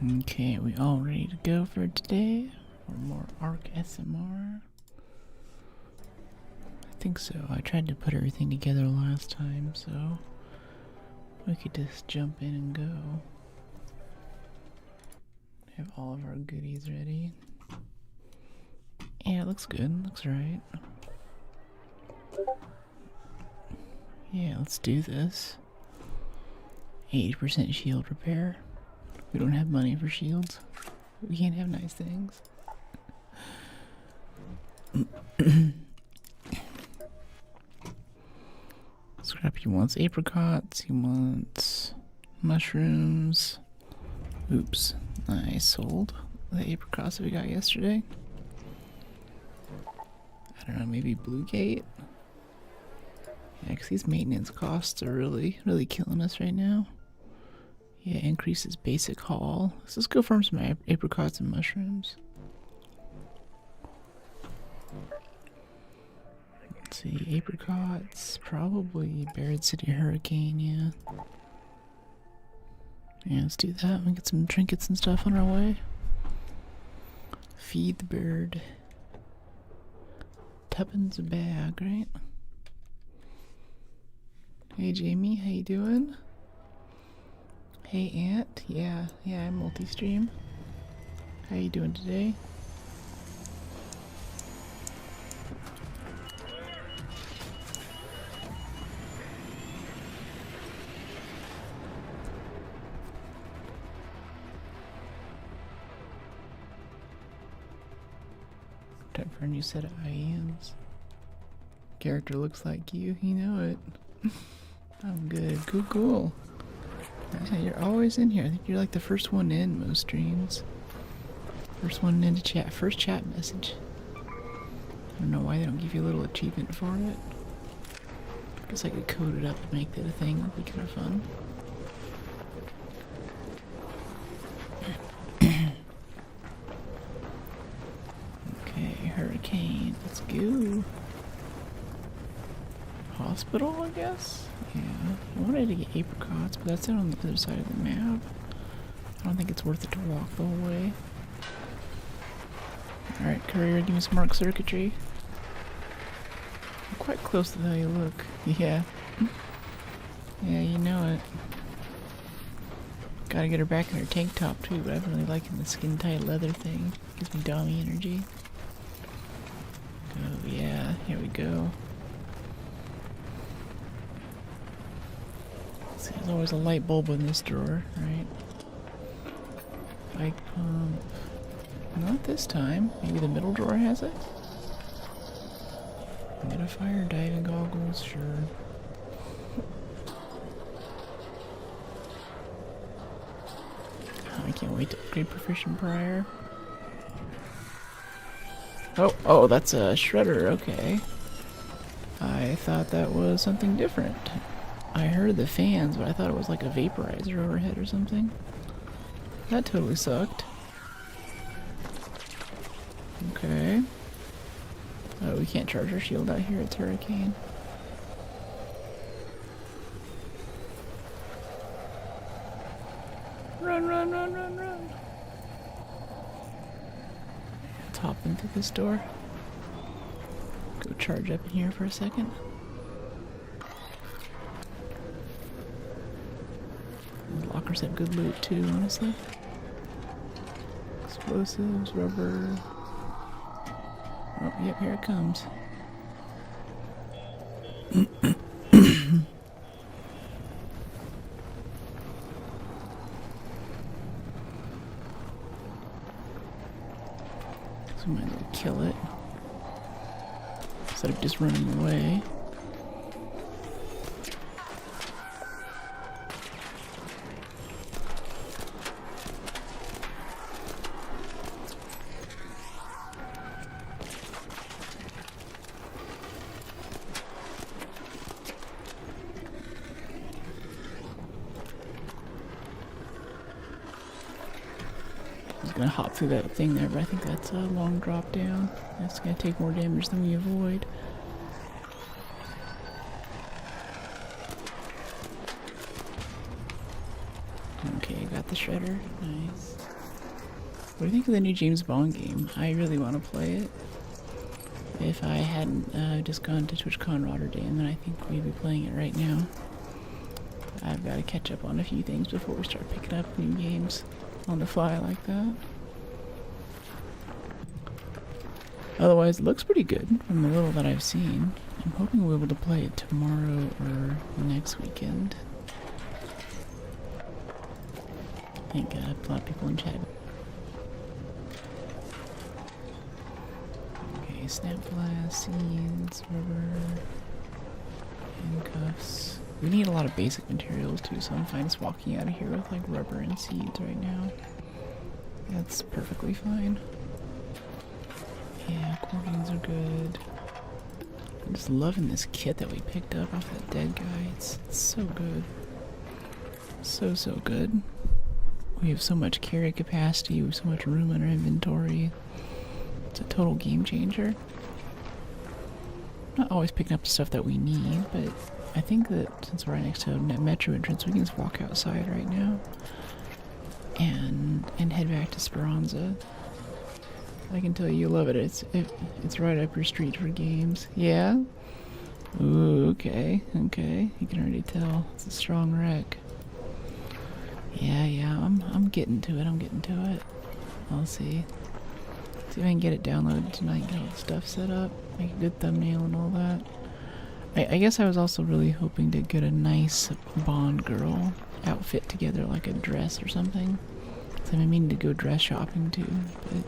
Okay, we all ready to go for today? Or more ArcSMR? I think so. I tried to put everything together last time, so we could just jump in and go. Have all of our goodies ready. Yeah, it looks good. Looks right. Yeah, let's do this. 80% shield repair. We don't have money for shields. We can't have nice things. Scrap, he wants apricots, he wants mushrooms. Oops, I sold the apricots that we got yesterday. I don't know, maybe Bluegate? Yeah, because these maintenance costs are really killing us right now. Yeah, increases basic haul. Let's just go farm some apricots and mushrooms. Let's see, apricots, probably Buried City Hurricane, yeah. Yeah, let's do that. We get some trinkets and stuff on our way. Feed the bird. Tuppence a bag, right? Hey Jamie, how you doing? Hey Aunt, yeah, I'm multi-stream. How you doing today? Time for a new set of IEMs. Character looks like you know it. I'm good, cool. Yeah, you're always in here. I think you're like the first one in most streams. First one into chat. First chat message. I don't know why they don't give you a little achievement for it. Guess I could code it up and make that a thing. That'd be kind of fun. Okay, hurricane. Let's go. Hospital, I guess? Yeah. I wanted to get apricots, but that's on the other side of the map. I don't think it's worth it to walk the whole way. Alright, courier, give me some mark circuitry. I'm quite close to how you look. Yeah. Yeah, you know it. Gotta get her back in her tank top too, but I'm really liking the skin tight leather thing. Gives me Dommy energy. Oh yeah, here we go. See, there's always a light bulb in this drawer, right? Bike pump. Not this time. Maybe the middle drawer has it? Humidifier, diving goggles, sure. I can't wait to upgrade Proficient Prior. Oh, that's a shredder, okay. I thought that was something different. I heard the fans, but I thought it was like a vaporizer overhead or something. That totally sucked. Okay. Oh, we can't charge our shield out here, it's Hurricane. Run! Let's hop into this door. Go charge up in here for a second. The lockers have good loot too, honestly. Explosives, rubber. Oh, yep, here it comes. So we might as well kill it instead of just running away. Gonna hop through that thing there, but I think that's a long drop down. That's gonna take more damage than we avoid. Okay, got the shredder. Nice. What do you think of the new James Bond game? I really want to play it. If I hadn't just gone to TwitchCon Rotterdam, then I think we'd be playing it right now. I've got to catch up on a few things before we start picking up new games on the fly like that. Otherwise, it looks pretty good from the little that I've seen. I'm hoping we'll be able to play it tomorrow or next weekend. I think a lot of people in chat. Okay, snap glass, seeds, rubber, handcuffs. We need a lot of basic materials too, so I'm fine just walking out of here with like rubber and seeds right now. That's perfectly fine. Yeah, accordions are good. I'm just loving this kit that we picked up off that dead guy. It's so good. So good. We have so much carry capacity, we have so much room in our inventory. It's a total game changer. Not always picking up the stuff that we need, but I think that since we're right next to a metro entrance, we can just walk outside right now and head back to Speranza. I can tell you love it. It's right up your street for games. Yeah? Ooh, okay. You can already tell. It's a strong wreck. Yeah, I'm getting to it. I'll see. See if I can get it downloaded tonight, get all the stuff set up, make a good thumbnail and all that. I guess I was also really hoping to get a nice Bond girl outfit together, like a dress or something. So I've been meaning to go dress shopping too, but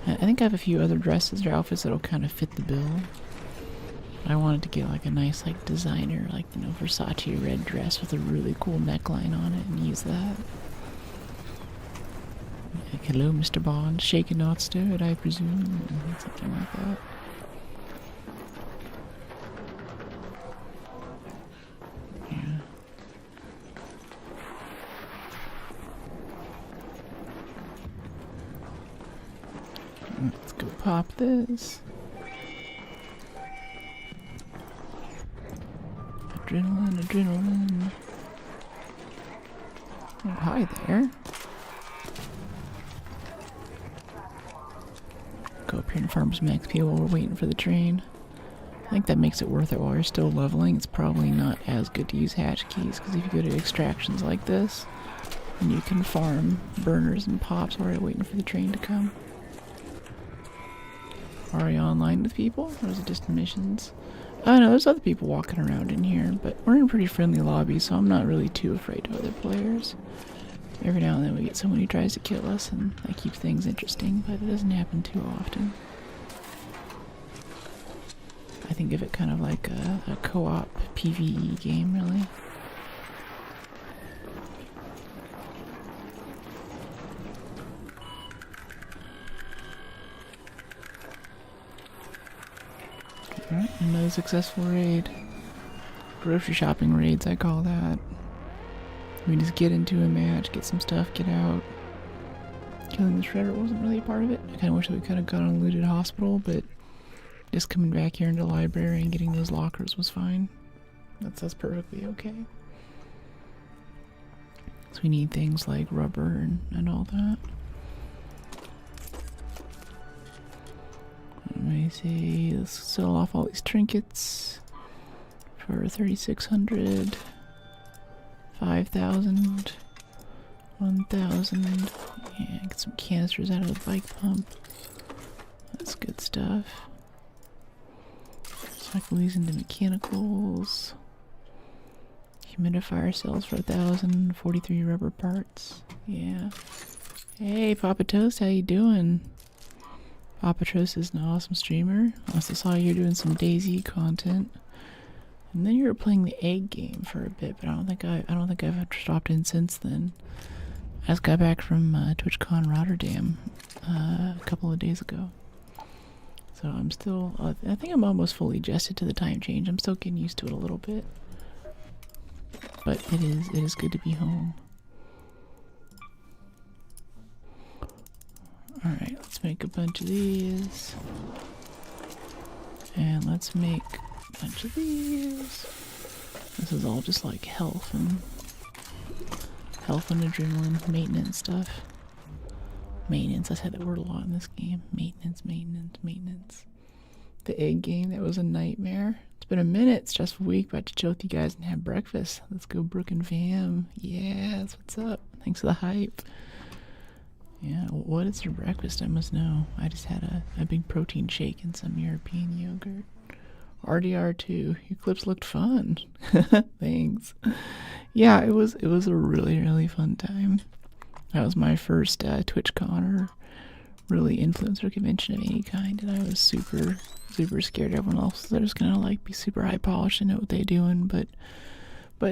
I think I have a few other dresses or outfits that'll kind of fit the bill. I wanted to get like a nice like designer, like, you know, Versace red dress with a really cool neckline on it and use that. Like, hello, Mr. Bond. Shake and not stir it, I presume. Something like that. Yeah. Let's go pop this. Adrenaline. Oh, hi there. Go up here and farm some XP while we're waiting for the train. I think that makes it worth it while you're still leveling. It's probably not as good to use hatch keys, because if you go to extractions like this, then you can farm burners and pops while you're waiting for the train to come. Are you online with people? Or is it just missions? Oh no, there's other people walking around in here, but we're in a pretty friendly lobby, so I'm not really too afraid of other players. Every now and then we get someone who tries to kill us, and that keeps things interesting, but it doesn't happen too often. I think of it kind of like a co-op PvE game, really. Alright, another successful raid. Grocery shopping raids, I call that. We just get into a match, get some stuff, get out. Killing the shredder wasn't really a part of it. I kind of wish that we could have got on a looted hospital, but just coming back here into the library and getting those lockers was fine. That's perfectly okay. So we need things like rubber and all that. Let me see, let's sell off all these trinkets for 3,600, 5,000, 1,000. Yeah, get some canisters out of the bike pump. That's good stuff. Cycle these into mechanicals. Humidifier cells for 1,000, 43 rubber parts. Yeah. Hey, Papa Toast, how you doing? Papa Toast is an awesome streamer. I also saw you doing some DayZ content. And then you were playing the egg game for a bit, but I don't think I've dropped in since then. I just got back from TwitchCon Rotterdam a couple of days ago. So I'm still, I think I'm almost fully adjusted to the time change. I'm still getting used to it a little bit. But it is good to be home. Alright, let's make a bunch of these. And let's make a bunch of these. This is all just like health and adrenaline maintenance stuff. Maintenance. I said that word a lot in this game. Maintenance, maintenance, maintenance. The egg game, that was a nightmare. It's been a minute. It's just a week. About to chill with you guys and have breakfast. Let's go, Brooke and fam. Yeah, that's what's up. Thanks for the hype. Yeah, what is your breakfast? I must know. I just had a big protein shake and some European yogurt. RDR2. Your clips looked fun. Thanks. Yeah, it was a really, really fun time. That was my first TwitchCon or really influencer convention of any kind, and I was super scared everyone else was just gonna like be super high polished and know what they're doing, but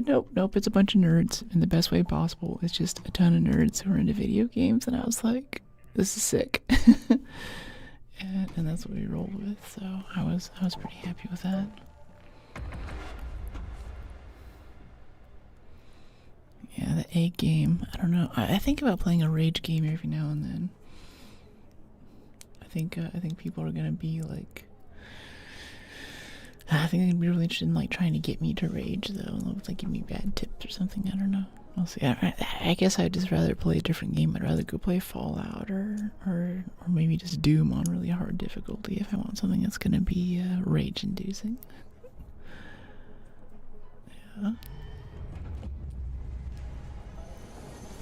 nope, it's a bunch of nerds in the best way possible. It's just a ton of nerds who are into video games, and I was like, this is sick. and that's what we rolled with, so I was pretty happy with that. Yeah, the egg game, I don't know. I think about playing a rage game every now and then. I think people are gonna be like, I think they're gonna be really interested in like trying to get me to rage though, and like give me bad tips or something. I don't know. We'll see. I guess I'd just rather play a different game. I'd rather go play Fallout or maybe just Doom on really hard difficulty if I want something that's gonna be rage inducing. Yeah.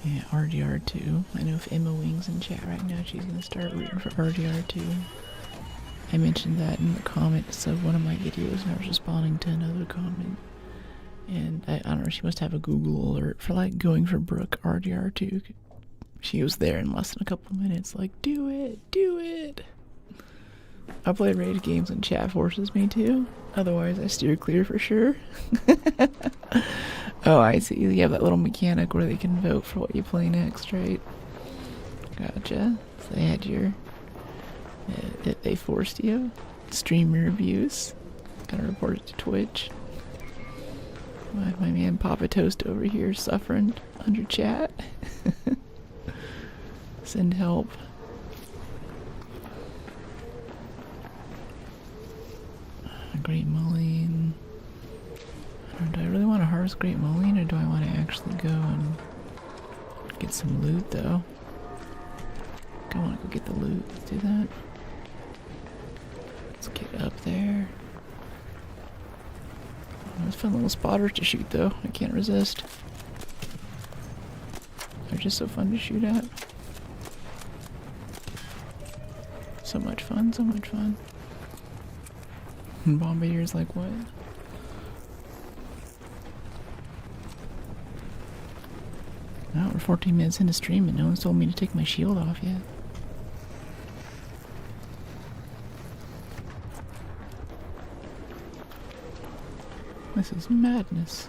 Yeah, RDR2. I know if Emma Wing's in chat right now, she's gonna start rooting for RDR2. I mentioned that in the comments of one of my videos, and I was responding to another comment. And I don't know, she must have a Google alert for like going for Brooke RDR2. She was there in less than a couple minutes, like, do it, do it. I play rage games and chat forces me too. Otherwise, I steer clear for sure. Oh, I see. You have that little mechanic where they can vote for what you play next, right? Gotcha. So they had your... They forced you. Streamer abuse. Gotta report it to Twitch. My man Papa Toast over here suffering under chat. Send help. Great Mullion. Do I really want to harvest Great Mullion, or do I want to actually go and get some loot though? I want to go get the loot. Let's do that. Let's get up there. There's fun little spotters to shoot though. I can't resist. They're just so fun to shoot at. So much fun, so much fun. And Bombardier's like, what? Now we're 14 minutes into stream and no one's told me to take my shield off yet. This is madness.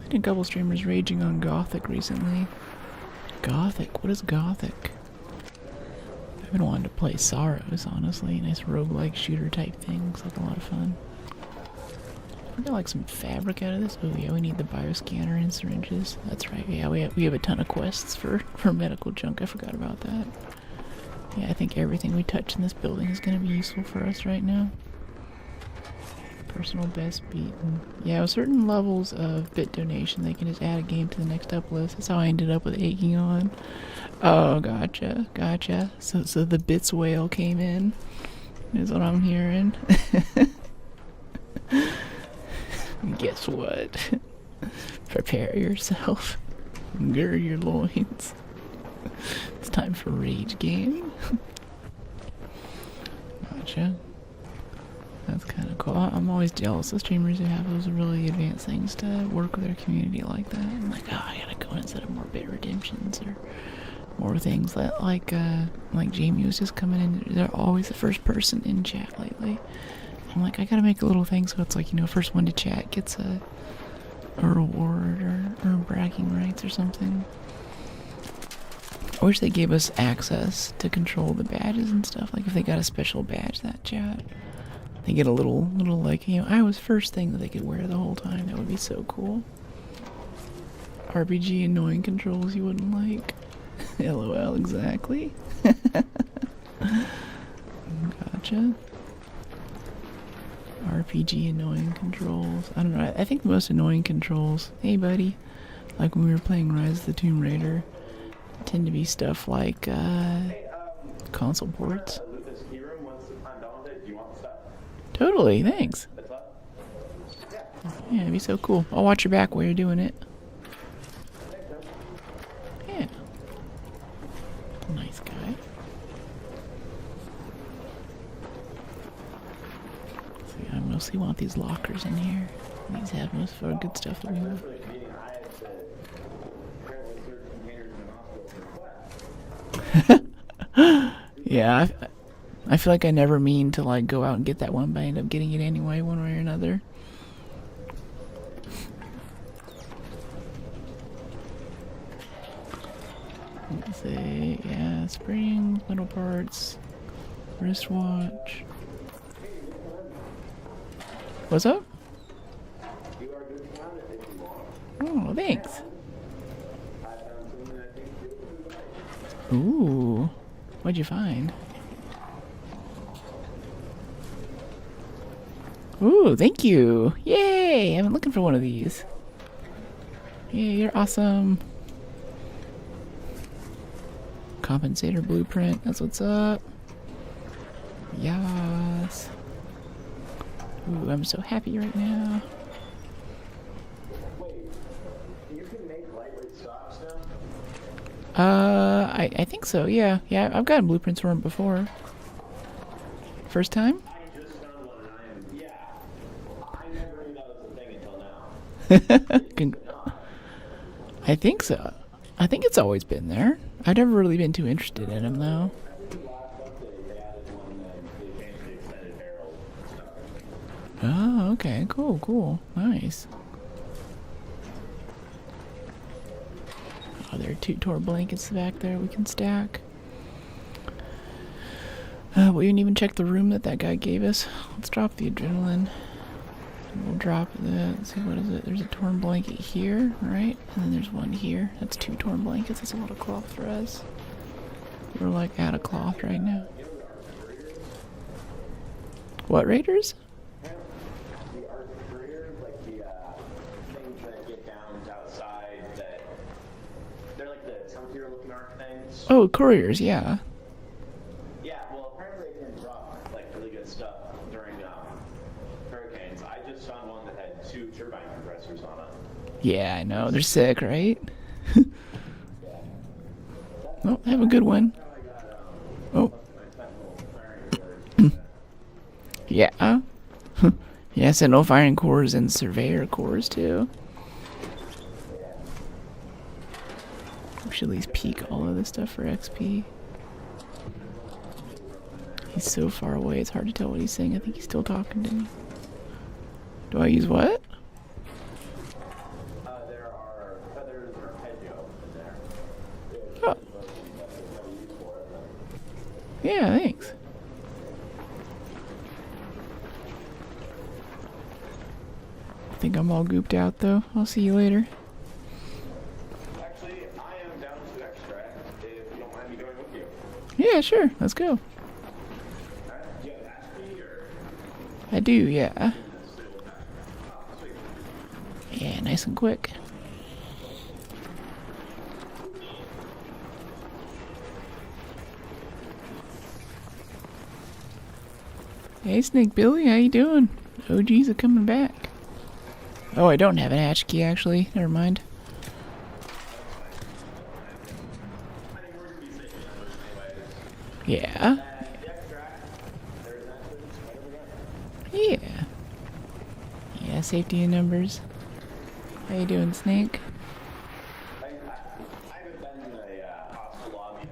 I've seen a couple streamers raging on Gothic recently. Gothic? What is Gothic? I've been wanting to play Sorrows, honestly. Nice roguelike shooter type thing. Looks like a lot of fun. We got like some fabric out of this. Oh yeah, we need the bioscanner and syringes. That's right. Yeah, we have a ton of quests for medical junk. I forgot about that. Yeah, I think everything we touch in this building is going to be useful for us right now. Personal best beaten. Yeah, with certain levels of bit donation, they can just add a game to the next up list. That's how I ended up with Aching On. Oh, gotcha, gotcha. So the bits whale came in, is what I'm hearing. Guess what? Prepare yourself. Gird your loins. It's time for rage game. Gotcha. That's kind of cool. I'm always jealous of streamers who have those really advanced things to work with their community like that. I'm like, oh, I gotta go instead of more bit redemptions or more things that like Jamie was just coming in. They're always the first person in chat lately. I'm like, I gotta make a little thing so it's like, you know, first one to chat gets a reward or bragging rights or something. I wish they gave us access to control the badges and stuff. Like if they got a special badge, that chat, they get a little like, you know, I was first thing that they could wear the whole time. That would be so cool. RPG annoying controls you wouldn't like. LOL, exactly. Gotcha. RPG annoying controls. I don't know. I think most annoying controls. Hey, buddy. Like when we were playing Rise of the Tomb Raider, tend to be stuff like console ports. Totally, thanks. Yeah, it'd be so cool. I'll watch your back while you're doing it. Yeah. Nice guy. So yeah, I mostly want these lockers in here. These have most of our good stuff that we have. Yeah, I feel like I never mean to like go out and get that one, but I end up getting it anyway, one way or another. Let's see, yeah, springs, metal parts, wristwatch. What's up? Oh, thanks. Ooh, what'd you find? Ooh, thank you. Yay, I've been looking for one of these. Yeah, you're awesome. Compensator blueprint, that's what's up. Yes. Ooh, I'm so happy right now. Wait, you can make lightweight socks now? I think so, yeah. Yeah, I've gotten blueprints for them before. First time? I just found one and I never knew that was a thing until now. I think so. I think it's always been there. I've never really been too interested in them, though. I think last update they added one and they changed the extended barrel stuff. Oh, okay. Cool, cool. Nice. Oh, there are 2 Tor blankets back there we can stack. We didn't even check the room that guy gave us. Let's drop the adrenaline. We'll drop that. Let's see, what is it? There's a torn blanket here, right? And then there's one here. That's 2 torn blankets. That's a lot of cloth for us. We're like out of cloth right now. What raiders? The art careers, like the things that get down outside that they're like the chunkier looking arc things. Oh, couriers, yeah. Yeah, well apparently they can drop like really good stuff during hurricanes. I just found one that had 2 turbine compressors on it. Yeah, I know. They're sick, right? Oh, have a good one. Oh. Yeah. Yeah, Sentinel firing cores and surveyor cores too. We should at least peek all of this stuff for XP. He's so far away, it's hard to tell what he's saying. I think he's still talking to me. Do I use what? There are feathers or hedgehog in there. Oh. Yeah, thanks. I think I'm all gooped out though. I'll see you later. Actually, I am down to extract if you don't mind me going with you. Yeah, sure. Let's go. Alright, do you have an HP or? I do, yeah. Yeah, nice and quick. Hey, Snake Billy, how you doing? OGs are coming back. Oh, I don't have an hatch key, actually. Never mind. Yeah. Yeah. Yeah, safety in numbers. How you doing, Snake? I haven't been in a hostile lobby in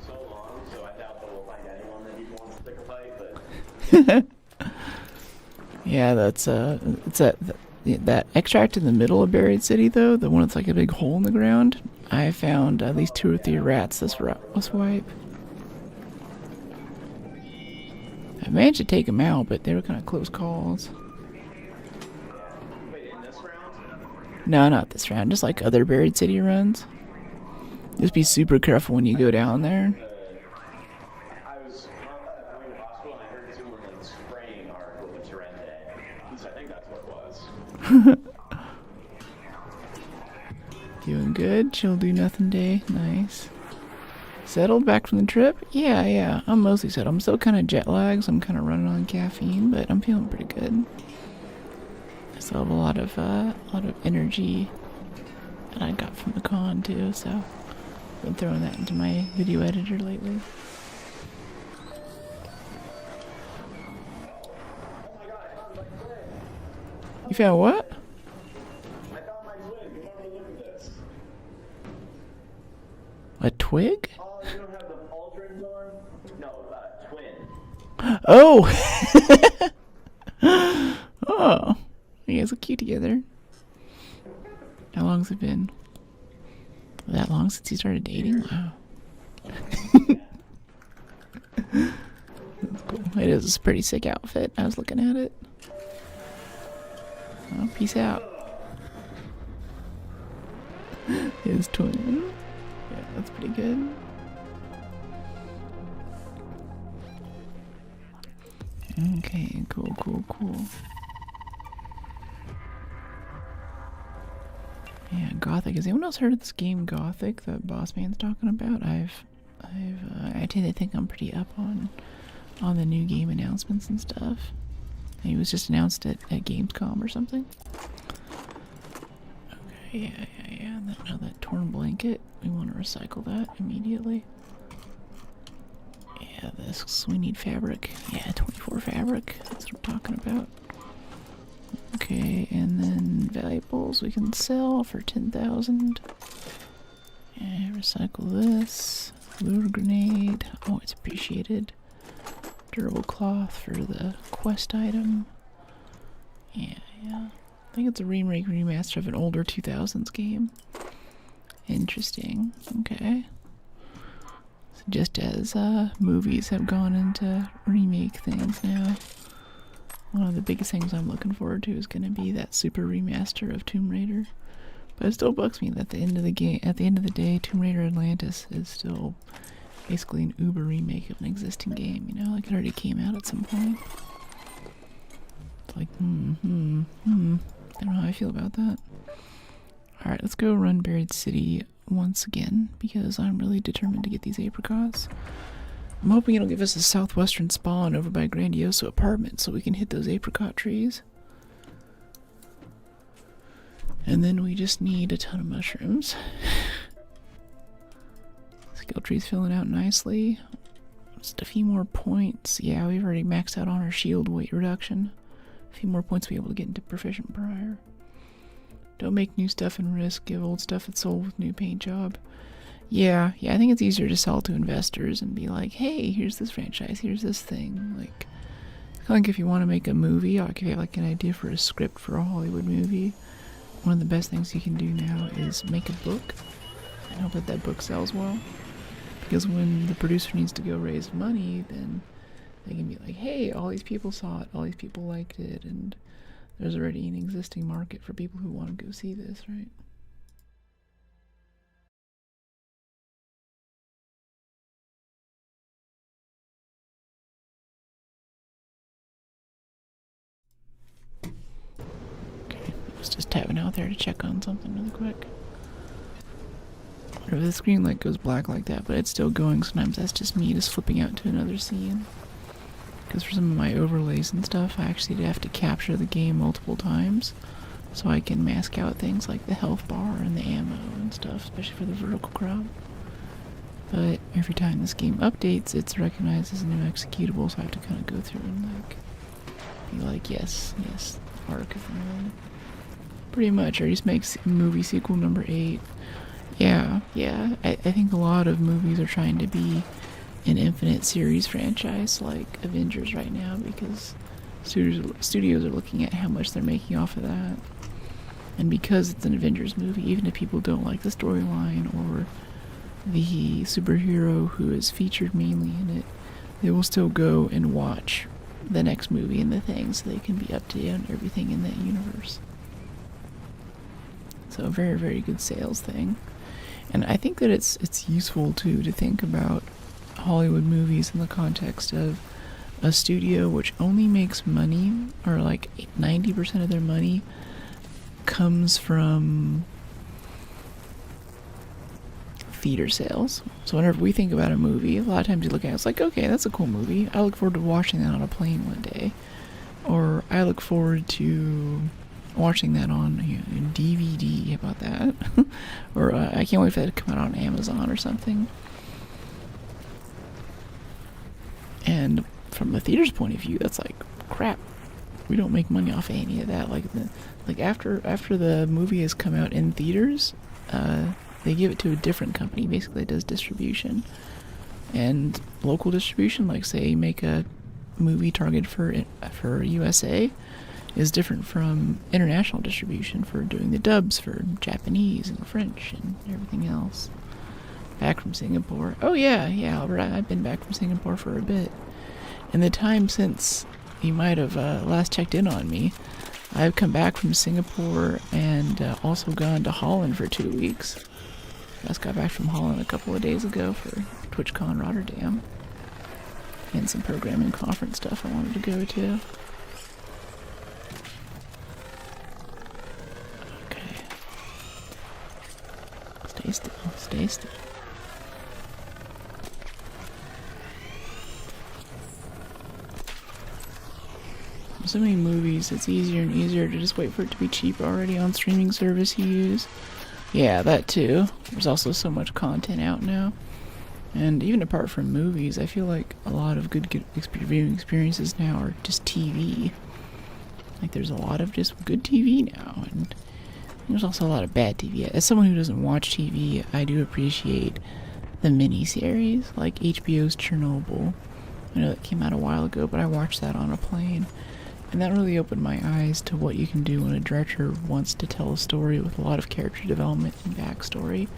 so long, so I doubt that we'll find anyone that even wants to pick a fight, but... Yeah, that's it's that extract in the middle of Buried City though, the one that's like a big hole in the ground. I found at least 2 or 3 rats this wipe. I managed to take them out, but they were kind of close calls. Wait, in this round? No, not this round. Just like other Buried City runs. Just be super careful when you go down there. I was going to hospital and I heard someone like spraying Arc with a Tyrande. At least I think that's what it was. Doing good. Chill, do nothing day. Nice. Settled back from the trip? Yeah. I'm mostly settled. I'm still kind of jet lagged, so I'm kind of running on caffeine, but I'm feeling pretty good. I still have a lot of energy that I got from the con too, so I've been throwing that into my video editor lately. You found what? I found my twin. Come over to look at this. A twig? Oh, you don't have the pauldrons on? No, twin. Oh! Oh. You guys look cute together. How long's it been? That long since you started dating? Wow. That's cool. It is a pretty sick outfit. I was looking at it. Oh, peace out. His twin. Yeah, that's pretty good. Okay, cool. Yeah, Gothic. Has anyone else heard of this game Gothic that Boss Man's talking about? I tend to think I'm pretty up on the new game announcements and stuff. It was just announced at Gamescom or something. Okay, yeah. That torn blanket. We want to recycle that immediately. Yeah, we need fabric. Yeah, 24 fabric. That's what I'm talking about. Okay, and then valuables we can sell for 10,000. Yeah, recycle this. Lure grenade. Oh, it's appreciated. Durable cloth for the quest item. Yeah. I think it's a remake remaster of an older 2000s game. Interesting. Okay. So just as movies have gone into remake things now, one of the biggest things I'm looking forward to is going to be that super remaster of Tomb Raider. But it still bugs me that at the end of the day, Tomb Raider Atlantis is still basically an Uber remake of an existing game, you know, like it already came out at some point. It's like, I don't know how I feel about that. Alright, let's go run Buried City once again, because I'm really determined to get these apricots. I'm hoping it'll give us a southwestern spawn over by Grandioso Apartment so we can hit those apricot trees. And then we just need a ton of mushrooms. Skill tree's filling out nicely. Just a few more points. Yeah, we've already maxed out on our shield weight reduction. A few more points to be able to get into proficient prior. Don't make new stuff and risk. Give old stuff its soul with new paint job. Yeah, I think it's easier to sell to investors and be like, hey, here's this franchise, here's this thing. Like, it's kind of like if you want to make a movie, like if you have like an idea for a script for a Hollywood movie, one of the best things you can do now is make a book and hope that that book sells well. Because when the producer needs to go raise money, then they can be like, hey, all these people saw it, all these people liked it, and there's already an existing market for people who want to go see this, right? Okay, I was just tapping out there to check on something really quick. Or the screen like goes black like that, but it's still going. Sometimes that's just me just flipping out to another scene. Because for some of my overlays and stuff, I actually have to capture the game multiple times so I can mask out things like the health bar and the ammo and stuff, especially for the vertical crop. But every time this game updates, it's recognized as a new executable, so I have to kind of go through and like be like, yes, ArcSMR. Pretty much, or just makes movie sequel number 8. Yeah, I think a lot of movies are trying to be an infinite series franchise like Avengers right now, because studios are looking at how much they're making off of that. And because it's an Avengers movie, even if people don't like the storyline or the superhero who is featured mainly in it, they will still go and watch the next movie and the thing so they can be up to date on everything in that universe. So a very, very good sales thing. And I think that it's useful too to think about Hollywood movies in the context of a studio which only makes money, or like 90% of their money comes from theater sales. So whenever we think about a movie, a lot of times you look at it, it's like, okay, that's a cool movie. I look forward to watching that on a plane one day. Or I look forward to watching that on DVD. How about that? Or I can't wait for that to come out on Amazon or something. And from the theater's point of view, that's like, crap. We don't make money off any of that. Like after the movie has come out in theaters, they give it to a different company, basically, that does distribution. And local distribution, like say make a movie targeted for USA, is different from international distribution for doing the dubs for Japanese and French and everything else. Back from Singapore. Oh yeah, Albert, I've been back from Singapore for a bit. In the time since you might have last checked in on me, I've come back from Singapore and also gone to Holland for 2 weeks. Just got back from Holland a couple of days ago for TwitchCon Rotterdam. And some programming conference stuff I wanted to go to. Okay. Stay still, stay still. So many movies, it's easier and easier to just wait for it to be cheap already on streaming service you use. Yeah, that too. There's also so much content out now. And even apart from movies, I feel like a lot of good viewing experiences now are just TV. Like there's a lot of just good TV now, and there's also a lot of bad TV. As someone who doesn't watch TV, I do appreciate the miniseries, like HBO's Chernobyl. I know that came out a while ago, but I watched that on a plane. And that really opened my eyes to what you can do when a director wants to tell a story with a lot of character development and backstory.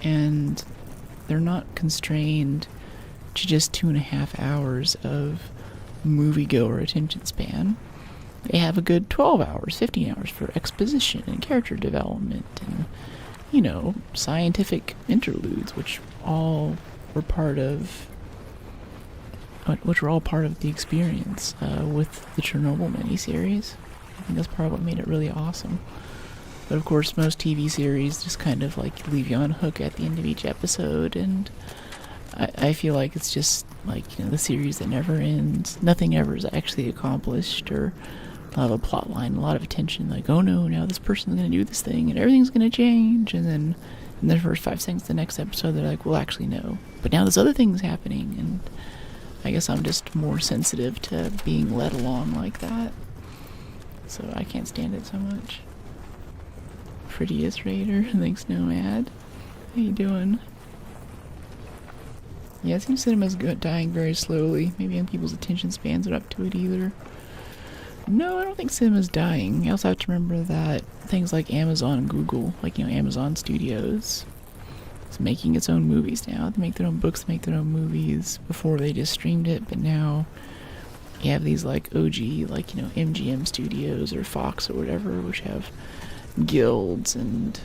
And they're not constrained to just 2.5 hours of moviegoer attention span. They have a good 12 hours, 15 hours for exposition and character development and, scientific interludes, which all were part of the experience with the Chernobyl miniseries. I think that's part of what made it really awesome. But of course, most TV series just kind of like leave you on a hook at the end of each episode, and I feel like it's just like the series that never ends. Nothing ever is actually accomplished, or a lot of a plot line, a lot of attention. Like, oh no, now this person's gonna do this thing, and everything's gonna change, and then in the first 5 seconds of the next episode, they're like, well, actually no, but now this other thing's happening, and I guess I'm just more sensitive to being led along like that, so I can't stand it so much. Prettiest Raider, thanks Nomad. How you doing? Yeah, it seems cinema's dying very slowly. Maybe people's attention spans are up to it either. No, I don't think cinema's dying. You also have to remember that things like Amazon and Google, like Amazon Studios, is making its own movies now. They make their own books, make their own movies. Before they just streamed it, but now you have these like OG, like MGM Studios or Fox or whatever, which have guilds and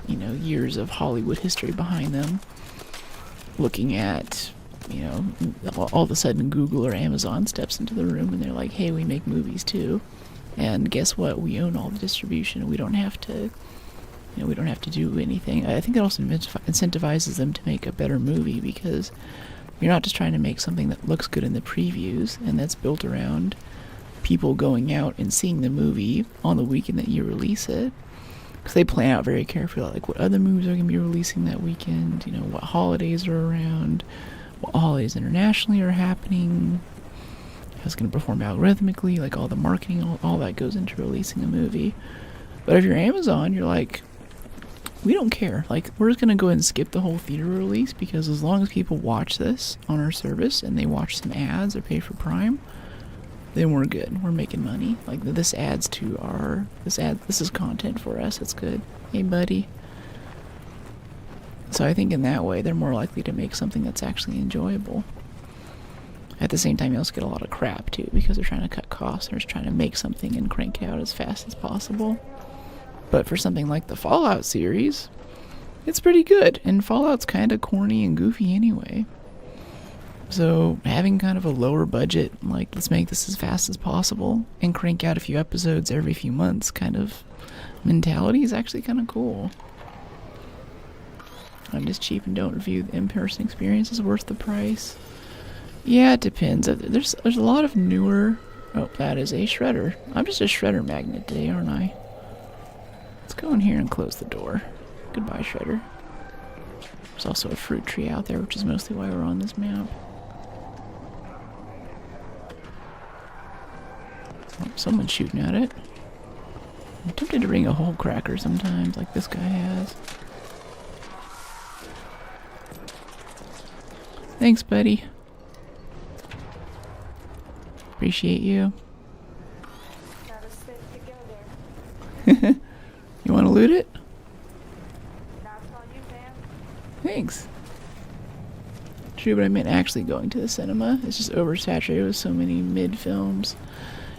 years of Hollywood history behind them, looking at all of a sudden Google or Amazon steps into the room and they're like, hey, we make movies too, and guess what, we own all the distribution, we don't have to do anything. I think it also incentivizes them to make a better movie, because you're not just trying to make something that looks good in the previews and that's built around people going out and seeing the movie on the weekend that you release it. Because they plan out very carefully, like what other movies are going to be releasing that weekend, what holidays are around, what holidays internationally are happening, how it's going to perform algorithmically, like all the marketing, all that goes into releasing a movie. But if you're Amazon, you're like, we don't care. Like, we're just going to go ahead and skip the whole theater release, because as long as people watch this on our service and they watch some ads or pay for Prime, then we're good. We're making money. Like, this adds to our... This is content for us. It's good. Hey, buddy. So I think in that way, they're more likely to make something that's actually enjoyable. At the same time, you also get a lot of crap, too, because they're trying to cut costs. They're just trying to make something and crank it out as fast as possible. But for something like the Fallout series, it's pretty good. And Fallout's kind of corny and goofy anyway. So having kind of a lower budget, like, let's make this as fast as possible and crank out a few episodes every few months kind of mentality is actually kind of cool. I'm just cheap and don't review the in-person experience is worth the price. Yeah, it depends. There's a lot of newer... Oh, that is a shredder. I'm just a shredder magnet today, aren't I? Let's go in here and close the door. Goodbye, shredder. There's also a fruit tree out there, which is mostly why we're on this map. Oh, someone's shooting at it. I'm tempted to bring a whole cracker sometimes, like this guy has. Thanks, buddy. Appreciate you. Gotta stick together. You want to loot it? That's on you, fam. Thanks. True, but I meant actually going to the cinema. It's just oversaturated with so many mid-films.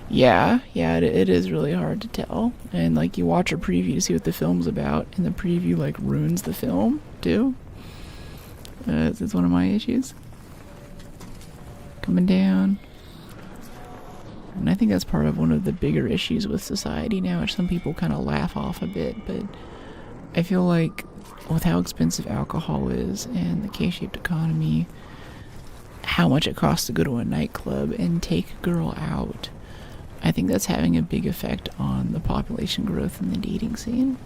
Yeah, it is really hard to tell. And, like, you watch a preview to see what the film's about, and the preview, like, ruins the film, too. It's one of my issues. Coming down. And I think that's part of one of the bigger issues with society now, which some people kind of laugh off a bit, but I feel like with how expensive alcohol is and the K-shaped economy, how much it costs to go to a nightclub and take a girl out, I think that's having a big effect on the population growth in the dating scene.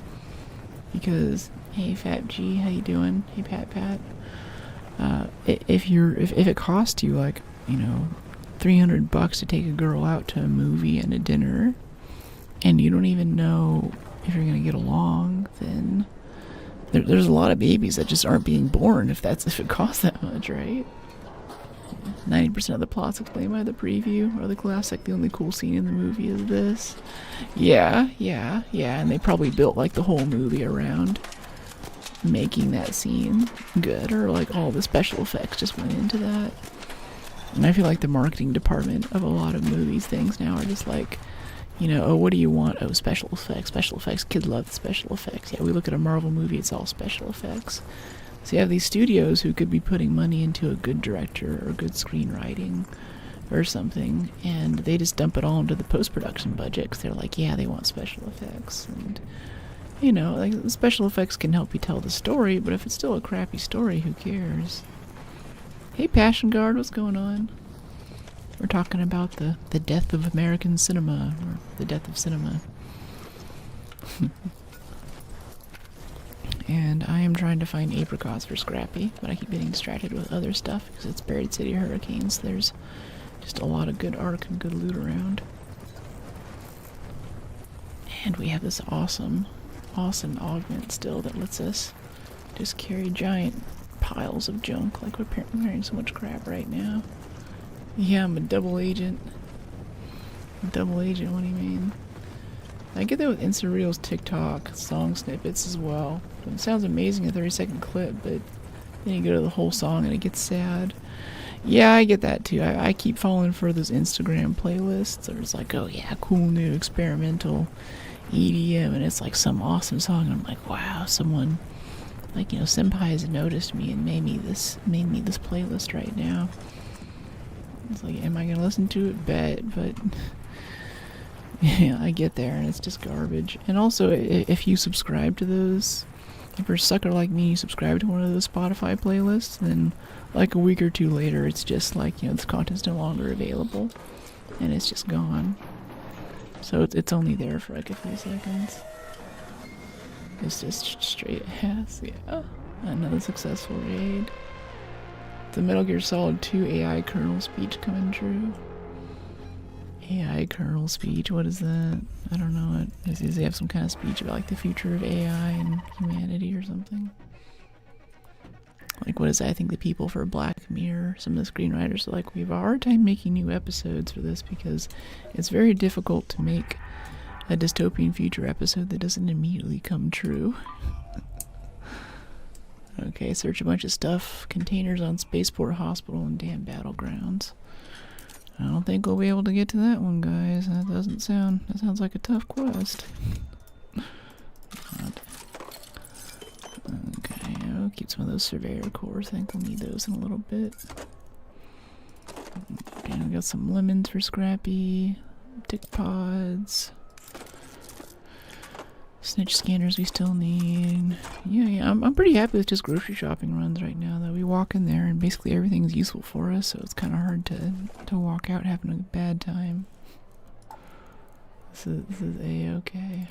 Because, hey Fat G, how you doing? Hey Pat. If it costs you, like, you know, $300 to take a girl out to a movie and a dinner, and you don't even know if you're gonna get along, then there's a lot of babies that just aren't being born if it costs that much, right? 90% of the plots explained by the preview or the classic. The only cool scene in the movie is this. Yeah, and they probably built like the whole movie around making that scene good, or like all the special effects just went into that. And I feel like the marketing department of a lot of movies things now are just like, you know, oh, what do you want? Oh, special effects. Kids love the special effects. Yeah, we look at a Marvel movie, it's all special effects. So you have these studios who could be putting money into a good director or good screenwriting or something, and they just dump it all into the post-production budget because they're like, yeah, they want special effects. And, you know, like, the special effects can help you tell the story, but if it's still a crappy story, who cares? Hey, Passion Guard, what's going on? We're talking about the death of American cinema, or the death of cinema. And I am trying to find apricots for Scrappy, but I keep getting distracted with other stuff because it's Buried City Hurricanes. There's just a lot of good arc and good loot around. And we have this awesome augment still that lets us just carry giant piles of junk. Like, we're carrying so much crap right now. Yeah, I'm a double agent. Double agent, what do you mean? I get that with Insta Reels, TikTok, song snippets as well. It sounds amazing, a 30-second clip, but then you go to the whole song and it gets sad. Yeah, I get that too. I keep falling for those Instagram playlists, or it's like, oh yeah, cool new experimental EDM, and it's like some awesome song, and I'm like, wow, someone, like, you know, Senpai has noticed me and made me this playlist right now. It's like, am I gonna listen to it? Bet, but yeah, I get there and it's just garbage. And also, if you subscribe to those, if you're a sucker like me, you subscribe to one of those Spotify playlists, then like a week or two later, it's just like, you know, this content's no longer available, and it's just gone. So it's only there for like a few seconds. It's just straight ass, yeah. Another successful raid. The Metal Gear Solid 2 AI kernel speech coming true. AI kernel speech, what is that? I don't know. Does they have some kind of speech about like the future of AI and humanity or something? Like, what is that? I think the people for Black Mirror, some of the screenwriters are like, we have a hard time making new episodes for this because it's very difficult to make a dystopian future episode that doesn't immediately come true. Okay, search a bunch of stuff. Containers on Spaceport Hospital and damn battlegrounds. I don't think we'll be able to get to that one, guys. That sounds like a tough quest. God. Okay, I'll keep some of those surveyor cores. I think we'll need those in a little bit. Okay, we got some lemons for Scrappy. Dick pods. Snitch scanners we still need. Yeah, I'm pretty happy with just grocery shopping runs right now, though. We walk in there and basically everything's useful for us, so it's kind of hard to walk out having a bad time. This is A-okay.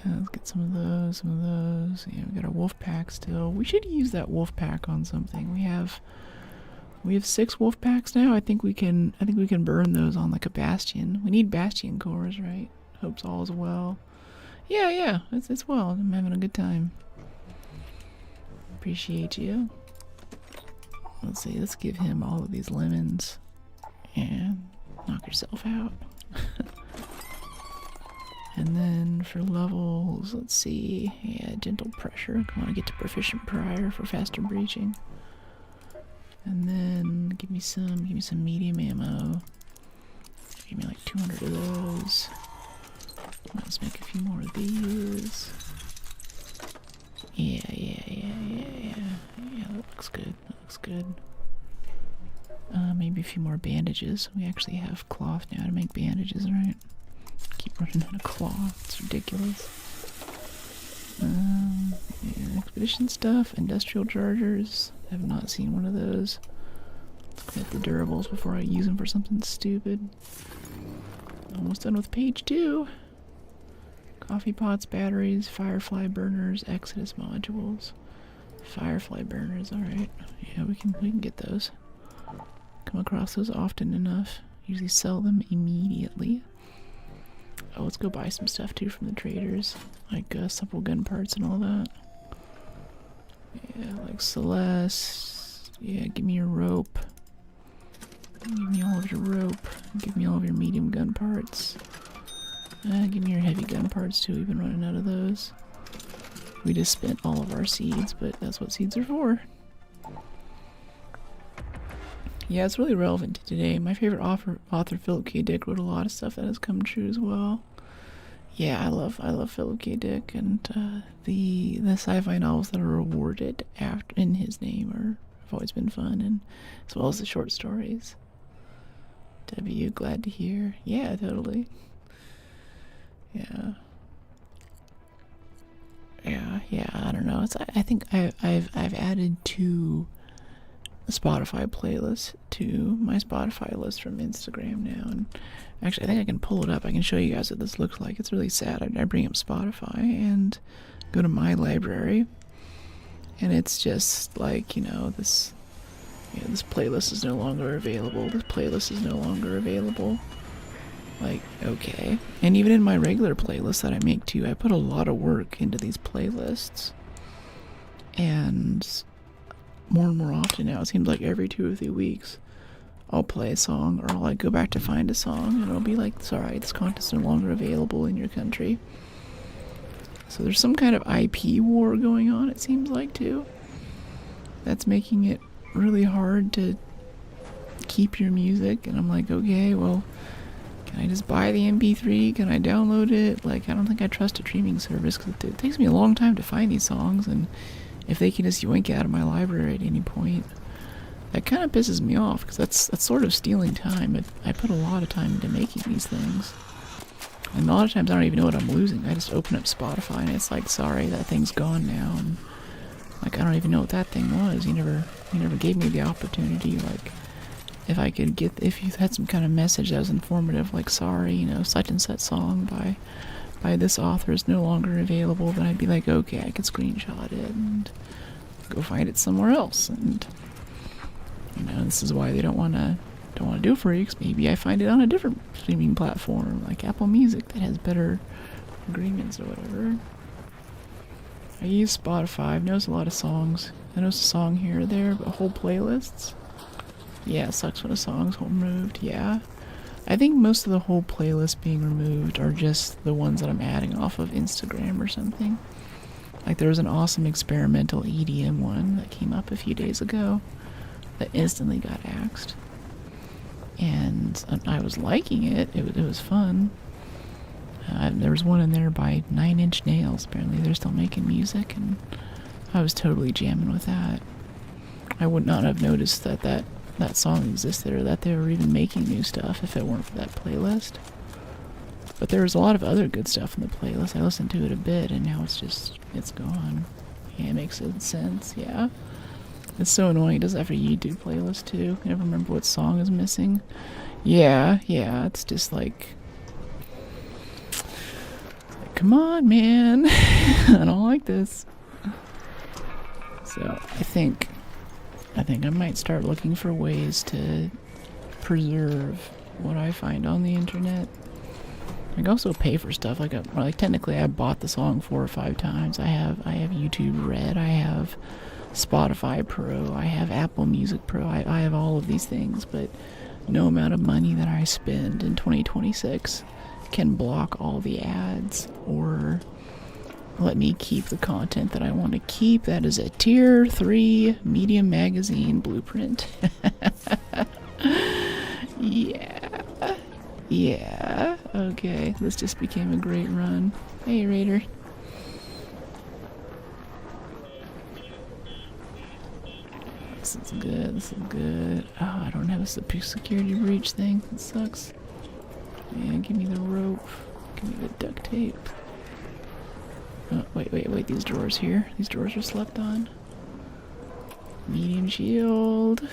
Yeah, let's get some of those. Yeah, we got our wolf pack still. We should use that wolf pack on something. We have 6 wolf packs now. I think we can burn those on like a bastion. We need bastion cores, right? Hope's all is well. Yeah, it's well. I'm having a good time. Appreciate you. Let's see, let's give him all of these lemons. And knock yourself out. And then for levels, let's see. Yeah, gentle pressure. Come on, get to proficient prior for faster breaching. And then give me some medium ammo. Give me like 200 of those. Let's make a few more of these. Yeah, that looks good. Maybe a few more bandages. We actually have cloth now to make bandages, right? Keep running out of cloth. It's ridiculous. Yeah, expedition stuff, industrial chargers. I have not seen one of those. Let's get the durables before I use them for something stupid. Almost done with page 2. Coffee pots, batteries, firefly burners, Exodus modules. Firefly burners, alright. Yeah, we can get those. Come across those often enough. Usually sell them immediately. Oh, let's go buy some stuff too from the traders. Like supple gun parts and all that. Yeah, like Celeste. Yeah, give me your rope. Give me all of your rope. Give me all of your medium gun parts. Give me your heavy gun parts too. We've been running out of those. We just spent all of our seeds, but that's what seeds are for. Yeah, it's really relevant to today. My favorite author Philip K. Dick, wrote a lot of stuff that has come true as well. Yeah, I love Philip K. Dick, and the sci-fi novels that are awarded in his name have always been fun, and as well as the short stories. W, glad to hear. Yeah, totally. Yeah. I don't know. I think I've added 2 Spotify playlists to my Spotify list from Instagram now, and actually I think I can pull it up. I can show you guys what this looks like. It's really sad. I bring up Spotify and go to my library, and it's just like, this playlist is no longer available. This playlist is no longer available. Like, okay. And even in my regular playlist that I make too, I put a lot of work into these playlists. And more and more often now, it seems like every 2 or 3 weeks, I'll play a song, or I'll like go back to find a song, and it'll be like, sorry, this content's no longer available in your country. So there's some kind of IP war going on, it seems like, too. That's making it really hard to keep your music, and I'm like, okay, well, can I just buy the MP3? Can I download it? Like, I don't think I trust a streaming service, because it takes me a long time to find these songs, and if they can just yoink it out of my library at any point, that kind of pisses me off, because that's sort of stealing time. But I put a lot of time into making these things, and a lot of times I don't even know what I'm losing. I just open up Spotify and it's like, sorry, that thing's gone now, and like, I don't even know what that thing was. You never gave me the opportunity. Like, if you had some kind of message that was informative, like, sorry, such and such song by this author is no longer available, then I'd be like, okay, I could screenshot it and go find it somewhere else. And this is why they don't want to do it for you, because maybe I find it on a different streaming platform like Apple Music that has better agreements or whatever. I use Spotify. I've noticed a lot of songs. I noticed a song here or there, but whole playlists. Yeah, it sucks when a song's removed. Yeah. I think most of the whole playlists being removed are just the ones that I'm adding off of Instagram or something. Like, there was an awesome experimental EDM one that came up a few days ago that instantly got axed. And I was liking it. It was fun. There was one in there by 9 Inch Nails. Apparently they're still making music, and I was totally jamming with that. I would not have noticed that song existed, or that they were even making new stuff, if it weren't for that playlist. But there was a lot of other good stuff in the playlist. I listened to it a bit, and now it's gone. Yeah, it makes sense, yeah. It's so annoying. It does that for YouTube playlist, too. I never remember what song is missing. Yeah, it's just like... come on, man. I don't like this. So, I think I might start looking for ways to preserve what I find on the internet. I can also pay for stuff. Like technically, I bought the song 4 or 5 times. I have YouTube Red. I have Spotify Pro. I have Apple Music Pro. I have all of these things, but no amount of money that I spend in 2026 can block all the ads or let me keep the content that I want to keep. That is a Tier 3 Medium Magazine blueprint. Yeah, okay. This just became a great run. Hey, Raider. This is good. Oh, I don't have a security breach thing. That sucks. Yeah, give me the rope. Give me the duct tape. Oh, wait, these drawers here. These drawers are slept on. Medium shield.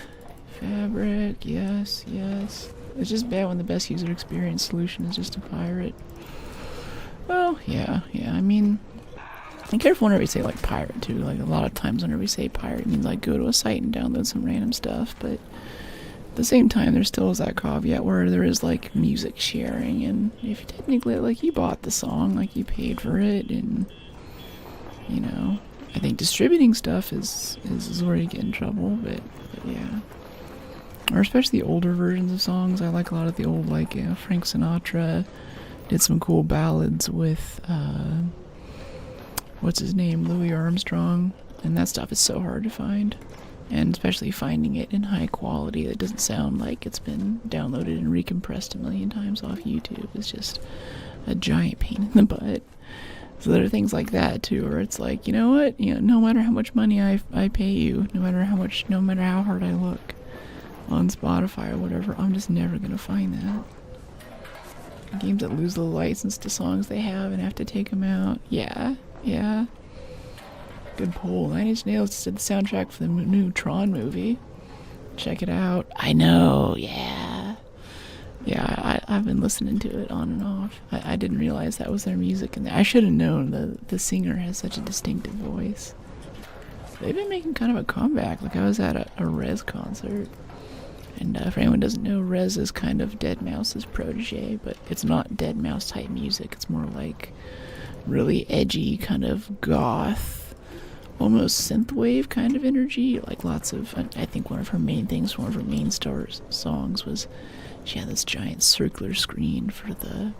Fabric, yes. It's just bad when the best user experience solution is just a pirate. Well, yeah, I mean, be careful whenever we say, like, pirate, too. Like, a lot of times whenever we say pirate, it means, like, go to a site and download some random stuff, but at the same time, there still is that caveat where there is, like, music sharing, and if you technically, like, you bought the song, like, you paid for it, and, you know, I think distributing stuff is where you get in trouble, but yeah. Or especially the older versions of songs. I like a lot of the old, like, Frank Sinatra did some cool ballads with, what's his name, Louis Armstrong, and that stuff is so hard to find. And especially finding it in high quality that doesn't sound like it's been downloaded and recompressed a million times off YouTube is just a giant pain in the butt. So there are things like that too, where it's like, you know what, no matter how much money I pay you, no matter how hard I look on Spotify or whatever, I'm just never gonna find that. Games that lose the license to songs they have and have to take them out. Yeah. Good pull. 9 Inch Nails just did the soundtrack for the new Tron movie. Check it out. I know, yeah. I've been listening to it on and off. I didn't realize that was their music, and I should have known the singer has such a distinctive voice. They've been making kind of a comeback. Like, I was at a Rez concert. And for anyone who doesn't know, Rez is kind of deadmau5's protege, but it's not deadmau5 type music. It's more like really edgy, kind of goth, almost synthwave kind of energy. Like lots of, I think one of her main songs was she had this giant circular screen for the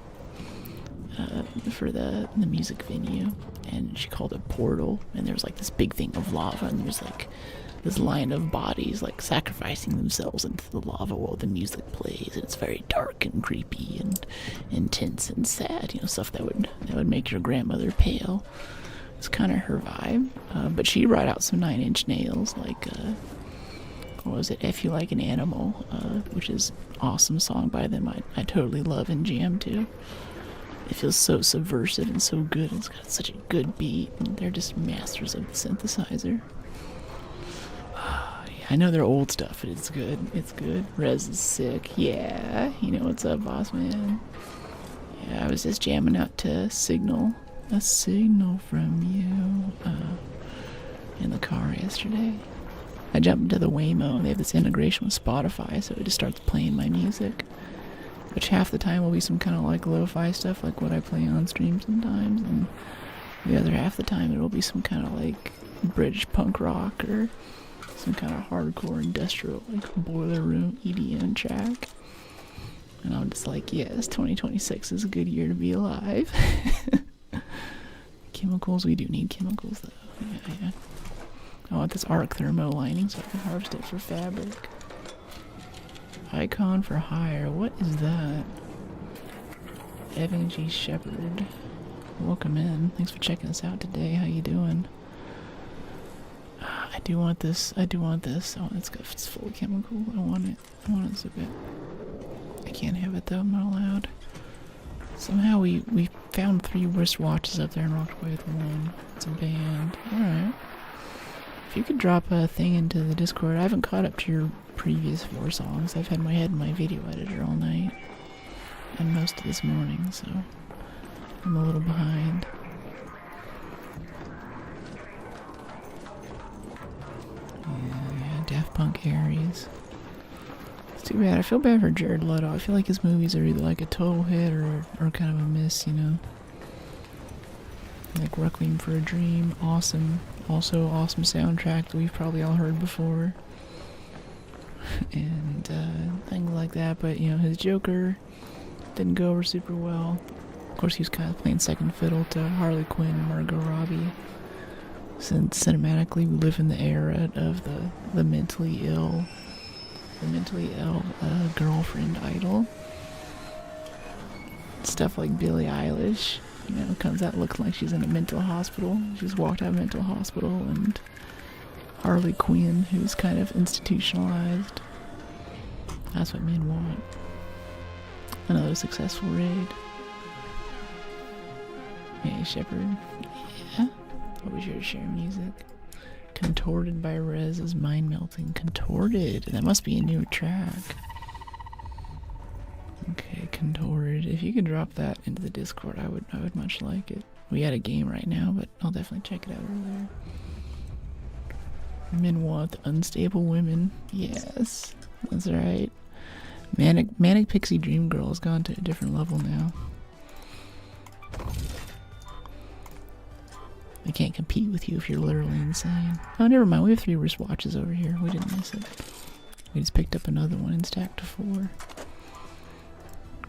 music venue, and she called it Portal. And there's like this big thing of lava, and there's like this line of bodies like sacrificing themselves into the lava while the music plays, and it's very dark and creepy and intense and sad, stuff that would make your grandmother pale. It's kind of her vibe, but she brought out some 9 Inch Nails, like what was it, If You Like an Animal, which is an awesome song by them. I totally love and jam to. It feels so subversive and so good. It's got such a good beat, and they're just masters of the synthesizer. I know they're old stuff, but it's good. It's good. Rez is sick. Yeah. What's up, boss man? Yeah, I was just jamming out to Signal. A Signal from You. In the car yesterday. I jumped into the Waymo. They have this integration with Spotify, so it just starts playing my music. Which half the time will be some kind of like lo-fi stuff, like what I play on stream sometimes. And the other half the time it'll be some kind of like British punk rock or some kind of hardcore industrial, like boiler room EDM track. And I'm just like, yes, 2026 is a good year to be alive. Chemicals, we do need chemicals though. Yeah. I want this arc thermo lining so I can harvest it for fabric. Icon for hire, what is that? Evan G. Shepherd. Welcome in. Thanks for checking us out today. How you doing? I do want this. Oh, it's full of chemicals. I want it so bad. I can't have it though, I'm not allowed. Somehow we found 3 wristwatches up there and walked away with 1. It's a band. Alright. If you could drop a thing into the Discord, I haven't caught up to your previous 4 songs. I've had my head in my video editor all night. And most of this morning, so I'm a little behind. Yeah, Daft Punk Aries. It's too bad. I feel bad for Jared Leto. I feel like his movies are either like a total hit or kind of a miss, you know? Like Requiem for a Dream, awesome. Also awesome soundtrack that we've probably all heard before. And things like that, but you know, his Joker didn't go over super well. Of course, he was kind of playing second fiddle to Harley Quinn and Margot Robbie. Since cinematically we live in the era of the mentally ill girlfriend idol. Stuff like Billie Eilish, you know, comes out looking like she's in a mental hospital. She's walked out of a mental hospital, and Harley Quinn, who's kind of institutionalized. That's what men want. Another successful raid. Hey, Shepard. Yeah? What was your share music? Contorted by Rez's Mind Melting. Contorted. That must be a new track. Okay, Contorted. If you could drop that into the Discord, I would much like it. We had a game right now, but I'll definitely check it out earlier. Men want unstable women. Yes, that's right. Manic Pixie Dream Girl has gone to a different level now. They can't compete with you if you're literally insane. Oh, never mind. We have 3 wristwatches over here. We didn't miss it. We just picked up another one and stacked to 4.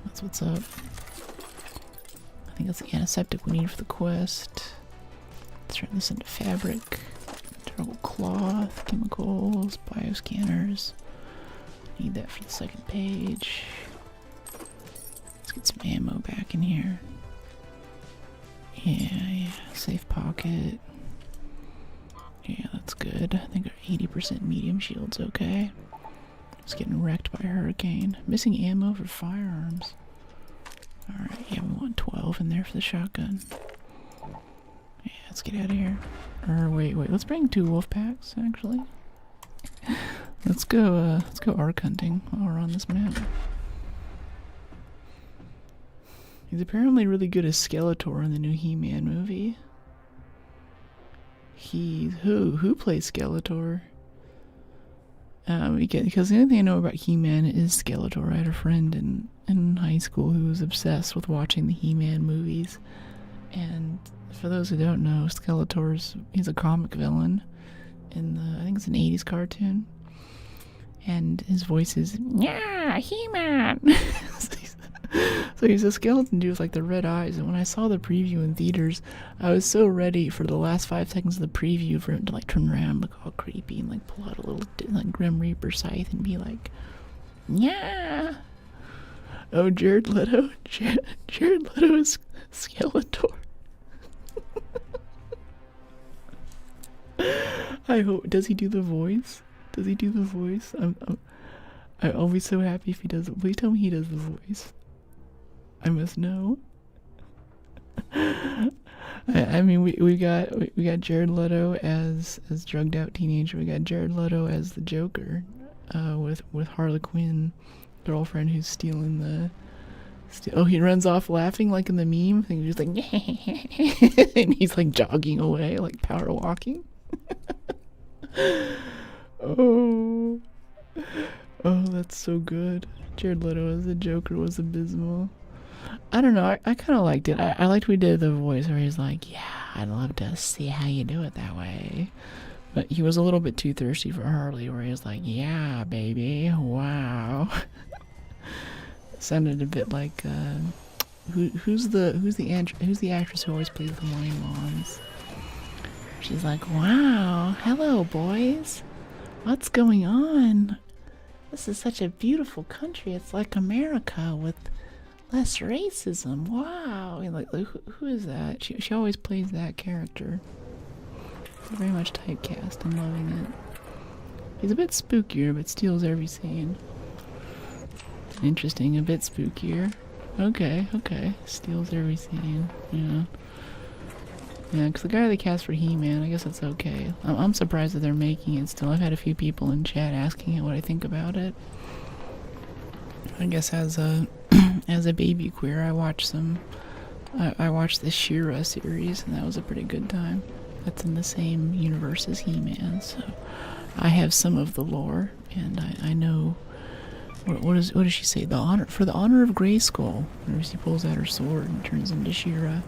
That's what's up. I think that's the antiseptic we need for the quest. Let's turn this into fabric. Turtle cloth, chemicals, bioscanners. Need that for the second page. Let's get some ammo back in here. Yeah, safe pocket. Yeah, that's good. I think our 80% medium shield's okay. Just getting wrecked by a hurricane. Missing ammo for firearms. Alright, yeah, we want 12 in there for the shotgun. Yeah, let's get out of here. Or wait, let's bring 2 wolf packs, actually. Let's go arc hunting while we're on this map. He's apparently really good as Skeletor in the new He-Man movie. Who plays Skeletor? Because the only thing I know about He-Man is Skeletor. I had a friend in high school who was obsessed with watching the He-Man movies. And for those who don't know, he's a comic villain in I think it's an 80s cartoon. And his voice is, yeah, He-Man! So he's a skeleton dude with like the red eyes, and when I saw the preview in theaters, I was so ready for the last 5 seconds of the preview for him to like turn around, look all creepy, and like pull out a little like Grim Reaper scythe and be like, yeah. Oh, Jared Leto is Skeletor. I hope. Does he do the voice? I'll be so happy if he does it. Please tell me he does the voice. I must know. I mean, we got Jared Leto as drugged out teenager. We got Jared Leto as the Joker, with Harley Quinn, girlfriend who's stealing the. Oh, he runs off laughing like in the meme thing. He's like, and he's like jogging away, like power walking. Oh, that's so good. Jared Leto as the Joker was abysmal. I don't know, I kind of liked it. I liked we did the voice where he's like, yeah, I'd love to see how you do it that way. But he was a little bit too thirsty for Harley, where he was like, yeah, baby, wow. It sounded a bit like, who's the actress who always plays the Wine Moms? She's like, wow, hello, boys. What's going on? This is such a beautiful country. It's like America with less racism. Wow. And like who is that? She always plays that character. Very much typecast. I'm loving it. He's a bit spookier, but steals every scene. Interesting, a bit spookier. Okay, okay. Steals everything. Yeah. Yeah, because the guy that cast for He-Man, I guess that's okay. I'm surprised that they're making it still. I've had a few people in chat asking what I think about it. I guess as a as a baby queer, I watched I watched the She-Ra series, and that was a pretty good time. That's in the same universe as He-Man, so I have some of the lore, and I know what does she say? The honor for the honor of Grayskull. Whenever she pulls out her sword and turns into She-Ra.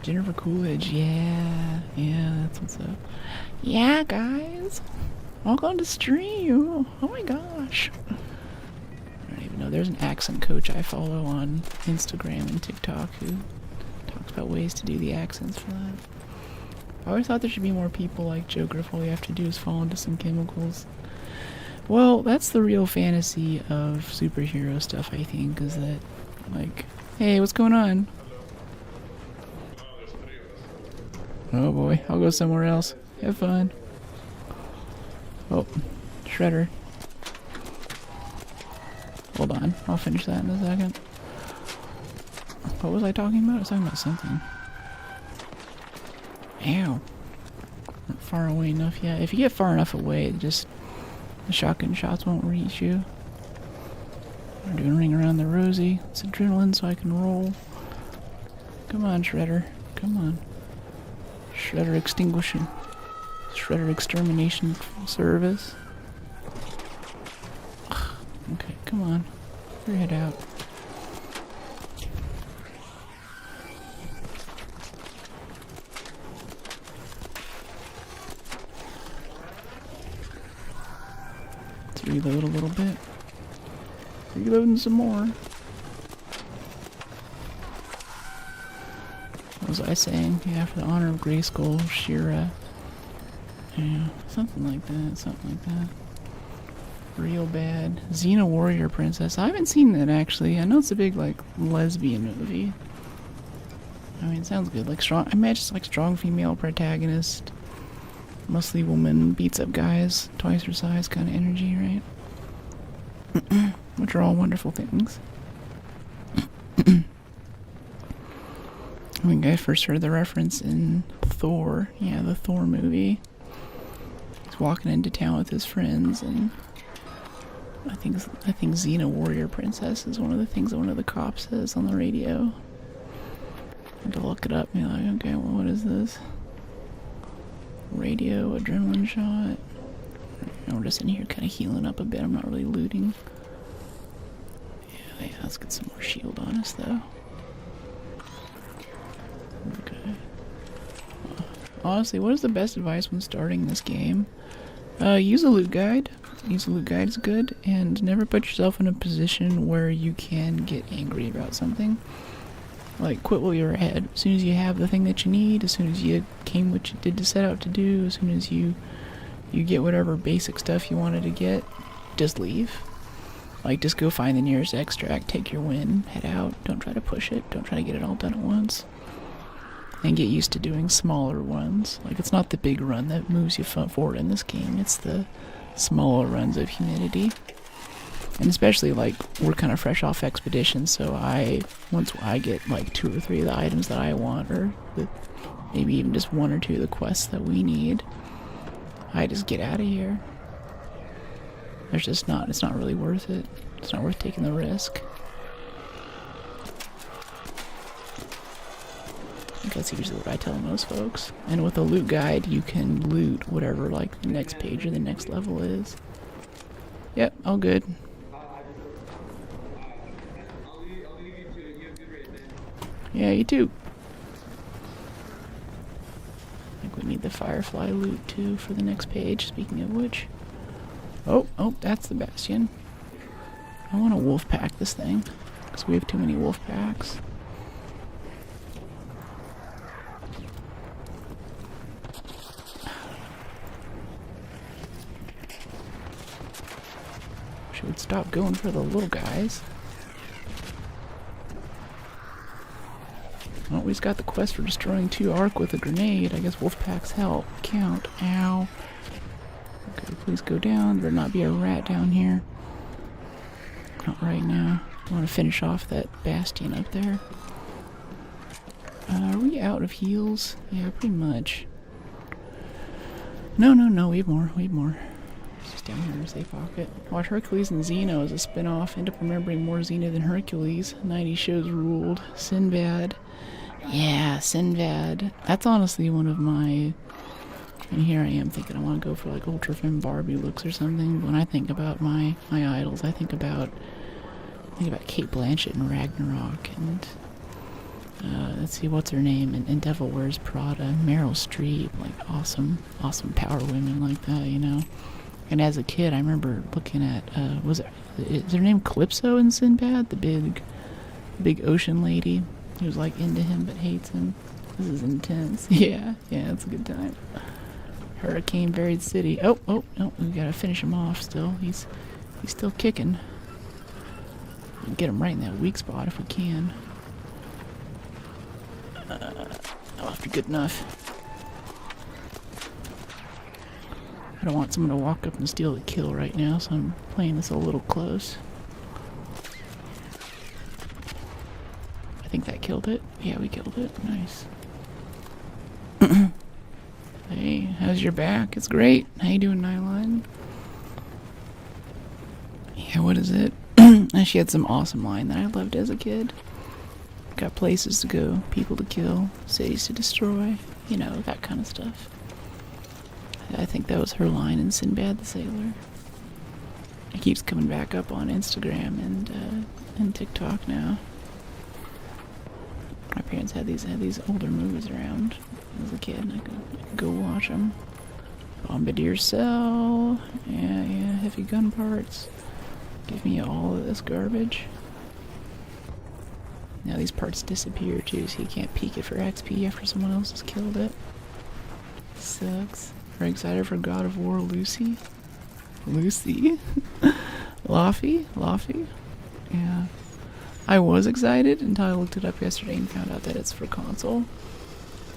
Jennifer Coolidge, yeah, that's what's up. Yeah, guys, welcome to stream. Oh my gosh. I don't even know. There's an accent coach I follow on Instagram and TikTok who talks about ways to do the accents for that. I always thought there should be more people like Joker if all you have to do is fall into some chemicals. Well, that's the real fantasy of superhero stuff, I think, is that, like, hey, what's going on? Oh boy, I'll go somewhere else. Have fun. Oh, Shredder. Hold on, I'll finish that in a second. What was I talking about? I was talking about something. Ow. Not far away enough yet. If you get far enough away, just the shotgun shots won't reach you. I'm doing Ring Around the Rosie. It's adrenaline so I can roll. Come on, Shredder. Come on. Shredder extinguishing. Shredder extermination service. Okay, come on. Get your head out. Let's reload a little bit. Reloading some more. What was I saying? Yeah, for the honor of Grayskull, She-Ra. Yeah, something like that. Real bad. Xena Warrior Princess. I haven't seen that actually. I know it's a big like lesbian movie. I mean, it sounds good. Like strong. I imagine it's like strong female protagonist, muscly woman beats up guys twice her size kind of energy, right? Which are all wonderful things. I think I first heard the reference in Thor. Yeah, the Thor movie. He's walking into town with his friends, and I think Xena Warrior Princess is one of the things that one of the cops says on the radio. I had to look it up and be like, okay, well, what is this? Radio, adrenaline shot. We're just in here kind of healing up a bit. I'm not really looting. Yeah, let's get some more shield on us, though. Okay. Honestly, what is the best advice when starting this game? Use a loot guide. Use a loot guide is good, and never put yourself in a position where you can get angry about something. Like, quit while you're ahead. As soon as you have the thing that you need, as soon as you came what you did to set out to do, as soon as you get whatever basic stuff you wanted to get, just leave. Like, just go find the nearest extract, take your win, head out. Don't try to push it. Don't try to get it all done at once. And get used to doing smaller ones. Like, it's not the big run that moves you forward in this game. It's the smaller runs of humanity. And especially, like, we're kind of fresh off expedition, so once I get, like, 2 or 3 of the items that I want, or maybe even just 1 or 2 of the quests that we need, I just get out of here. It's not really worth it. It's not worth taking the risk. I think that's usually what I tell most folks. And with a loot guide, you can loot whatever, like, the next page or the next level is. Yep, all good. Yeah, you too. I think we need the Firefly loot too for the next page, speaking of which. Oh, that's the Bastion. I want to wolf pack this thing, because we have too many wolf packs. Should stop going for the little guys. Oh, we just got the quest for destroying 2 Arc with a grenade. I guess Wolfpack's help count. Ow. Okay, please go down. There better not be a rat down here. Not right now. I want to finish off that bastion up there. Are we out of heals? Yeah, pretty much. No, we have more, It's just down here in the safe pocket. Watch Hercules and Xeno as a spin-off. End up remembering more Xeno than Hercules. 90 shows ruled. Sinbad. Yeah, Sinbad. That's honestly one of my... And here I am thinking I want to go for like Ultra Femme Barbie looks or something. When I think about my idols, I think about Kate Blanchett and Ragnarok and... let's see, what's her name? And Devil Wears Prada, Meryl Streep, like awesome power women like that, you know. And as a kid, I remember looking at, is her name Calypso in Sinbad? The big ocean lady who's like into him but hates him. This is intense. Yeah, it's a good time. Hurricane buried city. Oh, no, we gotta finish him off still. He's still kicking. Get him right in that weak spot if we can. That'll have to be good enough. I don't want someone to walk up and steal the kill right now, so I'm playing this a little close. I think that killed it. Yeah, we killed it. Nice. Hey, how's your back? It's great. How you doing, Nylon? Yeah, what is it? And she had some awesome line that I loved as a kid. Got places to go, people to kill, cities to destroy, you know, that kind of stuff. I think that was her line in Sinbad the Sailor. It keeps coming back up on Instagram and TikTok now. My parents had these older movies around as a kid, and I could go watch them. Bombardier Cell, yeah, heavy gun parts. Give me all of this garbage. Now these parts disappear too, so you can't peek it for XP after someone else has killed it. Sucks. Very excited for God of War Lucy. Lucy? Laffy? Yeah. I was excited until I looked it up yesterday and found out that it's for console.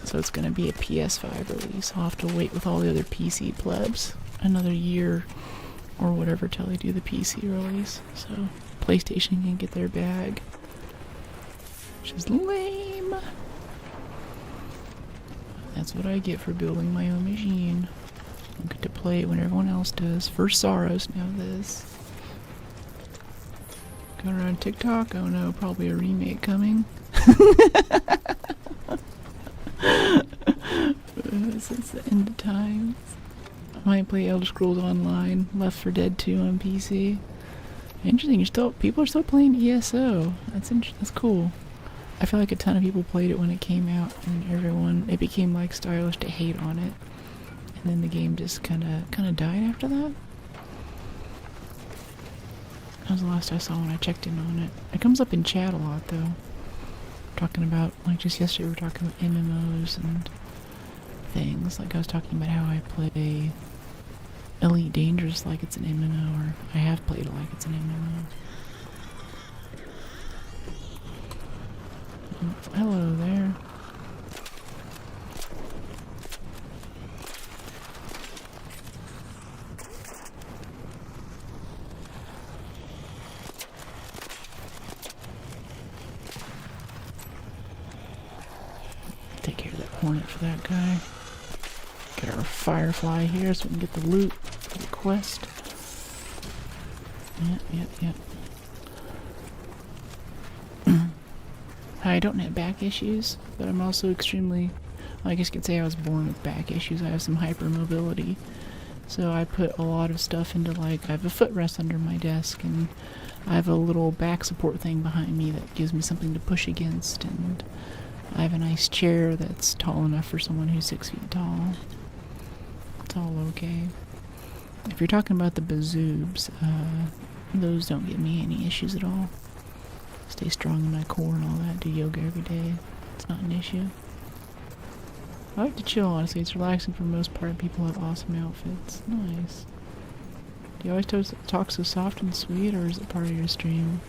So it's gonna be a PS5 release. I'll have to wait with all the other PC plebs another year or whatever till they do the PC release. So PlayStation can get their bag. Which is lame. That's what I get for building my own machine. I get to play it when everyone else does. First Sorrows, now this. Going around TikTok? Oh no, probably a remake coming. Since the end of times. I might play Elder Scrolls Online, Left 4 Dead 2 on PC. Interesting, people are still playing ESO. That's cool. I feel like a ton of people played it when it came out, and it became like stylish to hate on it, and then the game just kind of died after that. That was the last I saw when I checked in on it. It comes up in chat a lot though. Talking about, like just yesterday we were talking about MMOs and things. Like I was talking about how I play Elite Dangerous like it's an MMO, or I have played it like it's an MMO. Hello there. Take care of that hornet for that guy. Get our firefly here so we can get the loot for the quest. Yep. I don't have back issues, but I'm also extremely, I guess you could say I was born with back issues. I have some hypermobility, so I put a lot of stuff into, like, I have a footrest under my desk, and I have a little back support thing behind me that gives me something to push against, and I have a nice chair that's tall enough for someone who's 6 feet tall. It's all okay. If you're talking about the bazoobs, those don't give me any issues at all. Stay strong in my core and all that. Do yoga every day. It's not an issue. I like to chill, honestly. It's relaxing for the most part. People have awesome outfits. Nice. Do you always talk so soft and sweet, or is it part of your stream?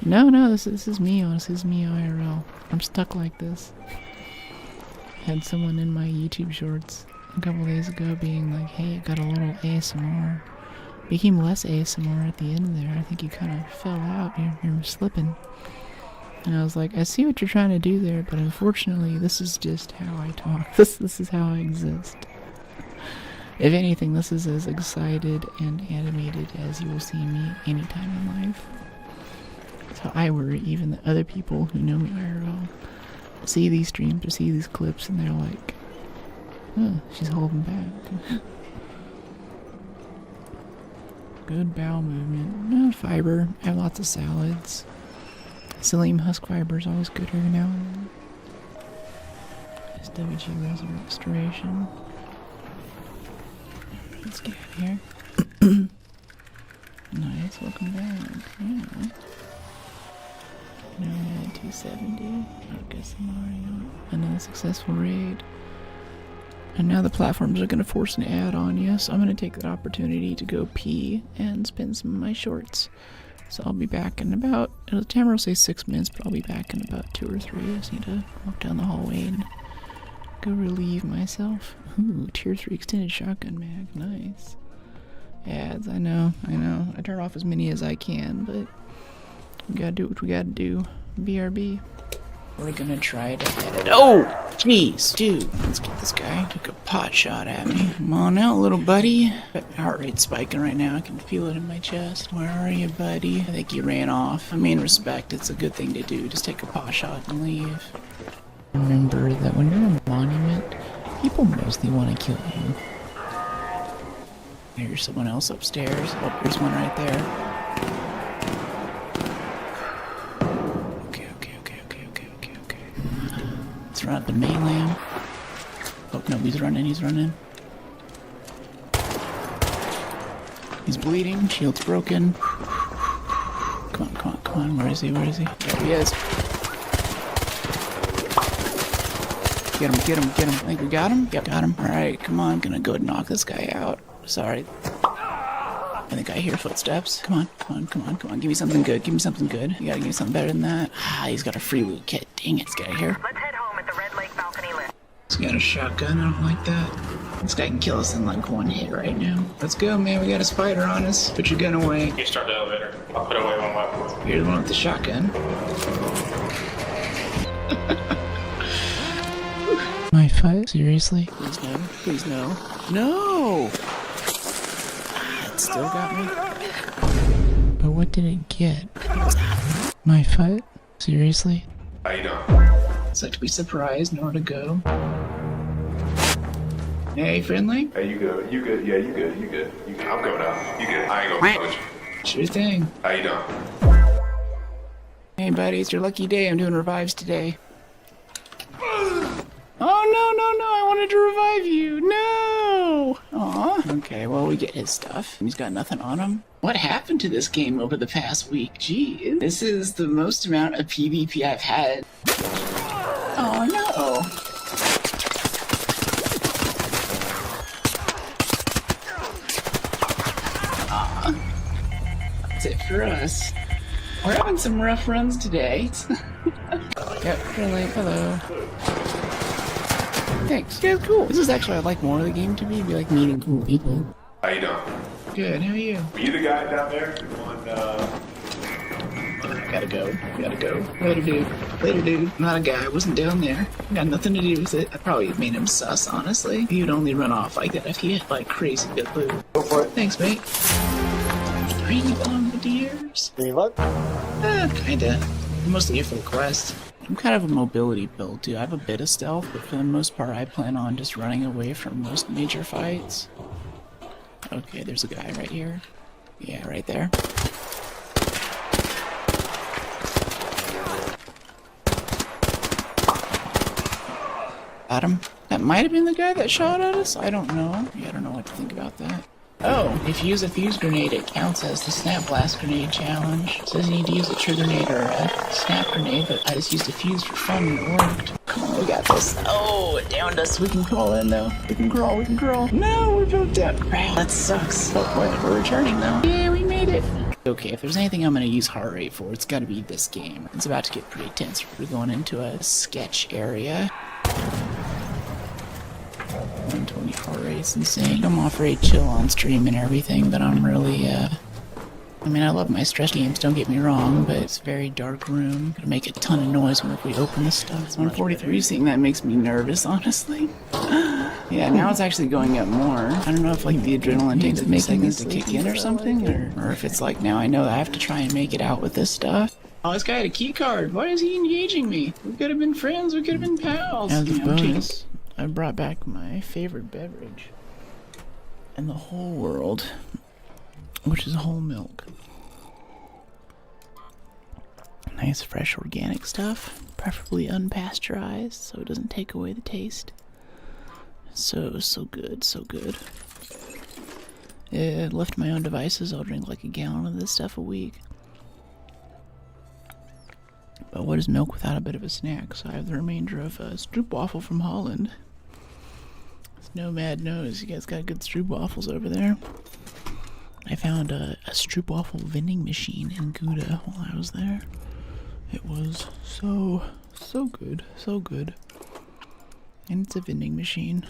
No, this is me, honestly. This is me IRL. I'm stuck like this. I had someone in my YouTube shorts a couple days ago being like, hey, got a little ASMR Became less ASMR at the end there. I think you kind of fell out. You're slipping. And I was like, I see what you're trying to do there, but unfortunately, this is just how I talk. This is how I exist. If anything, this is as excited and animated as you will see me anytime in life. That's how I worry even the other people who know me IRL see these streams or see these clips and they're like, oh, she's holding back. Good bowel movement. Fiber. I have lots of salads. Psyllium husk fiber is always good every now and then. SWG restoration. Let's get out of here. Nice, welcome back. Yeah. No, 270. ArcSMR, another successful raid. And now the platforms are going to force an ad on you, so I'm going to take that opportunity to go pee and spin some of my shorts. So I'll be back in about, the timer will say 6 minutes, but I'll be back in about 2 or 3. I just need to walk down the hallway and go relieve myself. Ooh, tier 3 extended shotgun mag, nice. Ads, I know. I turn off as many as I can, but we gotta do what we gotta do. BRB. We're gonna try to edit. Oh! Jeez, dude. Let's get this guy. Took a pot shot at me. Come on out, little buddy. My heart rate's spiking right now. I can feel it in my chest. Where are you, buddy? I think you ran off. I mean, respect. It's a good thing to do. Just take a pot shot and leave. Remember that when you're a monument, people mostly want to kill you. Here's someone else upstairs. Oh, there's one right there. Let's run up the main lamp. Oh, no, he's running. He's bleeding. Shield's broken. Come on. Where is he? There he is. Get him. I think we got him. Yep, got him. Alright, come on. I'm gonna go knock this guy out. Sorry. I think I hear footsteps. Come on. Give me something good. You gotta give me something better than that. Ah, he's got a free loot kit. Dang it, let's get out of here. Let's head home at the Red Lake balcony lift. He's got a shotgun. I don't like that. This guy can kill us in like one hit right now. Let's go, man. We got a spider on us. Put your gun away. You start the elevator. I'll put away one weapon. You're the one with the shotgun. My foot? Seriously? Please no. No! It still got me. But what did it get? My foot? Seriously? How you doing? It's like to be surprised, nowhere to go. Hey, friendly? Hey, you good? Yeah, you good. I'm going out. You good? I ain't gonna touch you. Sure thing. How you doing? Hey, buddy, it's your lucky day. I'm doing revives today. Oh, no, I wanted to revive you. No! Aw. Okay, well, we get his stuff. He's got nothing on him. What happened to this game over the past week? Gee, this is the most amount of PvP I've had. Oh, no. That's it for us. We're having some rough runs today. Yep, really, hello. Thanks. Yeah, cool. This is actually, I like more of the game to be like meeting cool people. How you doing? Good, how are you? Were you the guy down there on, Gotta go. Later, dude. I'm not a guy. I wasn't down there. Got nothing to do with it. I probably made him sus, honestly. He would only run off like that if he had like crazy good loot. Go for it. Thanks, mate. 3 bombardiers? Green luck? Kinda. I'm mostly here for the quest. I'm kind of a mobility build, too. I have a bit of stealth, but for the most part, I plan on just running away from most major fights. Okay, there's a guy right here. Yeah, right there. Got him. That might have been the guy that shot at us? I don't know. Yeah, I don't know what to think about that. Oh, if you use a fuse grenade, it counts as the snap blast grenade challenge. It says you need to use a trigger grenade or a snap grenade, but I just used a fuse for fun and it worked. Come on, we got this. Oh, it downed us. We can crawl in though. We can crawl. No, we broke down. Crap, that sucks. Oh, we're returning though. Yeah, we made it. Okay, if there's anything I'm gonna use heart rate for, it's gotta be this game. It's about to get pretty tense. We're going into a sketch area. 124 power rate's insane. I'm all very chill on stream and everything, but I'm really, I mean, I love my stress games, don't get me wrong, but it's a very dark room. It'll make a ton of noise whenever we open this stuff. 143, seeing that makes me nervous, honestly. Yeah, now it's actually going up more. I don't know if like the adrenaline takes a few seconds to kick in or something, or if it's like now I know that I have to try and make it out with this stuff. Oh, this guy had a key card. Why is he engaging me? We could have been friends. We could have been pals. As a bonus, I brought back my favorite beverage in the whole world, which is whole milk. Nice, fresh, organic stuff, preferably unpasteurized, so it doesn't take away the taste. So good, so good. Left my own devices, I'll drink like a gallon of this stuff a week. But what is milk without a bit of a snack? So I have the remainder of stroopwafel from Holland. Nomad knows you guys got good stroopwafels over there. I found a stroopwafel vending machine in Gouda while I was there. It was so good, so good. And it's a vending machine.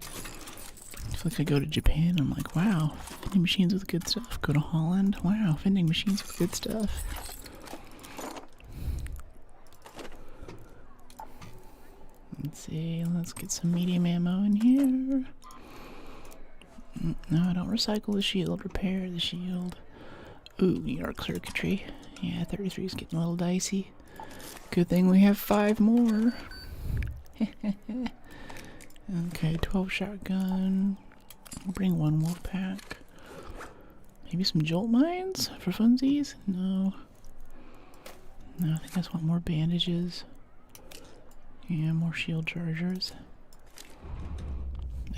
I feel like I go to Japan, I'm like, wow, vending machines with good stuff. Go to Holland, wow, vending machines with good stuff. Let's see, let's get some medium ammo in here. No, I don't recycle the shield, repair the shield. Ooh, New York circuitry. Yeah, 33 is getting a little dicey. Good thing we have 5 more. Okay, 12 shotgun. I'll bring 1 wolf pack. Maybe some jolt mines for funsies? No. No, I think I just want more bandages. Yeah, more shield chargers.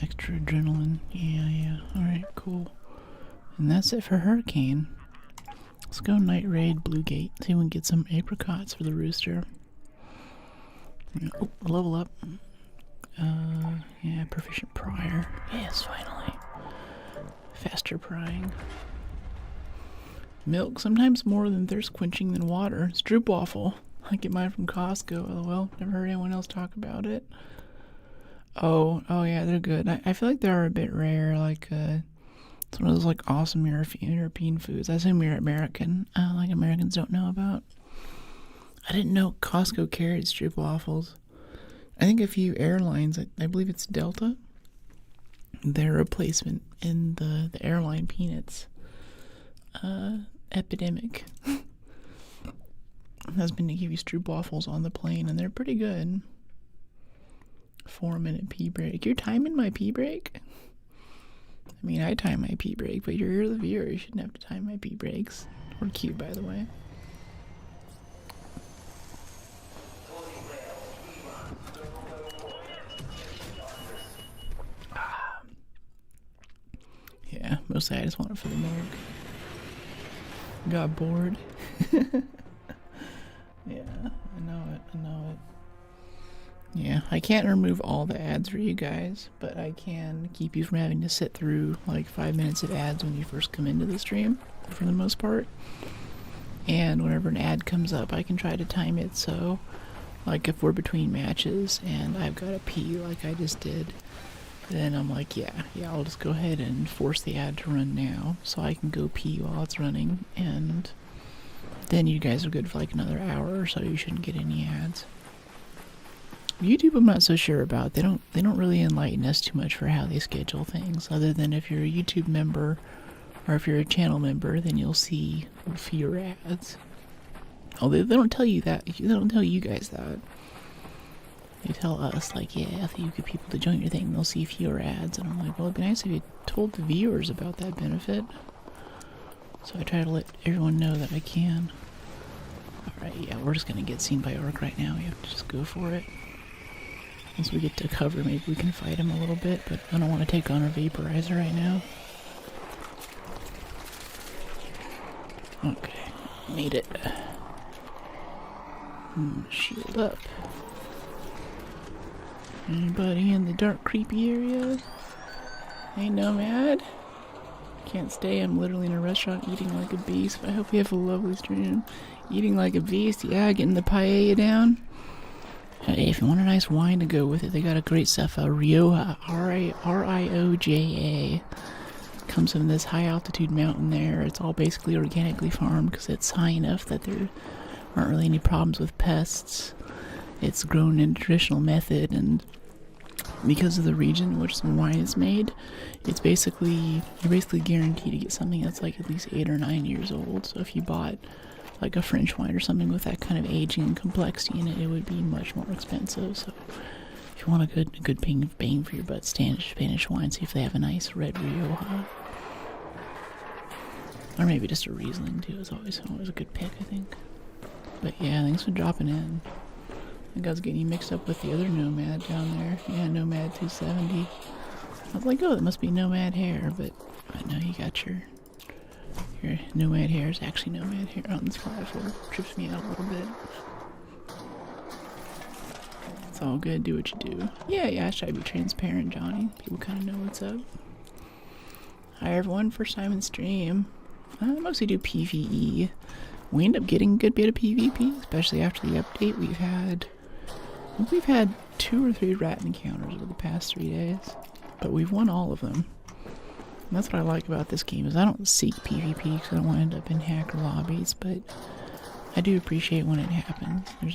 Extra adrenaline. Yeah. Alright, cool. And that's it for Hurricane. Let's go Night Raid Blue Gate. See if we can get some apricots for the rooster. Oh, level up. Yeah, proficient prior. Yes, finally. Faster prying. Milk, sometimes more than thirst quenching than water. Stroopwafel. I get mine from Costco. LOL. Never heard anyone else talk about it. Oh yeah, they're good. I feel like they're a bit rare. Like, it's one of those like awesome European foods. I assume you're American. Like Americans don't know about. I didn't know Costco carried stroopwafels. I think a few airlines, I believe it's Delta, their replacement in the airline peanuts epidemic has been to give you stroopwafels on the plane, and they're pretty good. 4-minute pee break. You're timing my pee break? I mean, I time my pee break, but you're the viewer. You shouldn't have to time my pee breaks. We're cute, by the way. Yeah, mostly I just want it for the milk. Got bored. Yeah, I know it. Yeah, I can't remove all the ads for you guys, but I can keep you from having to sit through like 5 minutes of ads when you first come into the stream, for the most part. And whenever an ad comes up, I can try to time it so, like if we're between matches and I've got to pee like I just did, then I'm like, yeah, I'll just go ahead and force the ad to run now so I can go pee while it's running, and then you guys are good for like another hour or so. You shouldn't get any ads. YouTube, I'm not so sure about. They don't really enlighten us too much for how they schedule things, other than if you're a YouTube member or if you're a channel member, then you'll see fewer ads. Oh, they don't tell you that. They don't tell you guys that. They tell us, like, yeah, if you get people to join your thing, they'll see fewer ads. And I'm like, well, it'd be nice if you told the viewers about that benefit. So I try to let everyone know that I can. Alright, yeah, we're just gonna get seen by Arc right now. We have to just go for it. Once we get to cover, maybe we can fight him a little bit, but I don't want to take on our vaporizer right now. Okay, made it. Shield up. Anybody in the dark, creepy area? Hey, Nomad. Can't stay. I'm literally in a restaurant eating like a beast. I hope you have a lovely stream. Eating like a beast. Yeah, getting the paella down. If you want a nice wine to go with it, they got a great stuff. Rioja, Rioja. Comes from this high altitude mountain there. It's all basically organically farmed because it's high enough that there aren't really any problems with pests. It's grown in a traditional method, and because of the region in which some wine is made, you're basically guaranteed to get something that's like at least 8 or 9 years old. So if you bought like a French wine or something with that kind of aging and complexity in it, it would be much more expensive. So if you want a good bang for your buck, Spanish wine, see if they have a nice red Rioja. Or maybe just a Riesling too. It's always a good pick, I think. But yeah, thanks for dropping in. I think I was getting you mixed up with the other Nomad down there. Yeah, Nomad 270. I was like, oh, that must be Nomad hair, but I know you got your Nomad hair is actually Nomad hair on this platform. Trips me out a little bit. It's all good, do what you do. Yeah, I try to be transparent, Johnny. People kind of know what's up. Hi everyone, first time in stream. I mostly do PvE. We end up getting a good bit of PvP, especially after the update. I think we've had 2 or 3 rat encounters over the past 3 days, but we've won all of them. And that's what I like about this game, is I don't seek PvP because I don't want to end up in hacker lobbies, but I do appreciate when it happens. There's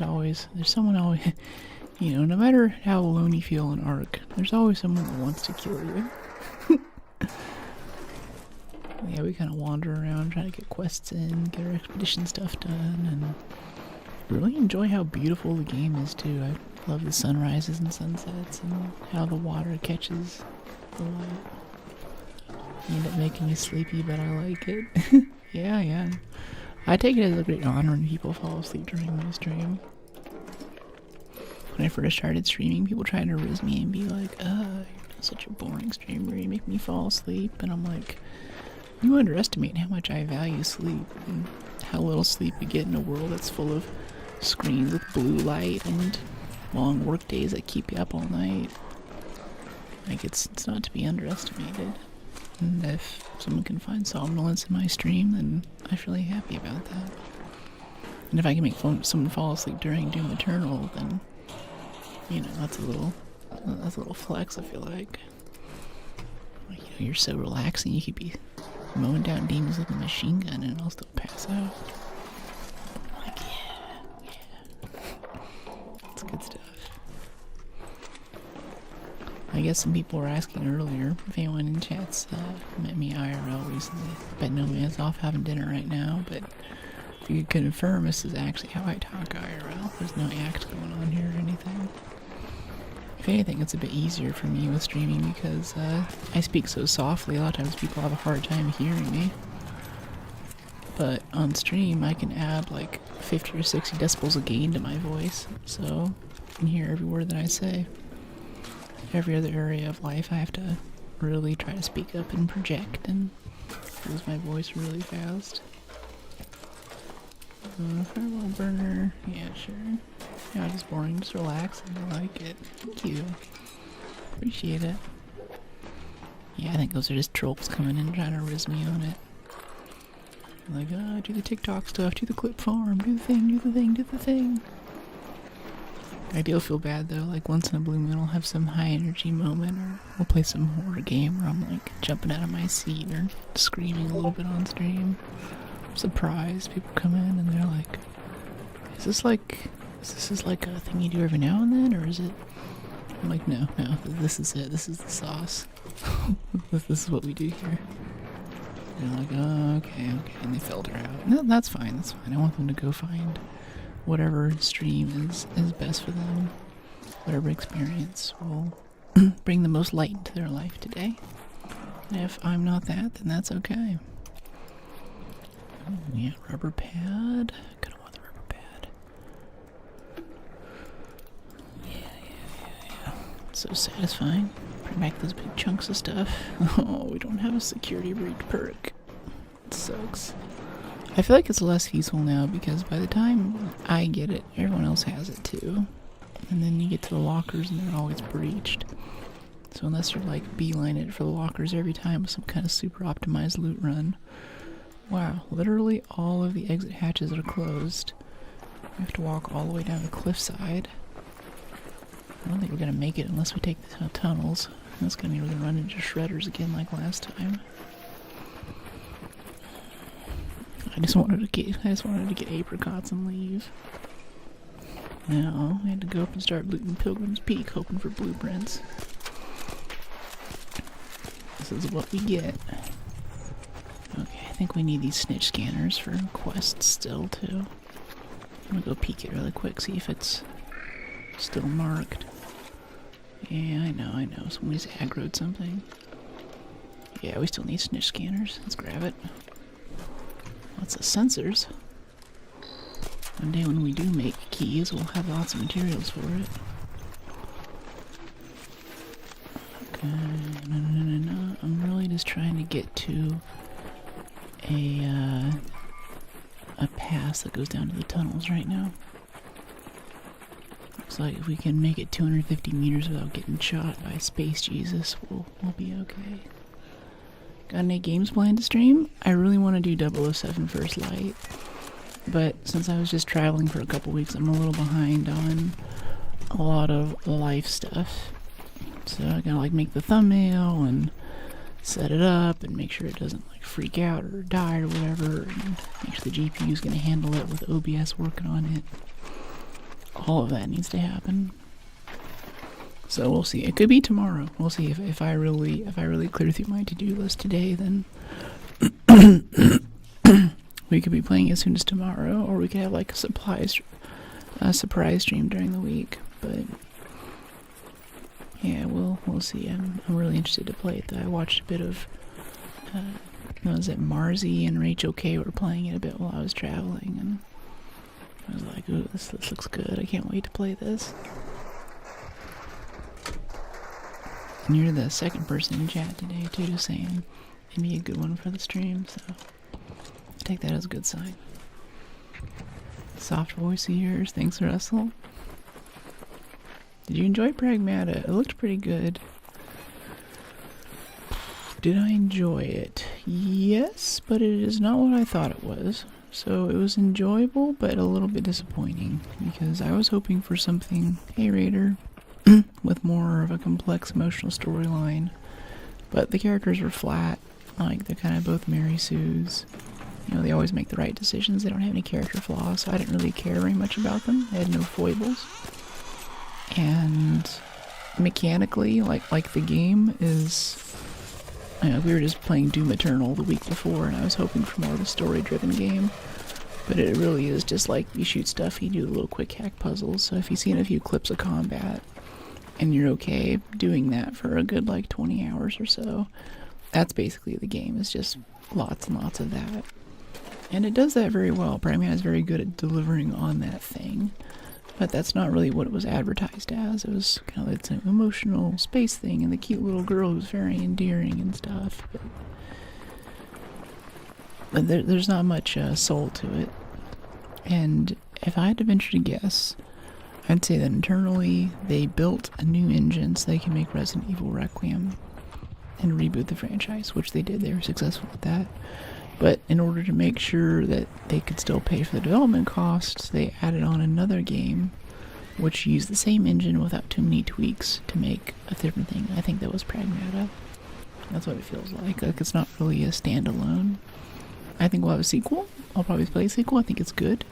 someone always, you know, no matter how alone you feel in Ark, there's always someone that wants to kill you. Yeah, we kind of wander around trying to get quests in, get our expedition stuff done, and really enjoy how beautiful the game is too. I love the sunrises and sunsets and how the water catches the light. You end up making me sleepy, but I like it. Yeah. I take it as a great honor when people fall asleep during my stream. When I first started streaming, people tried to riz me and be like, you're such a boring streamer, you make me fall asleep. And I'm like, you underestimate how much I value sleep and how little sleep we get in a world that's full of screens with blue light and long work days that keep you up all night. Like, it's not to be underestimated. And if someone can find somnolence in my stream, then I'm really happy about that. And if I can make someone fall asleep during Doom Eternal, then, you know, that's a little flex, I feel like. You know, you're so relaxing, you could be mowing down demons with a machine gun and I'll still pass out. I'm like, yeah. It's good stuff. I guess some people were asking earlier if anyone in chat's met me IRL recently. Bet no man's off having dinner right now, but if you could confirm, this is actually how I talk IRL. There's no act going on here or anything. If anything, it's a bit easier for me with streaming because I speak so softly. A lot of times people have a hard time hearing me. But on stream, I can add like 50 or 60 decibels of gain to my voice, so you can hear every word that I say. Every other area of life, I have to really try to speak up and project and lose my voice really fast. Firewall burner, yeah, sure. Yeah, it's boring, just relax, and I like it. Thank you. Appreciate it. Yeah, I think those are just trolls coming in trying to riz me on it. Like, do the TikTok stuff, do the clip farm, do the thing. I do feel bad though, like once in a blue moon I'll have some high energy moment, or we'll play some horror game where I'm like jumping out of my seat or screaming a little bit on stream. I'm surprised people come in and they're like, is this like a thing you do every now and then, or is it? I'm like, no, this is it, this is the sauce. This is what we do here. And they're like, oh, okay, and they filter out. No, that's fine. I want them to go find whatever stream is best for them, whatever experience will bring the most light into their life today. And if I'm not that, then that's okay. Oh, yeah, rubber pad. I kinda want the rubber pad. Yeah. So satisfying. Bring back those big chunks of stuff. Oh, we don't have a security breach perk. It sucks. I feel like it's less useful now because by the time I get it, everyone else has it too. And then you get to the lockers and they're always breached. So unless you're like beeline it for the lockers every time with some kind of super optimized loot run. Wow, literally all of the exit hatches are closed. You have to walk all the way down the cliffside. I don't think we're gonna make it unless we take the tunnels. That's gonna mean we're gonna run into shredders again like last time. I just wanted to get apricots and leave. Now I had to go up and start looting Pilgrim's Peak, hoping for blueprints. This is what we get. Okay, I think we need these snitch scanners for quests still too. I'm gonna go peek it really quick, see if it's still marked. Yeah, I know. Somebody's aggroed something. Yeah, we still need snitch scanners. Let's grab it. Lots of sensors. One day when we do make keys, we'll have lots of materials for it. Okay, no. I'm really just trying to get to a pass that goes down to the tunnels right now. Looks like if we can make it 250 meters without getting shot by Space Jesus, we'll be okay. Got any games planned to stream? I really want to do 007 First Light, but since I was just traveling for a couple weeks, I'm a little behind on a lot of life stuff. So I gotta like make the thumbnail and set it up and make sure it doesn't like freak out or die or whatever, and make sure the GPU is gonna handle it with OBS working on it. All of that needs to happen. So we'll see. It could be tomorrow. We'll see if I really clear through my to-do list today, then we could be playing as soon as tomorrow, or we could have like a surprise stream during the week. But yeah, we'll see. I'm really interested to play it though. I watched a bit of was it Marzi and Rachel K were playing it a bit while I was traveling, and I was like, ooh, this looks good. I can't wait to play this. And you're the second person in chat today too, saying it'd be a good one for the stream, so I take that as a good sign. Soft voice of yours, thanks Russell. Did you enjoy Pragmata? It looked pretty good. Did I enjoy it? Yes, but it is not what I thought it was. So it was enjoyable, but a little bit disappointing, because I was hoping for something, hey Raider, with more of a complex emotional storyline, but the characters were flat. Like, they're kind of both Mary Sue's. You know, they always make the right decisions. They don't have any character flaws, so I didn't really care very much about them. They had no foibles. And mechanically, like the game is, you know, we were just playing Doom Eternal the week before, and I was hoping for more of a story-driven game. But it really is just like you shoot stuff, you do little quick hack puzzles. So if you've seen a few clips of combat, and you're okay doing that for a good like 20 hours or so, that's basically the game. It's just lots and lots of that. And it does that very well. Pragmata is very good at delivering on that thing. But that's not really what it was advertised as. It was kind of, it's an emotional space thing, and the cute little girl who's very endearing and stuff. But there's not much soul to it. And if I had to venture to guess, I'd say that internally they built a new engine so they can make Resident Evil Requiem and reboot the franchise, which they did. They were successful with that. But in order to make sure that they could still pay for the development costs, they added on another game which used the same engine without too many tweaks to make a different thing. I think that was Pragmata. That's what it feels like. Like, it's not really a standalone. I think we'll have a sequel. I'll probably play a sequel. I think it's good.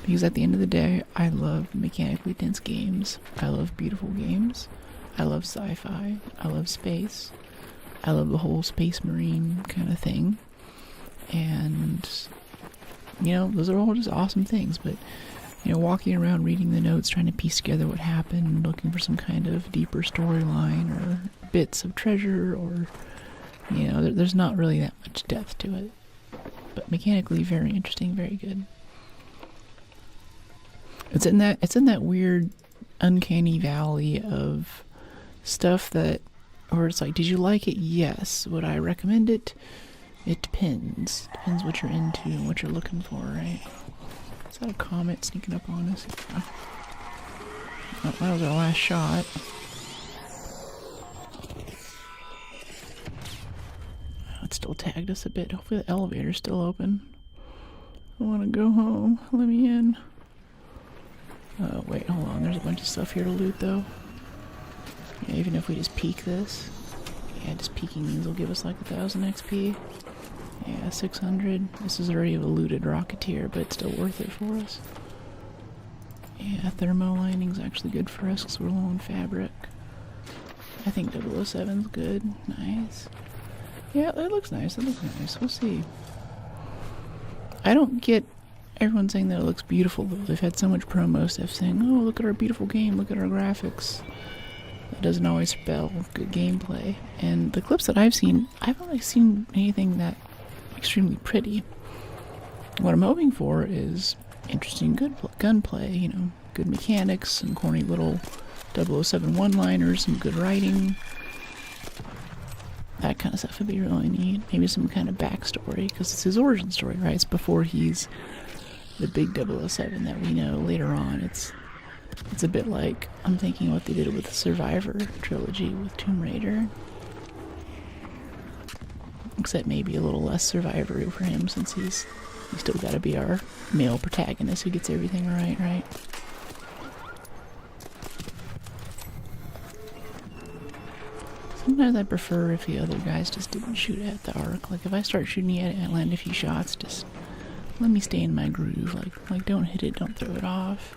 Because at the end of the day, I love mechanically dense games. I love beautiful games. I love sci-fi. I love space. I love the whole space marine kind of thing. And, you know, those are all just awesome things. But, you know, walking around reading the notes, trying to piece together what happened, looking for some kind of deeper storyline or bits of treasure, or, you know, there's not really that much depth to it. But mechanically, very interesting, very good. It's in that weird, uncanny valley of stuff that, or it's like, did you like it? Yes. Would I recommend it? It depends. Depends what you're into and what you're looking for, right? Is that a comet sneaking up on us? Oh, that was our last shot. It still tagged us a bit. Hopefully the elevator's still open. I want to go home. Let me in. Oh, wait, hold on. There's a bunch of stuff here to loot, though. Yeah, even if we just peek this. Yeah, just peeking these will give us like 1,000 XP. Yeah, 600. This is already a looted Rocketeer, but it's still worth it for us. Yeah, thermo lining's actually good for us because we're low on fabric. I think 007's good. Nice. Yeah, it looks nice. It looks nice. We'll see. I don't get everyone saying that it looks beautiful, though. They've had so much promo stuff saying, oh, look at our beautiful game, look at our graphics. That doesn't always spell good gameplay. And the clips that I've seen, I haven't really seen anything that extremely pretty. What I'm hoping for is interesting gunplay, you know, good mechanics, some corny little 007 one-liners, some good writing. That kind of stuff would be really neat. Maybe some kind of backstory, because it's his origin story, right? It's before he's the big 007 that we know later on. It's a bit like, I'm thinking what they did with the Survivor trilogy with Tomb Raider. Except maybe a little less Survivor for him, since he's still got to be our male protagonist who gets everything right? Sometimes I prefer if the other guys just didn't shoot at the Arc. Like, if I start shooting at it and I land a few shots, just let me stay in my groove. Like don't hit it, don't throw it off.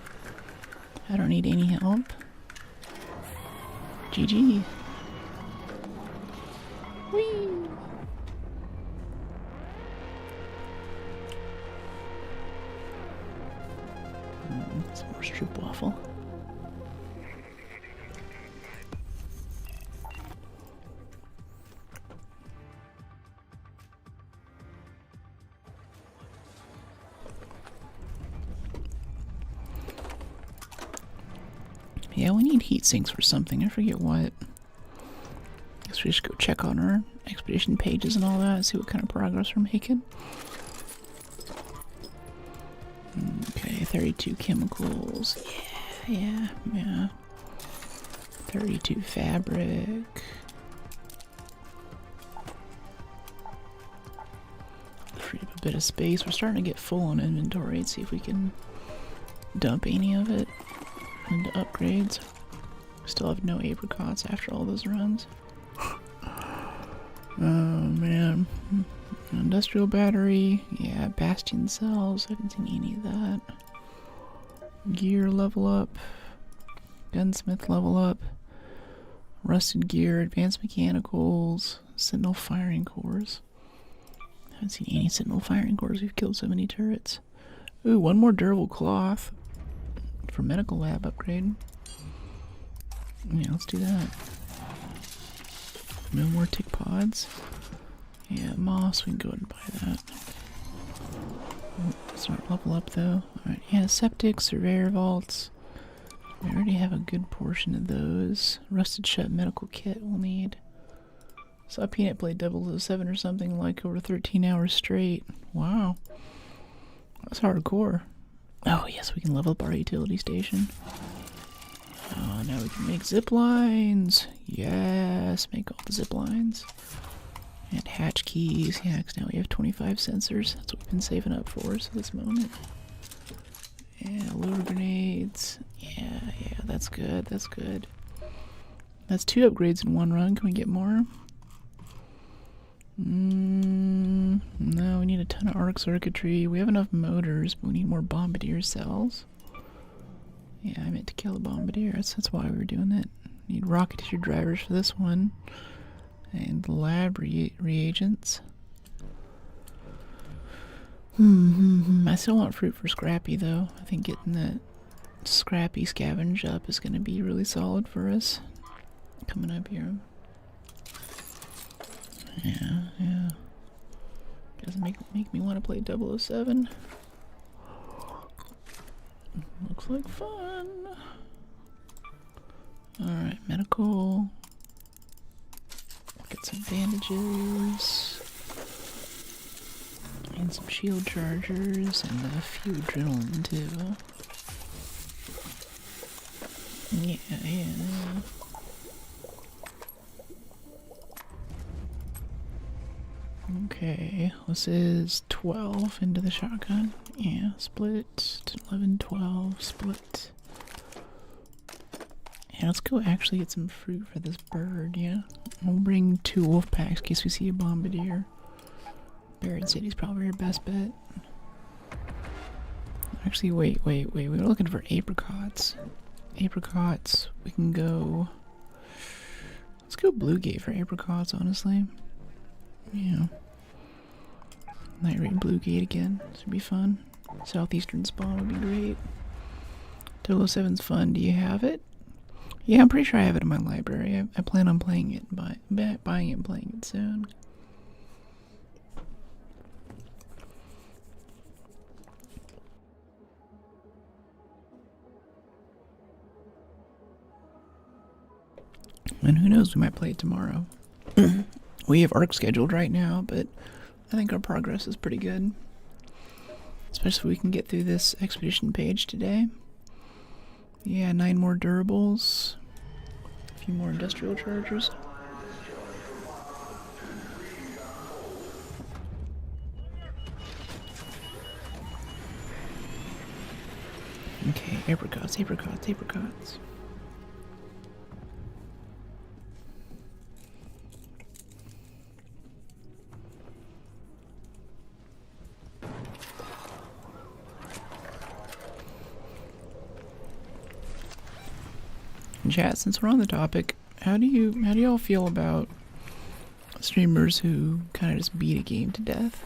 I don't need any help. GG. Whee! Some more stroopwafel. Yeah, we need heat sinks for something. I forget what. Guess we just go check on our expedition pages and all that, see what kind of progress we're making. Okay, 32 chemicals. Yeah. 32 fabric. Free up a bit of space. We're starting to get full on inventory. Let's see if we can dump any of it into upgrades. Still have no apricots after all those runs. Oh man. Industrial battery. Yeah, bastion cells. I haven't seen any of that. Gear level up. Gunsmith level up. Rusted gear. Advanced mechanicals. Sentinel firing cores. Haven't seen any Sentinel firing cores. We've killed so many turrets. Ooh, one more durable cloth. For medical lab upgrade. Yeah, let's do that. No more tick pods. Yeah, moss, we can go ahead and buy that. Let's not level up though. Alright, antiseptic, surveyor vaults. We already have a good portion of those. Rusted shut medical kit we'll need. Saw Peanut play 007 or something like over 13 hours straight. Wow. That's hardcore. Oh yes, we can level up our utility station. Oh, now we can make zip lines. Yes, make all the zip lines. And hatch keys. Yeah, because now we have 25 sensors. That's what we've been saving up for this moment. Yeah, loader grenades. Yeah, that's good. That's good. That's 2 upgrades in one run. Can we get more? No, we need a ton of arc circuitry. We have enough motors, but we need more bombardier cells. Yeah, I meant to kill the bombardiers. That's why we were doing it. Need Rocketeer drivers for this one. And lab reagents. I still want fruit for Scrappy, though. I think getting that Scrappy scavenge up is going to be really solid for us. Coming up here. Yeah. Doesn't make me want to play 007. Looks like fun. Alright, medical. Get some bandages. And some shield chargers and a few adrenaline too. Yeah. Okay, this is 12 into the shotgun. Yeah, split. 11, 12, split. Yeah, let's go actually get some fruit for this bird, yeah? We'll bring 2 wolf packs in case we see a bombardier. Barren City's probably our best bet. Actually, wait. We were looking for apricots. Apricots, we can go... Let's go Bluegate for apricots, honestly. Yeah. Night Raid Bluegate again. This would be fun. Southeastern spawn would be great. 007's fun. Do you have it? Yeah, I'm pretty sure I have it in my library. I plan on playing it, buying it and playing it soon. And who knows, we might play it tomorrow. We have Arc scheduled right now, but I think our progress is pretty good. Especially if we can get through this expedition page today. Yeah, 9 more durables. A few more industrial chargers. Okay, apricots. Chat, since we're on the topic, how do y'all feel about streamers who kind of just beat a game to death?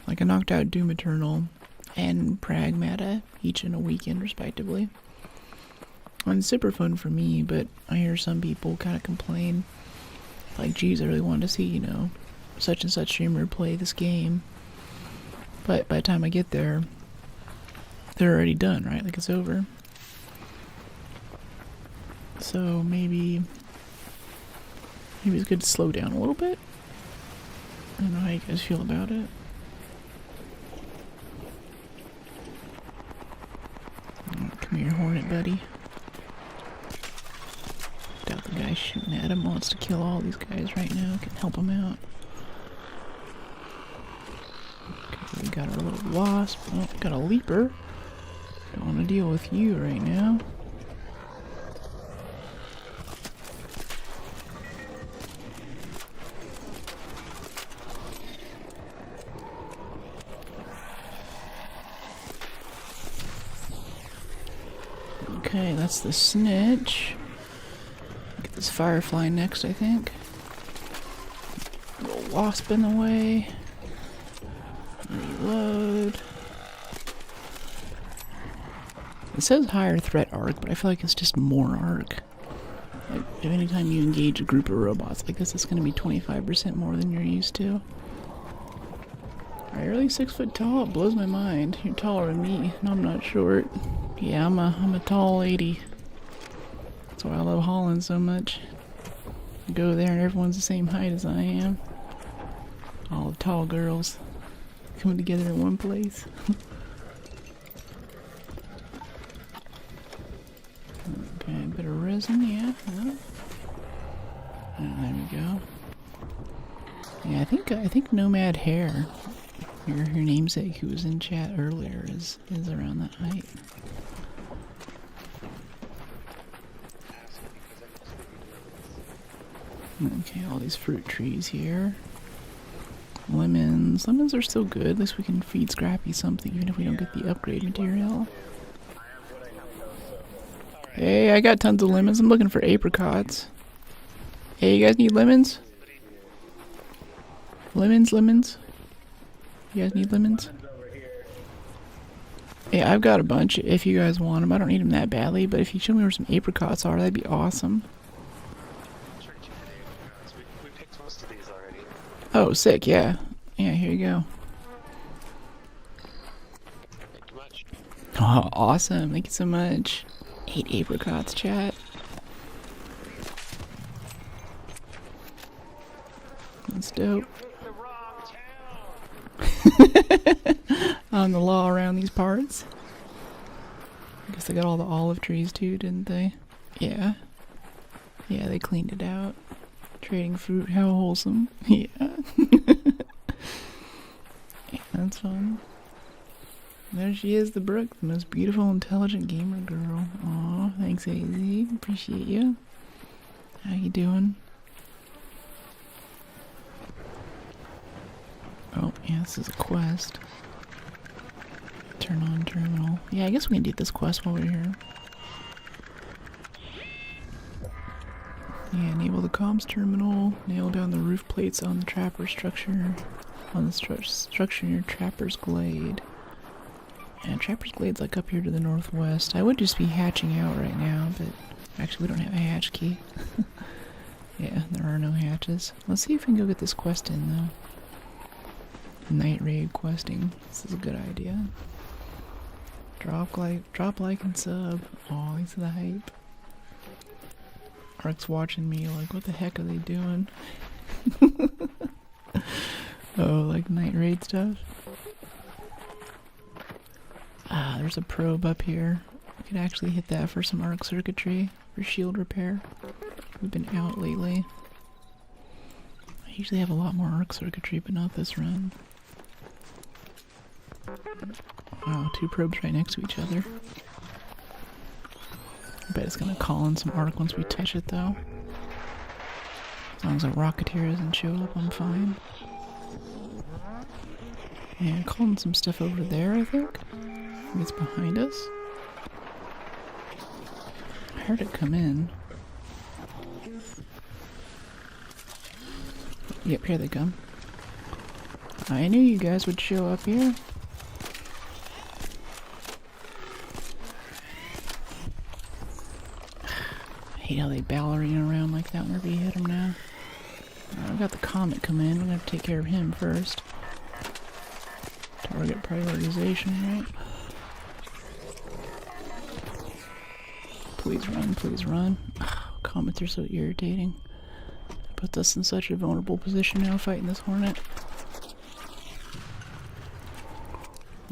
Like I knocked out Doom Eternal and Pragmata each in a weekend respectively. And it's super fun for me, but I hear some people kind of complain like, geez, I really wanted to see, you know, such and such streamer play this game, but by the time I get there, they're already done, right? Like it's over. So maybe it's good to slow down a little bit. I don't know how you guys feel about it. Come here, Hornet buddy. Doubt the guy shooting at him wants to kill all these guys right now. Can help him out. Okay, we got our little wasp. Oh, got a leaper. Don't want to deal with you right now. Okay, that's the snitch. Get this firefly next, I think. Little wasp in the way. Reload. It says higher threat arc, but I feel like it's just more arc. Like, if anytime you engage a group of robots like this, it's going to be 25% more than you're used to. Are you really 6 foot tall? It blows my mind. You're taller than me, and I'm not short. Yeah, I'm a tall lady. That's why I love Holland so much. I go there and everyone's the same height as I am. All the tall girls coming together in one place. Okay, a bit of resin, yeah. There we go. Yeah, I think Nomad Hair, your namesake who was in chat earlier, is around that height. Okay, all these fruit trees here. Lemons. Lemons are still good. At least we can feed Scrappy something, even if we don't get the upgrade material. Hey, I got tons of lemons. I'm looking for apricots. Hey, you guys need lemons? Lemons? You guys need lemons? Yeah, I've got a bunch if you guys want them. I don't need them that badly, but if you show me where some apricots are, that'd be awesome. We picked most of these already. Oh, sick, yeah. Yeah, here you go. Thank you much. Oh, awesome. Thank you so much. 8 apricots, chat. That's dope. On the law around these parts. I guess they got all the olive trees too, didn't they? Yeah. Yeah, they cleaned it out. Trading fruit, how wholesome. Yeah. Yeah, that's fun. There she is, the Brooke, the most beautiful, intelligent gamer girl. Aww. Oh, thanks, AZ. Appreciate you. How you doing? Oh, yeah, this is a quest. Turn on terminal. Yeah, I guess we can do this quest while we're here. Yeah, enable the comms terminal. Nail down the roof plates on the trapper structure. On the structure near Trapper's Glade. And Trapper's Glade's like up here to the northwest. I would just be hatching out right now, but actually we don't have a hatch key. Yeah, there are no hatches. Let's see if we can go get this quest in though. Night raid questing. This is a good idea. Drop like and sub. Aw, thanks for the hype. Arc's watching me like, what the heck are they doing? Oh, like night raid stuff? Ah, there's a probe up here. We could actually hit that for some arc circuitry, for shield repair. We've been out lately. I usually have a lot more arc circuitry, but not this run. Wow, two probes right next to each other. I bet it's gonna call in some arc once we touch it though. As long as a rocketeer doesn't show up, I'm fine. And calling some stuff over there, I think. It's behind us. I heard it come in. Yep, here they come. I knew you guys would show up here. I hate how they ballerina around like that whenever you hit them now. I've got the comet coming in. We're gonna have to take care of him first. Target prioritization, right? Please run, please run. Oh, comets are so irritating. Puts us in such a vulnerable position now fighting this hornet.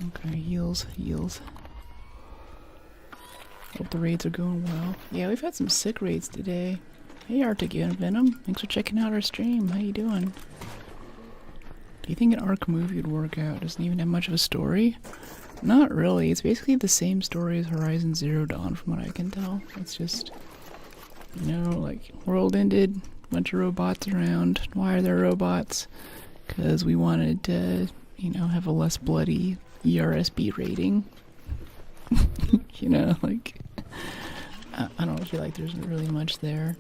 Okay, heals, heals. Hope the raids are going well. Yeah, we've had some sick raids today. Hey Arctic and Venom, thanks for checking out our stream. How you doing? Do you think an Arc movie would work out? Doesn't even have much of a story? Not really. It's basically the same story as Horizon Zero Dawn from what I can tell. It's just, you know, like, world ended, bunch of robots around. Why are there robots? Because we wanted to, you know, have a less bloody ERSB rating. You know, like, I don't feel like there's really much there.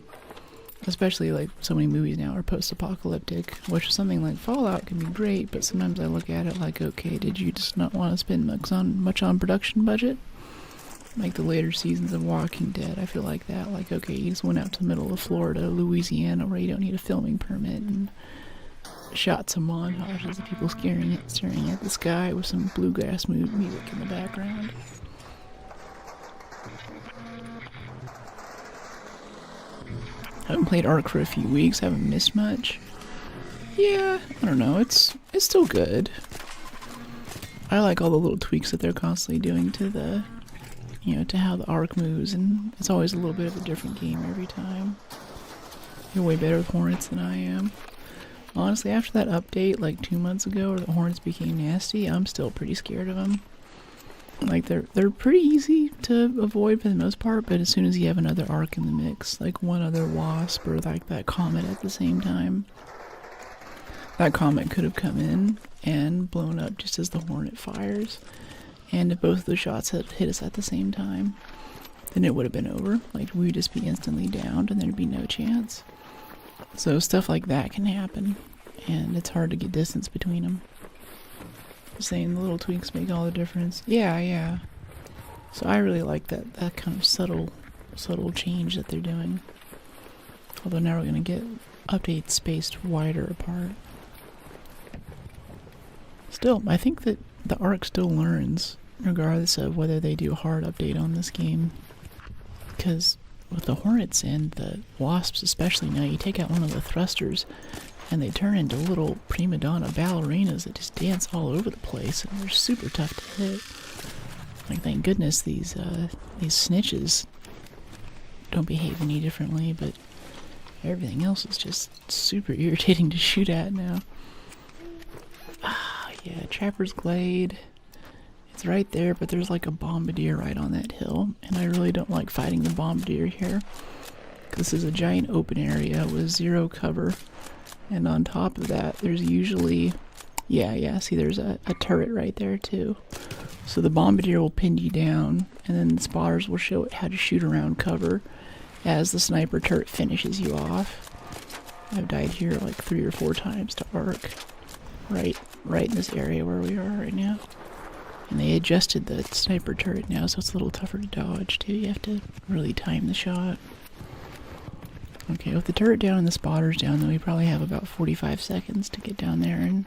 Especially, like, so many movies now are post-apocalyptic, which something like Fallout can be great, but sometimes I look at it like, okay, did you just not want to spend much on production budget? Like the later seasons of Walking Dead, I feel like that. Like, okay, you just went out to the middle of Florida, Louisiana, where you don't need a filming permit, and shot some montages of people staring at the sky with some bluegrass music in the background. Haven't played Arc for a few weeks, haven't missed much. Yeah, I don't know, it's still good. I like all the little tweaks that they're constantly doing to the, you know, to how the Arc moves, and it's always a little bit of a different game every time. You're way better with Hornets than I am. Honestly, after that update like 2 months ago where the Hornets became nasty, I'm still pretty scared of them. Like, they're pretty easy to avoid for the most part, but as soon as you have another Arc in the mix, like one other Wasp or like that Comet at the same time, that Comet could have come in and blown up just as the Hornet fires, and if both of those shots had hit us at the same time, then it would have been over. Like, we would just be instantly downed and there'd be no chance. So stuff like that can happen, and it's hard to get distance between them. Saying the little tweaks make all the difference. Yeah. So I really like that kind of subtle change that they're doing. Although now we're gonna get updates spaced wider apart. Still, I think that the Arc still learns, regardless of whether they do a hard update on this game. Because with the Hornets and the Wasps especially now, you take out one of the thrusters, and they turn into little prima donna ballerinas that just dance all over the place, and they're super tough to hit. Like, thank goodness these snitches don't behave any differently, but everything else is just super irritating to shoot at now. Ah, yeah, Trapper's Glade. It's right there, but there's like a bombardier right on that hill, and I really don't like fighting the bombardier here. This is a giant open area with zero cover, and on top of that, there's usually, see there's a turret right there too. So the bombardier will pin you down, and then the spotters will show it how to shoot around cover as the sniper turret finishes you off. I've died here like 3 or 4 times to Arc, right in this area where we are right now. And they adjusted the sniper turret now, so it's a little tougher to dodge too. You have to really time the shot. Okay, with the turret down and the spotters down, though, we probably have about 45 seconds to get down there and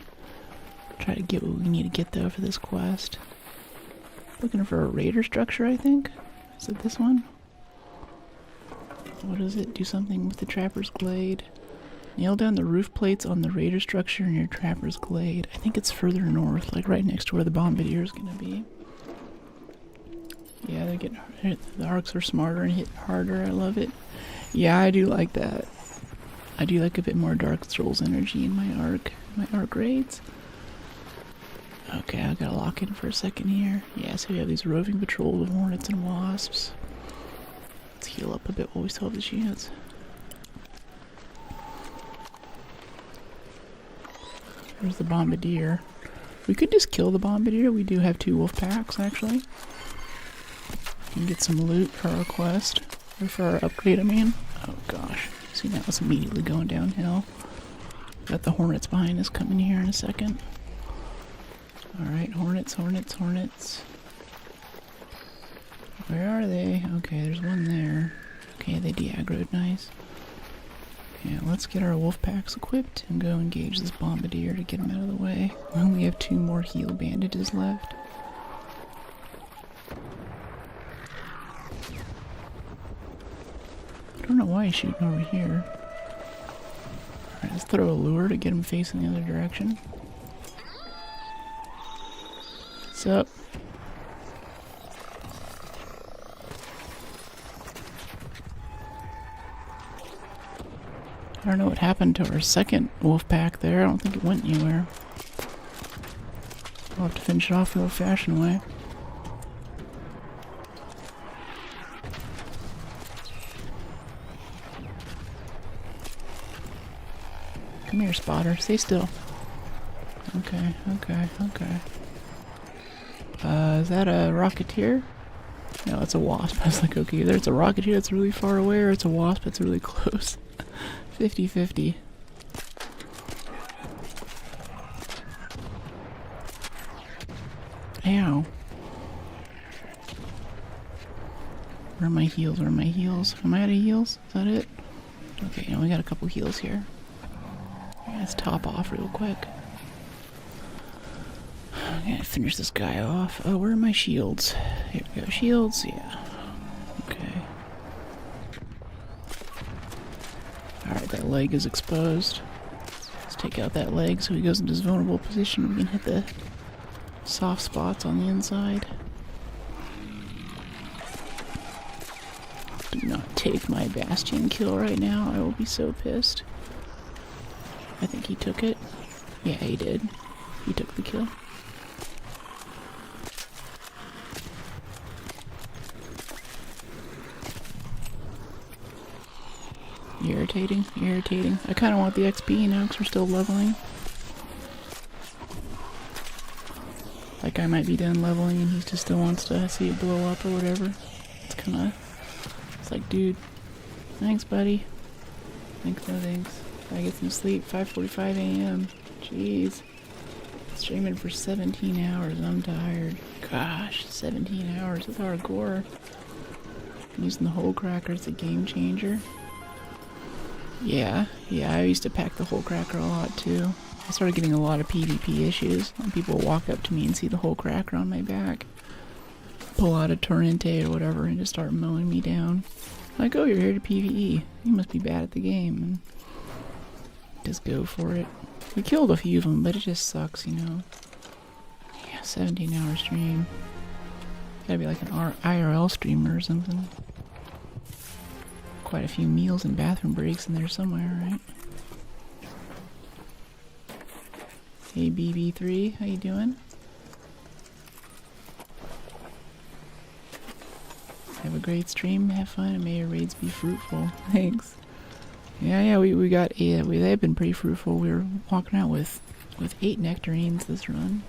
try to get what we need to get, though, for this quest. Looking for a raider structure, I think. Is it this one? What does it? Do something with the trapper's glade. Nail down the roof plates on the raider structure in your trapper's glade. I think it's further north, like right next to where the bombardier is going to be. Yeah, they get the arcs are smarter and hit harder. I love it. Yeah, I do like that. I do like a bit more Dark Souls energy in my arc raids. Okay, I gotta lock in for a second here. Yeah, so we have these roving patrols of hornets and wasps. Let's heal up a bit while we still have the chance. There's the bombardier. We could just kill the bombardier. We do have 2 wolf packs, actually. And get some loot for our quest. Or for our upgrade, I mean. Oh gosh. See, now it's immediately going downhill. Got the hornets behind us coming here in a second. Alright, hornets. Where are they? Okay, there's one there. Okay, they de-aggroed, nice. Yeah, let's get our wolf packs equipped and go engage this bombardier to get him out of the way. We only have 2 more heal bandages left. I don't know why he's shooting over here. Alright, let's throw a lure to get him facing the other direction. What's up? I don't know what happened to our second wolf pack there. I don't think it went anywhere. We'll have to finish it off the old-fashioned way. Come here, spotter. Stay still. Okay. Is that a rocketeer? No, it's a wasp. I was like, okay, either it's a rocketeer that's really far away or it's a wasp that's really close. 50-50. Ow. Where are my heals? Am I out of heals? Is that it? Okay, now we got a couple heals here. Let's top off real quick. I'm gonna finish this guy off. Oh, where are my shields? Here we go. Shields, yeah. Okay. Alright, that leg is exposed. Let's take out that leg so he goes into his vulnerable position. We can hit the soft spots on the inside. Do not take my Bastion kill right now. I will be so pissed. I think he took it. Yeah, he did. He took the kill. Irritating. I kind of want the XP now because we're still leveling. Like I might be done leveling and he just still wants to see it blow up or whatever. It's kind of... It's like, dude, thanks, buddy. Thanks, no thanks. I get some sleep. 5:45 a.m. Jeez. Streaming for 17 hours. I'm tired. Gosh, 17 hours with hardcore. Using the hole cracker as a game changer. Yeah, I used to pack the hole cracker a lot too. I started getting a lot of PvP issues when people walk up to me and see the hole cracker on my back. Pull out a Torrente or whatever and just start mowing me down. Like, oh, you're here to PvE. You must be bad at the game. And just go for it. We killed a few of them, but it just sucks, you know. Yeah, 17-hour stream. Gotta be like an IRL streamer or something. Quite a few meals and bathroom breaks in there somewhere, right? Hey BB3, how you doing? great stream. Have fun and may your raids be fruitful. Thanks. Yeah, we got 8. They've been pretty fruitful. We were walking out with 8 nectarines this run.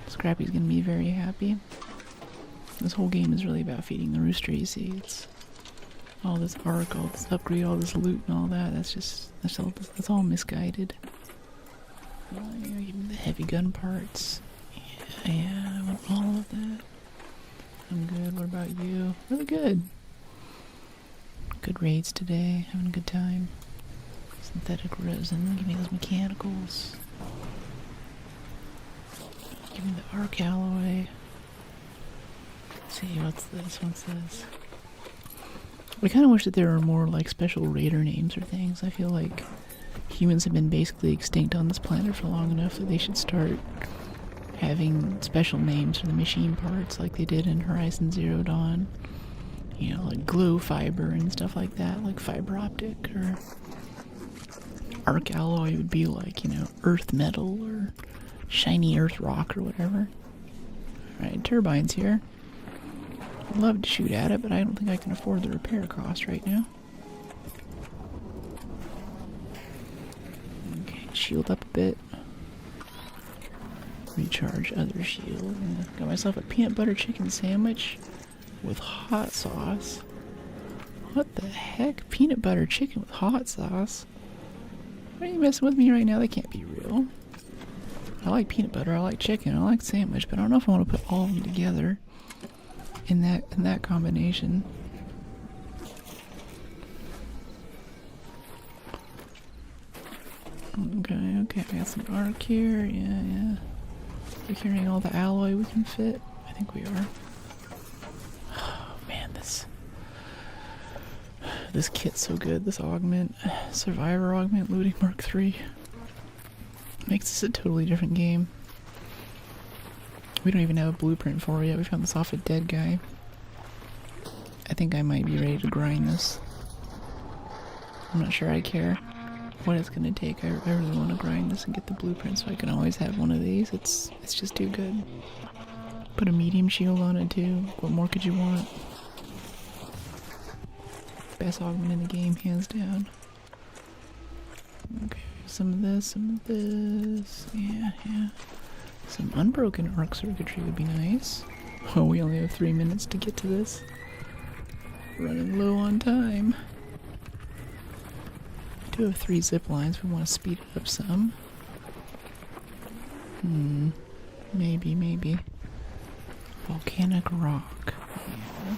Scrappy's gonna be very happy. This whole game is really about feeding the rooster, you see. It's all this arc, all this upgrade, all this loot and all that. That's all misguided. Yeah, give me the heavy gun parts. Yeah, I want all of that. I'm good. What about you? Really good. Good raids today. Having a good time. Synthetic resin. Give me those mechanicals. Give me the arc alloy. Let's see, what's this? What's this? I kind of wish that there were more like special raider names or things. I feel like humans have been basically extinct on this planet for long enough that they should start having special names for the machine parts like they did in Horizon Zero Dawn. You know, like glow fiber and stuff like that, like fiber optic, or arc alloy would be like, you know, earth metal or shiny earth rock or whatever. Alright, turbine's here. I'd love to shoot at it, but I don't think I can afford the repair cost right now. Okay, shield up a bit. Recharge other shield. Got myself a peanut butter chicken sandwich with hot sauce. What the heck? Peanut butter chicken with hot sauce? Are you messing with me right now? That can't be real. I like peanut butter, I like chicken, I like sandwich, but I don't know if I want to put all of them together in that combination. Okay, I got some arc here, yeah. We're carrying all the alloy we can fit. I think we are. Oh man, this kit's so good. This augment, Survivor augment, looting Mark III. Makes this a totally different game. We don't even have a blueprint for it yet. We found this off a dead guy. I think I might be ready to grind this. I'm not sure I care what it's gonna take. I really want to grind this and get the blueprint so I can always have one of these. It's just too good. Put a medium shield on it too. What more could you want? Best augment in the game, hands down. Okay, some of this. Yeah. Some unbroken arc circuitry would be nice. Oh, we only have 3 minutes to get to this. Running low on time. We do have 3 zip lines. We want to speed it up some. Maybe. Volcanic rock. Yeah.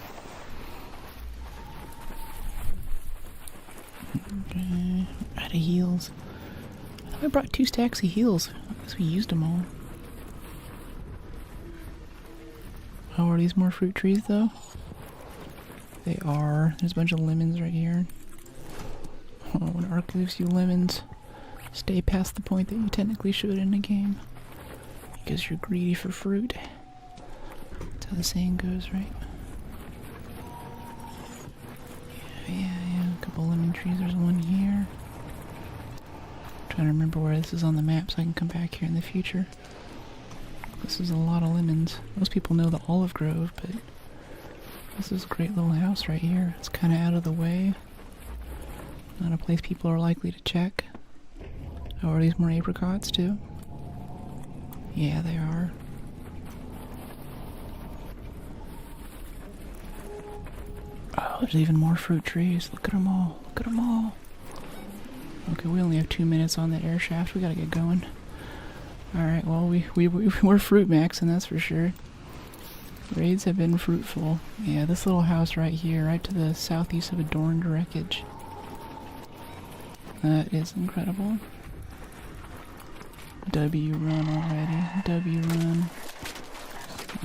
Okay. Out of heals. I thought I brought 2 stacks of heals. I guess we used them all. Oh, are these more fruit trees though? They are. There's a bunch of lemons right here. Oh, when Ark gives you lemons, stay past the point that you technically should in the game. Because you're greedy for fruit. That's how the saying goes, right? Yeah. A couple lemon trees. There's one here. I'm trying to remember where this is on the map so I can come back here in the future. This is a lot of lemons. Most people know the olive grove, but this is a great little house right here. It's kind of out of the way. Not a place people are likely to check. Oh, are these more apricots too? Yeah, they are. Oh, there's even more fruit trees. Look at them all. Look at them all. Okay, we only have 2 minutes on that air shaft. We gotta get going. Alright, well, we're fruit maxing, that's for sure. Raids have been fruitful. Yeah, this little house right here, right to the southeast of Adorned Wreckage. That is incredible. W run already. W run.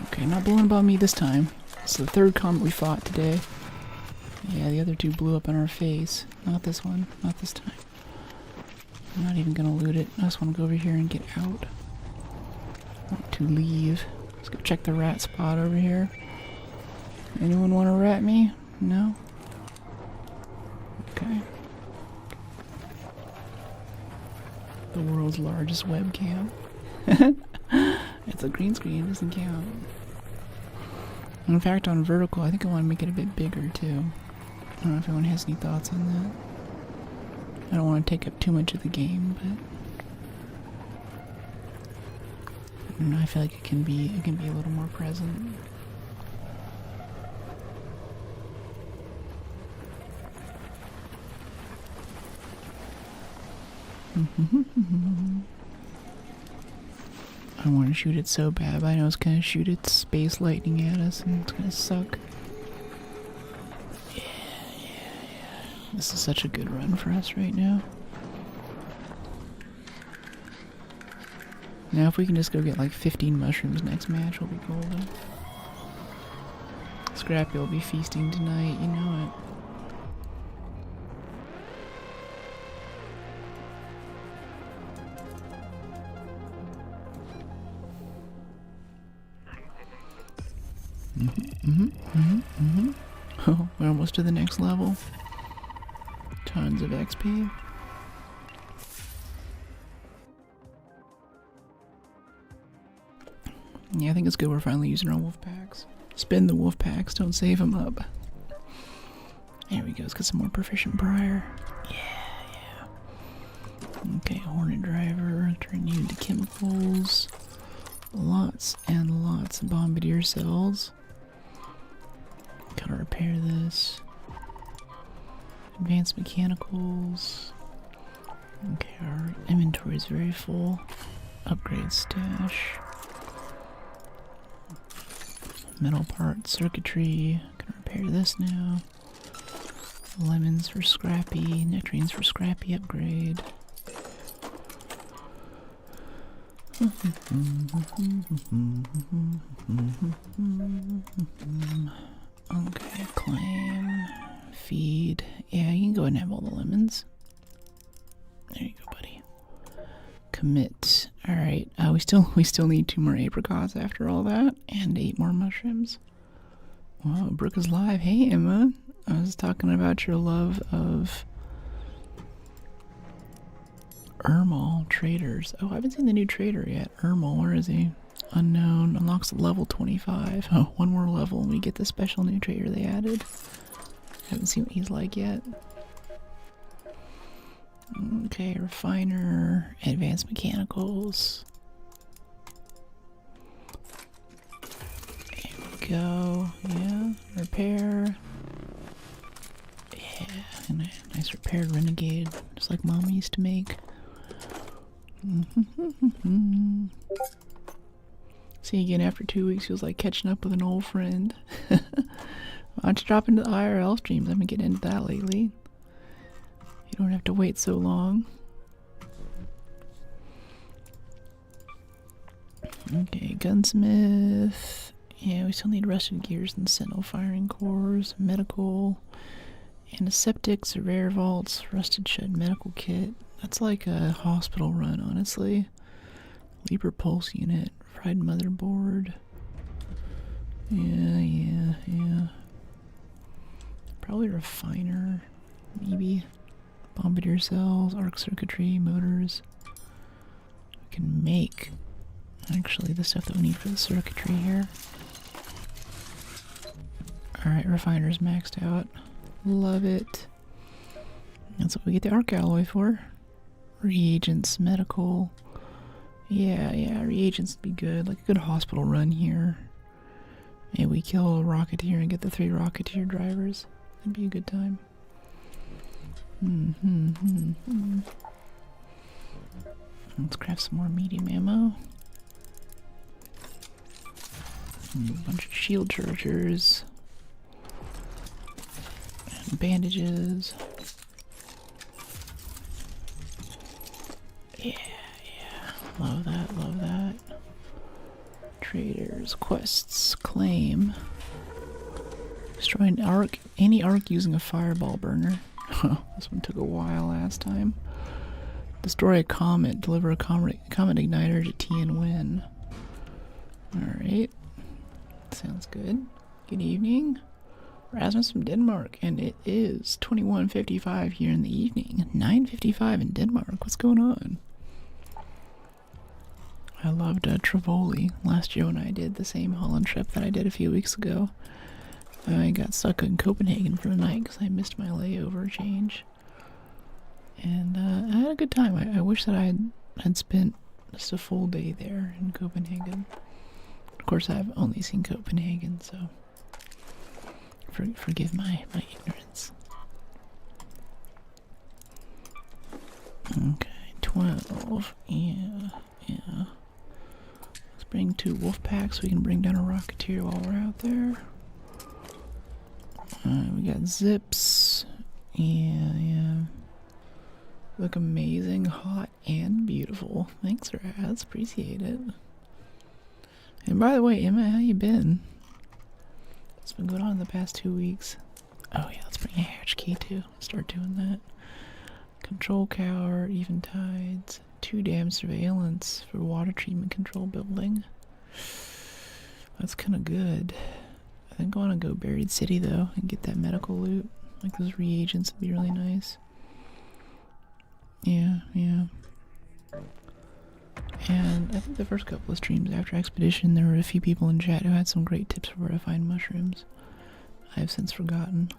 Okay, not blowing above me this time. It's the 3rd comet we fought today. Yeah, the other 2 blew up in our face. Not this one. Not this time. I'm not even gonna loot it. I just want to go over here and get out. I want to leave. Let's go check the rat spot over here. Anyone want to rat me? No? Okay. The world's largest webcam. It's a green screen, it doesn't count. In fact, on vertical, I think I want to make it a bit bigger too. I don't know if anyone has any thoughts on that. I don't want to take up too much of the game, but I don't know, I feel like it can be a little more present. I want to shoot it so bad, but I know it's gonna shoot its space lightning at us and it's gonna suck. Yeah. This is such a good run for us right now. Now if we can just go get like 15 mushrooms next match, we'll be golden. Scrappy will be feasting tonight, you know it. Oh, we're almost to the next level. Tons of XP. Yeah, I think it's good we're finally using our wolf packs. Spin the wolf packs, don't save them up. There we go, let's get some more proficient briar. Yeah. Okay, hornet driver, turn you into chemicals. Lots and lots of bombardier cells. Gotta repair this. Advanced mechanicals. Okay, our inventory is very full. Upgrade stash. Metal parts, circuitry. Gonna repair this now. Lemons for Scrappy. Nectarines for Scrappy. Upgrade. Okay, claim, feed. Yeah, you can go ahead and have all the lemons. There you go, buddy. Commit. All right. We still need 2 more apricots after all that, and 8 more mushrooms. Wow, Brooke is live. Hey, Emma. I was talking about your love of Ermal traders. Oh, I haven't seen the new trader yet. Ermal, where is he? Unknown. Unlocks level 25. Oh, 1 more level and we get the special new trader they added. Haven't seen what he's like yet. Okay, refiner. Advanced mechanicals. There we go. Yeah. Repair. Yeah. And a nice repaired renegade. Just like Mom used to make. See you again after 2 weeks. Feels like catching up with an old friend. Why don't you drop into the IRL streams? I've been getting into that lately. You don't have to wait so long. Okay, gunsmith. Yeah, we still need rusted gears and sentinel firing cores, medical, antiseptic, surveyor vaults, rusted shed medical kit. That's like a hospital run, honestly. Leaper pulse unit, fried motherboard. Yeah. Probably refiner, maybe. Bombardier cells, arc circuitry, motors. We can make, actually, the stuff that we need for the circuitry here. Alright, refiner's maxed out. Love it. That's what we get the arc alloy for. Reagents, medical. Yeah, reagents would be good. Like a good hospital run here. Maybe we kill a Rocketeer and get the 3 Rocketeer drivers. That'd be a good time. Let's craft some more medium ammo. A bunch of shield chargers. And bandages. Yeah. Love that. Traders, quests, claim. Destroy an arc, any arc using a fireball burner. This one took a while last time. Destroy a comet, deliver a comet igniter to T and win. Alright. Sounds good. Good evening. Rasmus from Denmark, and it is 21:55 here in the evening. 9:55 in Denmark. What's going on? I loved Trivoli last year when I did the same Holland trip that I did a few weeks ago. I got stuck in Copenhagen for the night because I missed my layover change. And I had a good time. I wish that I had spent just a full day there in Copenhagen. Of course, I've only seen Copenhagen, so forgive my ignorance. Okay, 12. Yeah. Let's bring 2 wolf packs so we can bring down a rocketeer while we're out there. We got zips. Yeah. Look amazing, hot, and beautiful. Thanks, Raz. Appreciate it. And by the way, Emma, how you been? What's been going on in the past 2 weeks? Oh yeah, let's bring a hatch key too. Start doing that. Control cower, even tides. 2 dam surveillance for water treatment control building. That's kind of good. I think I want to go Buried City though and get that medical loot. Like those reagents would be really nice. Yeah. And I think the first couple of streams after Expedition, there were a few people in chat who had some great tips for where to find mushrooms. I have since forgotten.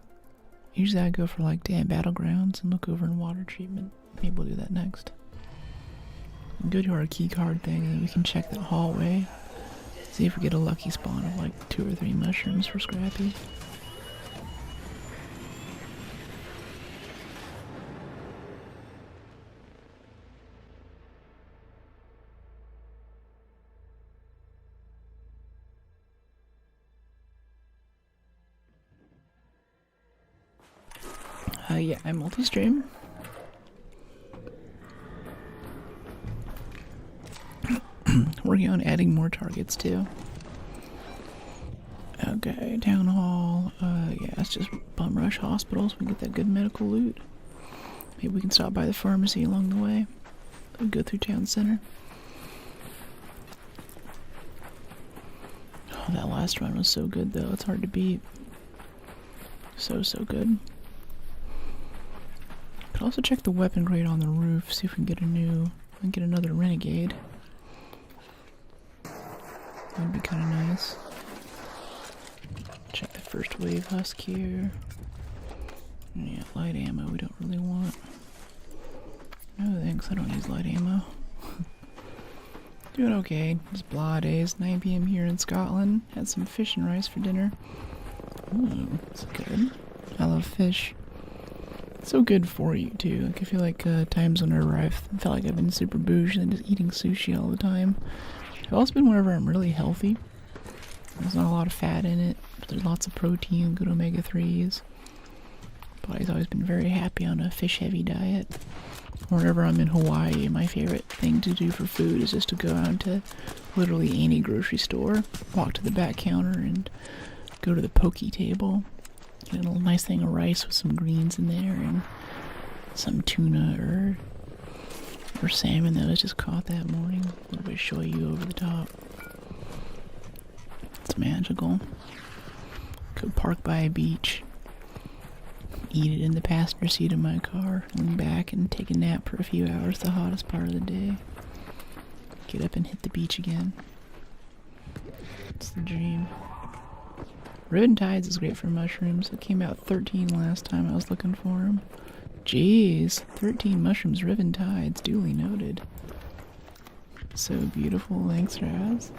Usually I go for like damn battlegrounds and look over in water treatment. Maybe we'll do that next. Go to our key card thing and then we can check that hallway. See if we get a lucky spawn of like 2 or 3 mushrooms for Scrappy. Yeah, I multi-stream. Working on adding more targets too. Okay, town hall. Yeah, it's just bum rush hospitals. We get that good medical loot. Maybe we can stop by the pharmacy along the way. We go through town center. Oh, that last run was so good though. It's hard to beat. So good. Could also check the weapon grade on the roof. See if we can get another renegade. That'd be kind of nice. Check the first wave husk here. Yeah, light ammo we don't really want. No thanks, I don't use light ammo. Doing okay. Just blah days. 9 p.m. here in Scotland. Had some fish and rice for dinner. Ooh, that's good. I love fish. It's so good for you too. Like I feel like times whenever I felt like I've been super bougie and just eating sushi all the time. I've also been whenever I'm really healthy. There's not a lot of fat in it, but there's lots of protein, good omega-3s. Body's always been very happy on a fish-heavy diet. Whenever I'm in Hawaii, my favorite thing to do for food is just to go out to literally any grocery store, walk to the back counter, and go to the poke table. Get a little nice thing of rice with some greens in there, and some tuna or salmon that was just caught that morning. A little bit of shoyu over the top. It's magical. Go park by a beach. Eat it in the passenger seat of my car. Lean back and take a nap for a few hours, the hottest part of the day. Get up and hit the beach again. It's the dream. Ribbon Tides is great for mushrooms. It came out 13 last time I was looking for them. Jeez, 13 mushrooms, Ribbon Tides, duly noted. So beautiful, thanks Raz.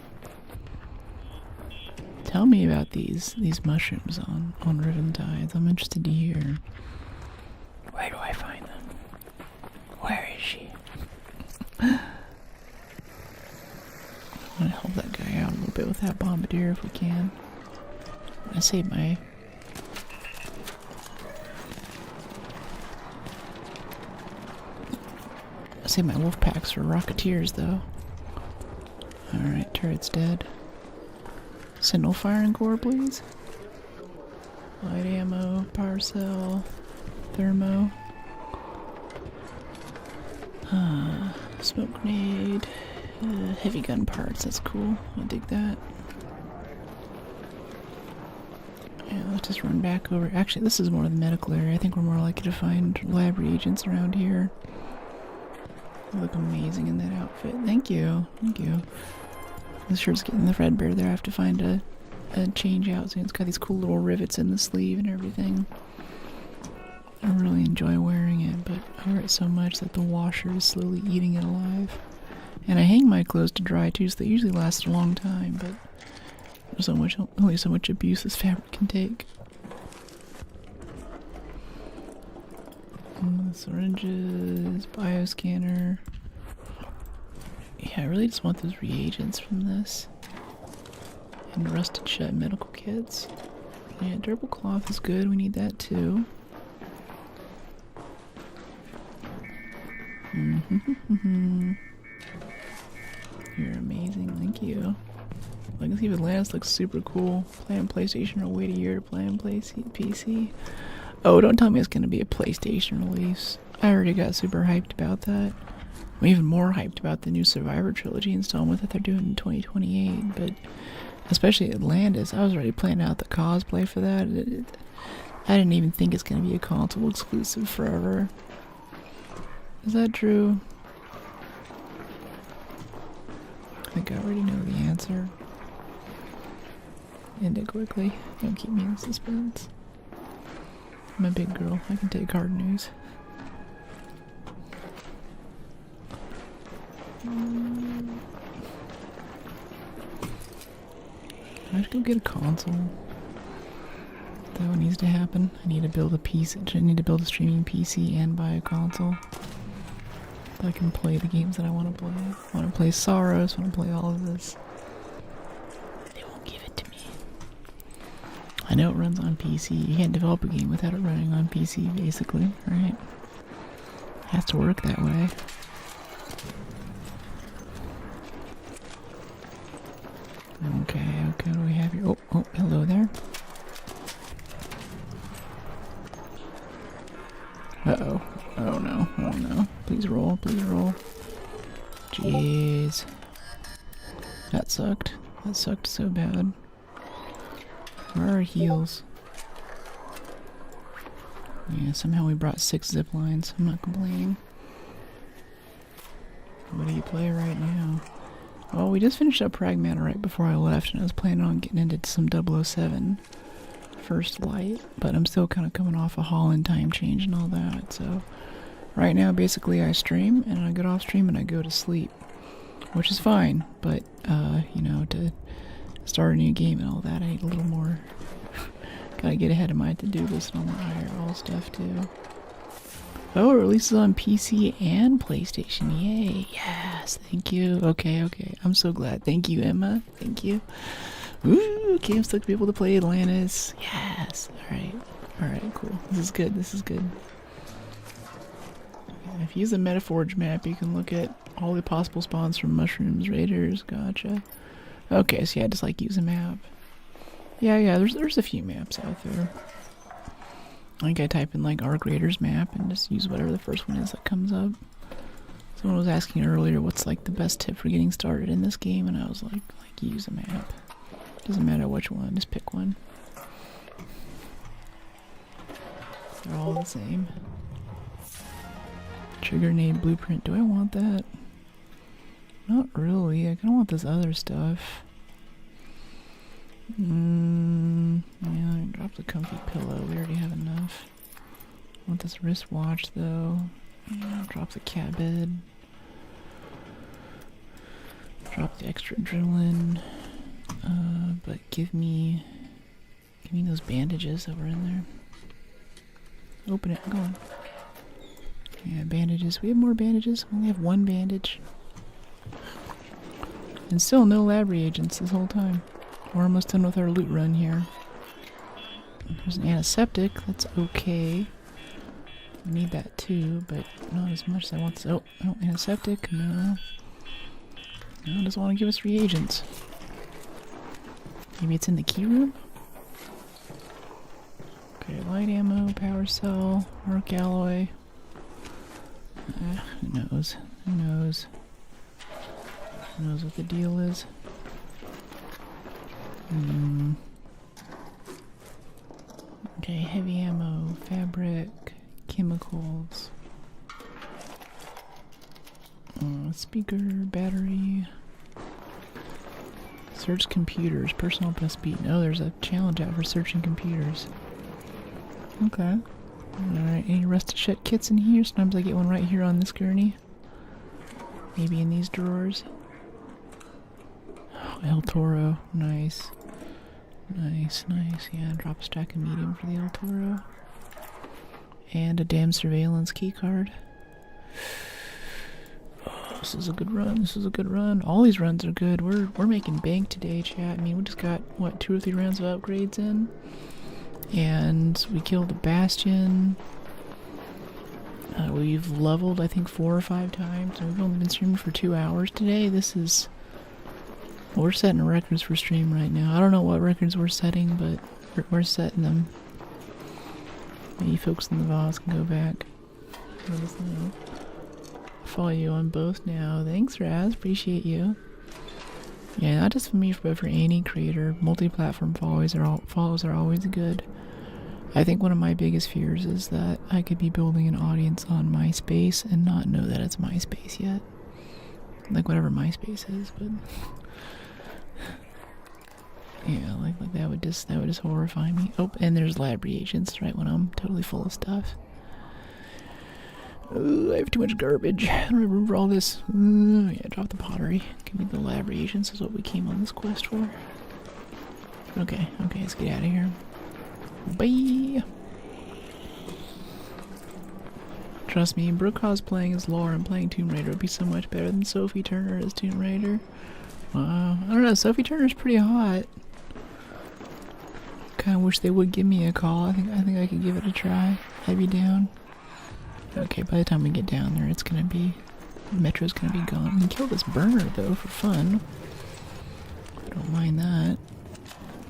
Tell me about these mushrooms on Ribbon Tides. I'm interested to hear. Where do I find them? Where is she? I'm gonna help that guy out a little bit with that bombardier if we can. I saved my... wolf packs for rocketeers, though. Alright, turret's dead. Sentinel firing core, please. Light ammo, power cell, thermo. Smoke grenade, heavy gun parts, that's cool. I dig that. Yeah, let's just run back over. Actually, this is more the medical area. I think we're more likely to find lab reagents around here. You look amazing in that outfit. Thank you. Thank you. This shirt's getting the threadbare there. I have to find a change out soon. It's got these cool little rivets in the sleeve and everything. I really enjoy wearing it, but I wear it so much that the washer is slowly eating it alive. And I hang my clothes to dry too, so they usually last a long time, but there's only so much abuse this fabric can take. Syringes, bioscanner. Yeah, I really just want those reagents from this. And rusted shut medical kits. Yeah, durable cloth is good. We need that too. You're amazing. Thank you. Legacy of Atlantis looks super cool. Play on PlayStation or wait a year to play on PC. Oh, don't tell me it's going to be a PlayStation release. I already got super hyped about that. I'm even more hyped about the new Survivor Trilogy installment that they're doing in 2028. But especially Atlantis, I was already planning out the cosplay for that. I didn't even think it's going to be a console exclusive forever. Is that true? I think I already know the answer. End it quickly. Don't keep me in suspense. I'm a big girl. I can take hard news. I should go get a console. That what needs to happen. I need to build a PC. I need to build a streaming PC and buy a console. So I can play the games that I want to play. I want to play Soros. I want to play all of this. They won't give it to me. I know it runs on PC. You can't develop a game without it running on PC, basically, right? It has to work that way. Okay, what do we have here? Oh, hello there. Uh-oh. Oh no. Please roll. Jeez. That sucked. That sucked so bad. Where are our heals? Yeah, somehow we brought 6 zip lines. I'm not complaining. What do you play right now? Well, we just finished up Pragmata right before I left, and I was planning on getting into some 007 First Light, but I'm still kind of coming off a Holland time change and all that, so right now basically I stream, and I get off stream and I go to sleep, which is fine, but, you know, to start a new game and all that, I need a little more, gotta get ahead of my to-do list and all my IRL stuff too. Oh, it releases on PC and PlayStation. Yay. Yes. Thank you. Okay. I'm so glad. Thank you, Emma. Thank you. Ooh, okay, I'm stoked to be able to play Atlantis. Yes. Alright, cool. This is good. If you use a Metaforge map, you can look at all the possible spawns from mushrooms, raiders. Gotcha. Okay, so yeah, just like use a map. Yeah, there's a few maps out there. I think I type in like Arc Raiders map and just use whatever the first one is that comes up. Someone was asking earlier what's like the best tip for getting started in this game, and I was like use a map. Doesn't matter which one, just pick one. They're all the same. Trigger grenade blueprint. Do I want that? Not really. I kinda want this other stuff. Yeah, drop the comfy pillow. We already have enough. I want this wristwatch though. Yeah, drop the cat bed. Drop the extra adrenaline. But give me those bandages that were in there. Open it. Go on. Yeah, bandages. We have more bandages. We only have 1 bandage. And still no lab reagents this whole time. We're almost done with our loot run here. There's an antiseptic. That's okay. I need that too, but not as much as I want. Oh, antiseptic. No. No, it doesn't want to give us reagents. Maybe it's in the key room? Okay, light ammo, power cell, arc alloy. Who knows? Who knows what the deal is? Okay, heavy ammo, fabric, chemicals. speaker, battery. Search computers, personal best beat. No, there's a challenge out for searching computers. Okay. Alright, any rusted shut kits in here? Sometimes I get one right here on this gurney. Maybe in these drawers. Oh, El Toro. Nice. Nice, nice. Yeah, drop a stack of medium for the El Toro. And a damn surveillance key card. Oh, this is a good run. This is a good run. All these runs are good. We're making bank today, chat. I mean, we just got, what, 2 or 3 rounds of upgrades in? And we killed the Bastion. We've leveled, I think, 4 or 5 times. And we've only been streaming for 2 hours today. This is... We're setting records for stream right now. I don't know what records we're setting, but we're setting them. Maybe folks in the VOS can go back. Let us know. Follow you on both now. Thanks, Raz. Appreciate you. Yeah, not just for me, but for any creator. Multi-platform follows are always good. I think one of my biggest fears is that I could be building an audience on MySpace and not know that it's MySpace yet. Like whatever MySpace is, but yeah, like that would just horrify me. Oh, and there's lab reagents right when I'm totally full of stuff. Ooh, I have too much garbage. I don't have room for all this. Yeah, drop the pottery. Give me the lab reagents is what we came on this quest for. Okay, let's get out of here. Bye! Trust me, Brooke cosplaying as Laura and playing Tomb Raider would be so much better than Sophie Turner as Tomb Raider. Wow. I don't know, Sophie Turner's pretty hot. Kinda wish they would give me a call. I think I could give it a try. I'd be down. Okay, by the time we get down there, it's gonna be... Metro's gonna be gone. We can kill this burner, though, for fun. I don't mind that.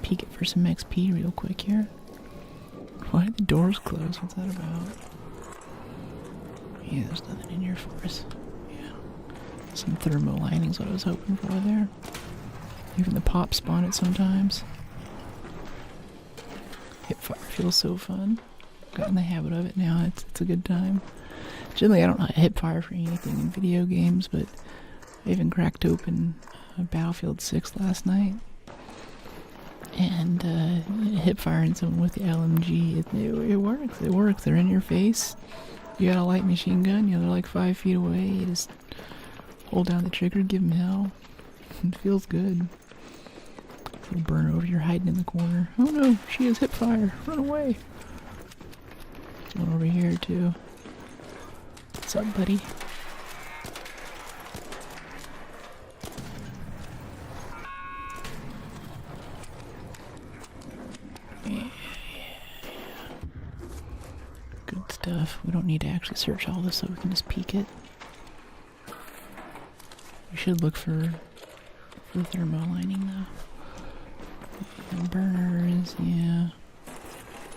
Peek it for some XP real quick here. Why did the doors close? What's that about? Yeah, there's nothing in here for us. Yeah. Some thermo lining's what I was hoping for there. Even the pops spawn it sometimes. Hipfire feels so fun. Got in the habit of it now. It's a good time. Generally, I don't hit fire for anything in video games, but I even cracked open Battlefield 6 last night. And hip firing someone with the LMG, it works. It works. They're in your face. You got a light machine gun. You know, they're like 5 feet away. You just hold down the trigger, give them hell. It feels good. Little burner over here hiding in the corner. Oh no, she has hip fire. Run away. There's one over here too. What's up, buddy? Yeah. Good stuff. We don't need to actually search all this, so we can just peek it. We should look for the thermo lining though. And burners, yeah.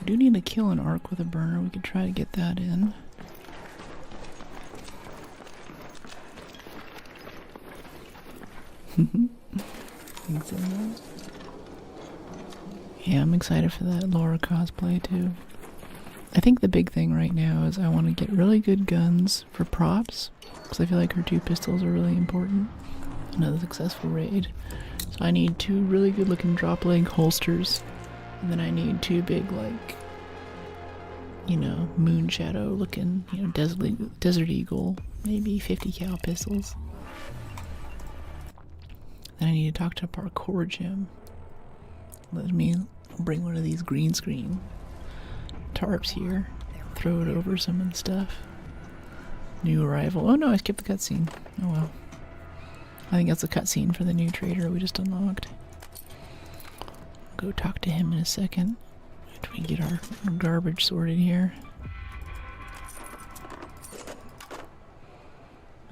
We do need to kill an arc with a burner. We could try to get that in. Thanks in those. Yeah, I'm excited for that Laura cosplay too. I think the big thing right now is I want to get really good guns for props, because I feel like her 2 pistols are really important. Another successful raid. So I need 2 really good looking drop leg holsters, and then I need 2 big, like, you know, moon shadow looking, you know, Desert Eagle, maybe 50 cal pistols. Then I need to talk to a parkour gym. Let me bring one of these green screen tarps here, throw it over some of the stuff. New arrival. Oh no, I skipped the cutscene. Oh well. I think that's a cutscene for the new trader we just unlocked. Go talk to him in a second after we get our garbage sorted here.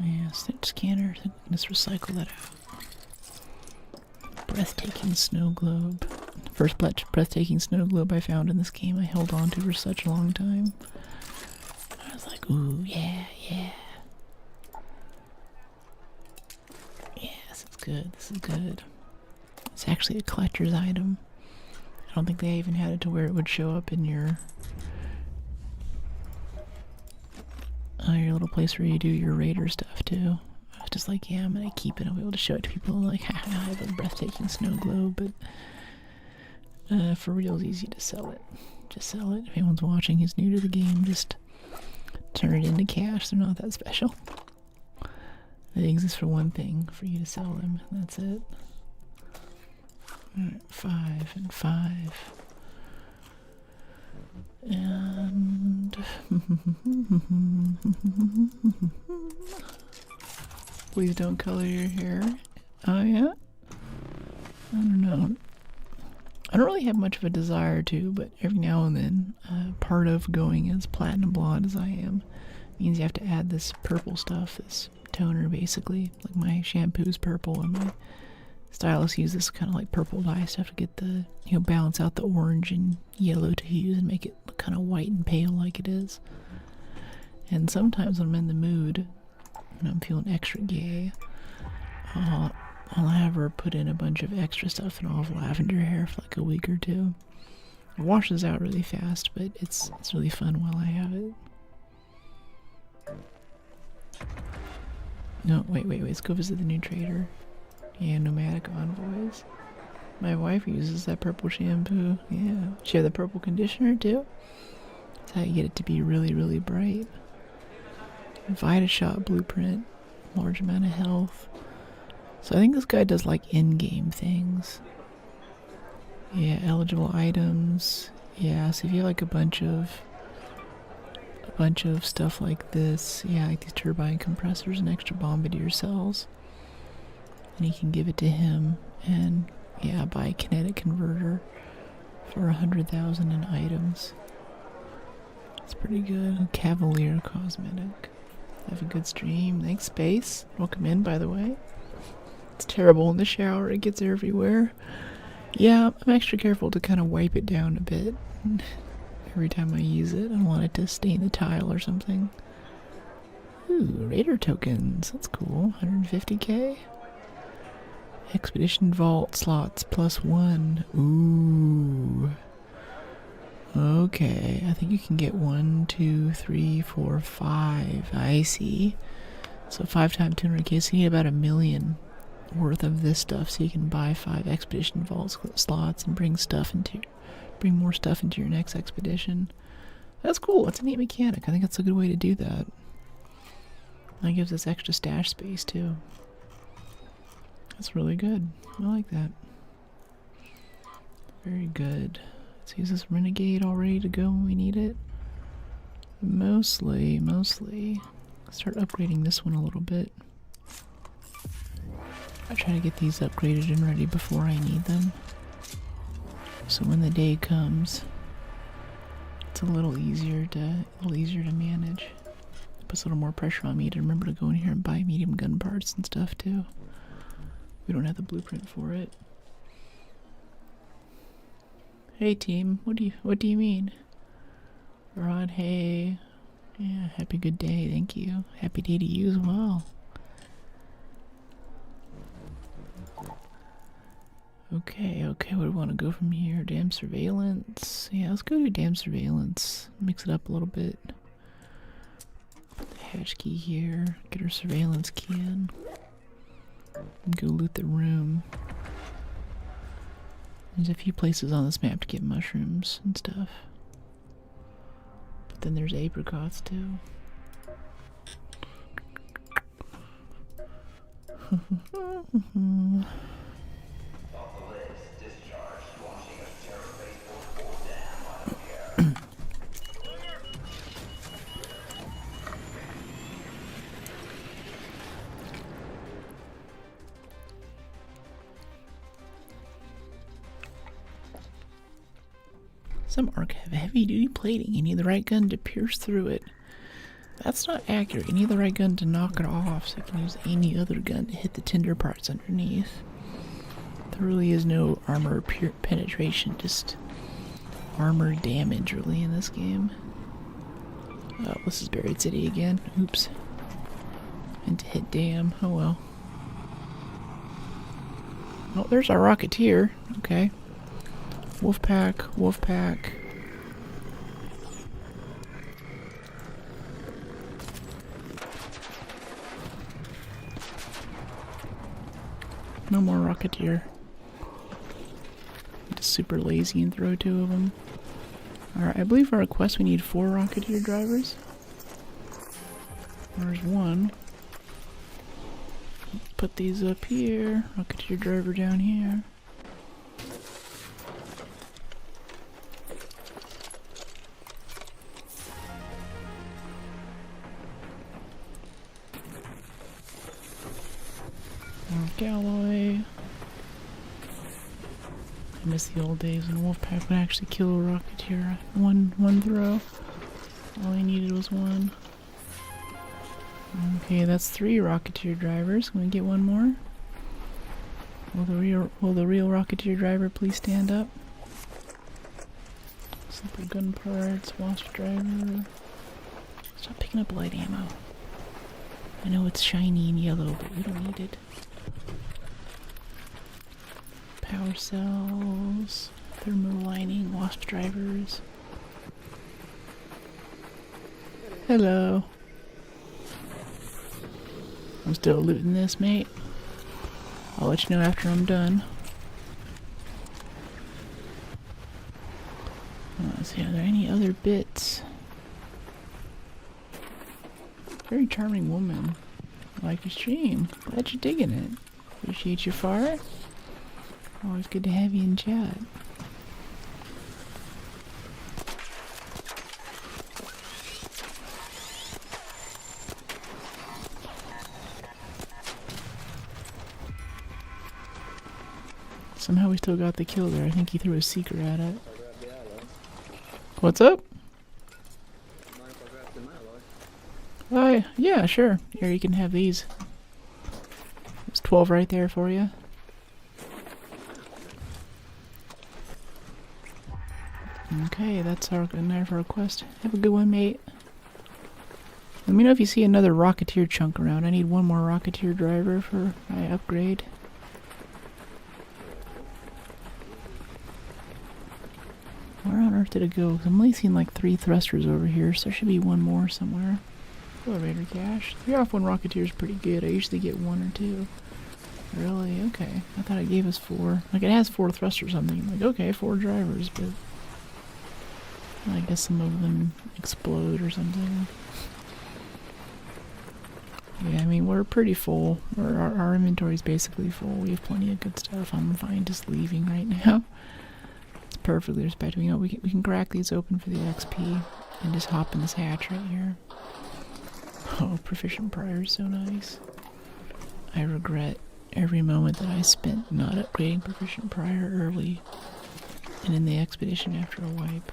Yeah, scanner. Let's recycle that out. Breathtaking snow globe. First breathtaking snow globe I found in this game. I held on to for such a long time. I was like, ooh, yeah, yeah. Yeah, this is good. This is good. It's actually a collector's item. I don't think they even had it to where it would show up in your little place where you do your raider stuff too. I was just like, yeah, I'm gonna keep it. I'll be able to show it to people. Like, haha, I have a breathtaking snow globe. But for real, it's easy to sell it. Just sell it. If anyone's watching who's new to the game, just turn it into cash. They're not that special. They exist for one thing, for you to sell them. And that's it. Alright, 5 and 5. And please don't color your hair. Oh yeah? I don't know. I don't really have much of a desire to, but every now and then, part of going as platinum blonde as I am means you have to add this purple stuff, this toner basically. Like my shampoo's purple and my stylist uses this kind of like purple dye stuff to get the, balance out the orange and yellow to hues and make it look kind of white and pale like it is. And sometimes when I'm in the mood and I'm feeling extra gay, I'll have her put in a bunch of extra stuff and I'll have lavender hair for like a week or two. It washes out really fast, but it's really fun while I have it. No, wait, let's go visit the new trader. Yeah, nomadic envoys. My wife uses that purple shampoo. Yeah. She have the purple conditioner too? That's how you get it to be really, really bright. Vita Shot blueprint. Large amount of health. So I think this guy does like in-game things. Yeah, eligible items. Yeah, so if you have like a bunch of stuff like this, yeah, like these turbine compressors and extra bombardier cells, and you can give it to him and yeah, buy a kinetic converter for 100,000 in items. That's pretty good. Cavalier cosmetic. Have a good stream. Thanks, Space. Welcome in, by the way. It's terrible in the shower. It gets everywhere. Yeah, I'm extra careful to kind of wipe it down a bit every time I use it. I don't want it to stain the tile or something. Ooh, Raider tokens. That's cool. 150k. Expedition Vault slots +1. Ooh. Okay, I think you can get 1, 2, 3, 4, 5. I see. So 5 times 200k, so you need about $1 million worth of this stuff, so you can buy 5 Expedition Vault slots and bring more stuff into your next expedition. That's cool. That's a neat mechanic. I think that's a good way to do that. That gives us extra stash space too. That's really good. I like that. Very good. Let's use this Renegade all ready to go when we need it. Mostly. Start upgrading this one a little bit. I try to get these upgraded and ready before I need them. So when the day comes, it's a little easier to manage. It puts a little more pressure on me to remember to go in here and buy medium gun parts and stuff too. We don't have the blueprint for it. Hey team, what do you mean? Rod, hey. Yeah, happy good day, thank you. Happy day to you as well. Okay, what do we want to go from here? Damn surveillance. Yeah, let's go to damn surveillance. Mix it up a little bit. Put the hatch key here. Get our surveillance key in. And go loot the room. There's a few places on this map to get mushrooms and stuff. But then there's apricots too. Some Arc have heavy-duty plating. You need the right gun to pierce through it. That's not accurate. You need the right gun to knock it off, so you can use any other gun to hit the tender parts underneath. There really is no armor penetration, just armor damage, really, in this game. Oh, this is Buried City again. Oops. And to hit damn. Oh well. Oh, there's our Rocketeer. Okay. Wolfpack. No more Rocketeer. Just super lazy and throw 2 of them. Alright, I believe for our quest we need 4 Rocketeer drivers. There's 1. Put these up here. Rocketeer driver down here. Alloy. I miss the old days when Wolfpack would actually kill a Rocketeer. One throw. All he needed was 1. Okay, that's 3 Rocketeer drivers. Can we get 1 more? Will the real Rocketeer driver please stand up? Super gun parts, wasp driver. Stop picking up light ammo. I know it's shiny and yellow, but we don't need it. Power cells, thermal lining, wasp drivers. Hello. I'm still looting this, mate. I'll let you know after I'm done. Let's see, are there any other bits? Very charming woman. I like your stream. Glad you're digging it. Appreciate your fart. Always good to have you in chat. Somehow we still got the kill there. I think he threw a seeker at it. What's up? Yeah, sure. Here, you can have these. There's 12 right there for you. Okay, that's our good night for our quest. Have a good one, mate. Let me know if you see another Rocketeer chunk around. I need 1 more Rocketeer driver for my upgrade. Where on earth did it go? 'Cause I'm only seeing like 3 thrusters over here, so there should be 1 more somewhere. Elevator cache. 3 off 1 Rocketeer is pretty good. I usually get 1 or 2. Really? Okay. I thought it gave us 4. Like it has 4 thrusters or something. Like, okay, 4 drivers, but I guess some of them explode or something. Yeah, I mean, we're pretty full. Our inventory is basically full. We have plenty of good stuff. I'm fine just leaving right now. It's perfectly respectable. You know, we can crack these open for the XP and just hop in this hatch right here. Oh, Proficient Prior is so nice. I regret every moment that I spent not upgrading Proficient Prior early and in the expedition after a wipe.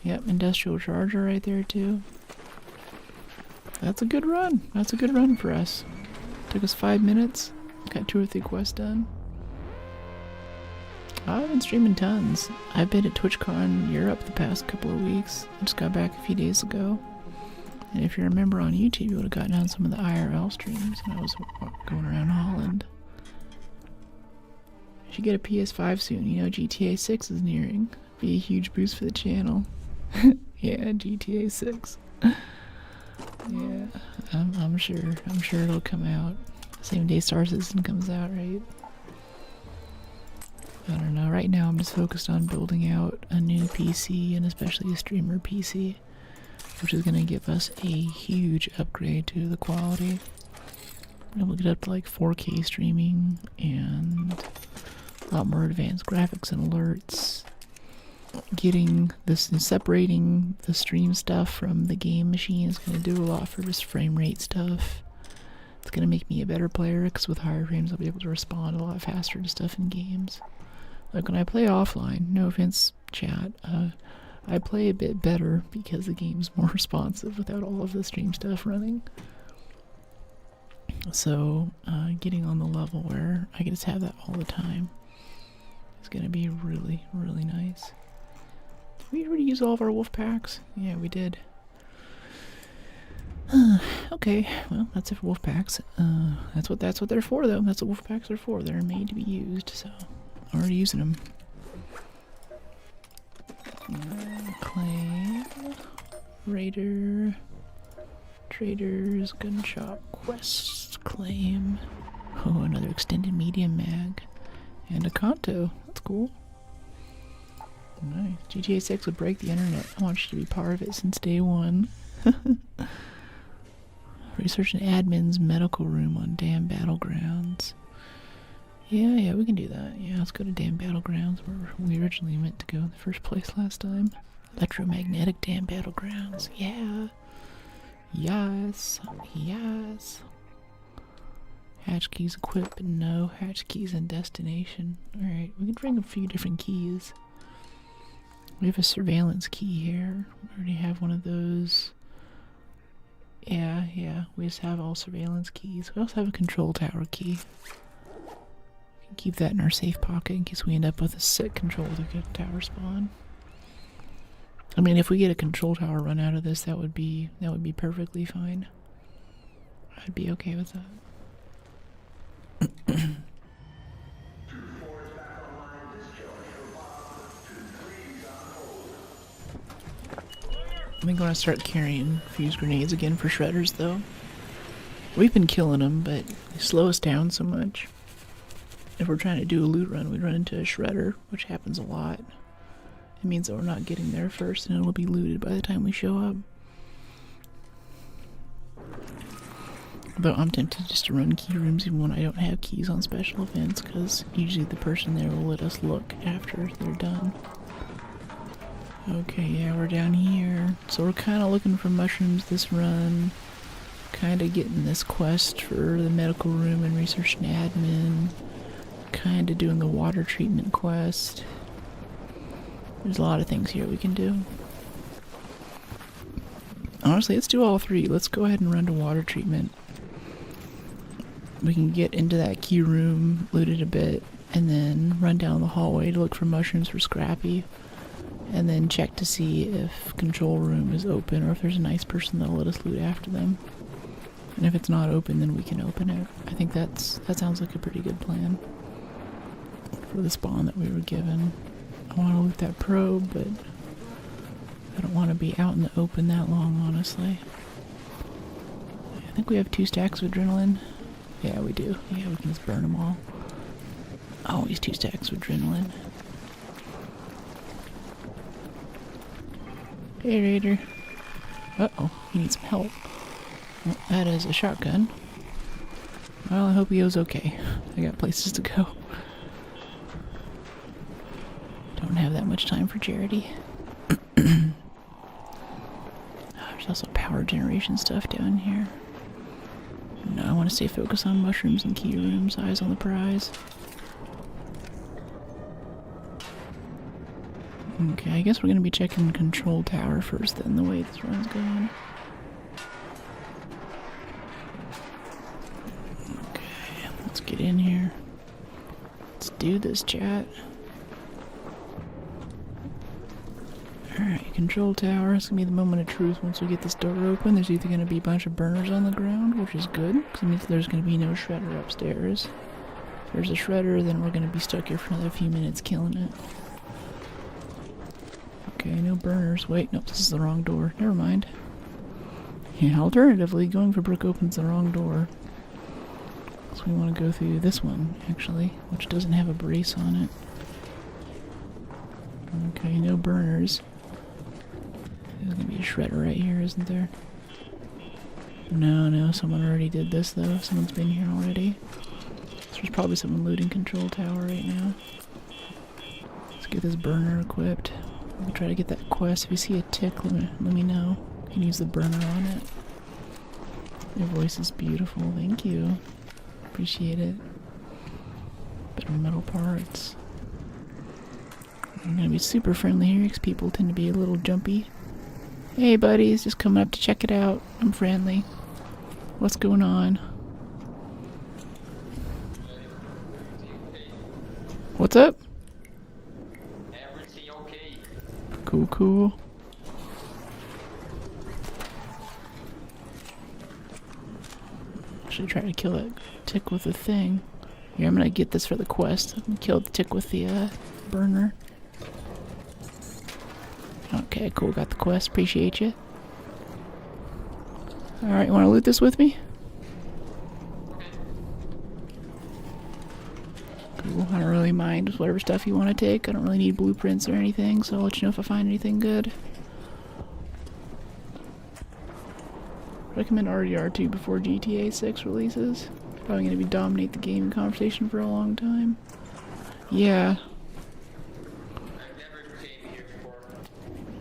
Yep, Industrial Charger right there too. That's a good run. That's a good run for us. Took us 5 minutes. Got 2 or 3 quests done. I've been streaming tons. I've been at TwitchCon Europe the past couple of weeks. I just got back a few days ago. And if you remember on YouTube, you would have gotten on some of the IRL streams when I was going around Holland. I should get a PS5 soon. You know, GTA 6 is nearing. Be a huge boost for the channel. Yeah, GTA 6. Yeah, I'm sure it'll come out. Same day Star Citizen comes out, right? I don't know. Right now I'm just focused on building out a new PC and especially a streamer PC, which is going to give us a huge upgrade to the quality. We'll get up to like 4K streaming and a lot more advanced graphics and alerts. Getting this and separating the stream stuff from the game machine is going to do a lot for just frame rate stuff. It's going to make me a better player because with higher frames I'll be able to respond a lot faster to stuff in games. Like when I play offline, no offense chat, I play a bit better because the game's more responsive without all of the stream stuff running. So getting on the level where I can just have that all the time is going to be really, really nice. Did we already use all of our wolf packs? Yeah, we did. Okay, well, that's it for wolf packs. That's what they're for, though. That's what wolf packs are for. They're made to be used, so I'm already using them. Claim, Raider, Traders, Gun Shop, Quest, Claim. Oh, another extended medium mag. And a Kanto. That's cool. Nice. GTA 6 would break the internet. I want you to be part of it since day one. Research and admin's medical room on Dam Battlegrounds. Yeah, we can do that. Yeah, let's go to Dam Battlegrounds where we originally meant to go in the first place last time. Electromagnetic Dam Battlegrounds. Yeah. Yes. Yes. Hatch keys equipped, but no hatch keys in destination. Alright, we can bring a few different keys. We have a surveillance key here. We already have one of those. Yeah, we just have all surveillance keys. We also have a control tower key. We can keep that in our safe pocket in case we end up with a sick control tower spawn. I mean, if we get a control tower run out of this, that would be perfectly fine. I'd be okay with that. I think I'm gonna start carrying fuse grenades again for shredders, though. We've been killing them, but they slow us down so much. If we're trying to do a loot run, we run into a shredder, which happens a lot. It means that we're not getting there first, and it'll be looted by the time we show up. Though I'm tempted just to run key rooms even when I don't have keys on special events, because usually the person there will let us look after they're done. Okay, yeah, we're down here. So we're kind of looking for mushrooms this run. Kind of getting this quest for the medical room and research and admin. Kind of doing the water treatment quest. There's a lot of things here we can do. Honestly, let's do all three. Let's go ahead and run to water treatment. We can get into that key room, loot it a bit, and then run down the hallway to look for mushrooms for Scrappy. And then check to see if control room is open or if there's a nice person that'll let us loot after them. And if it's not open, then we can open it. I think that sounds like a pretty good plan for the spawn that we were given. I want to loot that probe, but I don't want to be out in the open that long, honestly. I think we have 2 stacks of adrenaline. Yeah, we do. Yeah, we can just burn them all. Always 2 stacks of adrenaline. Hey, Raider. Uh-oh, he needs some help. Well, that is a shotgun. Well, I hope he goes okay. I got places to go. Don't have that much time for charity. There's also power generation stuff down here. No, I want to stay focused on mushrooms and key rooms. Eyes on the prize. Okay, I guess we're going to be checking control tower first then, the way this run's going. Okay, let's get in here. Let's do this, chat. Alright, control tower. It's going to be the moment of truth once we get this door open. There's either going to be a bunch of burners on the ground, which is good, because it means there's going to be no shredder upstairs. If there's a shredder, then we're going to be stuck here for another few minutes killing it. Okay, no burners. Wait, nope, this is the wrong door. Never mind. Yeah, alternatively, going for brick opens the wrong door. So we want to go through this one, actually, which doesn't have a brace on it. Okay, no burners. There's gonna be a shredder right here, isn't there? No, someone already did this, though. Someone's been here already. So there's probably someone looting control tower right now. Let's get this burner equipped. We'll try to get that quest. If you see a tick, let me know. You can use the burner on it. Your voice is beautiful. Thank you. Appreciate it. Better metal parts. I'm gonna be super friendly here because people tend to be a little jumpy. Hey buddies, just coming up to check it out. I'm friendly. What's going on? What's up? Everything okay? Cool. Should try to kill that tick with the thing. Here, I'm gonna get this for the quest. I'm gonna kill the tick with the burner. Okay, cool. Got the quest. Appreciate you. Alright, you wanna loot this with me? I don't really mind whatever stuff you want to take. I don't really need blueprints or anything, so I'll let you know if I find anything good. Recommend RDR2 before GTA 6 releases. Probably going to be dominate the gaming conversation for a long time. Yeah.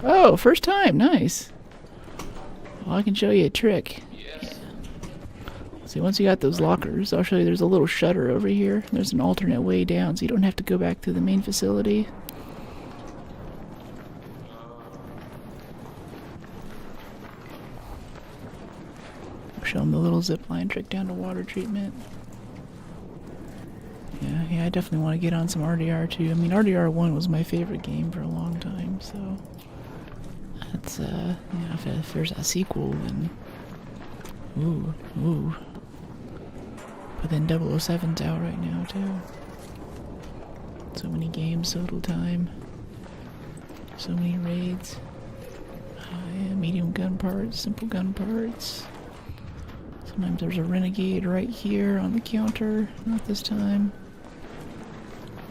Oh, first time. Nice. Well, I can show you a trick. Yeah. See, once you got those lockers, I'll show you there's a little shutter over here. There's an alternate way down, so you don't have to go back to the main facility. Show them the little zip line trick down to water treatment. Yeah, I definitely want to get on some RDR2. I mean, RDR1 was my favorite game for a long time, so that's, you know, if there's a sequel, then ooh. But then 007's out right now, too. So many games, so little time. So many raids. Yeah, medium gun parts, simple gun parts. Sometimes there's a renegade right here on the counter. Not this time.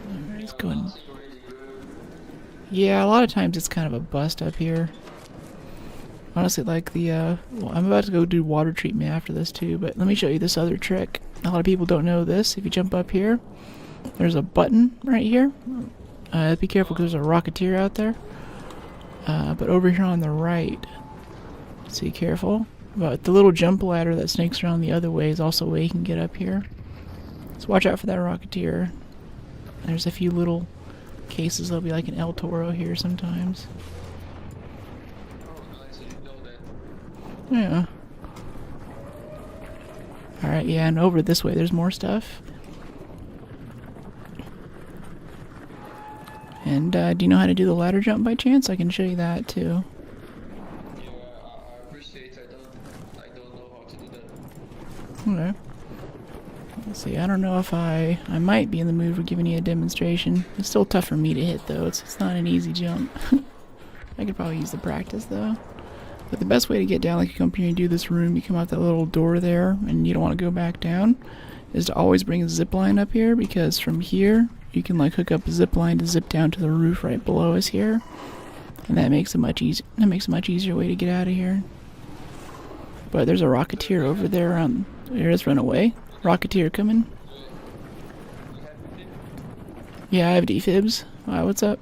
Alright, let's go in. Yeah, a lot of times it's kind of a bust up here. Honestly, like the, well, I'm about to go do water treatment after this too, but let me show you this other trick. A lot of people don't know this. If you jump up here, there's a button right here. Be careful because there's a rocketeer out there. But over here on the right, see, careful. But the little jump ladder that snakes around the other way is also a way you can get up here. So watch out for that rocketeer. There's a few little cases. There'll be like an El Toro here sometimes. Yeah. Alright, yeah, and over this way there's more stuff. And do you know how to do the ladder jump by chance? I can show you that too. Okay. Let's see, I don't know if I might be in the mood for giving you a demonstration. It's still tough for me to hit though, it's not an easy jump. I could probably use the practice though. But the best way to get down, like you come here and do this room, you come out that little door there and you don't want to go back down, is to always bring a zip line up here, because from here you can like hook up a zip line to zip down to the roof right below us here. And that makes a much easier way to get out of here. But there's a rocketeer over there on here. Let's run away. Rocketeer coming. Yeah, I have defibs. What's up?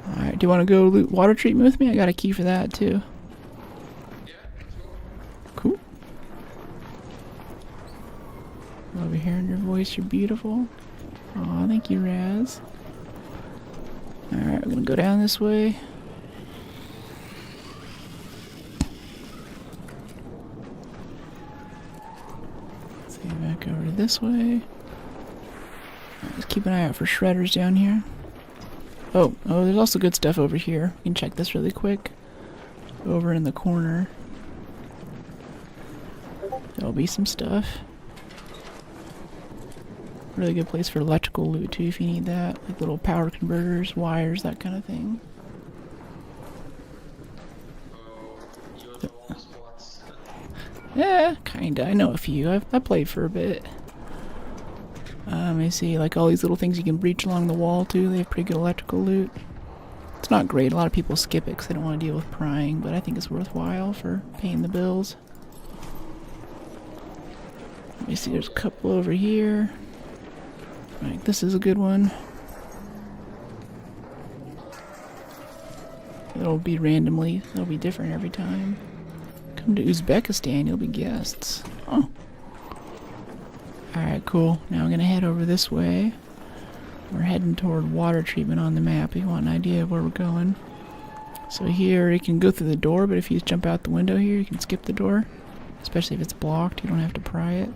Alright, do you want to go loot water treatment with me? I got a key for that too. Cool. Love hearing your voice, you're beautiful. Aw, thank you, Raz. Alright, we're gonna go down this way. Let's see, back over this way. Let's keep an eye out for shredders down here. Oh, there's also good stuff over here. You can check this really quick. Over in the corner. There'll be some stuff. Really good place for electrical loot too if you need that. Like little power converters, wires, that kind of thing. Yeah, kinda. I know a few. I played for a bit. Let me see, like all these little things you can breach along the wall too. They have pretty good electrical loot. It's not great. A lot of people skip it because they don't want to deal with prying, but I think it's worthwhile for paying the bills. Let me see, there's a couple over here. Right, this is a good one. It'll be randomly. It'll be different every time. Come to Uzbekistan, you'll be guests. Oh. Alright, cool. Now I'm gonna head over this way. We're heading toward water treatment on the map if you want an idea of where we're going. So here, you can go through the door, but if you jump out the window here, you can skip the door. Especially if it's blocked, you don't have to pry it.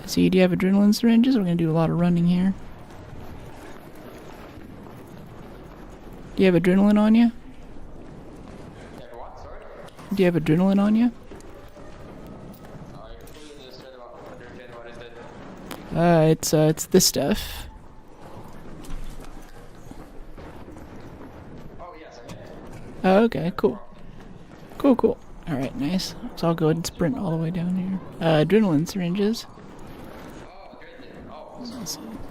So do you have adrenaline syringes? We're gonna do a lot of running here. Do you have adrenaline on you? Do you have adrenaline on you? It's this stuff. Oh, okay, cool. Cool, cool. Alright, nice. So I'll go ahead and sprint all the way down here. Adrenaline syringes.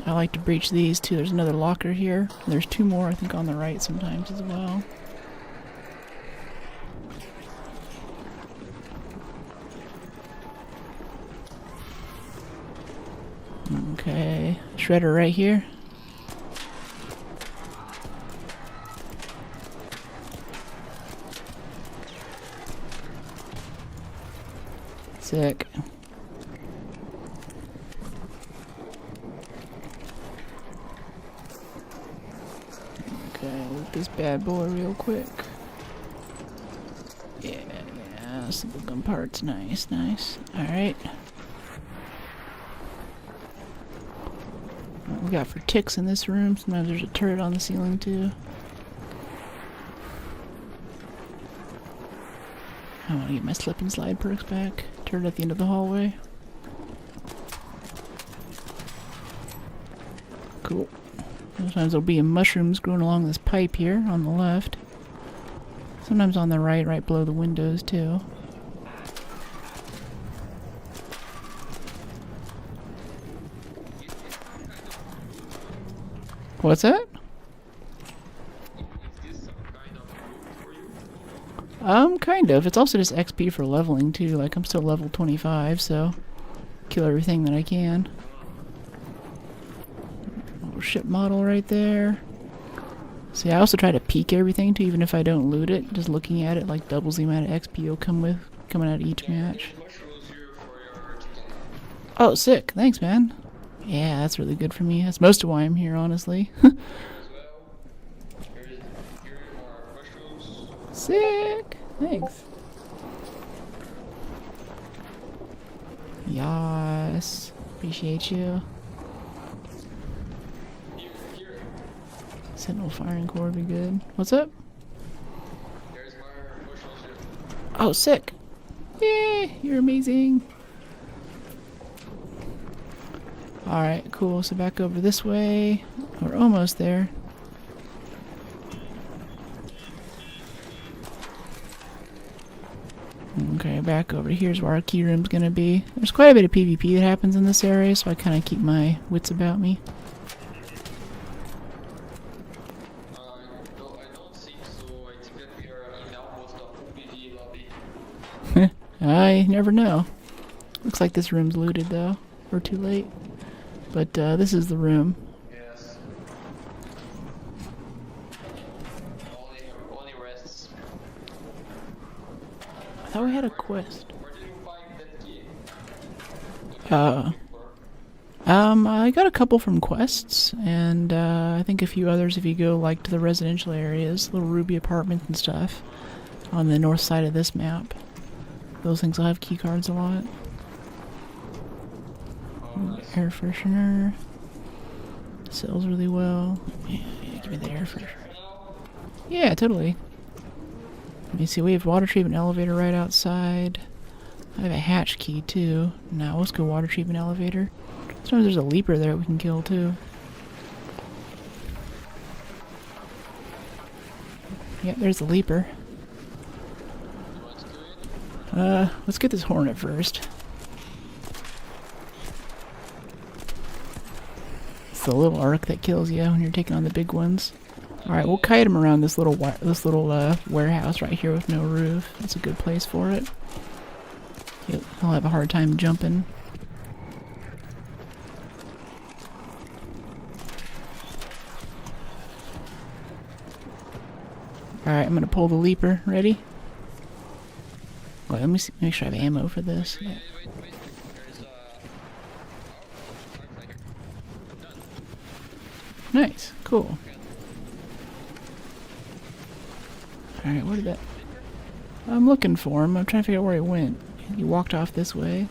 I like to breach these too. There's another locker here. There's 2 more, I think, on the right sometimes as well. Okay, shredder right here. Sick. Okay, loot this bad boy real quick. Yeah, simple gun parts, nice, nice. Alright. What we got for ticks in this room? Sometimes there's a turret on the ceiling too. I want to get my slip and slide perks back. Turret at the end of the hallway. Cool. Sometimes there'll be mushrooms growing along this pipe here on the left. Sometimes on the right, right below the windows too. What's that? Kind of. It's also just XP for leveling too. Like, I'm still level 25, so kill everything that I can. Little ship model right there. See, I also try to peek everything too, even if I don't loot it. Just looking at it like doubles the amount of XP you'll coming out of each match. Oh, sick. Thanks, man. Yeah, that's really good for me. That's most of why I'm here, honestly. Sick. Thanks. Yas. Appreciate you. Sentinel firing core would be good. What's up? Oh, sick. Yay, you're amazing. Alright, cool. So back over this way. We're almost there. Okay, back over here's where our key room's gonna be. There's quite a bit of PvP that happens in this area, so I kind of keep my wits about me. I don't think so. I think that we are in almost a full PvE lobby. I never know. Looks like this room's looted though. We're too late. But this is the room. Yes. Only rests. I thought we had a quest. Where did you find that key? I got a couple from quests, and I think a few others if you go like to the residential areas, little Ruby apartments and stuff, on the north side of this map. Those things will have key cards a lot. Air freshener. Sells really well. Yeah, give me the air freshener. Yeah, totally. Let me see, we have water treatment elevator right outside. I have a hatch key too. Now let's go water treatment elevator. Sometimes there's a leaper there we can kill too. Yep, there's the leaper. Let's get this hornet first. It's the little arc that kills you when you're taking on the big ones. Alright, we'll kite him around this little warehouse right here with no roof. That's a good place for it. He'll have a hard time jumping. Alright, I'm gonna pull the leaper. Ready? Wait, let me see, make sure I have ammo for this. Yeah. Wait. There's Nice, cool. Alright, where did that... I'm looking for him. I'm trying to figure out where he went. He walked off this way.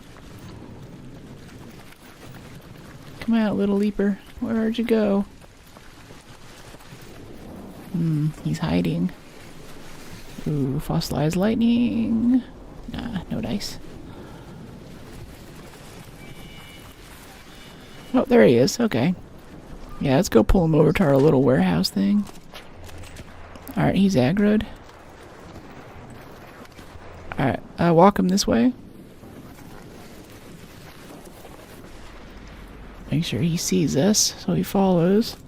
Come out, little leaper. Where'd you go? He's hiding. Ooh, fossilized lightning. Nah, no dice. Oh, there he is. Okay. Yeah, let's go pull him over to our little warehouse thing. Alright, he's aggroed. Alright, walk him this way. Make sure he sees us, so he follows.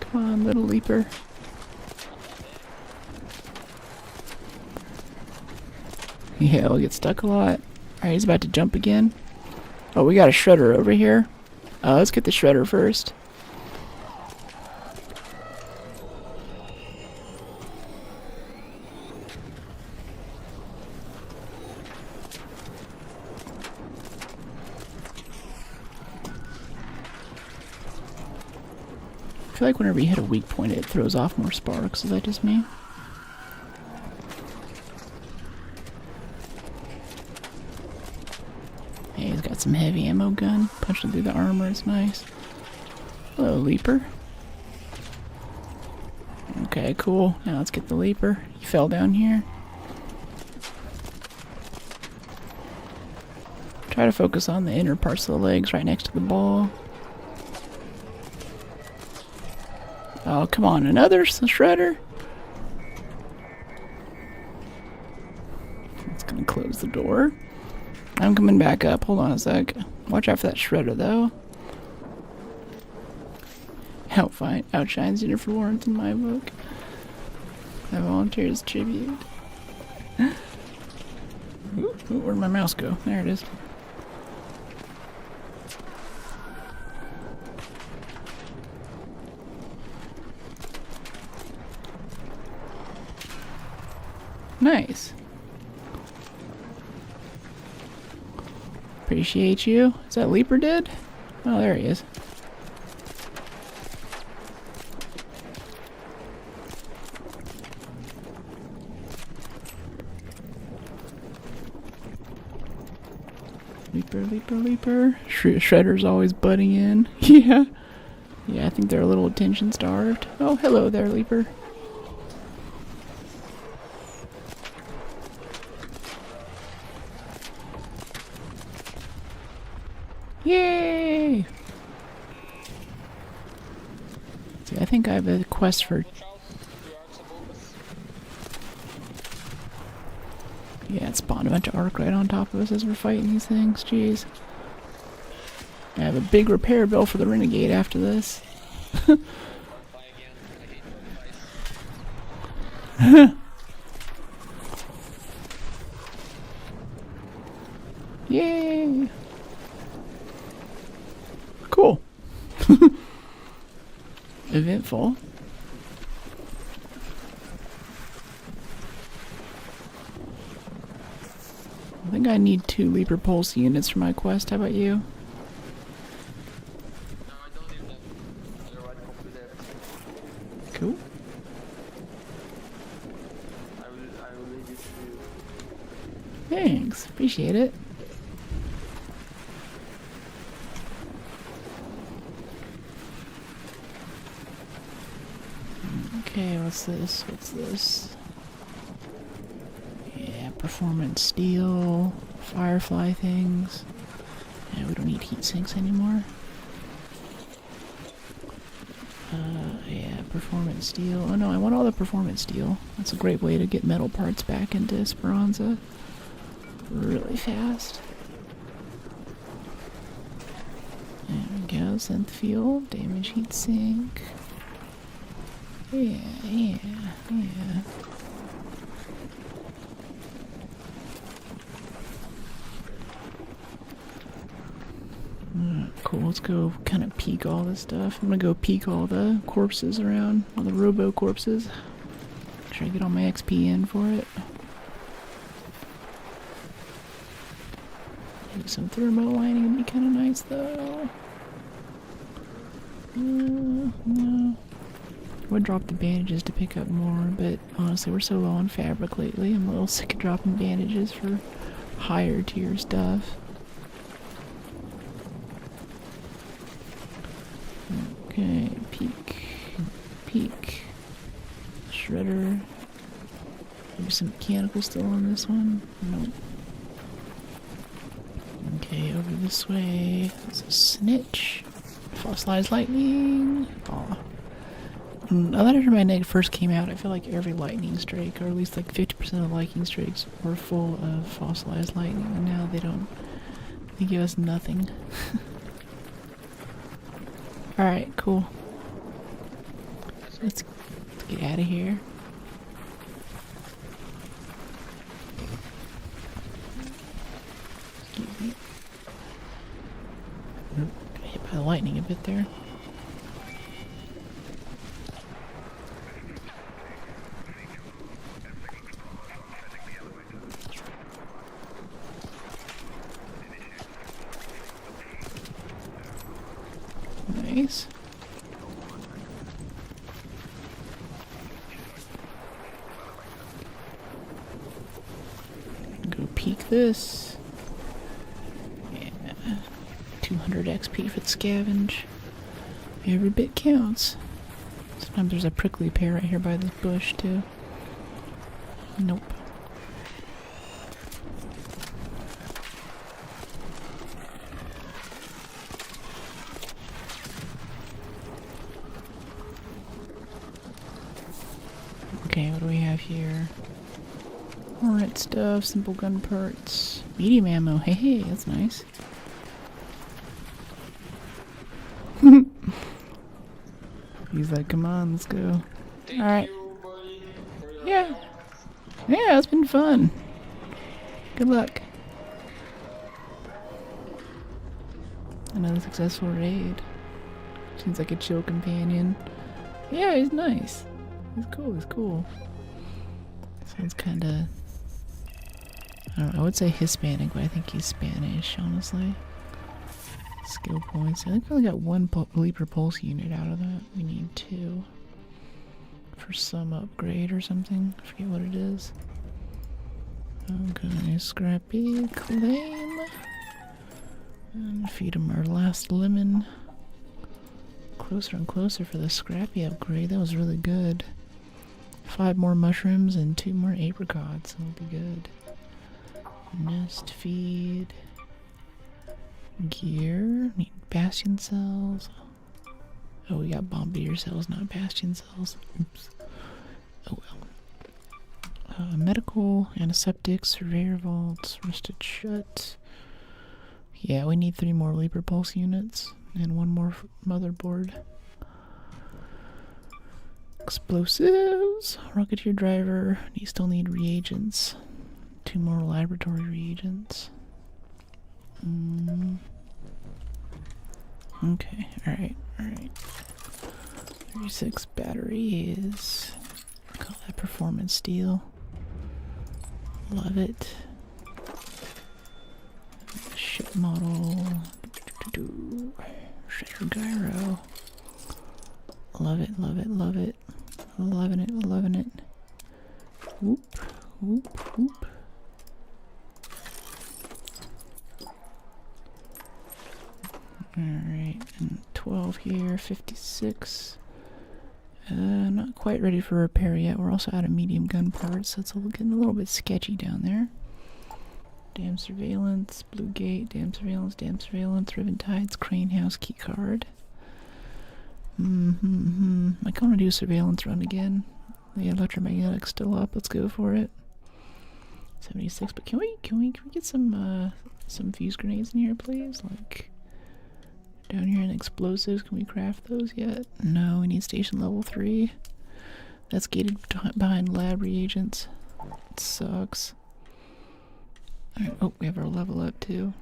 Come on, little leaper. Yeah, we'll get stuck a lot. Alright, he's about to jump again. Oh, we got a shredder over here. Let's get the shredder first. I feel like whenever you hit a weak point, it throws off more sparks. Is that just me? Hey, he's got some heavy ammo gun. Punching through the armor is nice. Hello, leaper. Okay, cool. Now let's get the leaper. He fell down here. Try to focus on the inner parts of the legs right next to the ball. Oh, come on, another shredder? It's gonna close the door. I'm coming back up. Hold on a sec. Watch out for that shredder, though. Outshines Jennifer Lawrence in my book. I volunteer as tribute. Ooh, where'd my mouse go? There it is. Nice. Appreciate you. Is that leaper dead? Oh, there he is. Leaper, leaper, leaper. Shredder's always butting in. Yeah. Yeah, I think they're a little attention starved. Oh, hello there, leaper. Yay! See, I think I have a quest for... Yeah, it spawned a bunch of arc right on top of us as we're fighting these things. Jeez. I have a big repair bill for the Renegade after this. Yay! Cool. Eventful. I think I need 2 Leaper Pulse units for my quest. How about you? No, I don't need that. Otherwise, I'll do that. Cool. I will leave it to you. Thanks. Appreciate it. Okay, what's this? What's this? Yeah, performance steel, firefly things. Yeah, we don't need heat sinks anymore. Yeah, performance steel. Oh no, I want all the performance steel. That's a great way to get metal parts back into Esperanza really fast. There we go, synth fuel, damage heat sink. Yeah. Cool, let's go kind of peek all this stuff. I'm gonna go peek all the corpses around, all the robo corpses. Make sure I get all my XP in for it. Maybe some thermo lining would be kind of nice though. No. I would drop the bandages to pick up more, but honestly we're so low on fabric lately, I'm a little sick of dropping bandages for higher tier stuff. Okay, peek. Shredder. Maybe some mechanical still on this one? Nope. Okay, over this way. There's a snitch. Fossilized lightning. Aw. When Egg first came out, I feel like every lightning strike, or at least like 50% of lightning strikes, were full of fossilized lightning, and now they don't. They give us nothing. Alright, cool. Let's get out of here. Excuse me. Got hit by the lightning a bit there. Nice. Go peek this. Yeah. 200 XP for the scavenge. Every bit counts. Sometimes there's a prickly pear right here by this bush too. Nope. Okay, what do we have here? Alright stuff, simple gun parts. Medium ammo, hey, that's nice. He's like, come on, let's go. Alright. Yeah. Yeah, it's been fun. Good luck. Another successful raid. Seems like a chill companion. Yeah, he's nice. He's cool, he's cool. Sounds kinda... I don't know, I would say Hispanic, but I think he's Spanish, honestly. Skill points. I think I only got one Leaper Pulse unit out of that. We need 2. For some upgrade or something. I forget what it is. Okay, Scrappy, claim. And feed him our last lemon. Closer and closer for the Scrappy upgrade. That was really good. 5 more mushrooms and 2 more apricots. That'll be good. Nest feed. Gear. Need bastion cells. Oh, we got bombardier cells, not bastion cells. Oops. Oh well. Medical, antiseptic, surveyor vaults, rusted shut. Yeah, we need 3 more Leaper Pulse units and 1 more motherboard. Explosives, Rocketeer driver. You still need reagents. 2 more laboratory reagents. Okay, alright. 36 batteries. Call that performance steel. Love it. Ship model. Shredder gyro. Love it. Loving it. Whoop. Alright, and 12 here, 56. Not quite ready for repair yet. We're also out of medium gun parts, so it's getting a little bit sketchy down there. Dam surveillance, blue gate, dam surveillance, ribbon tides, crane house, key card. I kind of want to do a surveillance run again. The electromagnetic's still up. Let's go for it. 76. But can we get some fuse grenades in here, please? Like down here in explosives. Can we craft those yet? No. We need station level 3. That's gated behind lab reagents. It sucks. Alright, oh, we have our level up too.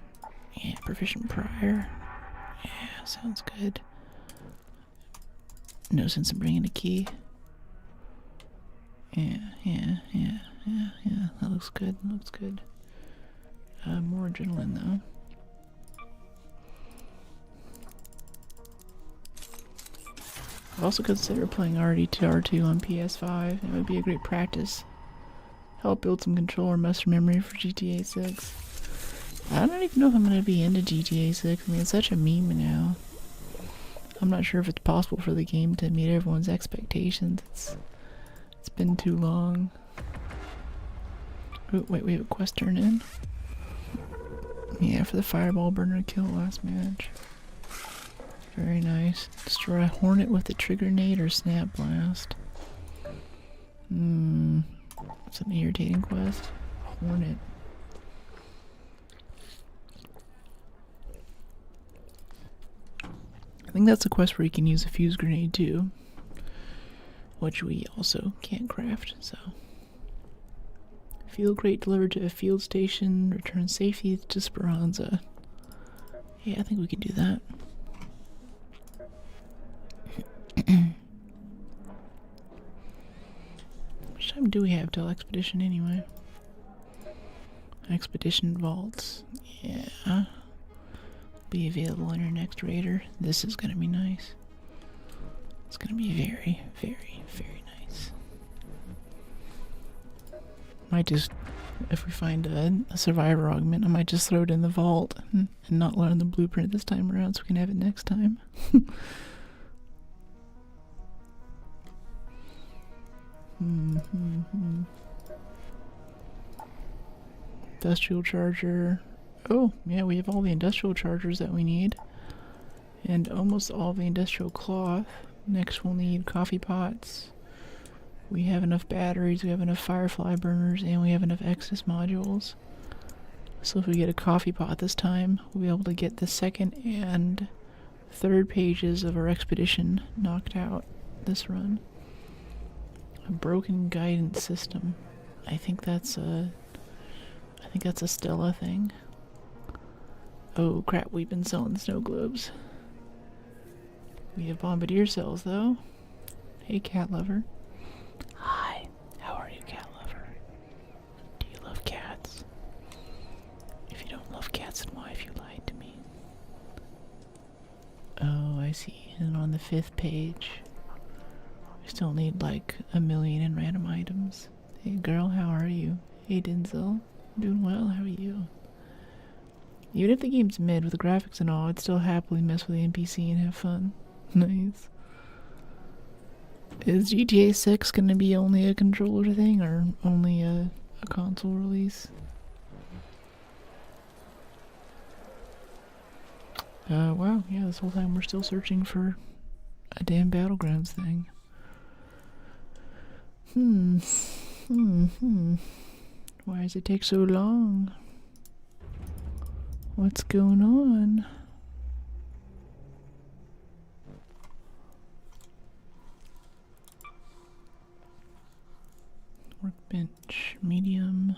Yeah, proficient prior. Yeah, sounds good. No sense in bringing a key. Yeah. That looks good. More adrenaline though. I've also considered playing RDTR2 on PS5. It would be a great practice. Help build some controller muscle memory for GTA 6. I don't even know if I'm going to be into GTA 6. I mean, it's such a meme now. I'm not sure if it's possible for the game to meet everyone's expectations. It's been too long. Oh, wait, we have a quest turn in. Yeah, for the fireball burner kill last match. Very nice. Destroy a hornet with a trigger nade or snap blast. It's an irritating quest. Hornet. I think that's a quest where you can use a fuse grenade too, which we also can't craft, so. Field crate delivered to a field station, return safety to Speranza. Yeah, I think we can do that. How much time do we have till Expedition anyway? Expedition vaults. Yeah. Be available on your next raider. This is gonna be nice. It's gonna be very, very, very nice. Might just, if we find a survivor augment, I might just throw it in the vault and not learn the blueprint this time around so we can have it next time. Industrial charger. Oh, yeah, we have all the industrial chargers that we need. And almost all the industrial cloth. Next we'll need coffee pots. We have enough batteries, we have enough firefly burners, and we have enough Exodus modules. So if we get a coffee pot this time, we'll be able to get the second and third pages of our expedition knocked out this run. A broken guidance system. I think that's a Stella thing. Oh crap, we've been selling snow globes. We have bombardier cells though. Hey cat lover. Hi, how are you, cat lover? Do you love cats? If you don't love cats, then why have you lied to me? Oh, I see. And on the 5th page, we still need like 1 million in random items. Hey girl, how are you? Hey Denzel, I'm doing well, how are you? Even if the game's mid with the graphics and all, I'd still happily mess with the NPC and have fun. Nice. Is GTA 6 gonna be only a controller thing or only a console release? Wow, yeah, this whole time we're still searching for a damn Battlegrounds thing. Why does it take so long? What's going on? Workbench, medium.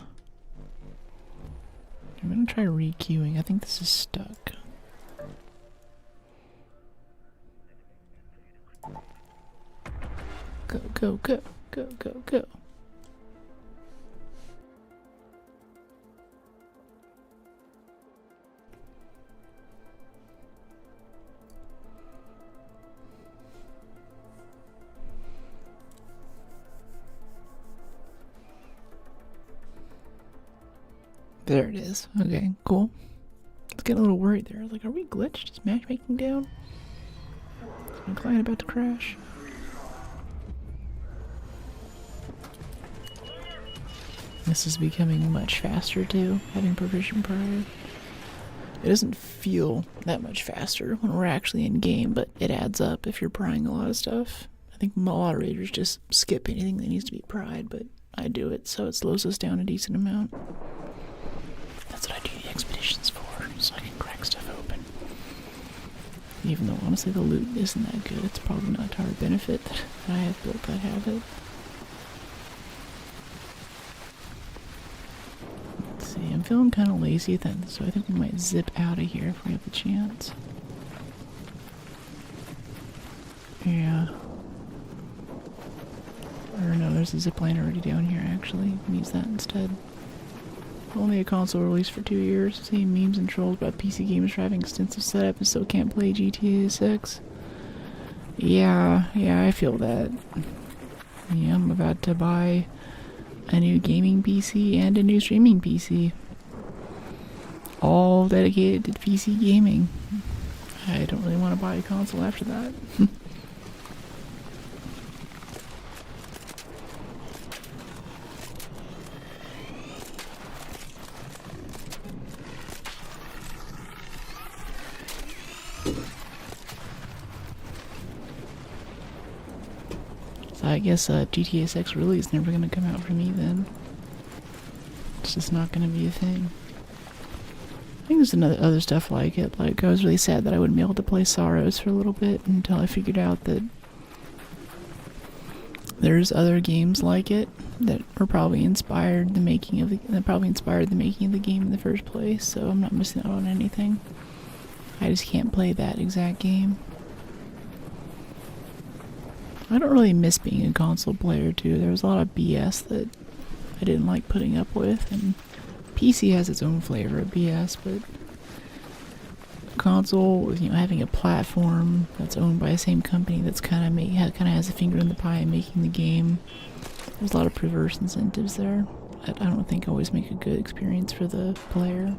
I'm gonna try re-queuing. I think this is stuck. Go, go, go, go, go, go. There it is. Okay, cool. I was getting a little worried there. I was like, are we glitched? Is matchmaking down? Is my client about to crash? This is becoming much faster too, having provision prior. It doesn't feel that much faster when we're actually in game, but it adds up if you're prying a lot of stuff. I think a lot of raiders just skip anything that needs to be pried, but I do it, so it slows us down a decent amount. That's what I do the expeditions for, so I can crack stuff open. Even though honestly the loot isn't that good, it's probably not to our benefit that I have built that habit. Let's see, I'm feeling kind of lazy then, so I think we might zip out of here if we have the chance. Yeah. Or no, there's a zipline already down here actually. We can use that instead. Only a console release for 2 years. See memes and trolls about PC gamers having extensive setup and still can't play GTA 6. Yeah, I feel that. Yeah, I'm about to buy a new gaming PC and a new streaming PC. All dedicated to PC gaming. I don't really want to buy a console after that. I guess GTA 6 really is never gonna come out for me then. It's just not gonna be a thing. I think there's other stuff like it. Like, I was really sad that I wouldn't be able to play Sorrows for a little bit until I figured out that there's other games like it that were probably inspired the making of the game in the first place. So I'm not missing out on anything. I just can't play that exact game. I don't really miss being a console player too. There was a lot of BS that I didn't like putting up with, and PC has its own flavor of BS, but console, you know, having a platform that's owned by the same company that's kind of has a finger in the pie in making the game. There's a lot of perverse incentives there. I don't think always make a good experience for the player.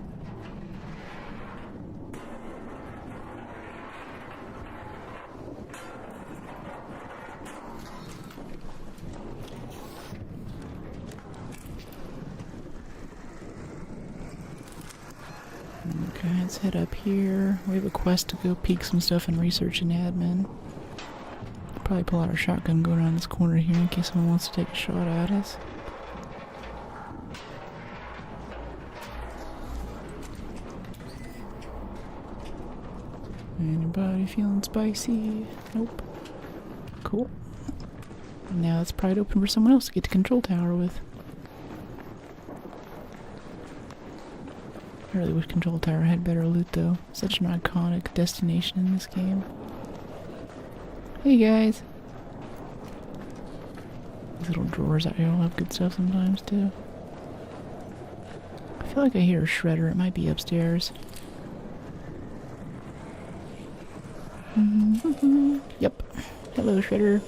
Okay, let's head up here. We have a quest to go peek some stuff in research and admin. Probably pull out our shotgun, go around this corner here in case someone wants to take a shot at us. Anybody feeling spicy? Nope. Cool. Now let's pry it open for someone else to get to control tower with. I really wish Control Tower had better loot though. Such an iconic destination in this game. Hey guys! These little drawers out here will have good stuff sometimes too. I feel like I hear a shredder. It might be upstairs. Yep. Hello, shredder.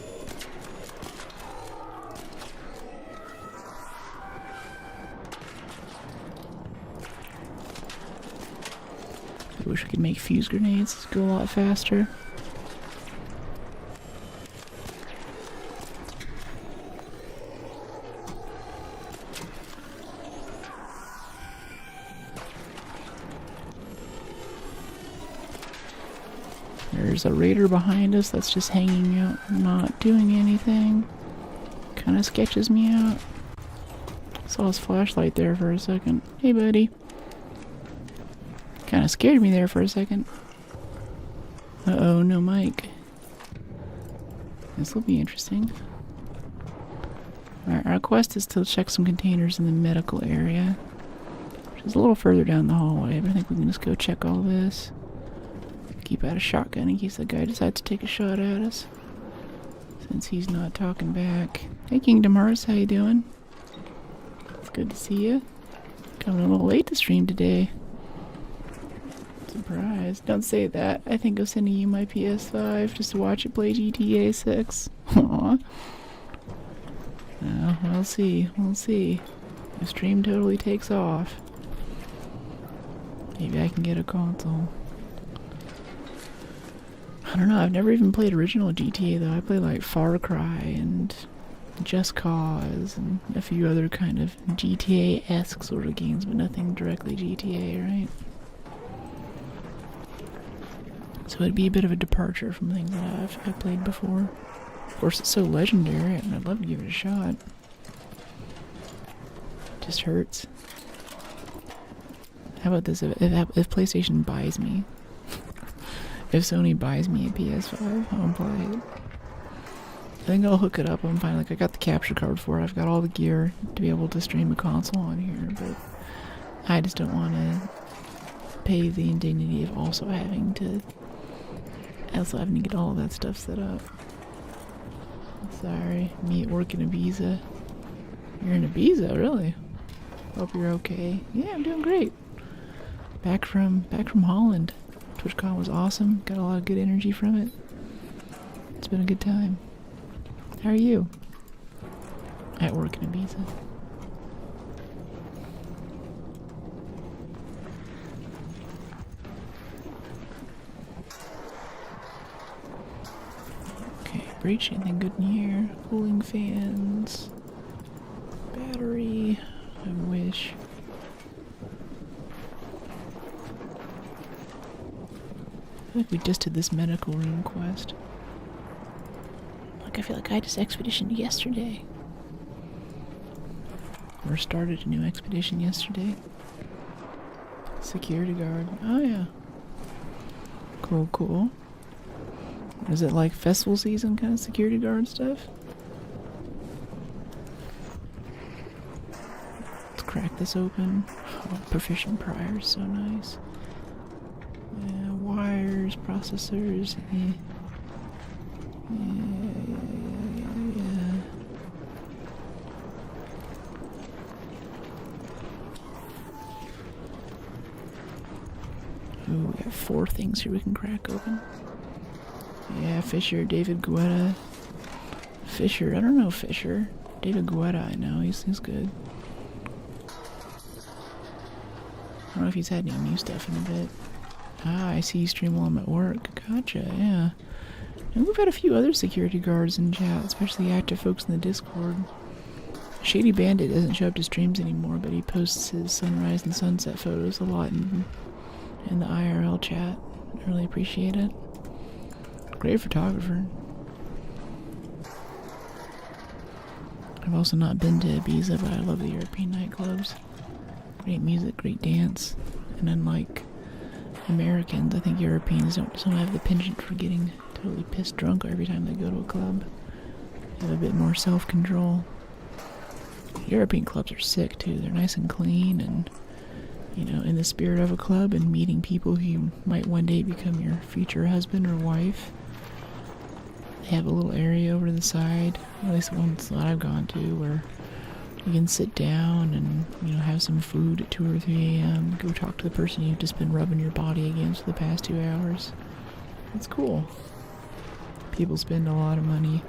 I wish we could make fuse grenades go a lot faster. There's a raider behind us that's just hanging out, not doing anything. Kind of sketches me out. Saw his flashlight there for a second. Hey, buddy. Kind of scared me there for a second. Uh-oh, no mic. This will be interesting. Alright, our quest is to check some containers in the medical area, which is a little further down the hallway, but I think we can just go check all this. Keep out a shotgun in case the guy decides to take a shot at us, since he's not talking back. Hey, Kingdom Hearts, how you doing? It's good to see you. Coming a little late to stream today. Surprise. Don't say that. I think of sending you my PS5 just to watch it play GTA 6. Aww. Well, we'll see. We'll see. If stream totally takes off, maybe I can get a console. I don't know. I've never even played original GTA though. I play like Far Cry and Just Cause and a few other kind of GTA-esque sort of games, but nothing directly GTA, right? So it'd be a bit of a departure from things that I've played before. Of course, it's so legendary, and I'd love to give it a shot. It just hurts. How about this? If PlayStation buys me, if Sony buys me a PS5, I'll play it. I think I'll hook it up. I'm fine. Like, I got the capture card for it. I've got all the gear to be able to stream a console on here, but I just don't want to pay the indignity of also having to get all of that stuff set up. Sorry, me at work in Ibiza. You're in Ibiza, really? Hope you're okay. Yeah, I'm doing great. Back from Holland. TwitchCon was awesome. Got a lot of good energy from it. It's been a good time. How are you? At work in Ibiza. Okay, breach, anything good in here? Cooling fans. Battery. I wish. I feel like we just did this medical room quest. Like, I feel like I just expeditioned yesterday. Or started a new expedition yesterday. Security guard. Oh yeah. Cool, cool. Is it like festival season kind of security guard stuff? Let's crack this open. Oh, proficient prior, so nice. Yeah, wires, processors. Yeah. Ooh, we got 4 things here we can crack open. Yeah, Fisher, David Guetta. Fisher, I don't know Fisher. David Guetta, I know, he's good. I don't know if he's had any new stuff in a bit. Ah, I see you stream while I'm at work. Gotcha, yeah. And we've had a few other security guards in chat, especially active folks in the Discord. Shady Bandit doesn't show up to streams anymore, but he posts his sunrise and sunset photos a lot in the IRL chat. I really appreciate it. Great photographer. I've also not been to Ibiza, but I love the European nightclubs. Great music, great dance. And unlike Americans, I think Europeans don't have the penchant for getting totally pissed drunk every time they go to a club. They have a bit more self-control. European clubs are sick too. They're nice and clean and, you know, in the spirit of a club and meeting people who might one day become your future husband or wife. They have a little area over to the side, at least the ones that I've gone to, where you can sit down and, you know, have some food at 2 or 3 a.m. Go talk to the person you've just been rubbing your body against for the past 2 hours. It's cool. People spend a lot of money.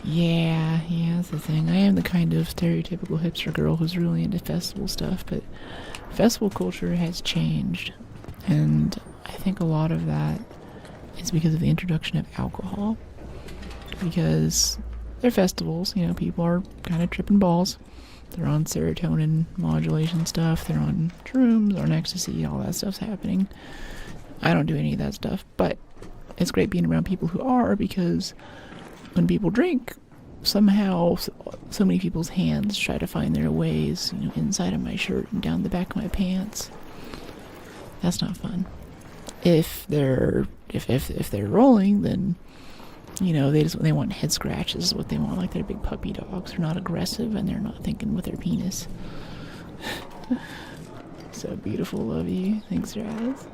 Yeah, that's the thing. I am the kind of stereotypical hipster girl who's really into festival stuff, but festival culture has changed, and I think a lot of that is because of the introduction of alcohol. Because they're festivals, you know, people are kind of tripping balls. They're on serotonin modulation stuff, they're on shrooms, or on ecstasy, all that stuff's happening. I don't do any of that stuff, but it's great being around people who are, because when people drink, somehow so many people's hands try to find their ways, you know, inside of my shirt and down the back of my pants. That's not fun. If they're rolling, then, you know, they want head scratches is what they want, like they're big puppy dogs. They're not aggressive and they're not thinking with their penis. So beautiful, love you. Thanks, Raz.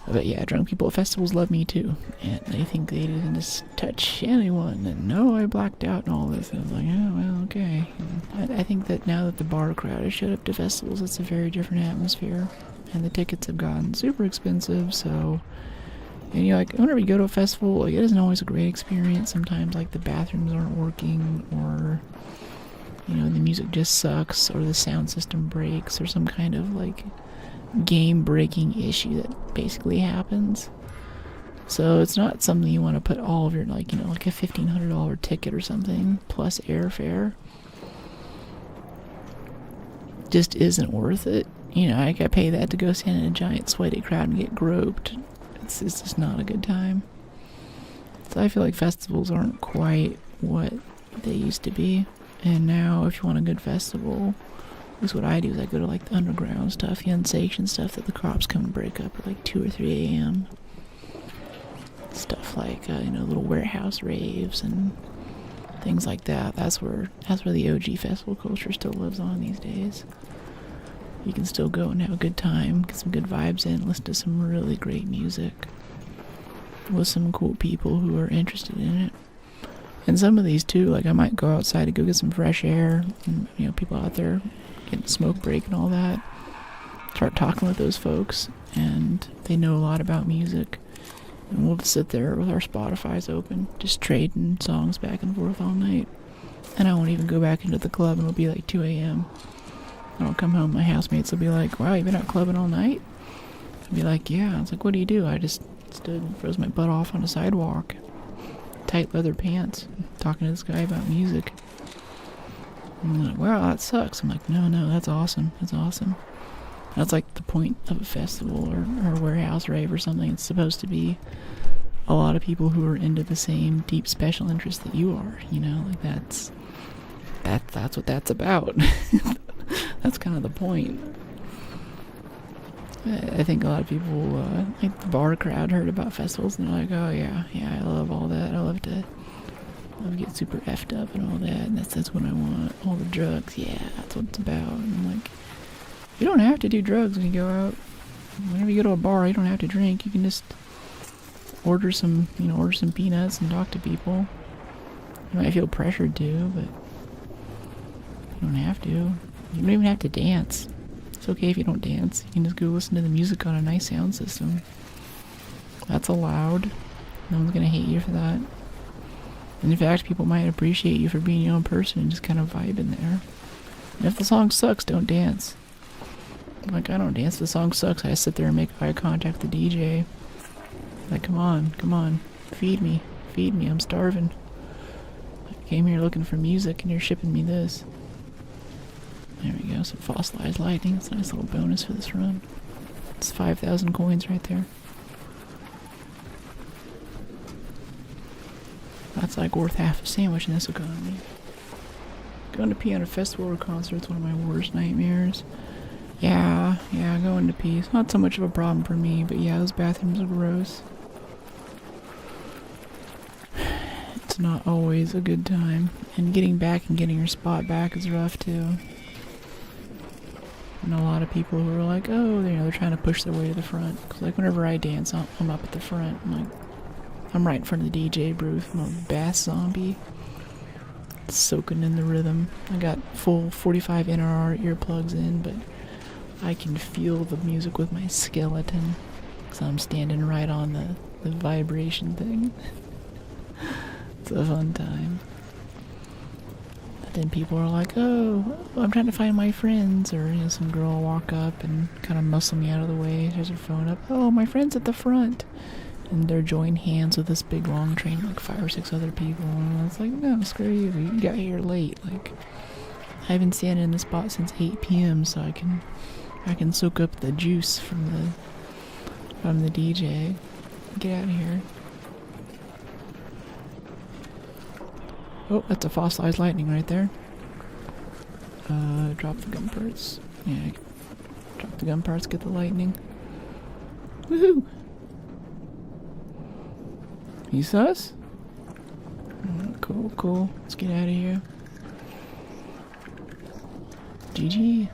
But yeah, drunk people at festivals love me too, and they think they didn't just touch anyone, and no, I blacked out and all this, and I was like, oh, well, okay. And I think that now that the bar crowd has showed up to festivals, it's a very different atmosphere, and the tickets have gotten super expensive, so, and you're like, whenever you go to a festival, like, it isn't always a great experience. Sometimes, like, the bathrooms aren't working, or, you know, the music just sucks, or the sound system breaks, or some kind of, like, game-breaking issue that basically happens. So it's not something you want to put all of your, like, you know, like a $1,500 ticket or something, plus airfare. Just isn't worth it. You know, I could pay that to go stand in a giant sweaty crowd and get groped. It's just not a good time. So I feel like festivals aren't quite what they used to be. And now, if you want a good festival, at least what I do is I go to, like, the underground stuff, the unsanctioned stuff that the cops come and break up at like 2 or 3 a.m. Stuff like, you know, little warehouse raves and things like that. That's where the OG festival culture still lives on these days. You can still go and have a good time, get some good vibes in, listen to some really great music with some cool people who are interested in it. And some of these too, like, I might go outside to go get some fresh air, and, you know, people out there getting a smoke break and all that. Start talking with those folks, and they know a lot about music. And we'll just sit there with our Spotifys open, just trading songs back and forth all night. And I won't even go back into the club, and it'll be like 2 a.m. I'll come home, my housemates will be like, wow, you've been out clubbing all night? I'll be like, yeah. It's like, what do you do? I just stood and froze my butt off on a sidewalk. Tight leather pants, talking to this guy about music. And they're like, wow, that sucks. I'm like, no, that's awesome. That's awesome. That's like the point of a festival or a warehouse rave or something. It's supposed to be a lot of people who are into the same deep special interest that you are, you know, like that's what that's about. That's kind of the point. I think a lot of people, like the bar crowd, heard about festivals and they're like, oh yeah, I love all that. I love to get super effed up and all that, and that's what I want. All the drugs, yeah, that's what it's about. And I'm like, you don't have to do drugs when you go out. Whenever you go to a bar, you don't have to drink. You can just order some peanuts and talk to people. You might feel pressured to, but you don't have to. You don't even have to dance. It's okay if you don't dance. You can just go listen to the music on a nice sound system. That's allowed. No one's gonna hate you for that. And in fact, people might appreciate you for being your own person and just kind of vibing there. And if the song sucks, don't dance. Like, I don't dance. The song sucks. I sit there and make eye contact with the DJ. Like, come on. Feed me. I'm starving. I came here looking for music and you're shipping me this. There we go. Some fossilized lightning. It's a nice little bonus for this run. It's 5,000 coins right there. That's like worth half a sandwich in this economy. Going to pee on a festival or concert is one of my worst nightmares. Yeah, going to pee. It's not so much of a problem for me, but yeah, those bathrooms are gross. It's not always a good time. And getting back and getting your spot back is rough too. And a lot of people who are like, oh, they're trying to push their way to the front. Cause like whenever I dance, I'm up at the front. I'm right in front of the DJ booth. I'm a bass zombie. Soaking in the rhythm. I got full 45 NRR earplugs in, but I can feel the music with my skeleton. So I'm standing right on the vibration thing. It's a fun time. But then people are like, oh, I'm trying to find my friends. Or some girl will walk up and kind of muscle me out of the way. She has her phone up. Oh, my friend's at the front. And they're joining hands with this big long train of like 5 or 6 other people. And I was like, no, screw you. You got here late. Like, I've been standing in the spot since 8 p.m. so I can soak up the juice from the DJ. Get out of here. Oh, that's a fossilized lightning right there. Drop the gun parts. Yeah, drop the gun parts, get the lightning. Woohoo! You sus? Cool. Let's get out of here. GG.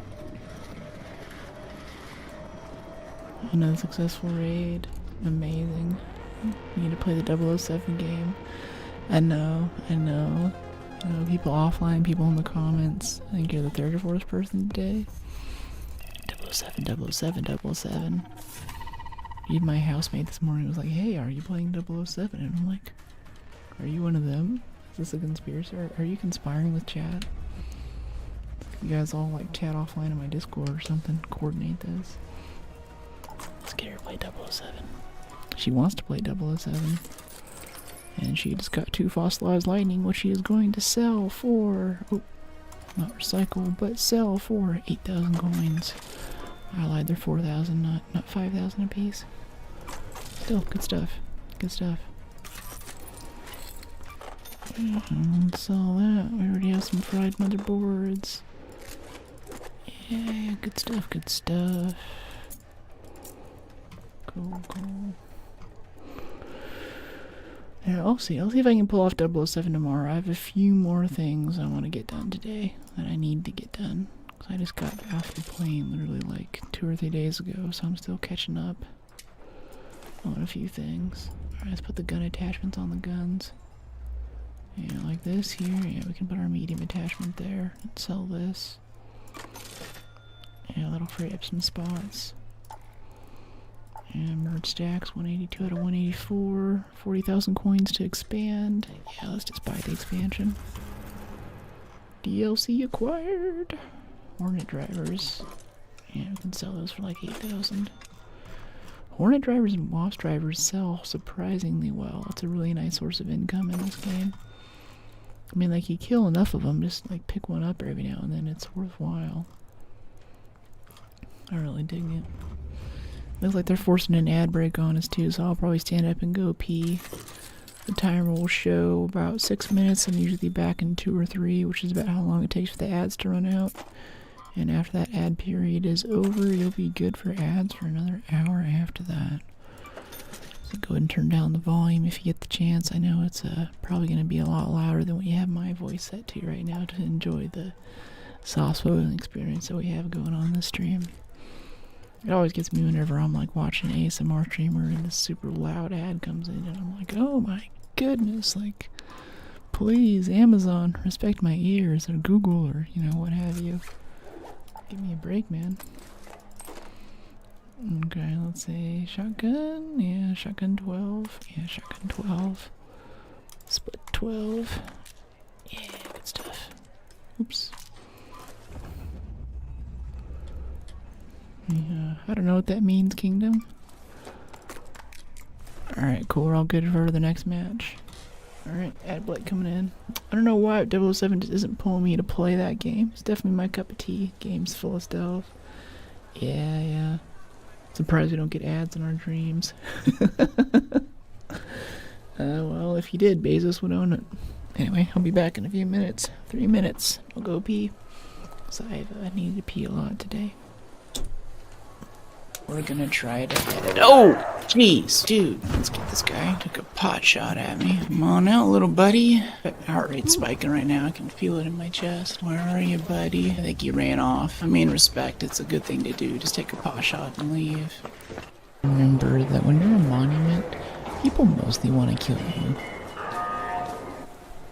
Another successful raid. Amazing. You need to play the 007 game. I know. People offline, people in the comments. I think you're the 3rd or 4th person today. 007. Even my housemate this morning was like, hey, are you playing 007? And I'm like, are you one of them? Is this a conspiracy? Are you conspiring with chat? You guys all like chat offline in my Discord or something. Coordinate this. Let's get her to play 007. She wants to play 007. And she just got 2 fossilized lightning, which she is going to sell for... Oh, not recycle, but sell for 8,000 coins. I lied, they're 4,000, not 5,000 a piece. Still, good stuff. Let's sell that. We already have some fried motherboards. Yeah, good stuff. Cool. Yeah, I'll see if I can pull off 007 tomorrow. I have a few more things I want to get done today that I need to get done. Because I just got off the plane literally like 2 or 3 days ago, so I'm still catching up on a few things. Alright, let's put the gun attachments on the guns. Yeah, like this here. Yeah, we can put our medium attachment there and sell this. Yeah, that'll free up some spots. And merge stacks, 182 out of 184. 40,000 coins to expand. Yeah, let's just buy the expansion. DLC acquired. Hornet drivers. Yeah, we can sell those for like 8,000. Hornet drivers and Wasp drivers sell surprisingly well. It's a really nice source of income in this game. I mean, like, you kill enough of them, just like pick one up every now and then, it's worthwhile. I really dig it. Looks like they're forcing an ad break on us too, so I'll probably stand up and go pee. The timer will show about 6 minutes. I'm usually back in 2 or 3, which is about how long it takes for the ads to run out. And after that ad period is over, you'll be good for ads for another hour after that. So go ahead and turn down the volume if you get the chance. I know it's probably going to be a lot louder than what you have my voice set to right now to enjoy the soft-spoken experience that we have going on this stream. It always gets me whenever I'm like watching an ASMR streamer and this super loud ad comes in and I'm like, oh my goodness, like, please, Amazon, respect my ears, or Google, or, you know, what have you. Give me a break, man. Okay, let's say shotgun. Yeah, shotgun 12. Yeah, shotgun 12. Split 12. Yeah, good stuff. Oops. Yeah, I don't know what that means, Kingdom. Alright, cool. We're all good for the next match. Alright, ad blight coming in. I don't know why 007 just isn't pulling me to play that game. It's definitely my cup of tea. Game's full of stealth. Yeah. Surprised we don't get ads in our dreams. Well, if you did, Bezos would own it. Anyway, I'll be back in a few minutes. 3 minutes. I'll go pee. So I've needed to pee a lot today. We're gonna try to edit. Oh! Jeez, dude. Let's get this guy. Took a pot shot at me. Come on out, little buddy. Heart rate's spiking right now. I can feel it in my chest. Where are you, buddy? I think you ran off. I mean, respect. It's a good thing to do. Just take a pot shot and leave. Remember that when you're a monument, people mostly want to kill you.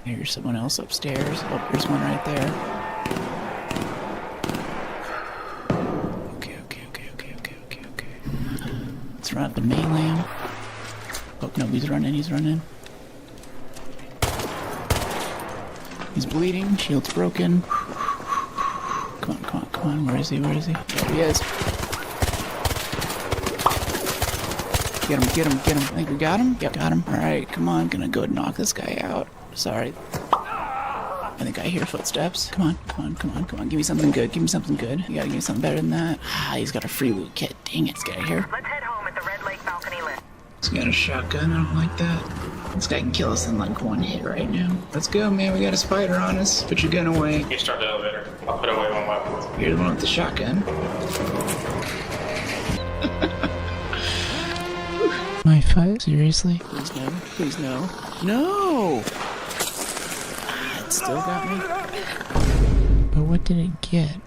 Here's someone else upstairs. Oh, there's one right there. Let's run up the melee him. Oh, no, he's running. He's bleeding. Shield's broken. Come on. Where is he? There he is. Get him. I think we got him. Yep, got him. Alright, come on. Gonna go knock this guy out. Sorry. I think I hear footsteps. Come on. Give me something good. You gotta give me something better than that. Ah, he's got a free loot kit. Dang it, let's get out of here. Let's head home at the Red Lake balcony lift. He's got a shotgun. I don't like that. This guy can kill us in like one hit right now. Let's go, man. We got a spider on us. Put your gun away. You start the elevator. I'll put away my weapons. You're the one with the shotgun. My fight? Seriously? Please no. No! It still got me. But what did it get?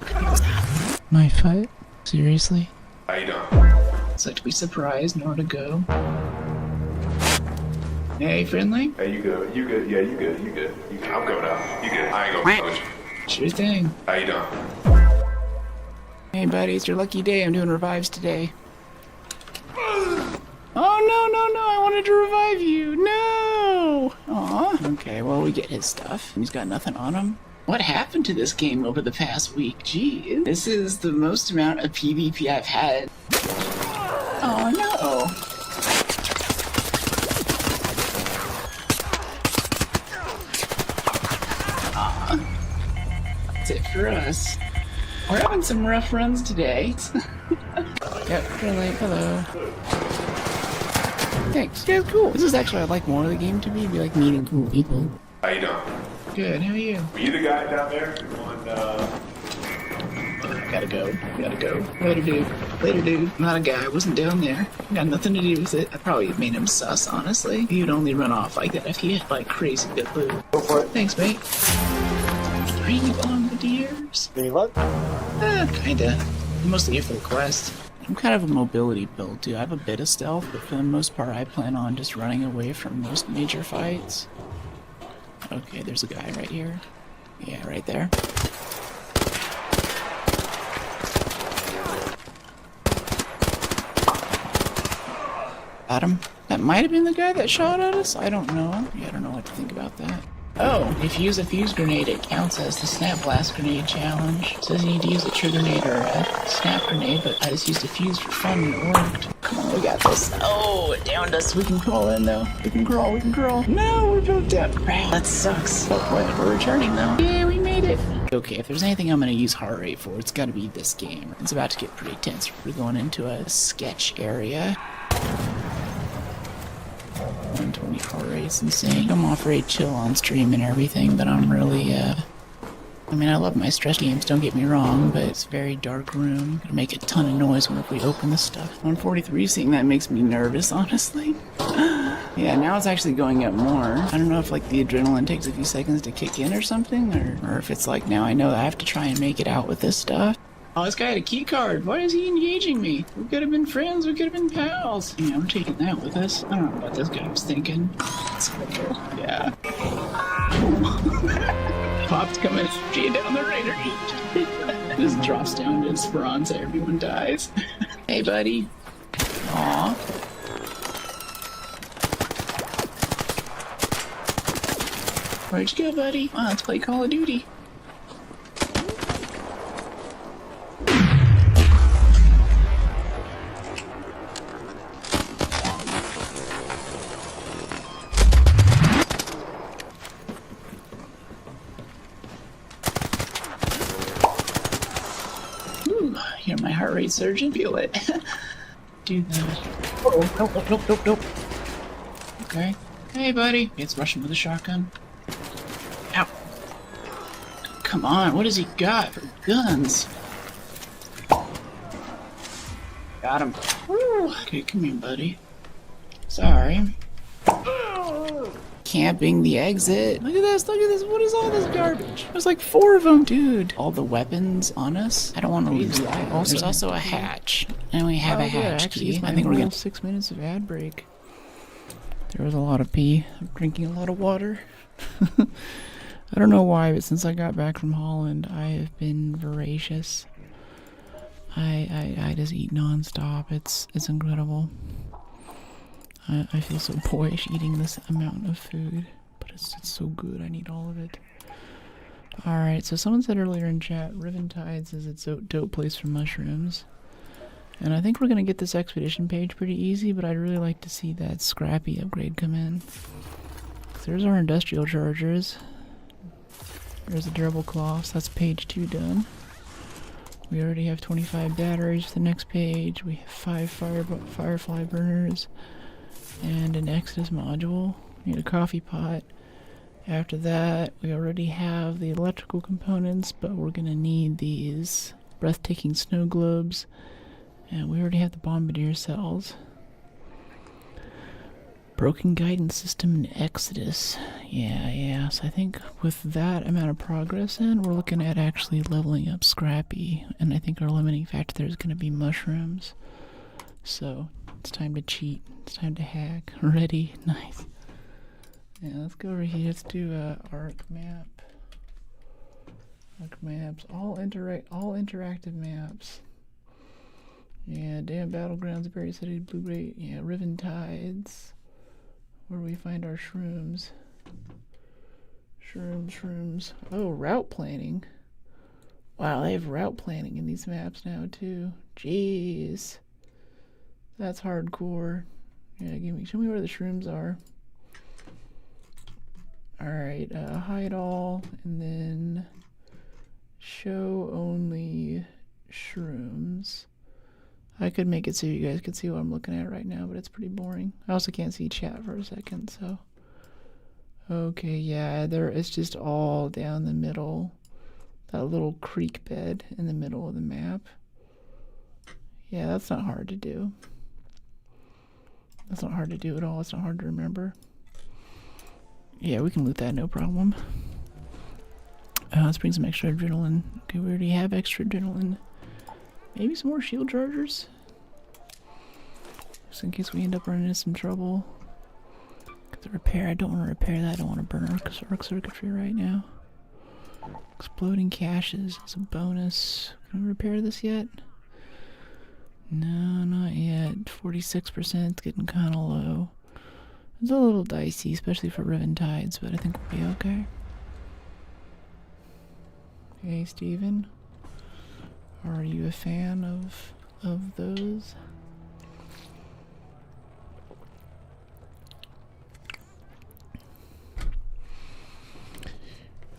My fight? Seriously? How you doing? It's like to be surprised, nowhere to go. Hey, friendly? Hey, you good? Yeah, you good. I'm going out. You good? I ain't gonna touch you. Sure thing. How you doing? Hey, buddy, it's your lucky day. I'm doing revives today. Oh, no, I wanted to revive you. No! Aw. Okay, well, we get his stuff. He's got nothing on him. What happened to this game over the past week? Gee, this is the most amount of PvP I've had. Oh, no. Aw. That's it for us. We're having some rough runs today. Yep, hello. Thanks. Yeah, cool. This is actually, I'd like more of the game to be like meeting cool people. How you doing? Good, how are you? Were you the guy down there on, Gotta go. Later, dude. I'm not a guy. I wasn't down there. Got nothing to do with it. I probably made him sus, honestly. You'd only run off like that if you had like crazy good loot. Go for it. Thanks, mate. Are you on the deers? Any luck? Kinda. I'm mostly here for the quest. I'm kind of a mobility build, too. I have a bit of stealth, but for the most part, I plan on just running away from most major fights. Okay, there's a guy right here. Yeah, right there. Got him. That might have been the guy that shot at us? I don't know. Yeah, I don't know what to think about that. Oh, if you use a fuse grenade, it counts as the snap blast grenade challenge. It says you need to use a trigger grenade or a snap grenade, but I just used a fuse for fun and it worked. Come on, we got this. Oh, it downed us. We can crawl in though. We can crawl. No, we're both down. Crap, that sucks. Oh, wait, we're returning though. Yeah, we made it. Okay, if there's anything I'm gonna use heart rate for, it's gotta be this game. It's about to get pretty tense. We're going into a sketch area. 120 heart rate's insane. I'm off rate chill on stream and everything, but I'm really, I mean, I love my stress games, don't get me wrong, but it's a very dark room. Gonna make a ton of noise whenever we open this stuff. 143, seeing that makes me nervous, honestly. Yeah, now it's actually going up more. I don't know if like the adrenaline takes a few seconds to kick in or something, or if it's like now I know that I have to try and make it out with this stuff. Oh, this guy had a key card. Why is he engaging me? We could have been friends. We could have been pals. Yeah, I'm taking that with us. I don't know what this guy was thinking. Yeah. Pop's coming down the radar. Just drops down to Esperanza. Everyone dies. Hey, buddy. Aw. Where'd you go, buddy? Come on, let's play Call of Duty. Ooh, hear my heart rate surging? Feel it. Do that. Oh, nope. Okay. Hey, buddy. It's rushing with a shotgun. Ow. Come on, what has he got for guns? Got him. Woo. Okay, come here, buddy. Sorry. Camping the exit. Look at this, what is all this garbage? There's like 4 of them, dude. All the weapons on us. I don't want to lose that. There's also a hatch. And we have a hatch key. I think we're gonna 6 minutes of ad break. There was a lot of pee. I'm drinking a lot of water. I don't know why, but since I got back from Holland, I have been voracious. I just eat non-stop. It's incredible. I feel so boyish eating this amount of food, but it's so good. I need all of it. Alright, so someone said earlier in chat, Riven Tides is its dope place for mushrooms. And I think we're going to get this expedition page pretty easy, but I'd really like to see that Scrappy upgrade come in. There's our industrial chargers. There's the durable cloths. That's page 2 done. We already have 25 batteries for the next page. We have 5 firefly burners and an Exodus module. We need a coffee pot. After that, we already have the electrical components, but we're going to need these breathtaking snow globes. And we already have the bombardier cells. Broken guidance system in Exodus. Yeah. So I think with that amount of progress in, we're looking at actually leveling up Scrappy. And I think our limiting factor there is going to be mushrooms. So it's time to cheat. It's time to hack. Ready? Nice. Yeah, let's go over here. Let's do Arc map. Arc maps. All interactive maps. Yeah, damn battlegrounds, buried city, blue great. Yeah, Riven Tides. Where do we find our shrooms? Shrooms. Oh, route planning. Wow, they have route planning in these maps now too. Jeez. That's hardcore. Yeah, show me where the shrooms are. Alright, hide all, and then show only shrooms. I could make it so you guys could see what I'm looking at right now, but it's pretty boring. I also can't see chat for a second, so. Okay, yeah, it's just all down the middle. That little creek bed in the middle of the map. Yeah, that's not hard to do. That's not hard to do at all. It's not hard to remember. Yeah, we can loot that, no problem. Let's bring some extra adrenaline. Okay, we already have extra adrenaline. Maybe some more shield chargers? Just in case we end up running into some trouble. The repair, I don't want to repair that. I don't want to burn arc circuitry right now. Exploding caches is a bonus. Can we repair this yet? No, not yet. 46%, it's getting kind of low. It's a little dicey, especially for Riven Tides, but I think we'll be okay. Hey, Steven. Are you a fan of those?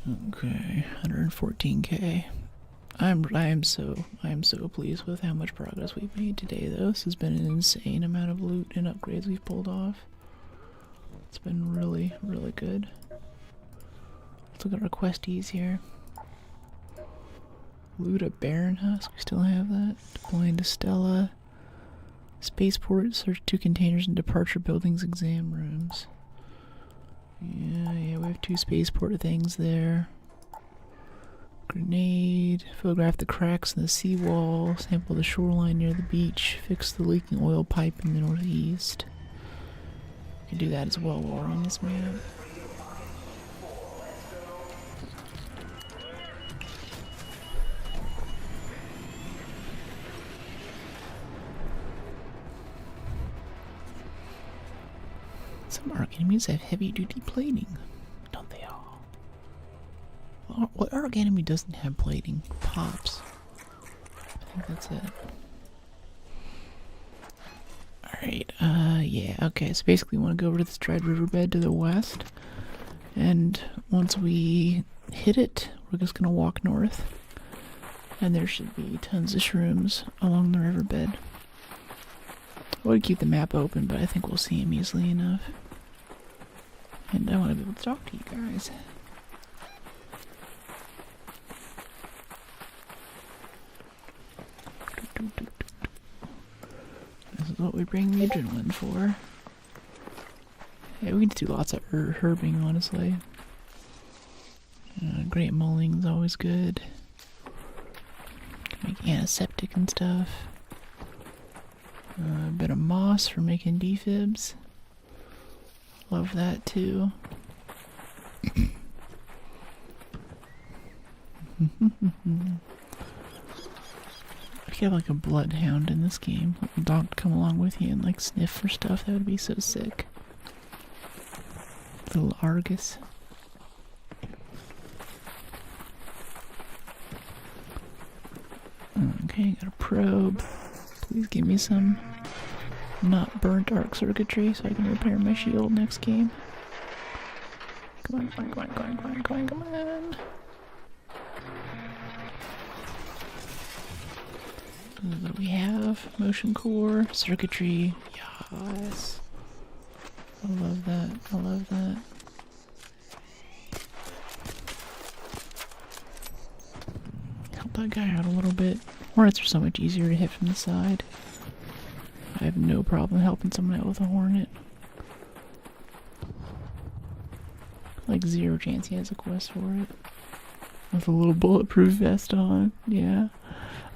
Okay, 114k. I am so pleased with how much progress we've made today though. This has been an insane amount of loot and upgrades we've pulled off. It's been really, really good. Let's look at our questies here. Loot a Baron Husk, we still have that. Deploying to Stella. Spaceport, search 2 containers in departure buildings, exam rooms. Yeah, we have 2 spaceport things there. Grenade, photograph the cracks in the seawall, sample the shoreline near the beach, fix the leaking oil pipe in the northeast. We can do that as well while we're on this map. Some Arc enemies have heavy-duty plating, don't they all? Well, what Arc enemy doesn't have plating? Pops. I think that's it. Alright, yeah, okay, so basically we want to go over to this dried riverbed to the west, and once we hit it, we're just going to walk north, and there should be tons of shrooms along the riverbed. I would keep the map open, but I think we'll see him easily enough. And I want to be able to talk to you guys. This is what we bring the adrenaline for. Yeah, we can do lots of herbing, honestly. Great mulling's always good. Can make antiseptic and stuff. A bit of moss for making defibs. Love that too. I could have like a bloodhound in this game. Like a dog to come along with you and like sniff for stuff. That would be so sick. Little Argus. Okay, got a probe. Please give me some not burnt arc circuitry so I can repair my shield next game. Come on, come on, come on, come on, come on, come on, come on. What do we have? Motion core, circuitry. Yes. I love that. I love that. Help that guy out a little bit. Hornets are so much easier to hit from the side. I have no problem helping someone out with a hornet. Like 0 chance he has a quest for it. With a little bulletproof vest on. Yeah.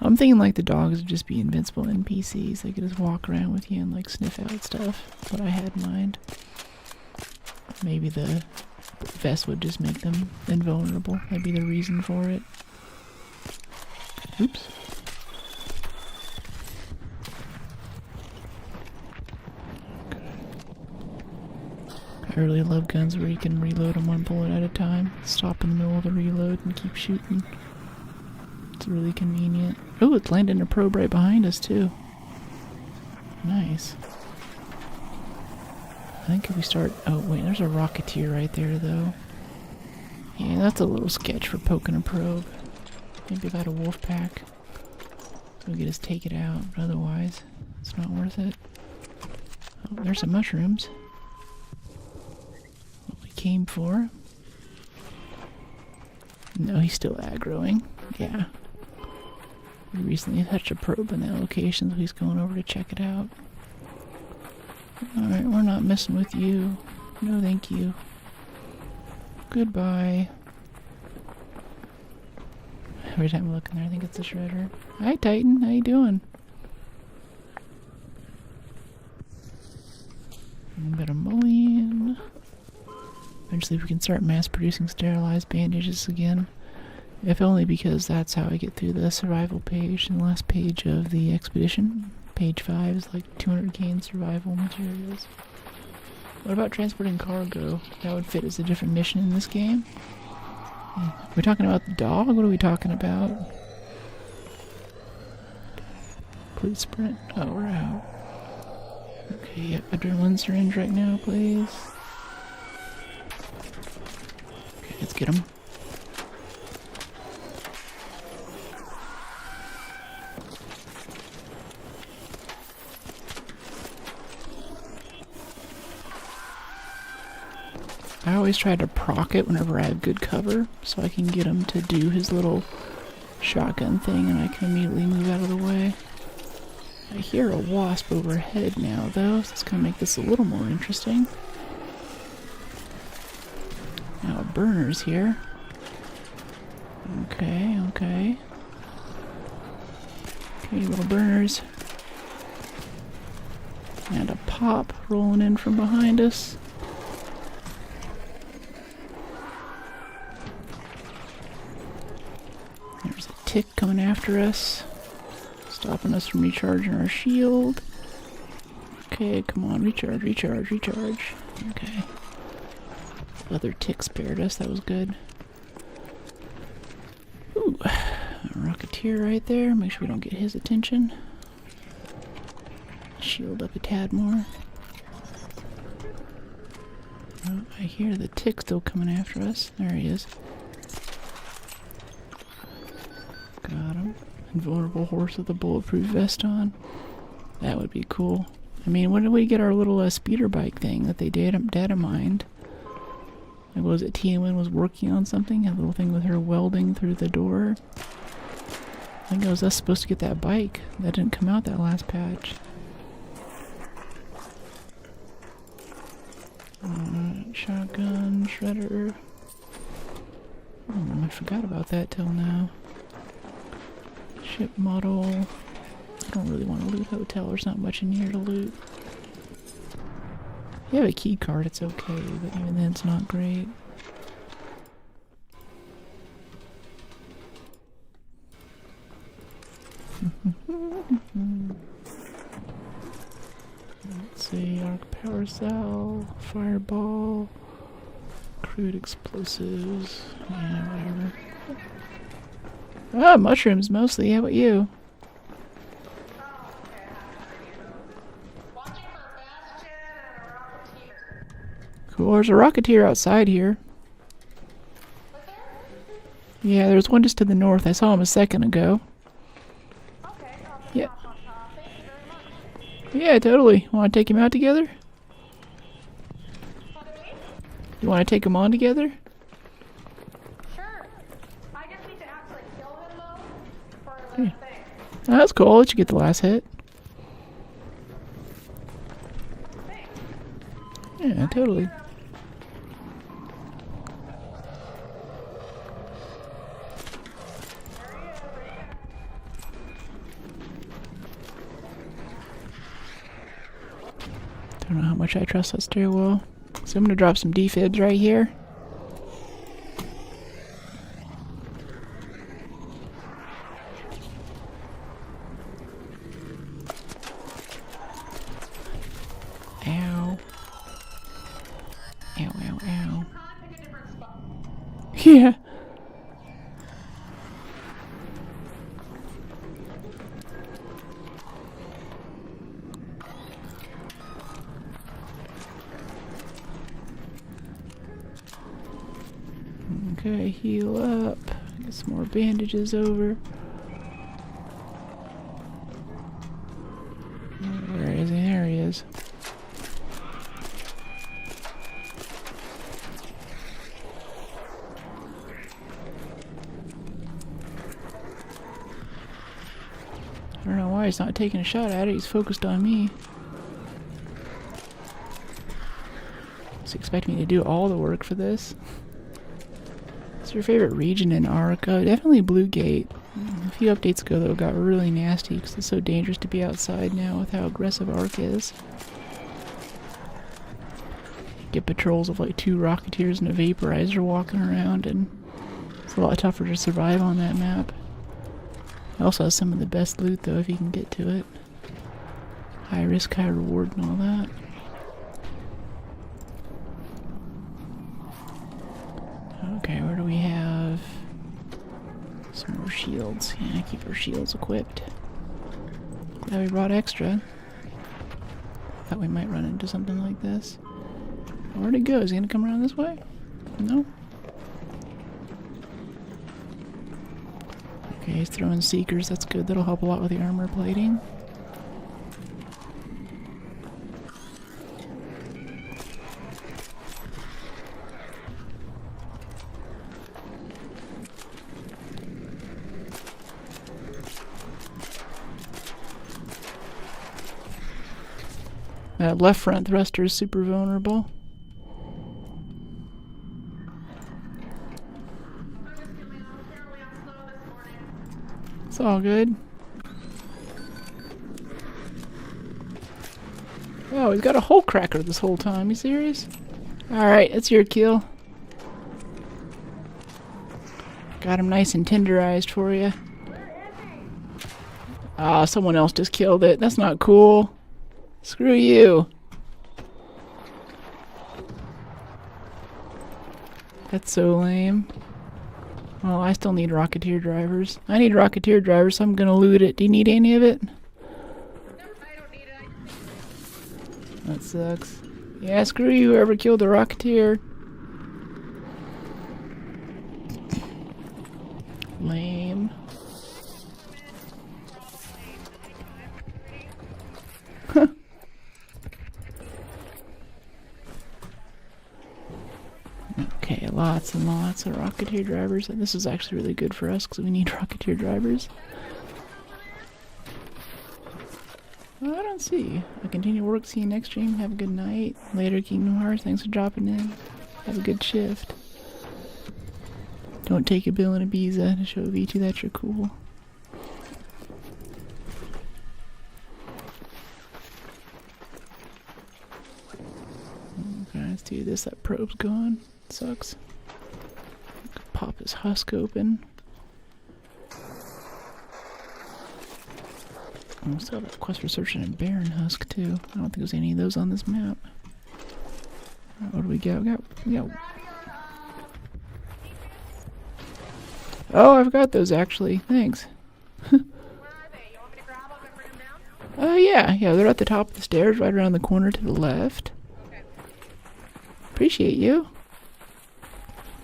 I'm thinking like the dogs would just be invincible NPCs. They could just walk around with you and like sniff out stuff. That's what I had in mind. Maybe the vest would just make them invulnerable. That'd be the reason for it. Oops. I really love guns where you can reload them 1 bullet at a time. Stop in the middle of the reload and keep shooting. It's really convenient. Oh, it's landing a probe right behind us too. Nice. I think if we start... Oh wait, there's a rocketeer right there though. Yeah, that's a little sketch for poking a probe. Maybe got a wolf pack. So we could just take it out, but otherwise it's not worth it. Oh, there's some mushrooms. What we came for. No, he's still aggroing. Yeah. We recently touched a probe in that location, so he's going over to check it out. Alright, we're not messing with you. No thank you. Goodbye. Every time I look in there, I think it's a shredder. Hi Titan, how you doing? A bit of mullion. Eventually we can start mass producing sterilized bandages again. If only because that's how I get through the survival page. And the last page of the expedition, page 5, is like 200k in survival materials. What about transporting cargo? That would fit as a different mission in this game. Are we talking about the dog? What are we talking about? Please sprint. Oh, we're out. Okay, yep, adrenaline syringe right now, please. Okay, let's get him. I always try to proc it whenever I have good cover, so I can get him to do his little shotgun thing and I can immediately move out of the way. I hear a wasp overhead now, though, so it's going to make this a little more interesting. Now a burner's here. Okay, okay. Okay, little burners. And a pop rolling in from behind us. There's a tick coming after us, stopping us from recharging our shield. Okay, come on, recharge, recharge, recharge. Okay. Other tick spared us, that was good. Ooh, a Rocketeer right there. Make sure we don't get his attention. Shield up a tad more. Oh, I hear the tick still coming after us. There he is. Got him. Invulnerable horse with a bulletproof vest on. That would be cool. I mean, when did we get our little speeder bike thing that they data mined? Like, was it TMN was working on something? A little thing with her welding through the door? I think it was us supposed to get that bike. That didn't come out that last patch. Shotgun, shredder. Oh, I forgot about that till now. Ship model. I don't really want to loot hotel. There's not much in here to loot. If you have a key card, it's okay, but even then it's not great. Let's see, arc power cell, fireball, crude explosives, yeah, whatever. Ah, mushrooms mostly. How about you? Cool, there's a Rocketeer outside here. Yeah, there's one just to the north. I saw him a second ago. Yeah. Yeah, totally. Want to take him out together? You want to take him on together? Sure. I just need to actually kill him though for the Yeah. thing. Oh, that's cool. I'll let you get the last hit. Yeah, totally. Don't know how much I trust that stairwell. So I'm gonna drop some defibs right here. Ow. Ow, ow, ow. Yeah. Okay, heal up. Get some more bandages over. Where is he? There he is. I don't know why he's not taking a shot at it. He's focused on me. Does he expect me to do all the work for this? What's your favorite region in Arc? Definitely Blue Gate. A few updates ago, though, it got really nasty because it's so dangerous to be outside now with how aggressive Arc is. Get patrols of like 2 Rocketeers and a Vaporizer walking around, and it's a lot tougher to survive on that map. It also has some of the best loot, though, if you can get to it. High risk, high reward, and all that. Okay, where do we have some more shields? Yeah, keep our shields equipped. Glad we brought extra. Thought we might run into something like this. Where'd he go? Is he gonna come around this way? No? Okay, he's throwing seekers. That's good. That'll help a lot with the armor plating. Left front thruster is super vulnerable. It's all good. Oh, he's got a hole cracker this whole time. You serious? Alright, that's your kill. Got him nice and tenderized for you. Ah, someone else just killed it. That's not cool. Screw you. That's so lame. Well, I still need Rocketeer drivers. I need Rocketeer drivers, so I'm gonna loot it. Do you need any of it? That sucks. Yeah, screw you, whoever killed the Rocketeer. Lame. Okay, lots and lots of Rocketeer drivers. And this is actually really good for us because we need Rocketeer drivers. Well, I don't see. I continue work. See you next stream. Have a good night. Later, Kingdom Hearts. Thanks for dropping in. Have a good shift. Don't take a Bill and Ibiza to show Vici that you're cool. Okay, let's do this. That probe's gone. Sucks. Pop his husk open. We still have a quest for searching a Baron husk too. I don't think there's any of those on this map. What do we got? We got. Oh, I've got those actually. Thanks. Where are they? You want me to grab them and bring them down? Yeah, they're at the top of the stairs, right around the corner to the left. Okay. Appreciate you.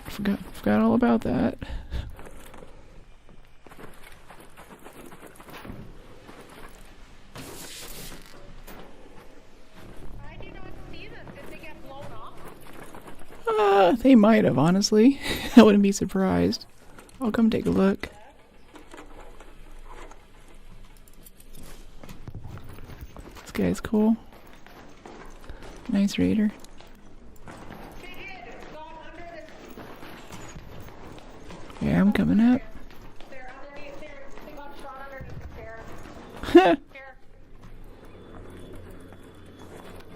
Forgot all about that. I do not see them. Did they get blown off? They might have, honestly. I wouldn't be surprised. I'll come take a look. This guy's cool. Nice raider. They did. Got under this. Yeah, I'm coming up. They're underneath there. They got shot underneath the stairs. Here.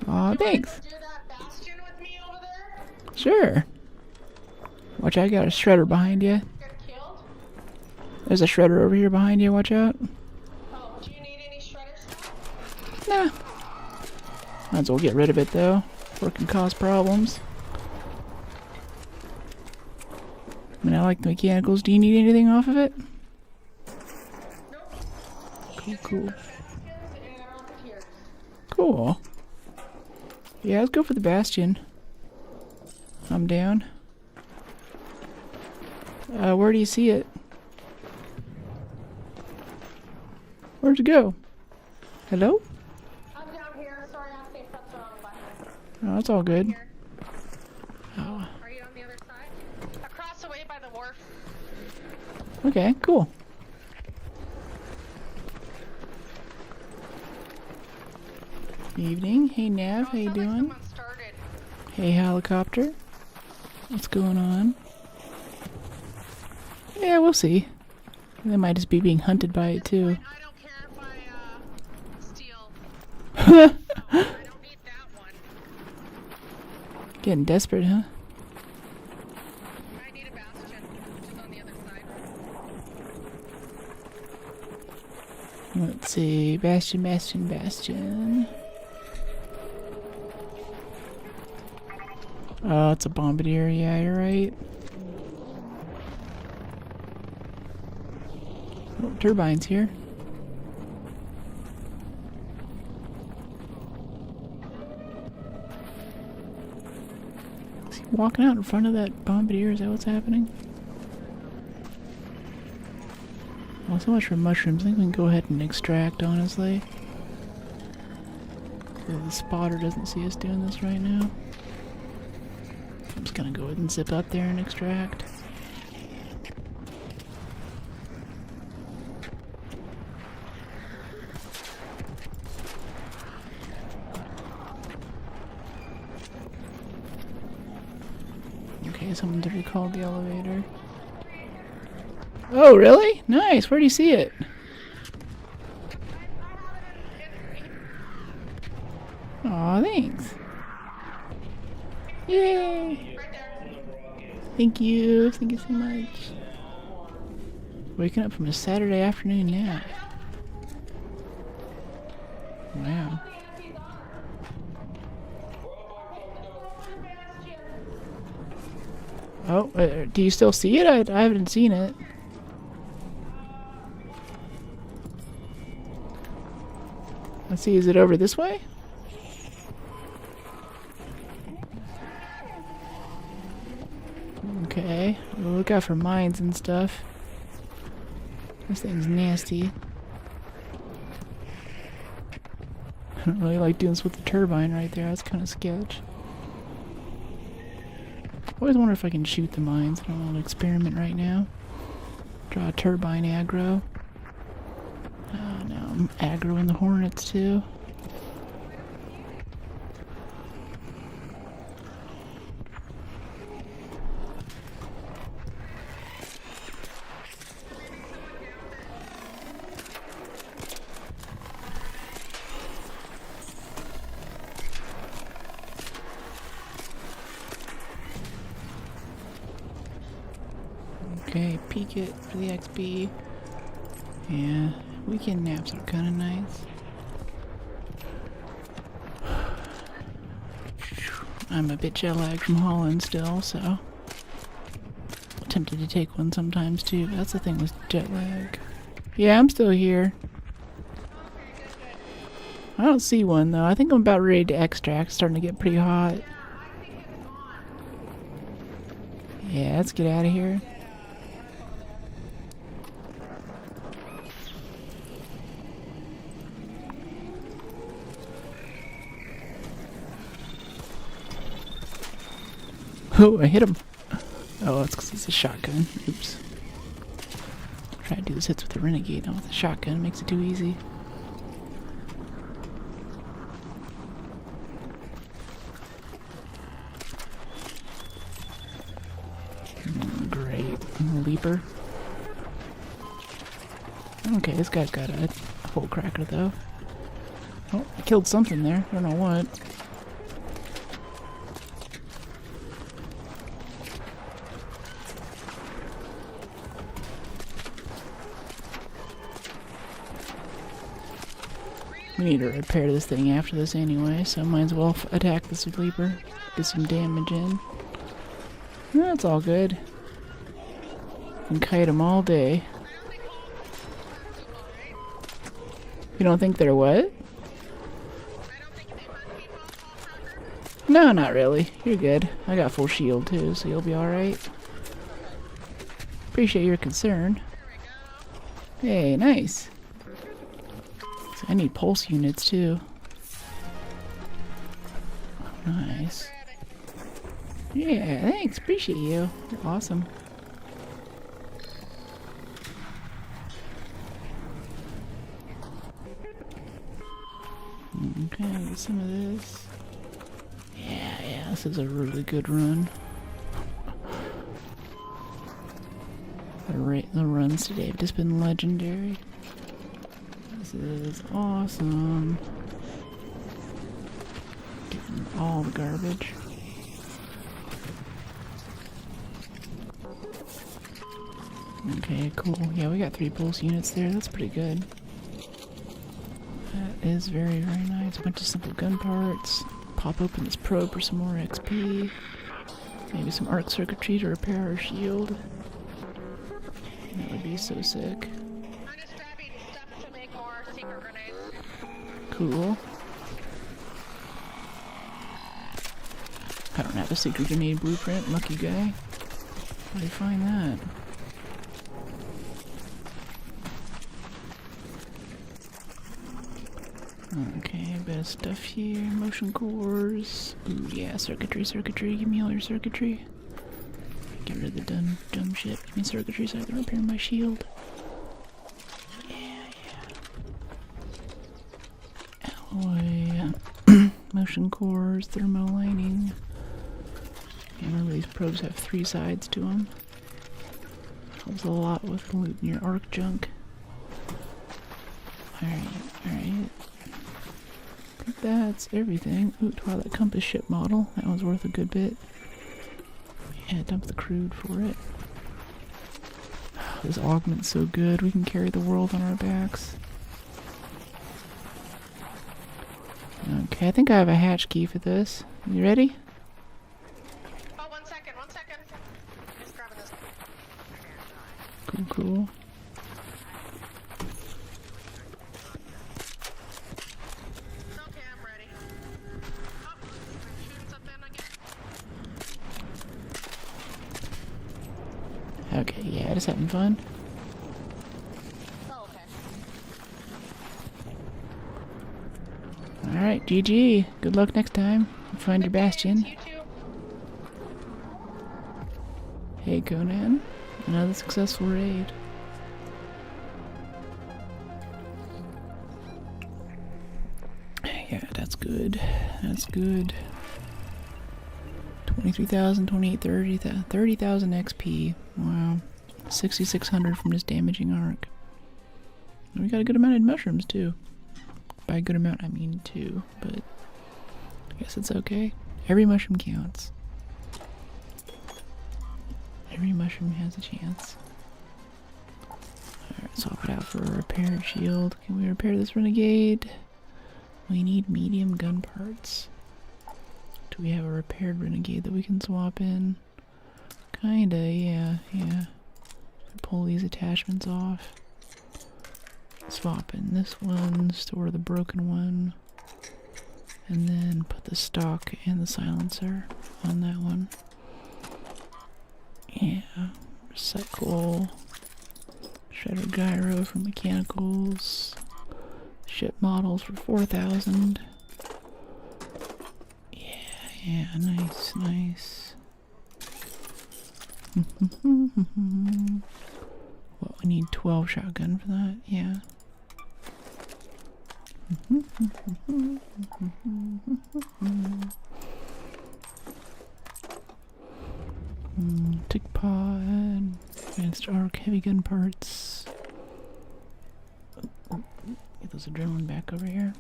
Aw, thanks. Do that bastion with me over there? Sure. Watch out, I got a shredder behind you. Get killed? There's a shredder over here behind you, watch out. Oh, do you need any shredder stuff? Nah. Might as well get rid of it though, before it can cause problems. I mean, I like the mechanicals. Do you need anything off of it? Nope. Cool. Baskins and Rocketeers. Cool. Yeah, let's go for the Bastion. I'm down. Where do you see it? Where'd it go? Hello? I'm down here. Sorry, I think that's the wrong button. Oh, that's all good. Here. Oh, Are you on the other side? Across the way by the wharf. okay, cool. Evening. Hey Nav, how you Sounds like doing? someone started. Hey Helicopter. What's going on? Yeah, we'll see. They might just be being hunted by it too. I don't care if I steal. I don't need that one. Getting desperate, huh? I need a bastion, which is on the other side. Let's see. Bastion. Oh, it's a bombardier. Yeah, you're right. Oh, turbine's here. Is he walking out in front of that bombardier? Is that what's happening? Well, so much for mushrooms. I think we can go ahead and extract, honestly. The spotter doesn't see us doing this right now. I'm just gonna go ahead and zip up there and extract. Okay, someone's already called the elevator. Oh, really? Nice. Where do you see it? Aw, thanks. Yay! Thank you. Thank you so much. Waking up from a Saturday afternoon nap. Wow. Oh, do you still see it? I haven't seen it. Let's see, is it over this way? Okay, we'll look out for mines and stuff. This thing's nasty. I don't really like doing this with the turbine right there. That's kind of sketch. I always wonder if I can shoot the mines. I don't want to experiment right now. Draw a turbine aggro. Oh, now I'm aggroing the hornets too. Okay, peek it for the XP. Yeah, weekend naps are kind of nice. I'm a bit jet lagged from Holland still, so I'm tempted to take one sometimes too. That's the thing with jet lag. Yeah, I'm still here. I don't see one though. I think I'm about ready to extract. It's starting to get pretty hot. Yeah, let's get out of here. Oh, I hit him. Oh, that's because it's a shotgun. Oops. Try to do this hits with the renegade, not with the shotgun. It makes it too easy. Great. Leaper. Okay, this guy's got a hole cracker, though. Oh, I killed something there. I don't know what. We need to repair this thing after this anyway, so might as well attack the sleeper. Get some damage in. That's all good. And kite them all day. You don't think they're what? No, not really. You're good. I got full shield too, so you'll be alright. Appreciate your concern. Hey, nice. I need pulse units too. Nice. Yeah, thanks. Appreciate you. You're awesome. Okay, get some of this. Yeah, this is a really good run. The runs today have just been legendary. This is awesome. Getting all the garbage. Okay, cool. Yeah, we got 3 pulse units there. That's pretty good. That is very, very nice. A bunch of simple gun parts. Pop open this probe for some more XP. Maybe some arc circuitry to repair our shield. That would be so sick. I'm just grabbing stuff to make more secret grenades. Cool. I don't have a secret grenade blueprint. Lucky guy. How do you find that? Okay, a bit of stuff here. Motion cores. Ooh, yeah, circuitry. Give me all your circuitry. Get rid of the dumb shit. Give me circuitry so I can repair my shield. Yeah. Alloy. Motion cores, thermal lining. Remember, these probes have 3 sides to them. Helps a lot with looting your arc junk. Alright, alright. I think that's everything. Ooh, Twilight Compass ship model. That one's worth a good bit. Yeah, dump the crude for it. This augment's so good. We can carry the world on our backs. Okay, I think I have a hatch key for this. You ready? Oh, 1 second, 1 second. Just grabbing this. Cool, cool. Okay, I'm ready. Oh, shooting something again. Okay, yeah, just having fun. Oh, okay. Alright, GG. Good luck next time. Find your bastion. You too. Hey, Conan. Another successful raid. Yeah, that's good. That's good. 23,000, 28, 30,000 XP. Wow. 6,600 from this damaging arc. And we got a good amount of mushrooms, too. By a good amount, I mean 2, but I guess it's okay. Every mushroom counts. Every mushroom has a chance. Alright, so I'll put out for a repaired shield. Can we repair this renegade? We need medium gun parts. Do we have a repaired renegade that we can swap in? Kinda, yeah. Pull these attachments off. Swap in this one, store the broken one, and then put the stock and the silencer on that one. Yeah, recycle, shredder gyro for mechanicals, ship models for 4,000. Yeah, nice. Well, we need 12 shotgun for that, yeah. Tick pod, advanced arc, heavy gun parts. Get those adrenaline back over here.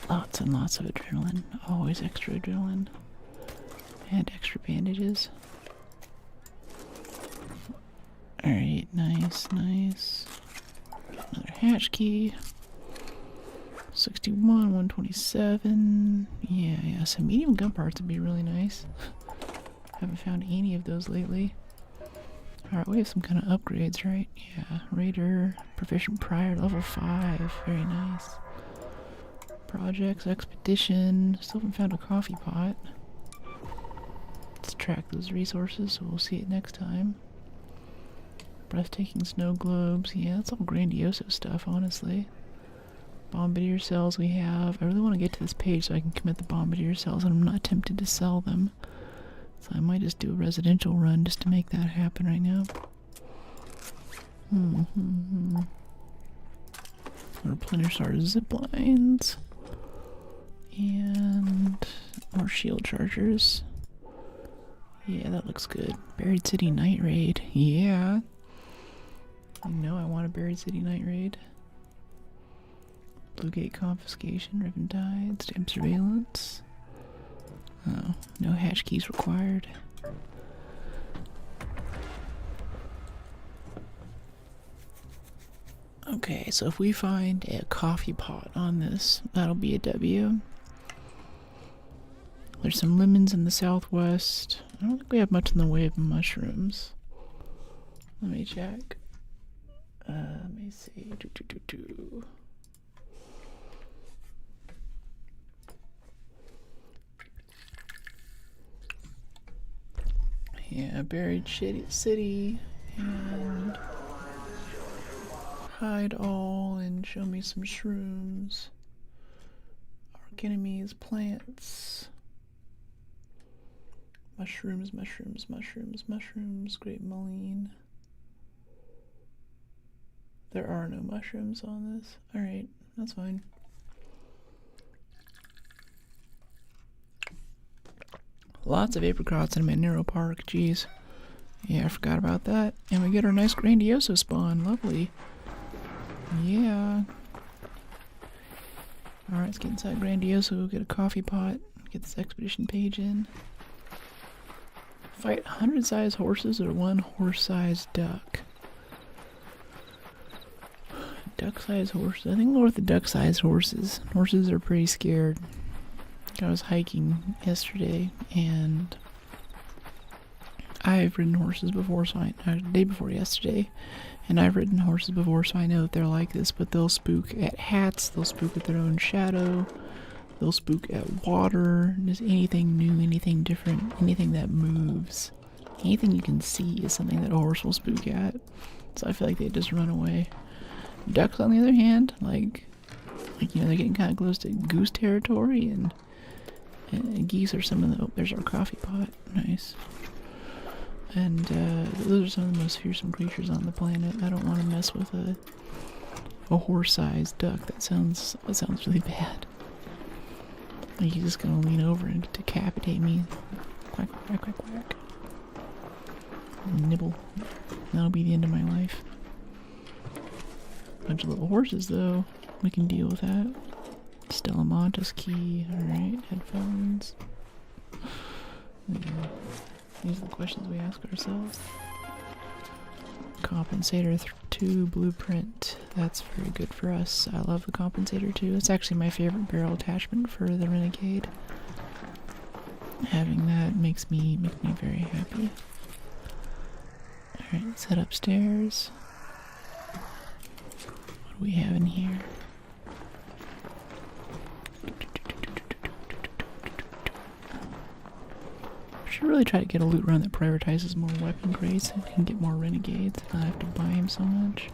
Lots and lots of adrenaline. Always extra adrenaline. And extra bandages. Alright, nice. Another hatch key. 61, 127. Yeah, some medium gun parts would be really nice. Haven't found any of those lately. Alright, we have some kind of upgrades, right? Yeah, Raider, Proficient Prior, level 5. Very nice. Projects, Expedition. Still haven't found a coffee pot. Let's track those resources, so we'll see it next time. Breathtaking snow globes. Yeah, that's all Grandioso stuff, honestly. Bombardier cells we have. I really want to get to this page so I can commit the bombardier cells, and I'm not tempted to sell them. So I might just do a residential run just to make that happen right now. Replenish our zip lines. And more shield chargers. Yeah, that looks good. Buried City Night Raid. Yeah. You know I want a Buried City Night Raid. Blue Gate Confiscation, Riptide, Stamp Surveillance. Oh, no hatch keys required. Okay, so if we find a coffee pot on this, that'll be a W. There's some lemons in the southwest. I don't think we have much in the way of mushrooms. Let me check. Let me see. Yeah, Buried City and hide all and show me some shrooms. Arc enemies, plants. Mushrooms, Great Mulleen. There are no mushrooms on this. Alright, that's fine. Lots of apricots in Manero Park, jeez. Yeah, I forgot about that. And we get our nice Grandioso spawn, lovely. Yeah. Alright, let's get inside Grandioso, get a coffee pot, get this expedition page in. Fight 100 sized horses or 1 horse-sized duck. Duck-sized horses. I think we'll go with the duck-sized horses. Horses are pretty scared. I was hiking yesterday, and I've ridden horses before, so the day before yesterday, and I've ridden horses before, so I know that they're like this, but they'll spook at hats, they'll spook at their own shadow, they'll spook at water, just anything new, anything different, anything that moves. Anything you can see is something that a horse will spook at, so I feel like they just run away. Ducks, on the other hand, like you know, they're getting kind of close to goose territory, and geese are some of the... Oh, there's our coffee pot. Nice. And those are some of the most fearsome creatures on the planet. I don't want to mess with a horse-sized duck. That sounds really bad. Like he's just gonna lean over and decapitate me. Quack, quack, quack, quack. Nibble. That'll be the end of my life. Bunch of little horses, though. We can deal with that. Stella Montes key. Alright, headphones. Yeah. These are the questions we ask ourselves. Compensator 2 blueprint. That's very good for us. I love the compensator 2. It's actually my favorite barrel attachment for the Renegade. Having that makes me very happy. Alright, let's head upstairs. What do we have in here? I should really try to get a loot run that prioritizes more weapon grades so we can get more Renegades and not have to buy him so much.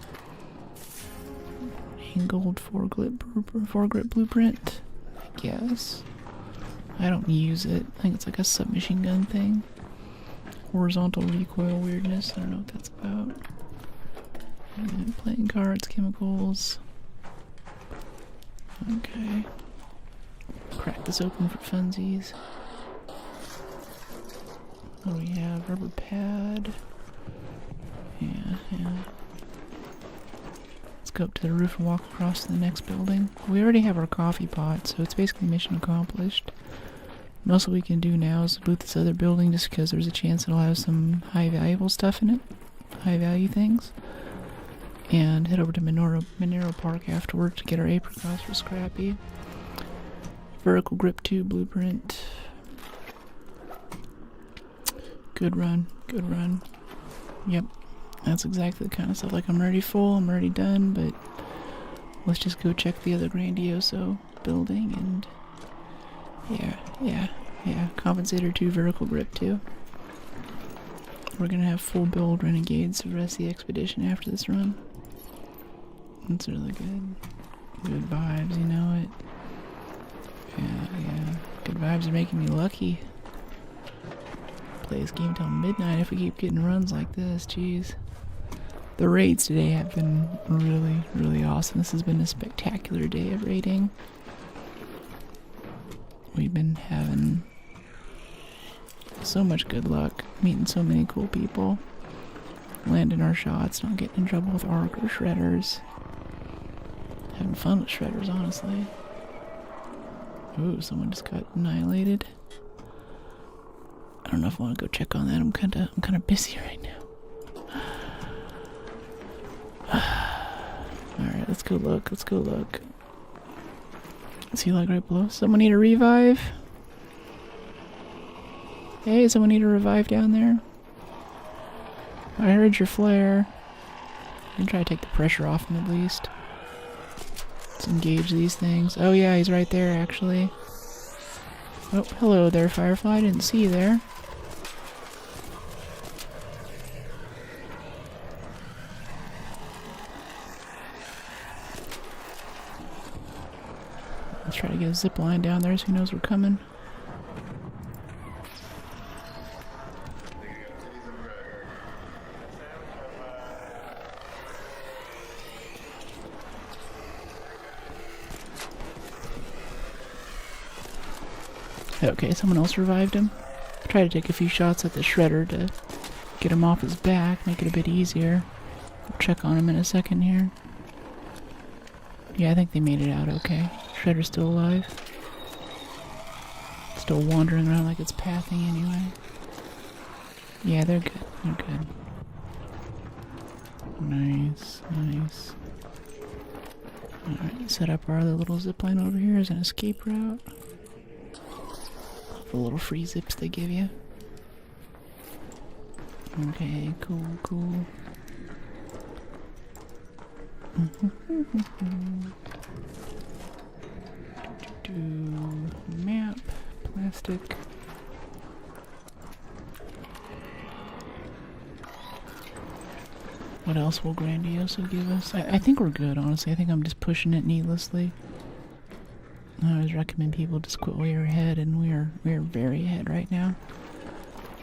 Angled foregrip blueprint, I guess. I don't use it. I think it's like a submachine gun thing. Horizontal recoil weirdness. I don't know what that's about. And playing cards, chemicals. Okay. Crack this open for funsies. What do we have? Rubber pad. Yeah. Let's go up to the roof and walk across to the next building. We already have our coffee pot, so it's basically mission accomplished. Most of what we can do now is loot this other building just because there's a chance it'll have some high valuable stuff in it. High value things. And head over to Manero Park afterward to get our apricots for Scrappy. Vertical grip 2 blueprint. Good run. Yep, that's exactly the kind of stuff. Like, I'm already full, I'm already done, but let's just go check the other Grandioso building, and yeah. Compensator 2, vertical grip 2. We're gonna have full build Renegades for the rest of the expedition after this run. That's really good. Good vibes, you know it. Yeah. Good vibes are making me lucky. Play this game till midnight if we keep getting runs like this, jeez. The raids today have been really awesome. This has been a spectacular day of raiding. We've been having so much good luck, meeting so many cool people, landing our shots, not getting in trouble with arc or shredders. Having fun with shredders, honestly. Ooh, someone just got annihilated. I don't know if I want to go check on that. I'm kind of busy right now. Alright, let's go look. Is he like right below? Someone need a revive? Hey, someone need a revive down there? I heard your flare. I can try to take the pressure off him at least. Let's engage these things. Oh yeah, he's right there actually. Oh, hello there, Firefly. I didn't see you there. Let's try to get a zip line down there so he knows we're coming. Okay, someone else revived him. Try to take a few shots at the shredder to get him off his back, make it a bit easier. We'll check on him in a second here. Yeah, I think they made it out okay. Shredder's still alive. Still wandering around like it's pathing anyway. Yeah, they're good. They're good. Nice, nice. Alright, set up our other little zipline over here as an escape route. The little free zips they give you. Okay, cool, cool. Map, plastic. What else will Grandioso give us? I think we're good, honestly. I think I'm just pushing it needlessly. I always recommend people just quit while you're ahead, and we are very ahead right now.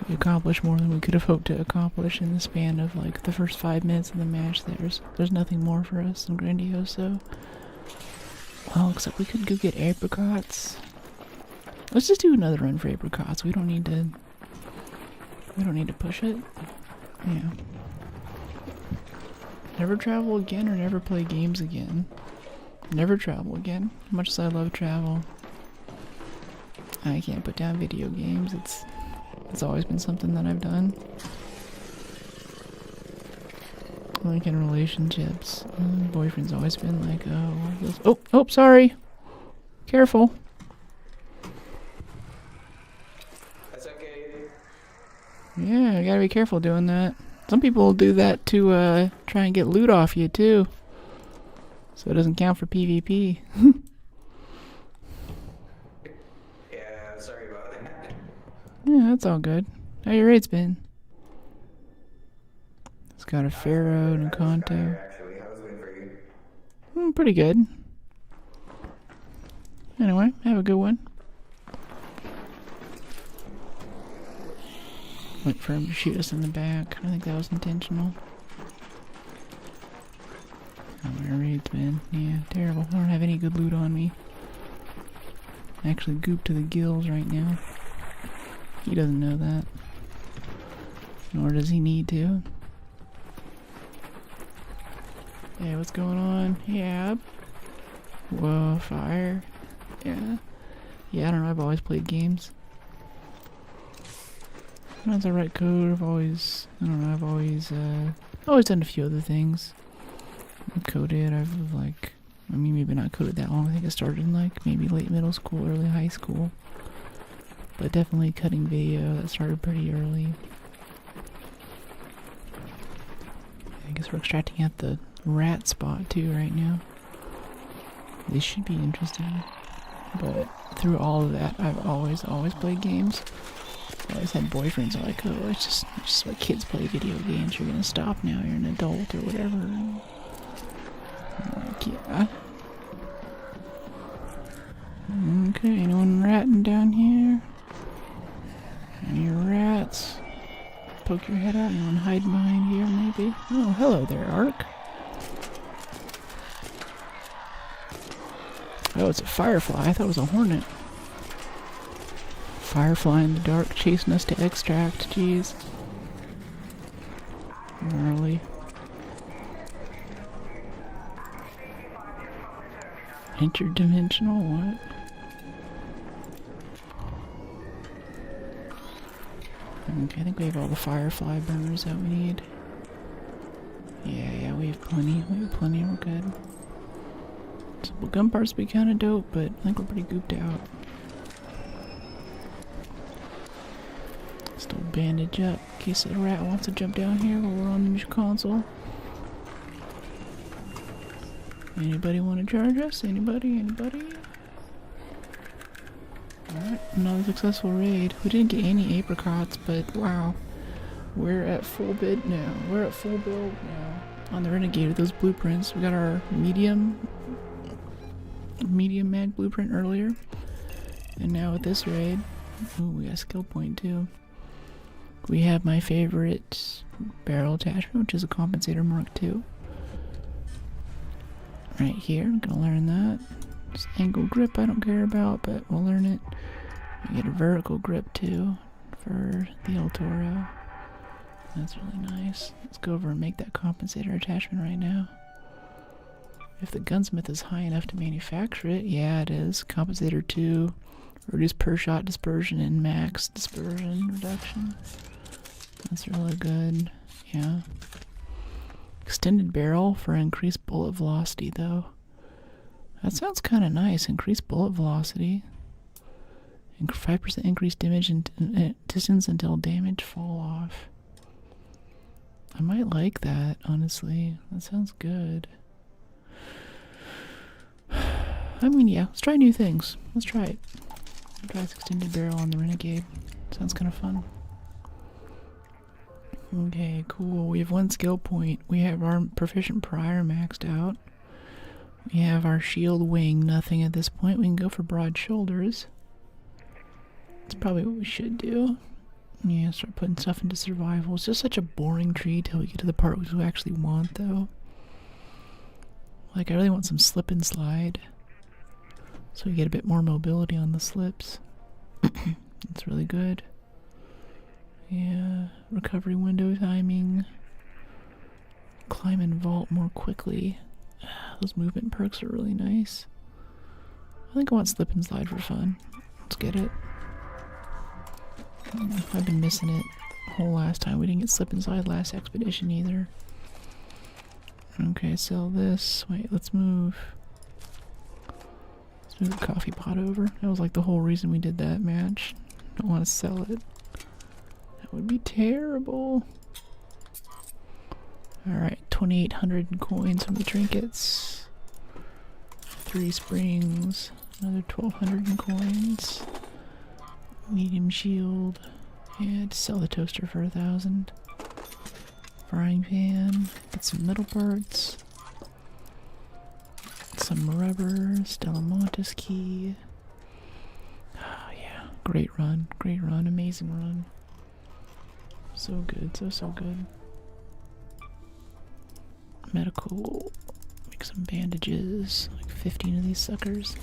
We accomplished more than we could have hoped to accomplish in the span of like the first 5 minutes of the match. There's nothing more for us than Grandioso. Well, except we could go get apricots. Let's just do another run for apricots. We don't need to push it. Yeah. Never travel again or never play games again. Never travel again. Much as I love travel, I can't put down video games. It's always been something that I've done. Like in relationships, boyfriend's always been like, oh, sorry. Careful. That's okay. Yeah, you gotta be careful doing that. Some people will do that to try and get loot off you too. So it doesn't count for PvP. Yeah, sorry about that. Yeah, that's all good. How your raid's been? It's got a Pharaoh and a Kanto. Actually, I was waiting for you. Pretty good. Anyway, have a good one. Wait for him to shoot us in the back. I think that was intentional. Oh, my raid's been, yeah, terrible. I don't have any good loot on me. Actually gooped to the gills right now. He doesn't know that. Nor does he need to. Hey, what's going on? Yeah. Whoa, fire. Yeah. Yeah, I don't know, I've always played games. That's the right code. I've always done a few other things. I've coded, maybe not coded that long. I think I started in like maybe late middle school, early high school. But definitely cutting video, that started pretty early. I guess we're extracting at the rat spot too right now. This should be interesting. But through all of that, I've always played games. I always had boyfriends who are like, oh, it's just what kids play video games. You're gonna stop now, you're an adult or whatever. I'm like, yeah. Okay, anyone ratting down here? Any rats? Poke your head out, anyone hiding behind here maybe? Oh, hello there, Arc. Oh, it's a firefly. I thought it was a hornet. Firefly in the dark chasing us to extract. Jeez. Gnarly. Interdimensional? What? Okay, I think we have all the firefly burners that we need. Yeah, we have plenty. We're good. Simple gun parts be kinda dope, but I think we're pretty gooped out. Still bandage up in case a rat wants to jump down here while we're on the mission console. Anybody want to charge us? Anybody? Alright, another successful raid. We didn't get any apricots, but wow. We're at full bid now. We're at full build now. On the Renegade with those blueprints. We got our medium mag blueprint earlier. And now with this raid, ooh, we got a skill point too. We have my favorite barrel attachment, which is a compensator Mark II. Right here, I'm gonna learn that. This angle grip I don't care about, but we'll learn it. We get a vertical grip too. for the El Toro. That's really nice. Let's go over and make that compensator attachment right now. If the gunsmith is high enough to manufacture it, yeah, it is. Compensator 2, reduce per shot dispersion and max dispersion reduction. That's really good. Yeah. Extended barrel for increased bullet velocity, though. That sounds kind of nice. Increased bullet velocity. 5% increased damage and distance until damage fall off. I might like that, honestly. That sounds good. I mean, yeah, let's try new things. Let's try it. I'll try this extended barrel on the Renegade. Sounds kind of fun. Okay, cool. We have 1 skill point. We have our proficient prior maxed out. We have our shield wing, nothing at this point. We can go for broad shoulders. That's probably what we should do. Yeah, start putting stuff into survival. It's just such a boring tree till we get to the part we actually want, though. Like, I really want some slip and slide. So we get a bit more mobility on the slips. That's really good. Yeah, recovery window timing. Climb and vault more quickly. Those movement perks are really nice. I think I want slip and slide for fun. Let's get it. I've been missing it whole last time. We didn't get slip and slide last expedition either. Okay, sell this. Wait, let's move. Let's move the coffee pot over. That was like the whole reason we did that match. Don't want to sell it. That would be terrible. Alright, 2,800 coins from the trinkets. 3 springs. Another 1,200 in coins. Medium shield. And sell the toaster for 1,000. Frying pan. Get some metal parts. Some rubber. Stella Montes key. Oh yeah. Great run. Great run. Amazing run. So good. So good. Medical. Make some bandages. Like 15 of these suckers.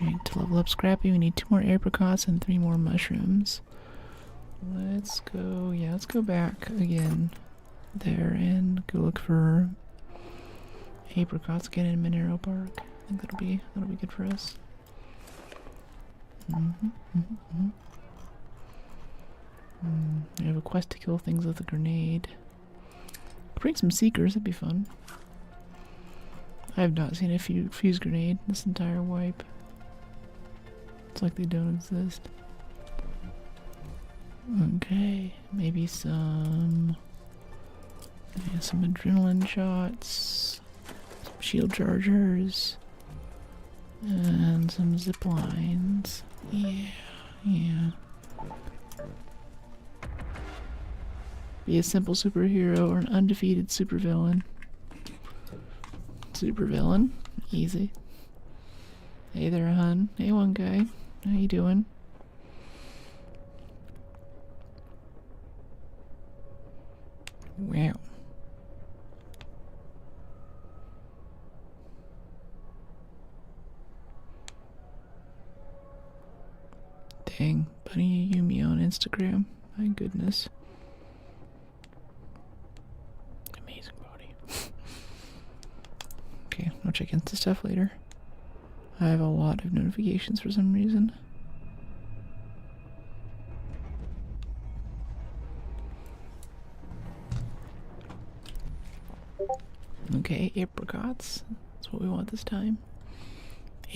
We need to level up Scrappy. We need 2 more apricots and 3 more mushrooms. Let's go. Yeah, let's go back again there and go look for apricots again in Monero Park. I think that'll be good for us. We have a quest to kill things with a grenade. Bring some seekers. That'd be fun. I have not seen a fuse grenade this entire wipe. It's like they don't exist. Okay, maybe some adrenaline shots, some shield chargers, and some zip lines. Yeah. Be a simple superhero or an undefeated supervillain. Supervillain, easy. Hey there, hun. Hey, one guy. How you doing? Wow. Dang, Bunny Yumi on Instagram. My goodness. Amazing body. Okay, I'll check into stuff later. I have a lot of notifications for some reason. Okay, apricots. That's what we want this time.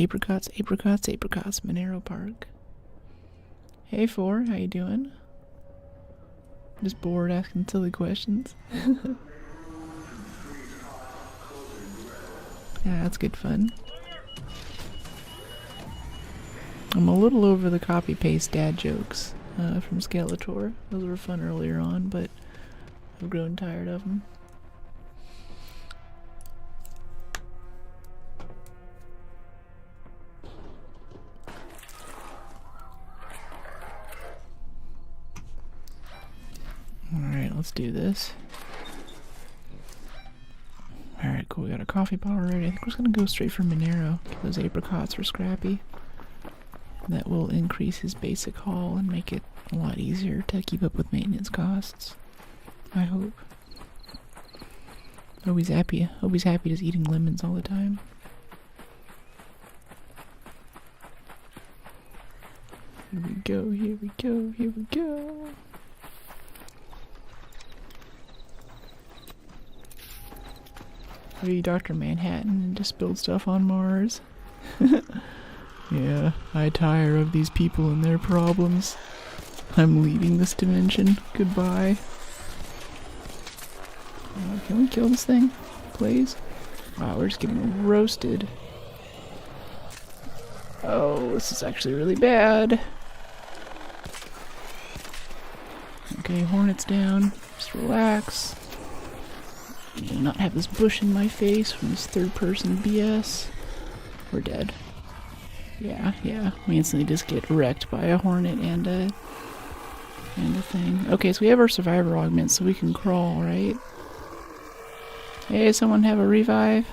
Apricots, Monero Park. Hey, 4, how you doing? Just bored asking silly questions. Yeah, that's good fun. I'm a little over the copy-paste dad jokes from Skeletor. Those were fun earlier on, but I've grown tired of them. Alright, let's do this. Alright, cool. We got a coffee pot already. I think we're just gonna go straight for Monero. Get those apricots for Scrappy. that will increase his basic haul and make it a lot easier to keep up with maintenance costs. I hope. Hope he's happy. Hope he's happy just eating lemons all the time. Here we go, here we go, here we go. Be Dr. Manhattan and just build stuff on Mars. Yeah, I tire of these people and their problems. I'm leaving this dimension. Goodbye. Can we kill this thing, please? Wow, we're just getting roasted. Oh, this is actually really bad. Okay, Hornet's down. Just relax. I do not have this bush in my face from this third-person BS. We're dead. Yeah. We instantly just get wrecked by a hornet and a thing. Okay, so we have our survivor augment, so we can crawl, right? Hey, someone have a revive?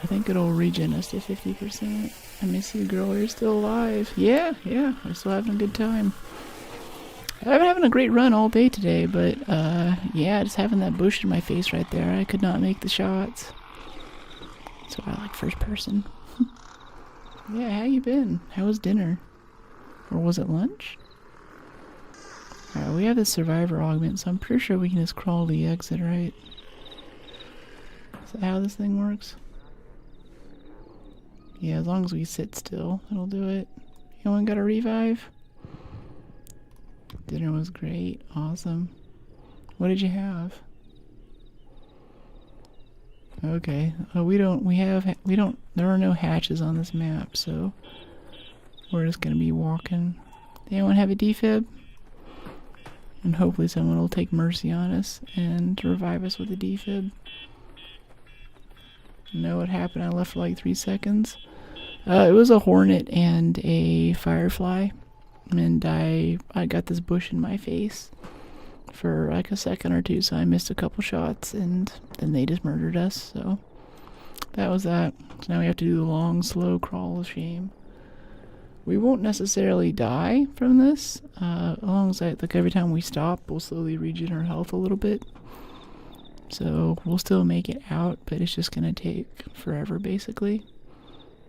I think it'll regen us to 50%. I miss you, girl. You're still alive. Yeah. I'm still having a good time. I've been having a great run all day today, but, yeah, just having that bush in my face right there, I could not make the shots. So I like first person. Yeah, how you been? How was dinner? Or was it lunch? Alright, we have the survivor augment, so I'm pretty sure we can just crawl to the exit, right? Is that how this thing works? Yeah, as long as we sit still, it'll do it. Anyone got a revive? Dinner was great. Awesome. What did you have? Okay. There are no hatches on this map, so we're just gonna be walking. Anyone have a defib? And hopefully someone will take mercy on us and revive us with a defib. Know what happened? I left for like 3 seconds. It was a hornet and a firefly. And I got this bush in my face for like a second or two, so I missed a couple shots, and then they just murdered us, so that was that. So now we have to do the long, slow crawl of shame. We won't necessarily die from this, as long as every time we stop, we'll slowly regen our health a little bit. So we'll still make it out, but it's just gonna take forever, basically.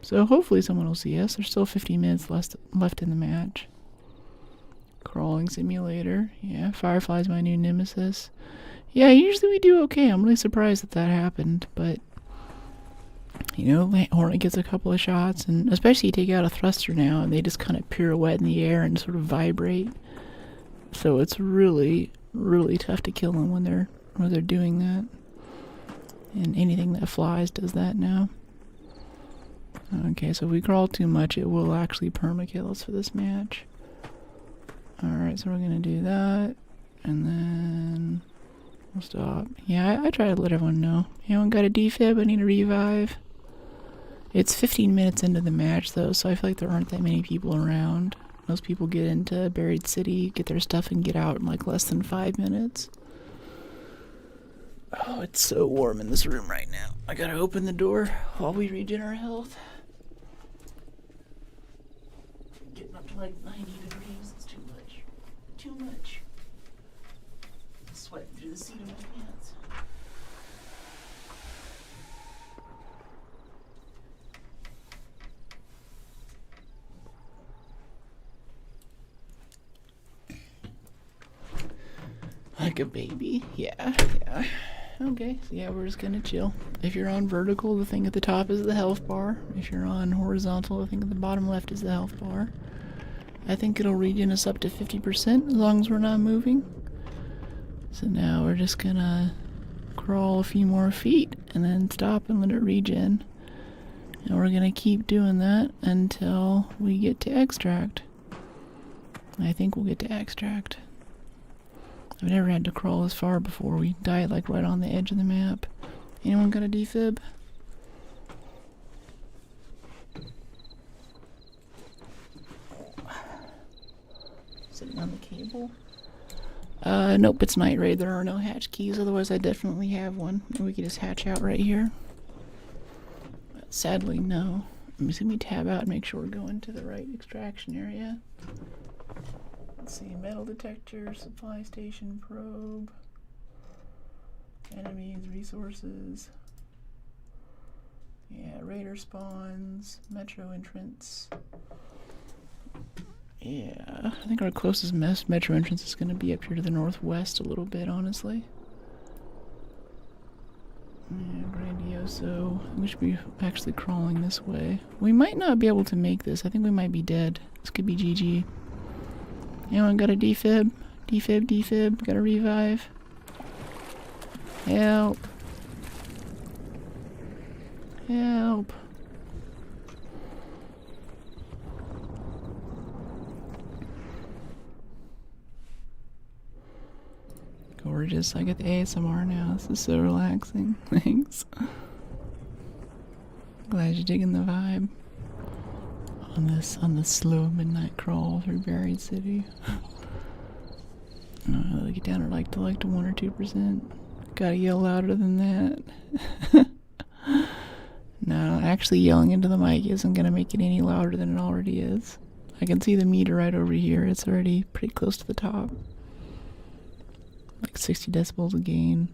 So hopefully someone will see us. There's still 15 minutes left in the match. Crawling simulator. Yeah, Firefly's my new nemesis. Yeah, usually we do okay. I'm really surprised that happened, but you know, Hornet gets a couple of shots, and especially you take out a thruster now, and they just kind of pirouette in the air and sort of vibrate. So it's really, really tough to kill them when they're doing that. And anything that flies does that now. Okay, so if we crawl too much, it will actually permakill us for this match. Alright, so we're gonna do that, and then we'll stop. Yeah, I try to let everyone know. Anyone got a defib? I need a revive. It's 15 minutes into the match, though, so I feel like there aren't that many people around. Most people get into Buried City, get their stuff, and get out in like less than 5 minutes. Oh, it's so warm in this room right now. I gotta open the door while we regen our health. Getting up to like 90 degrees. It's too much. Too much. Sweating through the seat of my pants. Like a baby. Yeah. Okay, so yeah, we're just gonna chill. If you're on vertical, the thing at the top is the health bar. If you're on horizontal, the thing at the bottom left is the health bar. I think it'll regen us up to 50% as long as we're not moving. So now we're just gonna crawl a few more feet and then stop and let it regen. And we're gonna keep doing that until we get to extract. I think we'll get to extract. I've never had to crawl this far before. We died like right on the edge of the map. Anyone got a defib? Sitting on the cable? Nope, it's night raid. There are no hatch keys, otherwise I definitely have one. And we can just hatch out right here. Sadly, no. Let me tab out and make sure we're going to the right extraction area. Let's see, metal detector, supply station, probe, enemies, resources. Yeah, raider spawns, metro entrance. Yeah, I think our closest metro entrance is going to be up here to the northwest a little bit, honestly. Yeah, Grandioso. We should be actually crawling this way. We might not be able to make this. I think we might be dead. This could be GG. Anyone got a defib? Defib. Got a revive? Help. Help. Gorgeous. I get the ASMR now. This is so relaxing. Thanks. Glad you're digging the vibe on this slow midnight crawl through Buried City. Get down to like to 1 or 2%. Gotta yell louder than that. No, actually yelling into the mic isn't gonna make it any louder than it already is. I can see the meter right over here. It's already pretty close to the top. Like 60 decibels a gain.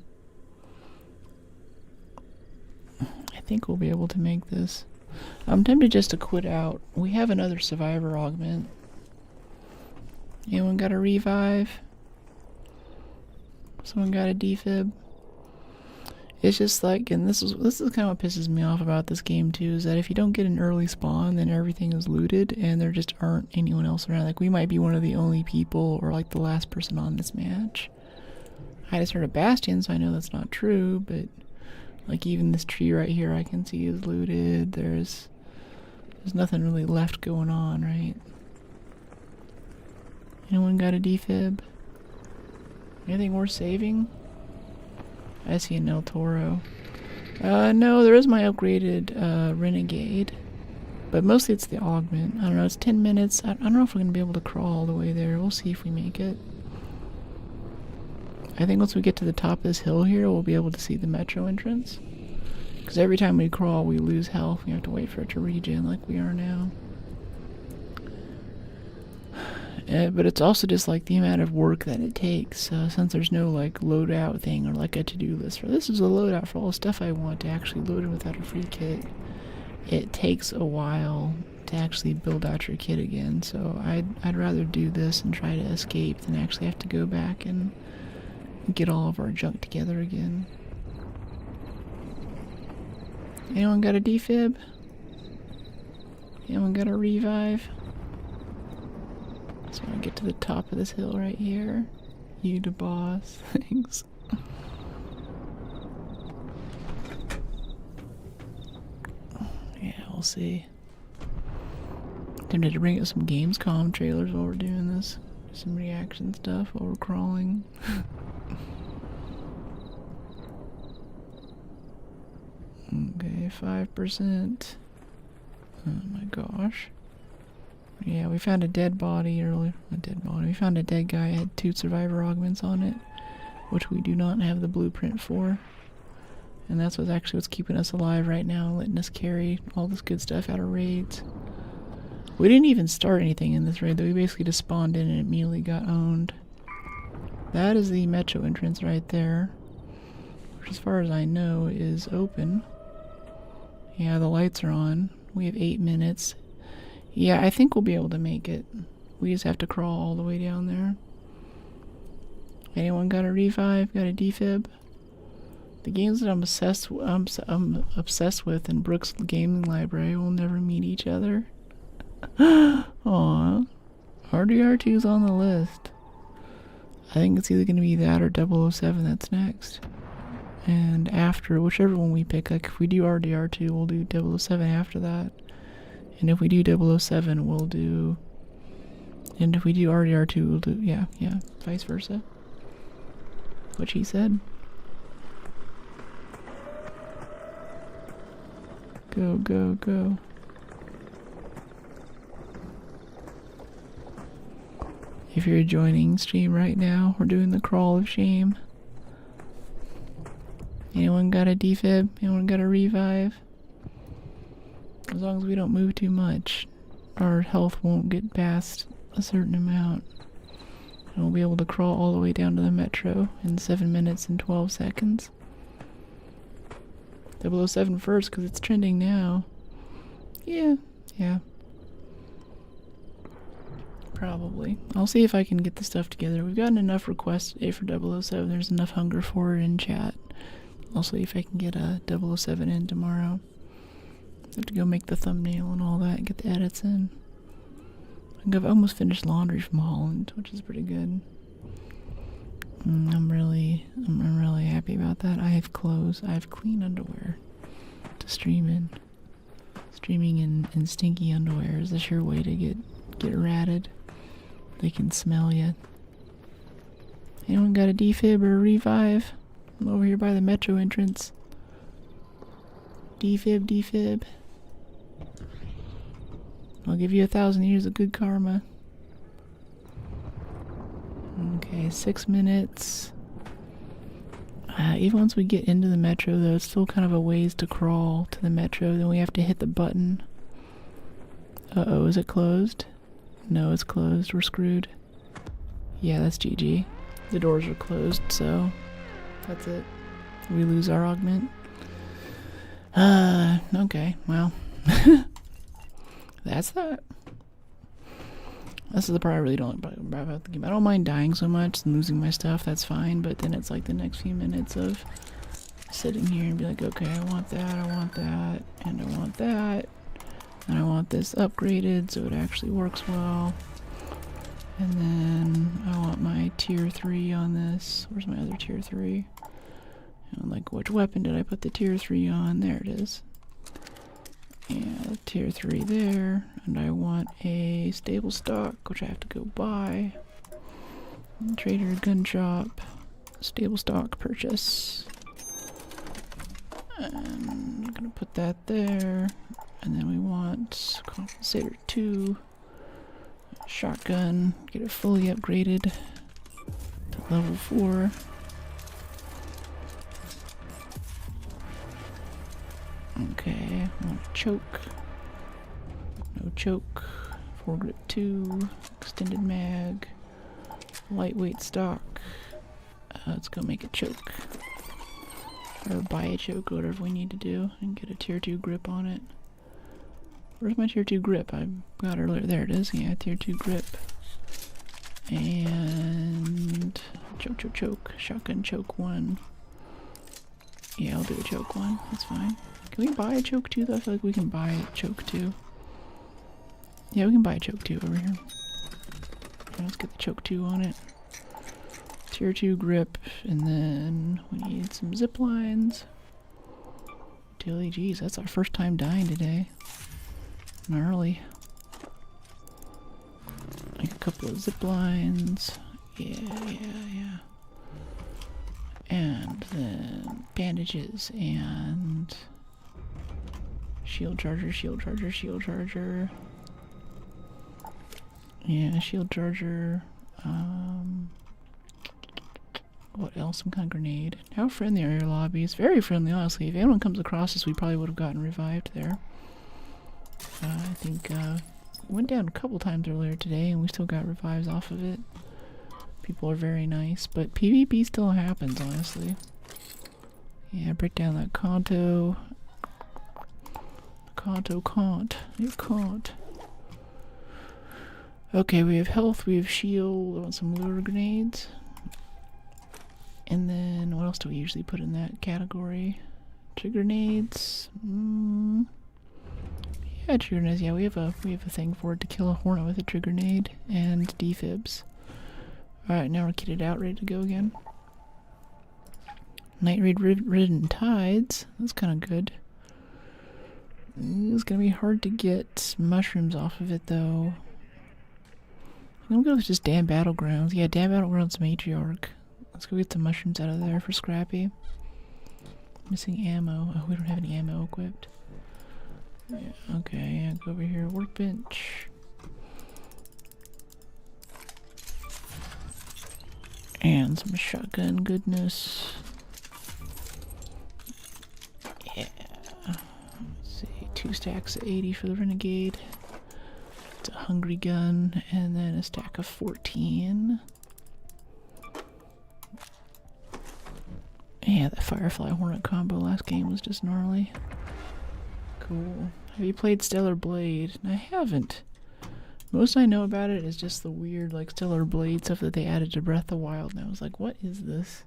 I think we'll be able to make this. I'm tempted just to quit out. We have another survivor augment. Anyone got a revive? Someone got a defib? It's just like, and this is kind of what pisses me off about this game too, is that if you don't get an early spawn, then everything is looted and there just aren't anyone else around. Like, we might be one of the only people or like the last person on this match. I just heard a bastion, so I know that's not true, but like even this tree right here I can see is looted. There's nothing really left going on, right? Anyone got a defib? Anything worth saving? I see an El Toro. No, there is my upgraded Renegade. But mostly it's the augment. I don't know, it's 10 minutes. I don't know if we're going to be able to crawl all the way there. We'll see if we make it. I think once we get to the top of this hill here, we'll be able to see the metro entrance. Because every time we crawl, we lose health. We have to wait for it to regen like we are now. But it's also just like the amount of work that it takes. Since there's no like loadout thing or like a to-do list for this is a loadout for all the stuff I want to actually load in without a free kit. It takes a while to actually build out your kit again. So I'd rather do this and try to escape than actually have to go back and get all of our junk together again. Anyone got a defib? Anyone got a revive? So I get to the top of this hill right here. You the boss. Thanks. Yeah, we'll see. Tempted to bring up some Gamescom trailers while we're doing this. Some reaction stuff while we're crawling. Okay, 5%. Oh my gosh. Yeah, we found a dead body earlier. A dead body. We found a dead guy. It had 2 survivor augments on it, which we do not have the blueprint for. And that's what's keeping us alive right now, letting us carry all this good stuff out of raids. We didn't even start anything in this raid, though. We basically just spawned in and immediately got owned. That is the metro entrance right there, which as far as I know is open. Yeah, the lights are on. We have 8 minutes. Yeah, I think we'll be able to make it. We just have to crawl all the way down there. Anyone got a revive? Got a defib? The games that I'm obsessed with in Brooks' gaming library will never meet each other. Aww. RDR2's on the list. I think it's either going to be that or 007 that's next. And after, whichever one we pick, like if we do RDR2, we'll do 007 after that. And if we do 007, we'll do... And if we do RDR2, we'll do... Yeah, vice versa. What she said. Go, go, go. If you're joining stream right now, we're doing the crawl of shame. Anyone got a defib? Anyone got a revive? As long as we don't move too much, our health won't get past a certain amount. And we'll be able to crawl all the way down to the metro in 7 minutes and 12 seconds. 007 first, because it's trending now. Yeah. Probably. I'll see if I can get the stuff together. We've gotten enough requests today for 007. There's enough hunger for it in chat. I'll see if I can get a 007 in tomorrow. I have to go make the thumbnail and all that and get the edits in. I've almost finished laundry from Holland, which is pretty good. I'm really happy about that. I have clothes. I have clean underwear to stream in. Streaming in stinky underwear is a sure way to get ratted. They can smell you. Anyone got a defib or a revive? I'm over here by the metro entrance. Defib. I'll give you 1,000 years of good karma. Okay, 6 minutes. Even once we get into the metro, though, it's still kind of a ways to crawl to the metro. Then we have to hit the button. Uh-oh, is it closed? No, it's closed. We're screwed. Yeah, that's GG. The doors are closed, so that's it. We lose our augment. Okay, well. That's that. This is the part I really don't like about the game. I don't mind dying so much and losing my stuff, that's fine, but then it's like the next few minutes of sitting here and be like, okay, I want that, and I want that, and I want this upgraded so it actually works well. And then I want my tier 3 on this. Where's my other tier 3? And like, which weapon did I put the tier 3 on? There it is. Yeah, tier 3 there. And I want a stable stock, which I have to go buy. Trader gun shop. Stable stock purchase. And I'm gonna put that there. And then we want compensator 2. Shotgun. Get it fully upgraded to level 4. Okay, I want a choke. No choke. Foregrip 2. Extended mag. Lightweight stock. Let's go make a choke. Or buy a choke, or whatever we need to do, and get a tier 2 grip on it. Where's my tier 2 grip? I got earlier. There it is. Yeah, tier 2 grip. And choke. Shotgun choke 1. Yeah, I'll do a choke 1. That's fine. Can we buy a choke 2 though? I feel like we can buy a choke 2. Yeah, we can buy a choke 2 over here. Let's get the choke 2 on it. Tier 2 grip, and then we need some zip lines. Dilly geez, that's our first time dying today. Gnarly. Like a couple of zip lines. Yeah. And then bandages and shield charger. Yeah, shield charger. What else? Some kind of grenade. How friendly are your lobbies? Very friendly, honestly. If anyone comes across us, we probably would have gotten revived there. I think went down a couple times earlier today, and we still got revives off of it. People are very nice, but PvP still happens, honestly. Yeah, break down that Kanto. You can't. Okay, we have health, we have shield, I want some lure grenades. And then, what else do we usually put in that category? Trigger grenades. Yeah, trigger grenades. Yeah, we have a thing for it to kill a hornet with a trigger grenade and defibs. Alright, now we're kitted out, ready to go again. Night raid ridden tides. That's kind of good. It's gonna be hard to get mushrooms off of it though. I'm gonna go with just damn battlegrounds. Yeah, damn battlegrounds matriarch. Let's go get some mushrooms out of there for Scrappy. Missing ammo. Oh, we don't have any ammo equipped. Yeah, okay, yeah, go over here. Workbench. And some shotgun goodness. Yeah. Let's see, 2 stacks of 80 for the Renegade. It's a Hungry Gun, and then a stack of 14. Yeah, that Firefly Hornet combo last game was just gnarly. Cool. Have you played Stellar Blade? I haven't. Most I know about it is just the weird, like, Stellar Blade stuff that they added to Breath of the Wild, and I was like, what is this?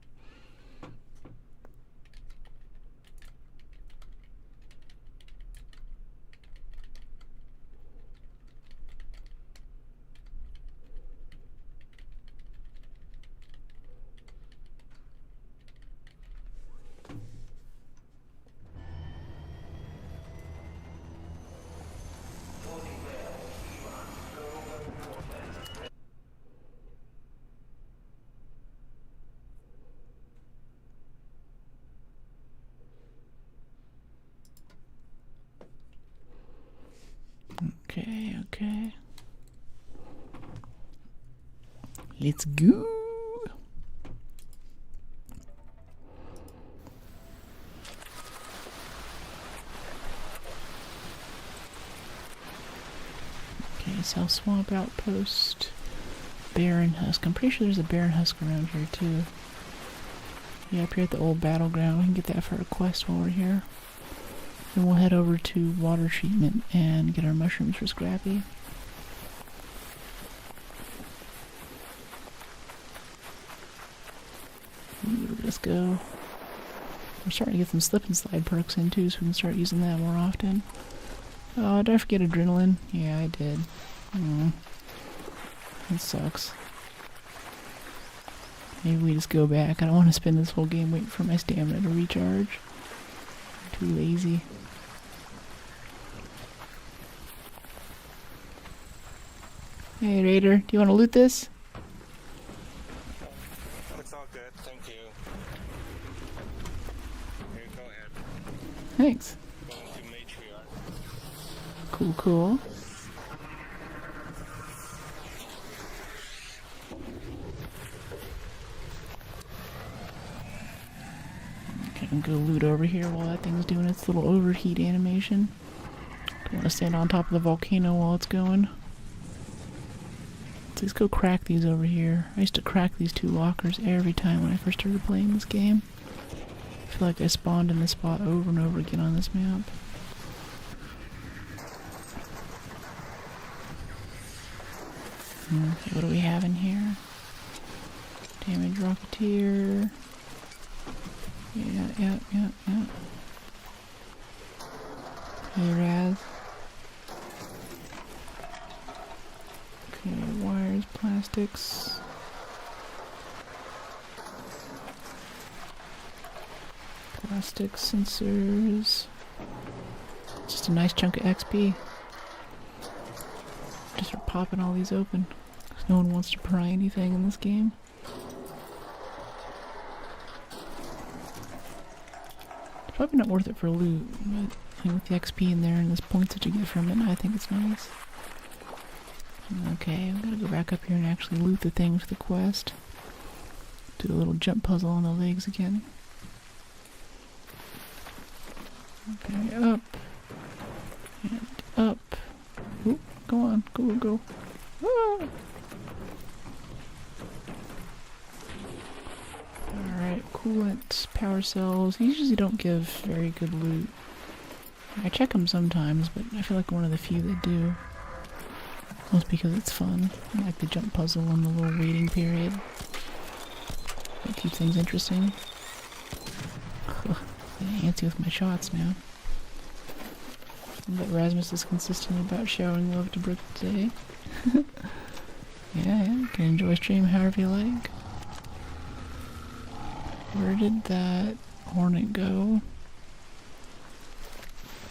Okay. Let's go. Okay, South Swamp Outpost. Barren Husk. I'm pretty sure there's a Barren Husk around here too. Yeah, up here at the old battleground. We can get that for a quest while we're here. Then we'll head over to water treatment and get our mushrooms for Scrappy. Ooh, let's go. We're starting to get some slip and slide perks in too, so we can start using that more often. Oh, did I forget adrenaline? Yeah, I did. That sucks. Maybe we just go back. I don't want to spend this whole game waiting for my stamina to recharge. I'm too lazy. Hey Raider, do you want to loot this? It's all good, thank you. Here, go ahead. Thanks. Going to matriarch. Cool. Okay, I'm gonna loot over here while that thing's doing its little overheat animation. Don't want to stand on top of the volcano while it's going. Let's go crack these over here. I used to crack these 2 lockers every time when I first started playing this game. I feel like I spawned in this spot over and over again on this map. Okay, what do we have in here? Damage Rocketeer. Yeah. Hey, Raz. Okay, wires, plastics. Plastic sensors. Just a nice chunk of XP. Just start popping all these open. Because no one wants to pry anything in this game. It's probably not worth it for loot, but like with the XP in there and the points that you get from it, I think it's nice. Okay, I'm gonna go back up here and actually loot the thing for the quest. Do a little jump puzzle on the legs again. Okay, up. And up. Oop, go on, go. Ah! Alright, coolant, power cells. These usually don't give very good loot. I check them sometimes, but I feel like one of the few that do. Mostly because it's fun. I like the jump puzzle and the little waiting period. It keeps things interesting. Ugh, I'm antsy with my shots now. But Rasmus is consistent about showering love to Brooke today. Yeah, you can enjoy stream however you like. Where did that hornet go?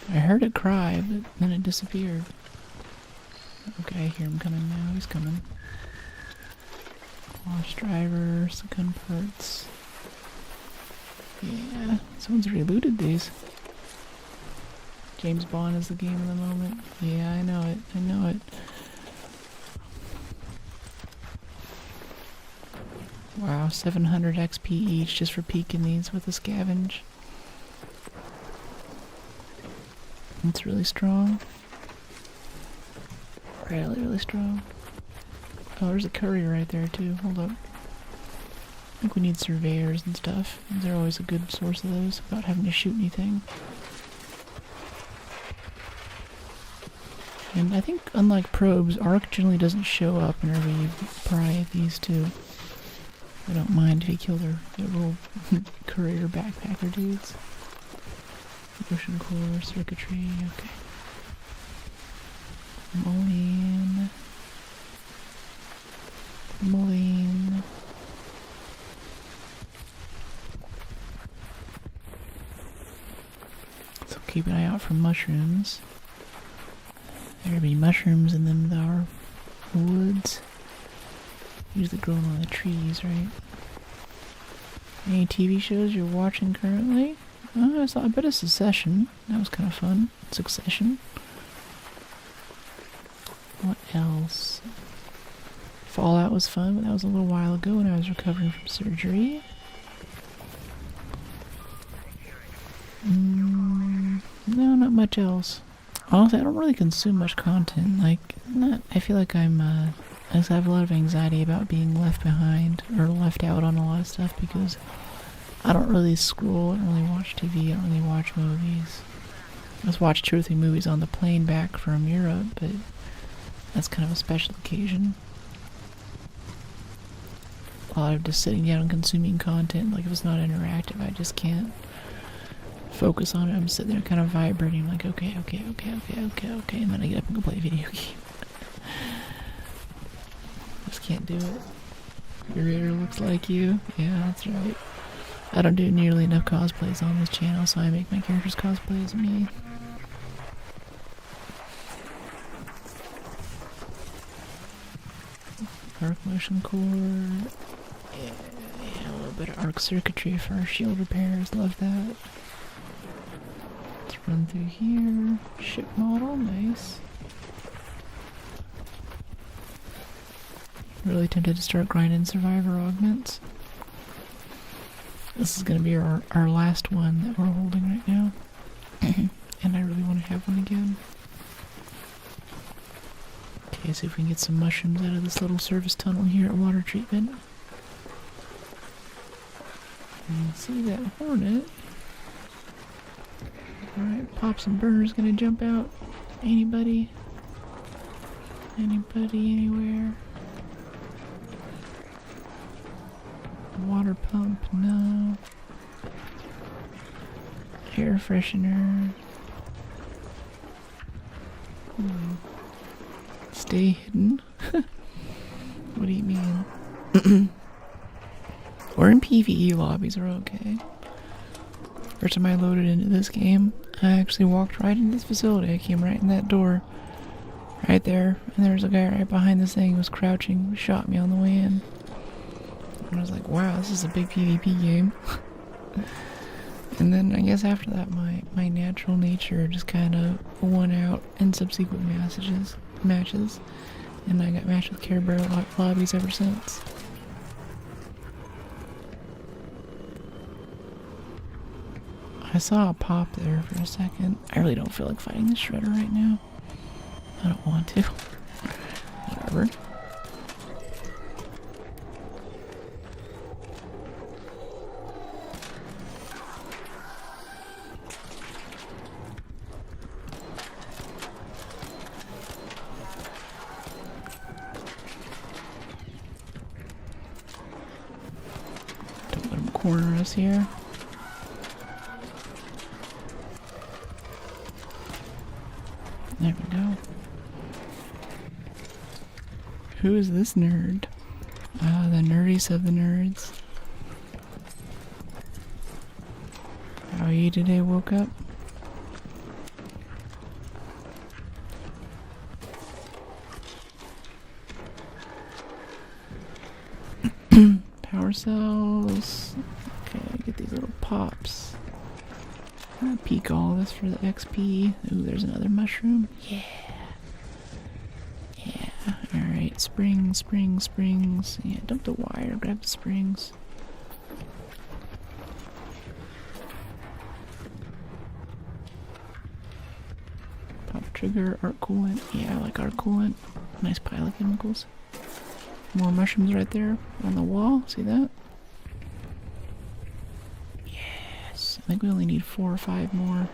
I heard it cry, but then it disappeared. Okay, I hear him coming now. He's coming. Launch drivers, gun parts. Yeah, someone's already looted these. James Bond is the game of the moment. Yeah, I know it. Wow, 700 XP each just for peeking these with a scavenge. It's really strong. Really, really strong. Oh, there's a courier right there too. Hold up. I think we need surveyors and stuff. They're always a good source of those without having to shoot anything. And I think, unlike probes, Arc generally doesn't show up whenever you pry these two. I don't mind if you kill their little courier backpacker dudes. Motion core, circuitry, okay. Moline. Moline. So keep an eye out for mushrooms. There'll be mushrooms in them there woods. Usually growing on the trees, right? Any TV shows you're watching currently? Oh, I saw a bit of Succession. That was kind of fun. Succession. What else? Fallout was fun, but that was a little while ago when I was recovering from surgery. No, not much else. Honestly, I don't really consume much content. I feel like I have a lot of anxiety about being left behind or left out on a lot of stuff because I don't really scroll, I don't really watch TV, I don't really watch movies. I just watched 2 or 3 movies on the plane back from Europe, but that's kind of a special occasion. A lot of just sitting down and consuming content, like if it's not interactive, I just can't focus on it. I'm sitting there kind of vibrating, like okay, and then I get up and go play a video game. Just can't do it. Your reader looks like you. Yeah, that's right. I don't do nearly enough cosplays on this channel, so I make my characters cosplay as me. Arc motion core. Yeah, a little bit of arc circuitry for our shield repairs. Love that. Let's run through here. Ship model, nice. Really tempted to start grinding survivor augments. This is going to be our last one that we're holding right now. And I really want to have one again. Okay, see if we can get some mushrooms out of this little service tunnel here at water treatment. And see that hornet. Alright, Pops and Burner's gonna jump out. Anybody? Anybody, anywhere? Water pump, no. Air freshener. Stay hidden? What do you mean? Or in PvE lobbies are okay. First time I loaded into this game, I actually walked right into this facility. I came right in that door. Right there. And there was a guy right behind this thing who was crouching, shot me on the way in. And I was like, wow, this is a big PvP game. And then I guess after that my natural nature just kind of won out in subsequent matches. And I got matched with Care Bear lobbies ever since. I saw a pop there for a second. I really don't feel like fighting the shredder right now. I don't want to. Whatever. Don't let him corner us here. There we go. Who is this nerd? The nerdiest of the nerds. How are you today? Woke up? Power cells. Okay, get these little pops. I'm gonna peek all this for the XP. Ooh, there's another mushroom. Yeah. Yeah. Alright, springs. Yeah, dump the wire, grab the springs. Trigger, arc coolant. Yeah, I like arc coolant. Nice pile of chemicals. More mushrooms right there on the wall. See that? Yes. I think we only need 4 or 5 more.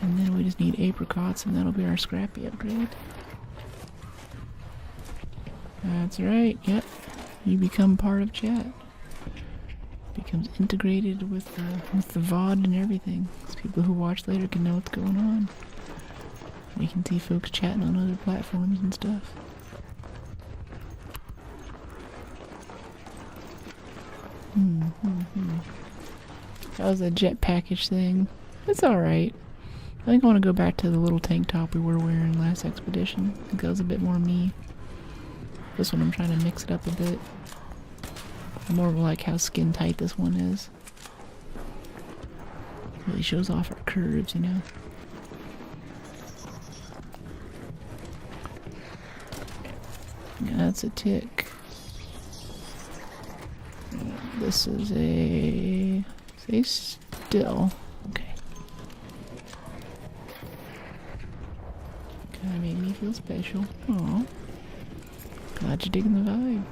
And then we just need apricots, and that'll be our scrappy upgrade. That's right. Yep. You become part of chat. Becomes integrated with the VOD and everything. So people who watch later can know what's going on. We can see folks chatting on other platforms and stuff. That was a jet package thing. It's alright. I think I want to go back to the little tank top we were wearing last expedition. I think that was a bit more me. This one I'm trying to mix it up a bit. More like how skin tight this one is. Really shows off our curves, you know. Yeah, that's a tick. This is a... Stay still. Okay. Kinda made me feel special. Aw. Glad you're digging the vibe.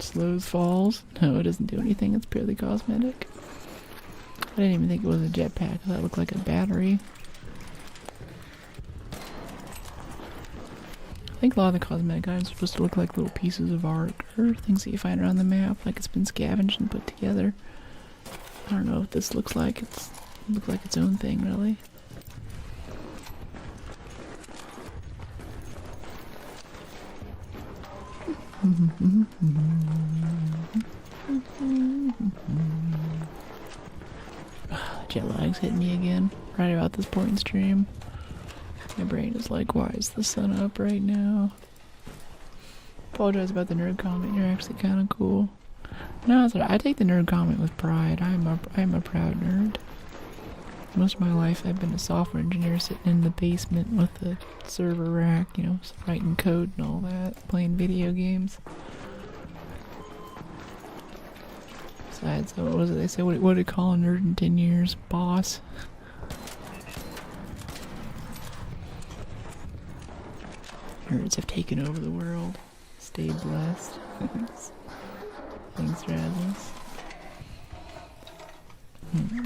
Slows falls. No, it doesn't do anything. It's purely cosmetic. I didn't even think it was a jetpack. That looked like a battery. I think a lot of the cosmetic items are supposed to look like little pieces of art or things that you find around the map, like it's been scavenged and put together. I don't know what this looks like. It looks like its own thing, really. Jet lag's hitting me again right about this point in stream. My brain is like, why is the sun up right now? Apologize about the nerd comment. You're actually kind of cool. No, it's alright. I take the nerd comment with pride. I'm a proud nerd. Most of my life I've been a software engineer sitting in the basement with a server rack, you know, writing code and all that, playing video games. Besides, what was it they say? What do you call a nerd in 10 years? Boss. Nerds have taken over the world. Stay blessed. Thanks, Razmus.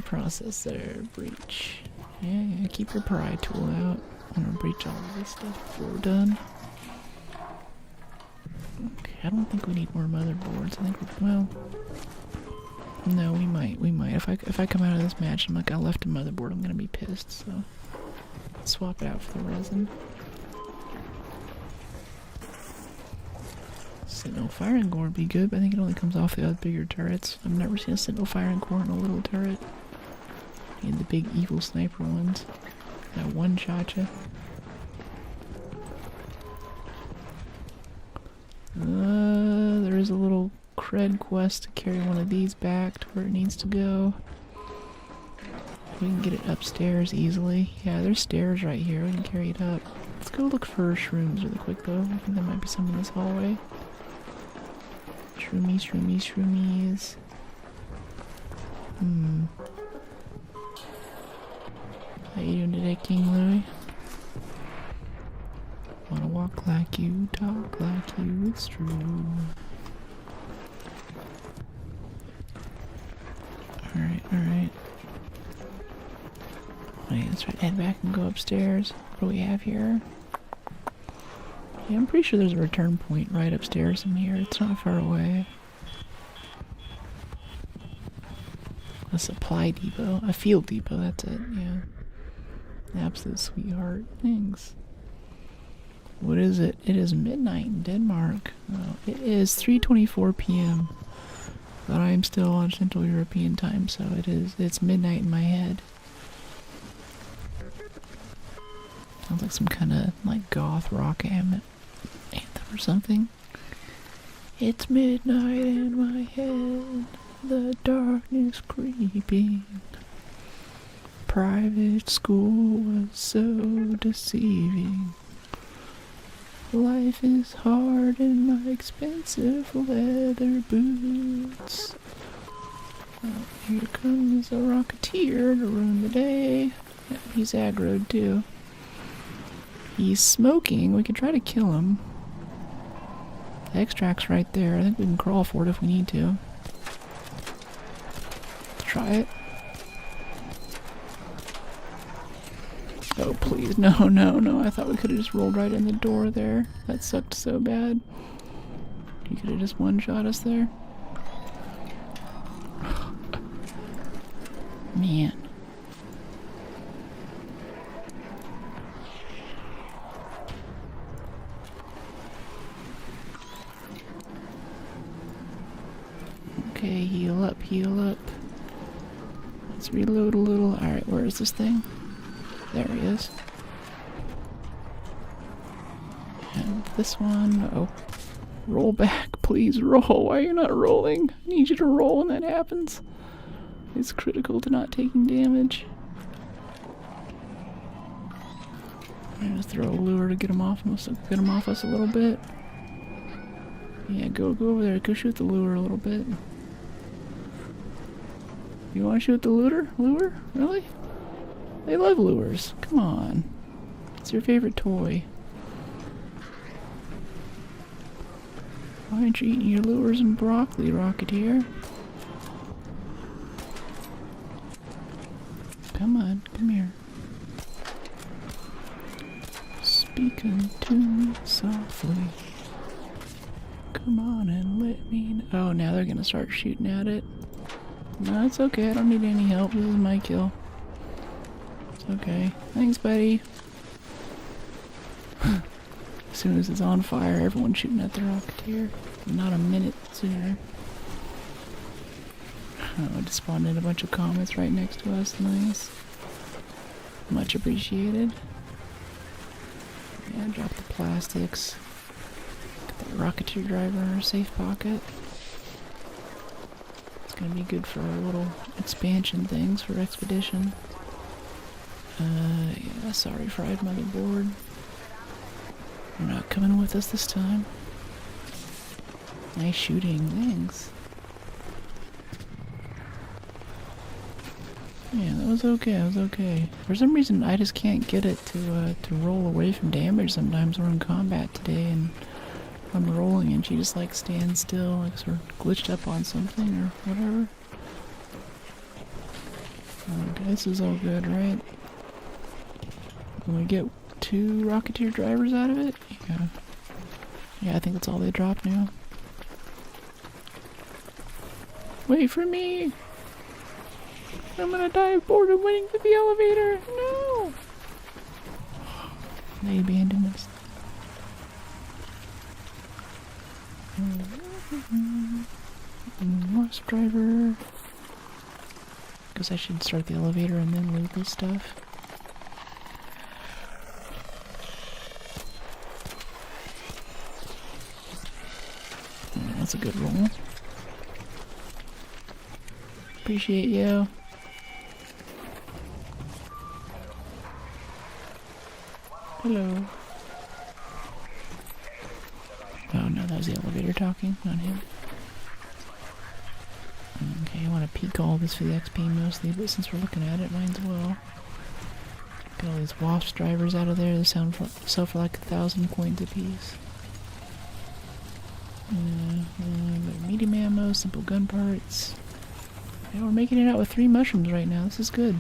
Processor breach. Yeah, keep your pry tool out. I'm gonna breach all of this stuff before we're done. Okay, I don't think we need more motherboards. I think well, no, we might. If I come out of this match and I'm like, I left a motherboard, I'm gonna be pissed. So swap it out for the resin. Sentinel firing core would be good, but I think it only comes off the other bigger turrets. I've never seen a Sentinel firing core in a little turret. And the big evil sniper ones that one-shot you. There is a little cred quest to carry one of these back to where it needs to go. We can get it upstairs easily. Yeah, there's stairs right here. We can carry it up. Let's go look for shrooms really quick though. I think there might be some in this hallway. Shroomies, shroomies, shroomies. How you doing today, King Louie? Wanna walk like you, talk like you, it's true. Alright, alright. Wait, let's try to head back and go upstairs. What do we have here? Yeah, I'm pretty sure there's a return point right upstairs from here. It's not far away. A supply depot. A field depot, that's it, yeah. Absolute sweetheart. Thanks. What is it? It is midnight in Denmark. Oh, it is 3:24 p.m. But I am still on Central European time, so it's midnight in my head. Sounds like some kind of like goth rock anthem or something. It's midnight in my head, the darkness creeping. Private school was so deceiving. Life is hard in my expensive leather boots. Oh, here comes a Rocketeer to ruin the day. Yeah, he's aggroed too. He's smoking. We could try to kill him. The extract's right there. I think we can crawl for it if we need to. Let's try it. Oh, please. No, no, no. I thought we could have just rolled right in the door there. That sucked so bad. You could have just one-shot us there. Man. Okay, heal up, heal up. Let's reload a little. Alright, where is this thing? There he is. And this one, oh. Roll back, please roll. Why are you not rolling? I need you to roll when that happens. It's critical to not taking damage. I'm gonna throw a lure to get him off us a little bit. Yeah, go over there. Go shoot the lure a little bit. You want to shoot the lure? Lure? Really? They love lures. Come on. It's your favorite toy. Why aren't you eating your lures and broccoli, Rocketeer? Come on, come here. Speak unto me softly. Come on and let me know. Oh, now they're gonna start shooting at it. No, it's okay. I don't need any help. This is my kill. It's okay. Thanks, buddy. As soon as it's on fire, everyone's shooting at the Rocketeer. Not a minute sooner. Oh, it just spawned in a bunch of comments right next to us. Nice. Much appreciated. Yeah, drop the plastics. Get that Rocketeer driver in our safe pocket. It's gonna be good for our little expansion things for Expedition. Yeah, sorry, fried motherboard. You're not coming with us this time. Nice shooting, thanks. Yeah, that was okay, that was okay. For some reason, I just can't get it to roll away from damage sometimes. We're in combat today, and I'm rolling, and she just, like, stands still, like, sort of glitched up on something, or whatever. Okay, this is all good, right? Can we get 2 Rocketeer drivers out of it? Yeah. Yeah, I think that's all they dropped now. Wait for me! I'm gonna die of boredom waiting for the elevator! No! They abandoned us. Lost driver. Guess I should start the elevator and then loot this stuff. That's a good roll. Appreciate you. Hello. Oh no, that was the elevator talking, not him. Okay, I want to peek all this for the XP mostly, but since we're looking at it, might as well. Get all these wasp drivers out of there. They sell for like 1,000 coins apiece. Medium ammo, simple gun parts. Yeah, we're making it out with 3 mushrooms right now. This is good.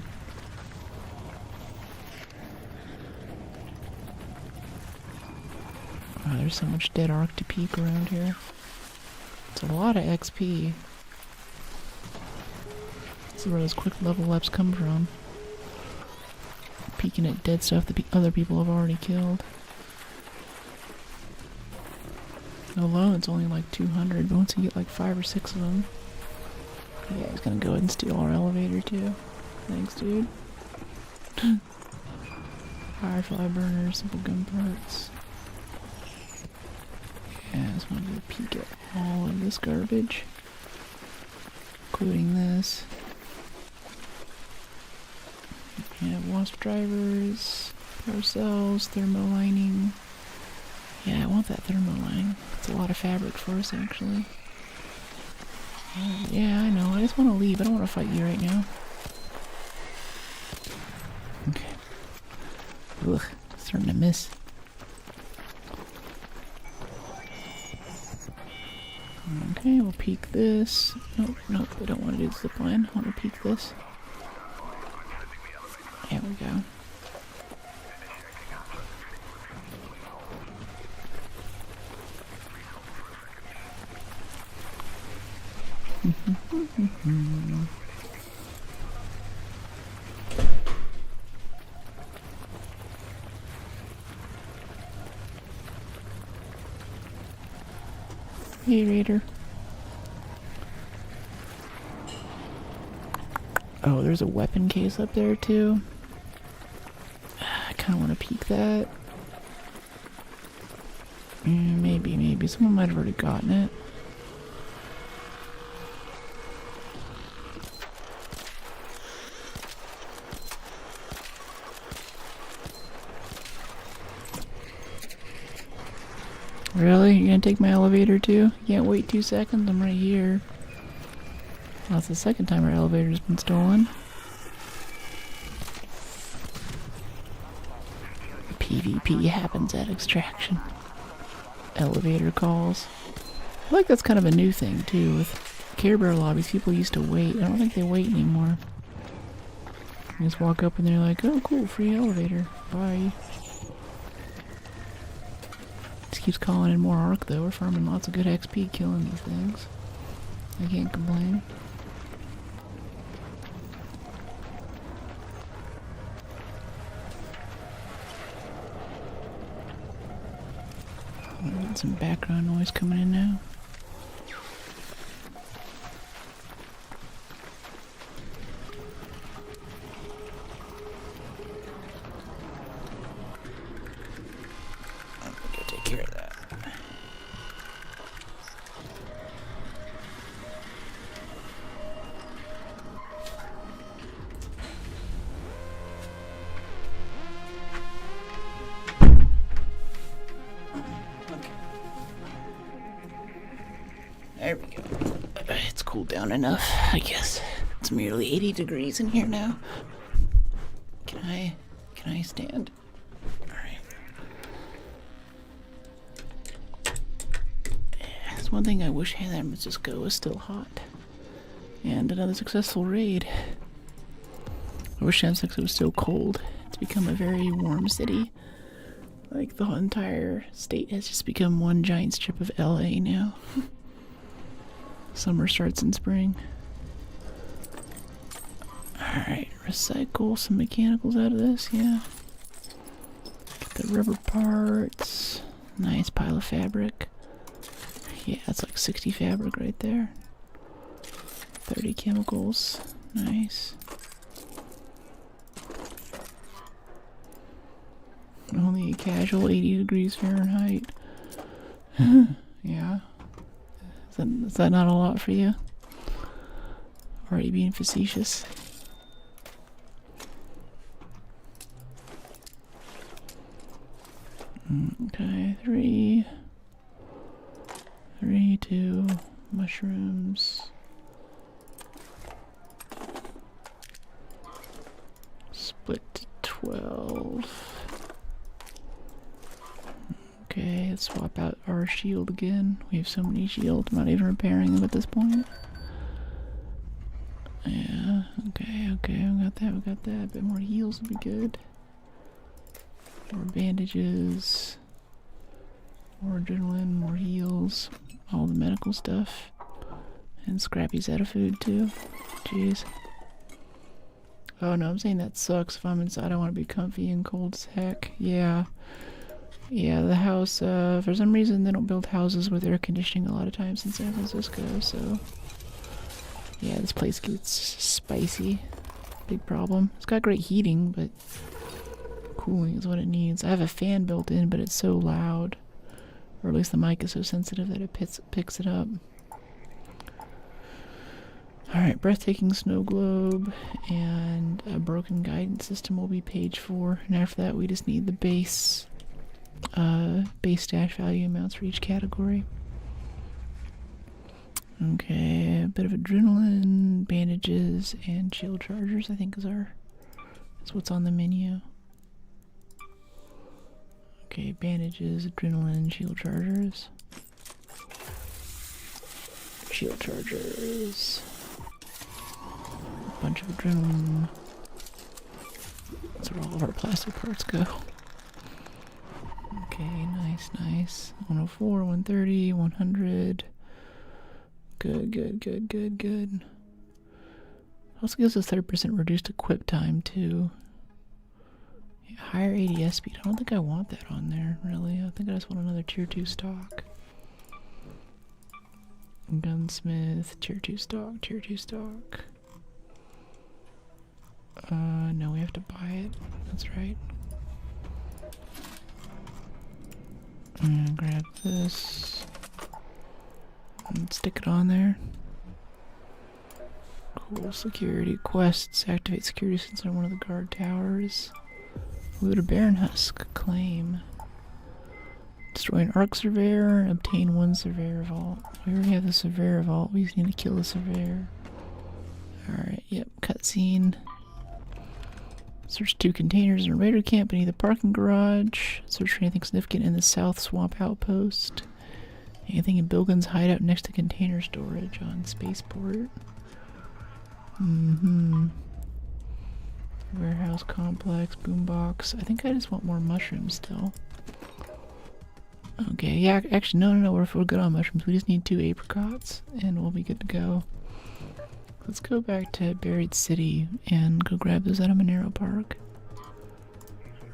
Wow, there's so much dead arc to peek around here. It's a lot of XP. This is where those quick level ups come from. Peeking at dead stuff that other people have already killed. Alone, it's only like 200, but once you get like 5 or 6 of them. Yeah, he's gonna go ahead and steal our elevator too. Thanks, dude. Firefly burners, simple gun parts. Yeah, I just want to peek at all of this garbage, including this. Yeah, wasp drivers, power cells, thermo lining. Yeah, I want that thermo lining. It's a lot of fabric for us, actually. Yeah, I know. I just want to leave. I don't want to fight you right now. Okay. Ugh, starting to miss. Okay, we'll peek this. Nope, nope, I don't want to do the zip line. I want to peek this. There we go. Hey, Raider. Oh, there's a weapon case up there, too. I kind of want to peek that. Maybe. Someone might have already gotten it. Really? You're gonna take my elevator too? You can't wait 2 seconds? I'm right here. Well, that's the second time our elevator's been stolen. PvP happens at extraction. Elevator calls. I feel like that's kind of a new thing too. With Care Bear lobbies, people used to wait. I don't think they wait anymore. You just walk up and they're like, oh cool, free elevator. Bye. Keeps calling in more Arc though. We're farming lots of good XP killing these things. I can't complain. Some background noise coming in now. Take care of that. There we go. It's cooled down enough, I guess. It's merely 80 degrees in here now. Can I stand? Alright. That's one thing I wish San Francisco was still hot. And another successful raid. I wish San Francisco was so cold. It's become a very warm city. Like the whole entire state has just become one giant strip of LA now. Summer starts in spring. Alright, recycle some mechanicals out of this, yeah. Get the rubber parts. Nice pile of fabric. Yeah, that's like 60 fabric right there. 30 chemicals. Nice. Only a casual 80 degrees Fahrenheit. Yeah. Is that not a lot for you? Or are you being facetious? Okay, 3, 2 mushrooms. Split to 12. Okay, let's swap out our shield again. We have so many shields, I'm not even repairing them at this point. Yeah, okay, we got that. A bit more heals would be good. More bandages. More adrenaline, more heals. All the medical stuff. And Scrappy's out of food too. Jeez. Oh no, I'm saying that sucks. If I'm inside, I want to be comfy and cold as heck. Yeah. Yeah, the house, for some reason they don't build houses with air conditioning a lot of times in San Francisco, so... Yeah, this place gets spicy. Big problem. It's got great heating, but... cooling is what it needs. I have a fan built in, but it's so loud. Or at least the mic is so sensitive that it picks it up. Alright, breathtaking snow globe and a broken guidance system will be page 4. And after that we just need the base stash value amounts for each category. Okay, a bit of adrenaline, bandages, and shield chargers, I think is what's on the menu. Okay, bandages, adrenaline, shield chargers. Shield chargers. A bunch of adrenaline. That's where all of our plastic parts go. Okay, nice, nice. 104, 130, 100. Good. Also gives us 30% reduced equip time too. Yeah, higher ADS speed. I don't think I want that on there, really. I think I just want another tier 2 stock. Gunsmith, tier 2 stock, tier 2 stock. No, we have to buy it. That's right. I'm gonna grab this and stick it on there. Cool. Security quests. Activate security sensor on one of the guard towers. Loot a Baron Husk. Claim. Destroy an Arc Surveyor. Obtain one Surveyor Vault. We already have the Surveyor Vault. We just need to kill the Surveyor. Alright, yep. Cutscene. Search 2 containers in a raider camp beneath the parking garage. Search for anything significant in the South Swamp Outpost. Anything in Bilgen's hideout next to container storage on Spaceport. Warehouse complex, boombox. I think I just want more mushrooms still. Okay, yeah, actually, no, we're good on mushrooms. We just need 2 apricots, and we'll be good to go. Let's go back to Buried City and go grab those out of Monero Park.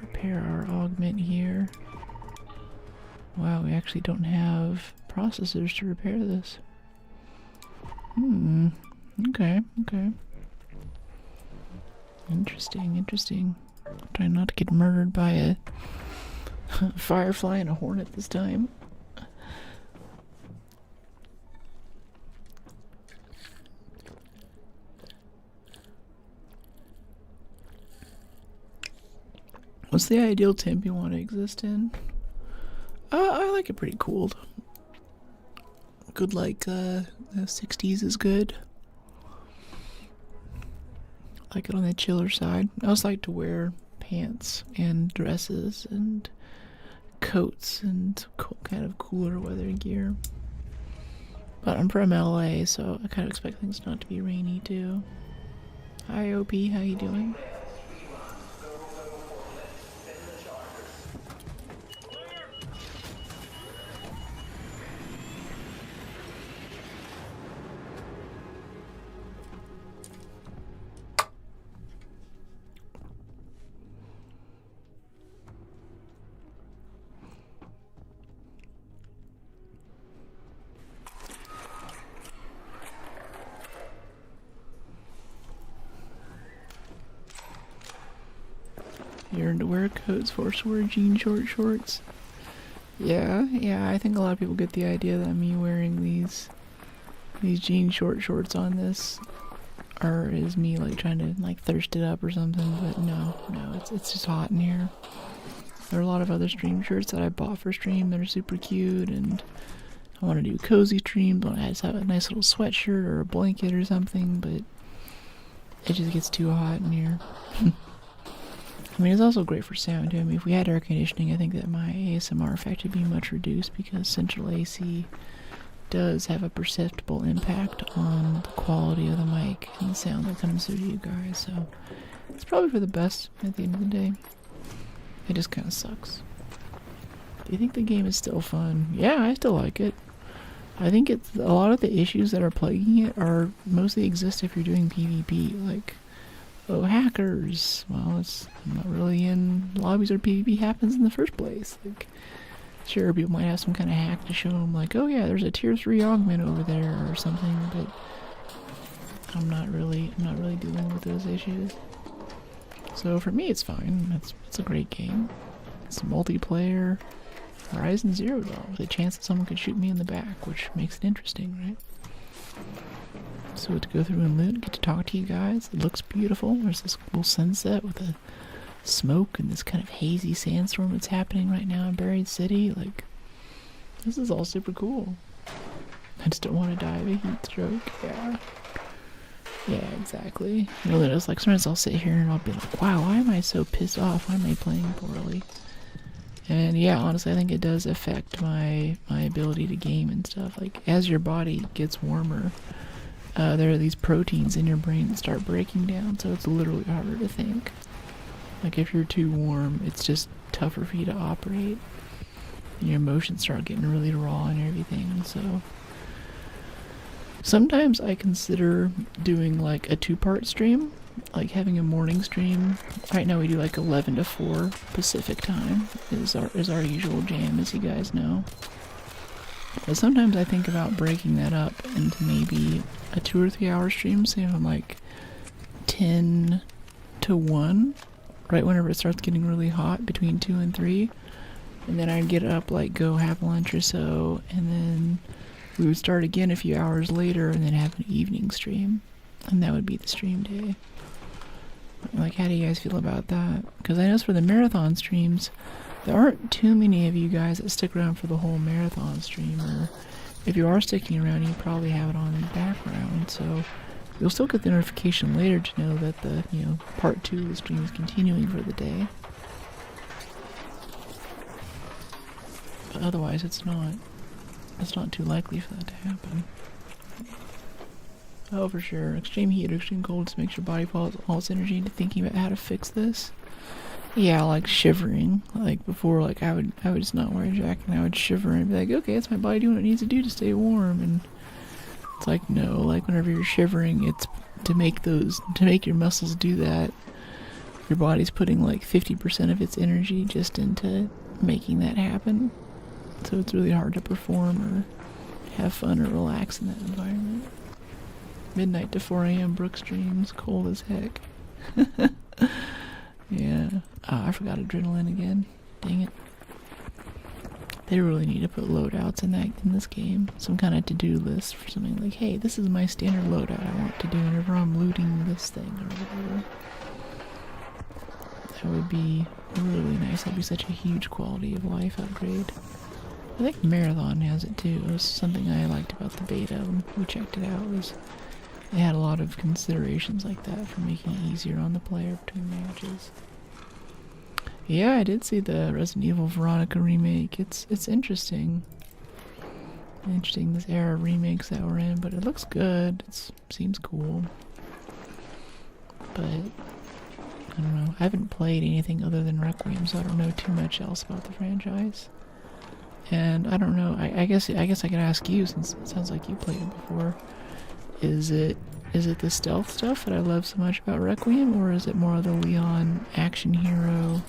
Repair our augment here. Wow, we actually don't have processors to repair this. Okay. Interesting. Trying not to get murdered by a firefly and a hornet this time. What's the ideal temp you want to exist in? I like it pretty cooled. Good, like, the 60s is good. I like it on the chiller side. I also like to wear pants and dresses and coats and kind of cooler weather gear. But I'm from LA, so I kind of expect things not to be rainy too. Hi OP, how you doing? Your underwear coats, forswear, jean short shorts. Yeah, I think a lot of people get the idea that me wearing these jean short shorts on this is me like trying to like thirst it up or something, but no, it's just hot in here. There are a lot of other stream shirts that I bought for stream that are super cute, and I want to do cozy streams, I want to just have a nice little sweatshirt or a blanket or something, but it just gets too hot in here. I mean, it's also great for sound too. I mean, if we had air conditioning, I think that my ASMR effect would be much reduced because central AC does have a perceptible impact on the quality of the mic and the sound that comes through to you guys. So it's probably for the best at the end of the day. It just kind of sucks. Do you think the game is still fun? Yeah, I still like it. I think it's a lot of the issues that are plaguing it are mostly exist if you're doing PvP, like, oh, hackers. Well, it's not really in lobbies where PvP happens in the first place. Like, sure, people might have some kind of hack to show them, like, oh yeah, there's a tier 3 augment over there or something, but I'm not really dealing with those issues. So for me, it's fine. It's a great game. It's multiplayer. Horizon Zero Dawn with a chance that someone could shoot me in the back, which makes it interesting, right? So to go through and loot, get to talk to you guys. It looks beautiful. There's this cool sunset with the smoke and this kind of hazy sandstorm that's happening right now in Buried City. Like, this is all super cool. I just don't want to die of a heat stroke. Yeah. Yeah, exactly. You know, it's like sometimes I'll sit here and I'll be like, wow, why am I so pissed off? Why am I playing poorly? And yeah, honestly, I think it does affect my ability to game and stuff. Like, as your body gets warmer, there are these proteins in your brain that start breaking down, so it's literally harder to think. Like, if you're too warm, it's just tougher for you to operate. Your emotions start getting really raw and everything, so... Sometimes I consider doing like a 2-part stream, like having a morning stream. Right now we do like 11 to 4 Pacific time is our usual jam, as you guys know. But sometimes I think about breaking that up into maybe a 2 or 3 hour stream, say from like 10 to 1, right whenever it starts getting really hot, between 2 and 3. And then I'd get up, like go have lunch or so, and then we would start again a few hours later and then have an evening stream. And that would be the stream day. Like, how do you guys feel about that? Because I know for the marathon streams, there aren't too many of you guys that stick around for the whole marathon stream. Or if you are sticking around, you probably have it on in the background. So you'll still get the notification later to know that the, you know, part 2 of the stream is continuing for the day. But otherwise, it's not too likely for that to happen. Oh, for sure. Extreme heat or extreme cold just makes your body put all its energy into thinking about how to fix this. Yeah, like shivering. Like before, like I would just not wear a jacket and I would shiver and be like, okay, it's my body doing what it needs to do to stay warm. And it's like, no, like whenever you're shivering, it's to make your muscles do that. Your body's putting like 50% of its energy just into making that happen. So it's really hard to perform or have fun or relax in that environment. Midnight to 4 a.m. Brook streams, cold as heck. Yeah. Oh, I forgot adrenaline again. Dang it. They really need to put loadouts in this game. Some kind of to-do list for something like, hey, this is my standard loadout I want to do whenever I'm looting this thing or whatever. That would be really nice. That'd be such a huge quality of life upgrade. I think Marathon has it too. It was something I liked about the beta when we checked it out, was they had a lot of considerations like that for making it easier on the player between matches. Yeah, I did see the Resident Evil Veronica remake. It's interesting. Interesting, this era of remakes that we're in, but it looks good. It seems cool. But I don't know. I haven't played anything other than Requiem, so I don't know too much else about the franchise. And I don't know. I guess I could ask you, since it sounds like you played it before. Is it the stealth stuff that I love so much about Requiem, or is it more of the Leon action hero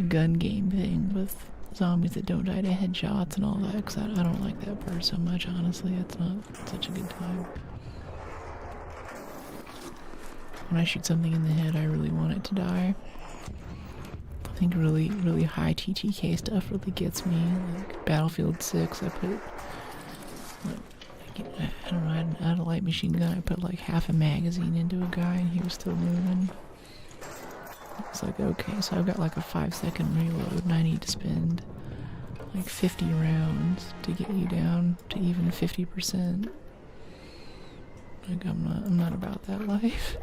gun game thing with zombies that don't die to headshots and all that? Because I don't like that part so much, honestly. It's not such a good time. When I shoot something in the head, I really want it to die. I think really, really high TTK stuff really gets me. Like Battlefield 6, I put, I don't know, I had a light machine gun, I put like half a magazine into a guy and he was still moving. It's like, okay, so I've got like a 5-second reload and I need to spend like 50 rounds to get you down to even 50%. Like, I'm not about that life.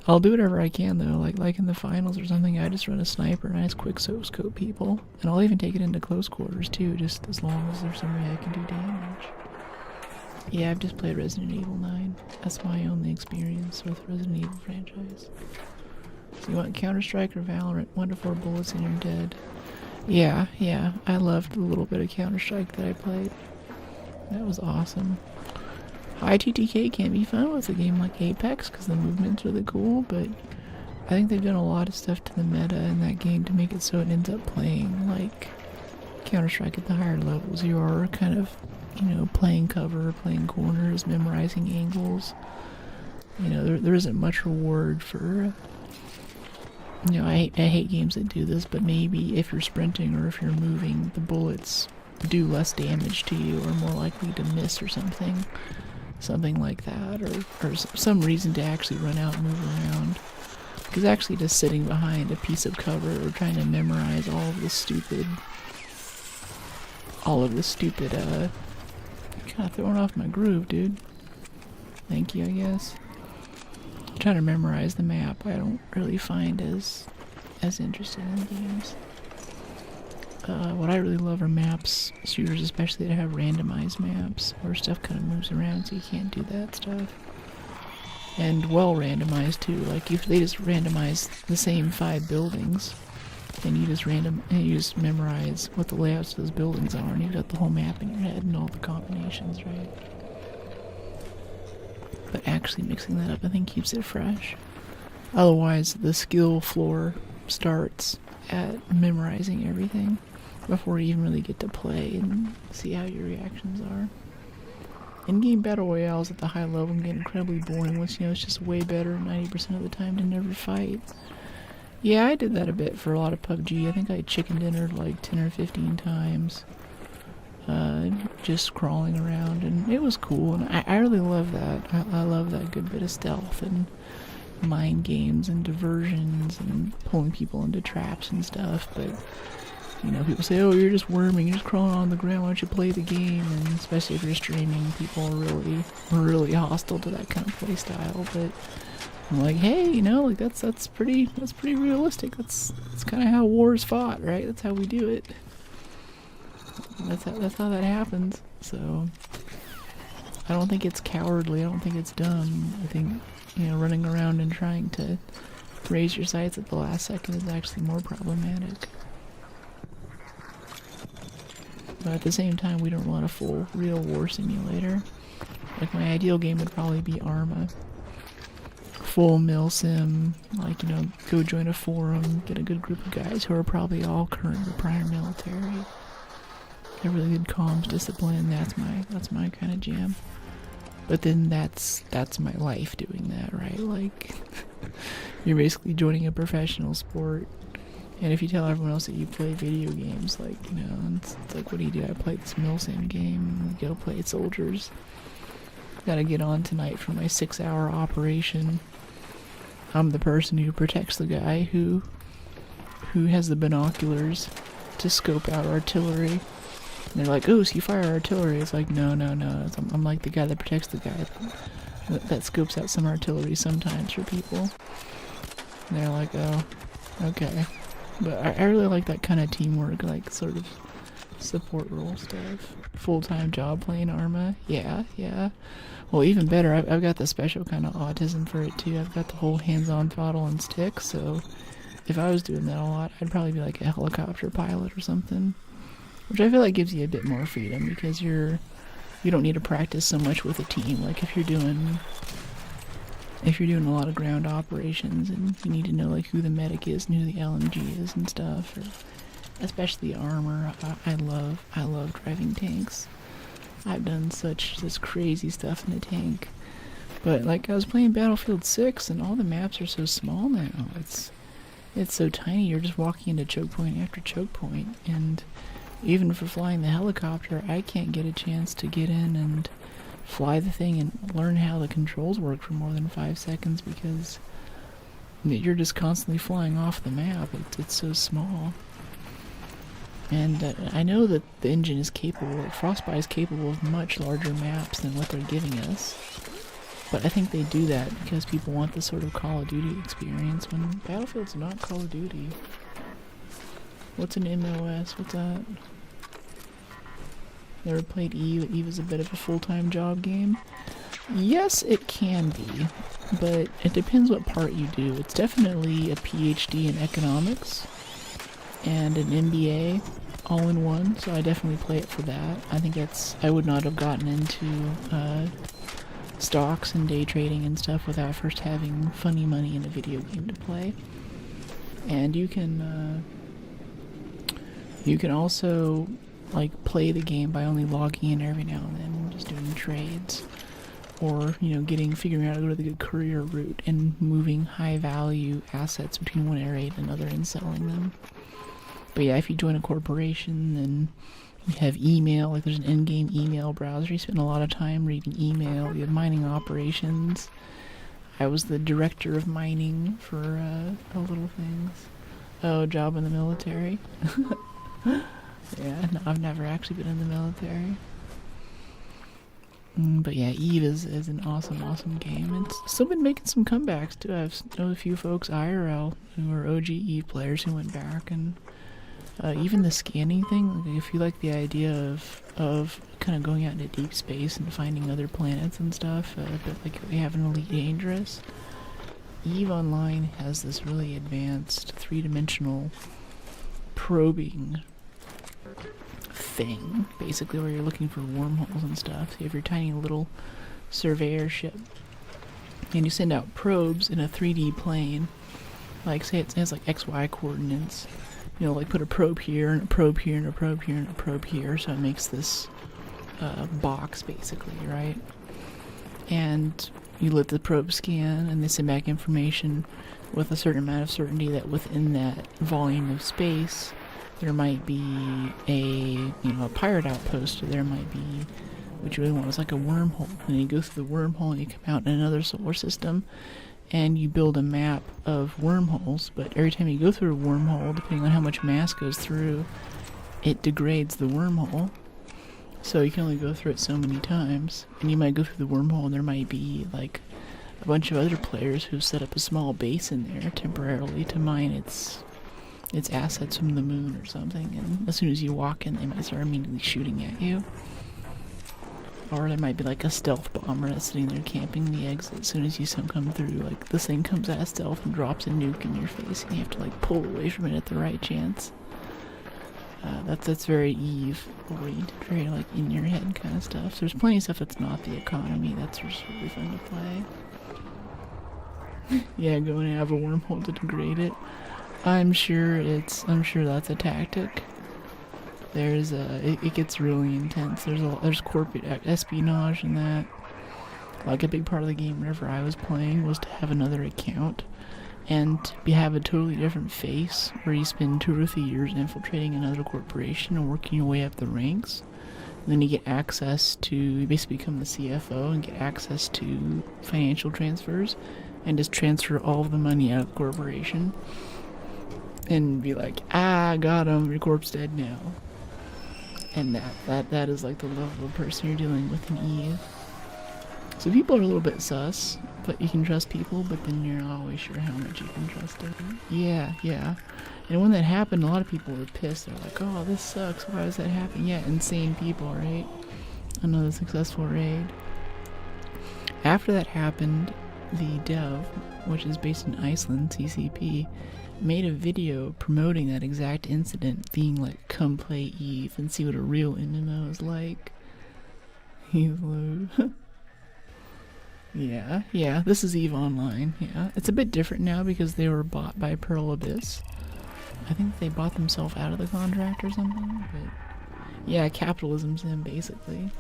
I'll do whatever I can though, like in the finals or something, I just run a sniper and I just quick scope people. And I'll even take it into close quarters too, just as long as there's some way I can do damage. Yeah, I've just played Resident Evil 9. That's my only experience with Resident Evil franchise. So you want Counter-Strike or Valorant? 1 to 4 bullets and you're dead. Yeah, I loved the little bit of Counter-Strike that I played. That was awesome. High TTK can be fun with a game like Apex because the movement's really cool, but I think they've done a lot of stuff to the meta in that game to make it so it ends up playing like Counter-Strike at the higher levels. You are kind of, you know, playing cover, playing corners, memorizing angles. You know, there isn't much reward for, you know, I hate games that do this, but maybe if you're sprinting or if you're moving, the bullets do less damage to you or more likely to miss or something. Something like that, or some reason to actually run out and move around. Because actually just sitting behind a piece of cover or trying to memorize all of the stupid Kinda throwing off my groove, dude. Thank you, I guess. I'm trying to memorize the map. I don't really find as interested in games. What I really love are maps, shooters especially, that have randomized maps, where stuff kind of moves around so you can't do that stuff. And well randomized too, like if they just randomize the same 5 buildings, and you just memorize what the layouts of those buildings are, and you've got the whole map in your head and all the combinations, right? But actually mixing that up, I think, keeps it fresh. Otherwise, the skill floor starts at memorizing everything before you even really get to play and see how your reactions are. In-game battle royales at the high level can get incredibly boring once you know it's just way better 90% of the time to never fight. Yeah, I did that a bit for a lot of PUBG. I think I chicken dinnered like 10 or 15 times. Just crawling around, and it was cool, and I really love that. I love that good bit of stealth and mind games and diversions and pulling people into traps and stuff, but you know, people say, oh, you're just worming, you're just crawling on the ground, why don't you play the game? And especially if you're streaming, people are really hostile to that kind of play style, but I'm like, hey, you know, like that's pretty realistic. That's kind of how war is fought, right? That's how we do it. That's how that happens. So I don't think it's cowardly. I don't think it's dumb. I think, you know, running around and trying to raise your sights at the last second is actually more problematic. But at the same time, we don't want a full real war simulator. Like, my ideal game would probably be Arma. Full milsim, like, you know, go join a forum, get a good group of guys who are probably all current or prior military. A really good comms discipline, that's my kind of jam. But then that's my life doing that, right? Like, you're basically joining a professional sport. And if you tell everyone else that you play video games, like, you know, it's like, what do you do? I play this milsim game, go play soldiers. Gotta get on tonight for my 6-hour operation. I'm the person who protects the guy who has the binoculars to scope out artillery. And they're like, oh, so you fire artillery? It's like, no. I'm like the guy that protects the guy that scopes out some artillery sometimes for people. And they're like, oh, okay. But I really like that kind of teamwork, like sort of support role stuff. Full-time job playing Arma? Yeah. Well, even better, I've got the special kind of autism for it too. I've got the whole hands-on throttle and stick, so if I was doing that a lot, I'd probably be like a helicopter pilot or something. Which I feel like gives you a bit more freedom because you don't need to practice so much with a team. Like if you're doing a lot of ground operations and you need to know like who the medic is and who the LMG is and stuff, or especially armor. I love driving tanks. I've done this crazy stuff in a tank. But like I was playing Battlefield 6 and all the maps are so small now. It's so tiny. You're just walking into choke point after choke point, and even for flying the helicopter, I can't get a chance to get in and fly the thing and learn how the controls work for more than 5 seconds because you're just constantly flying off the map. It's so small. And I know that the engine is capable, Frostbite is capable of much larger maps than what they're giving us. But I think they do that because people want this sort of Call of Duty experience when Battlefield's not Call of Duty. What's an MOS? What's that? Never played Eve. Eve is a bit of a full-time job game. Yes, it can be, but it depends what part you do. It's definitely a PhD in economics and an MBA all in one, so I definitely play it for that. I think I would not have gotten into stocks and day trading and stuff without first having funny money in a video game to play. And you can also like play the game by only logging in every now and then, just doing trades, or figuring out how to go to the good courier route and moving high value assets between one area and another and selling them. But yeah, if you join a corporation, then you have email, like there's an in-game email browser. You spend a lot of time reading email. You have mining operations. I was the director of mining for little things. Oh, job in the military. Yeah, no, I've never actually been in the military. But yeah, Eve is an awesome game. It's still been making some comebacks too. Know a few folks IRL who are OG Eve players who went back, and even the scanning thing. Like, if you like the idea of kind of going out into deep space and finding other planets and stuff, a bit like we have in Elite Dangerous, Eve Online has this really advanced three-dimensional probing thing, basically, where you're looking for wormholes and stuff. So you have your tiny little surveyor ship, and you send out probes in a 3D plane. Like, say it has like XY coordinates. You know, like put a probe here, and a probe here, and a probe here, and a probe here, so it makes this box, basically, right? And you let the probe scan, and they send back information with a certain amount of certainty that within that volume of space, there might be a pirate outpost, or there might be, what you really want is like a wormhole. And you go through the wormhole, and you come out in another solar system, and you build a map of wormholes. But every time you go through a wormhole, depending on how much mass goes through, it degrades the wormhole. So you can only go through it so many times. And you might go through the wormhole, and there might be like a bunch of other players who've set up a small base in there temporarily to mine its assets from the moon or something, and as soon as you walk in, they might start immediately shooting at you. Or there might be like a stealth bomber that's sitting there camping the exit. As soon as you see them come through, like this thing comes out of stealth and drops a nuke in your face, and you have to like pull away from it at the right chance. That's very Eve oriented, very like in your head kind of stuff. So there's plenty of stuff that's not the economy that's just really fun to play. Yeah, go and have a wormhole to degrade it. I'm sure that's a tactic. There's it gets really intense. There's corporate espionage in that. Like a big part of the game whenever I was playing was to have another account and have a totally different face, where you spend 2 or 3 years infiltrating another corporation and working your way up the ranks. And then you get access to, you basically become the CFO and get access to financial transfers and just transfer all of the money out of the corporation. And be like, got him, your corpse dead now. And that is like the level of person you're dealing with in Eve. So people are a little bit sus, but you can trust people, but then you're not always sure how much you can trust them. Yeah. And when that happened, a lot of people were pissed. They're like, oh, this sucks, why does that happen? Yeah, insane people, right? Another successful raid. After that happened, the dev, which is based in Iceland, CCP, made a video promoting that exact incident, being like, come play Eve and see what a real MMO is like. He's low. Yeah, this is Eve Online, yeah. It's a bit different now because they were bought by Pearl Abyss. I think they bought themselves out of the contract or something, but yeah, capitalism sim, basically.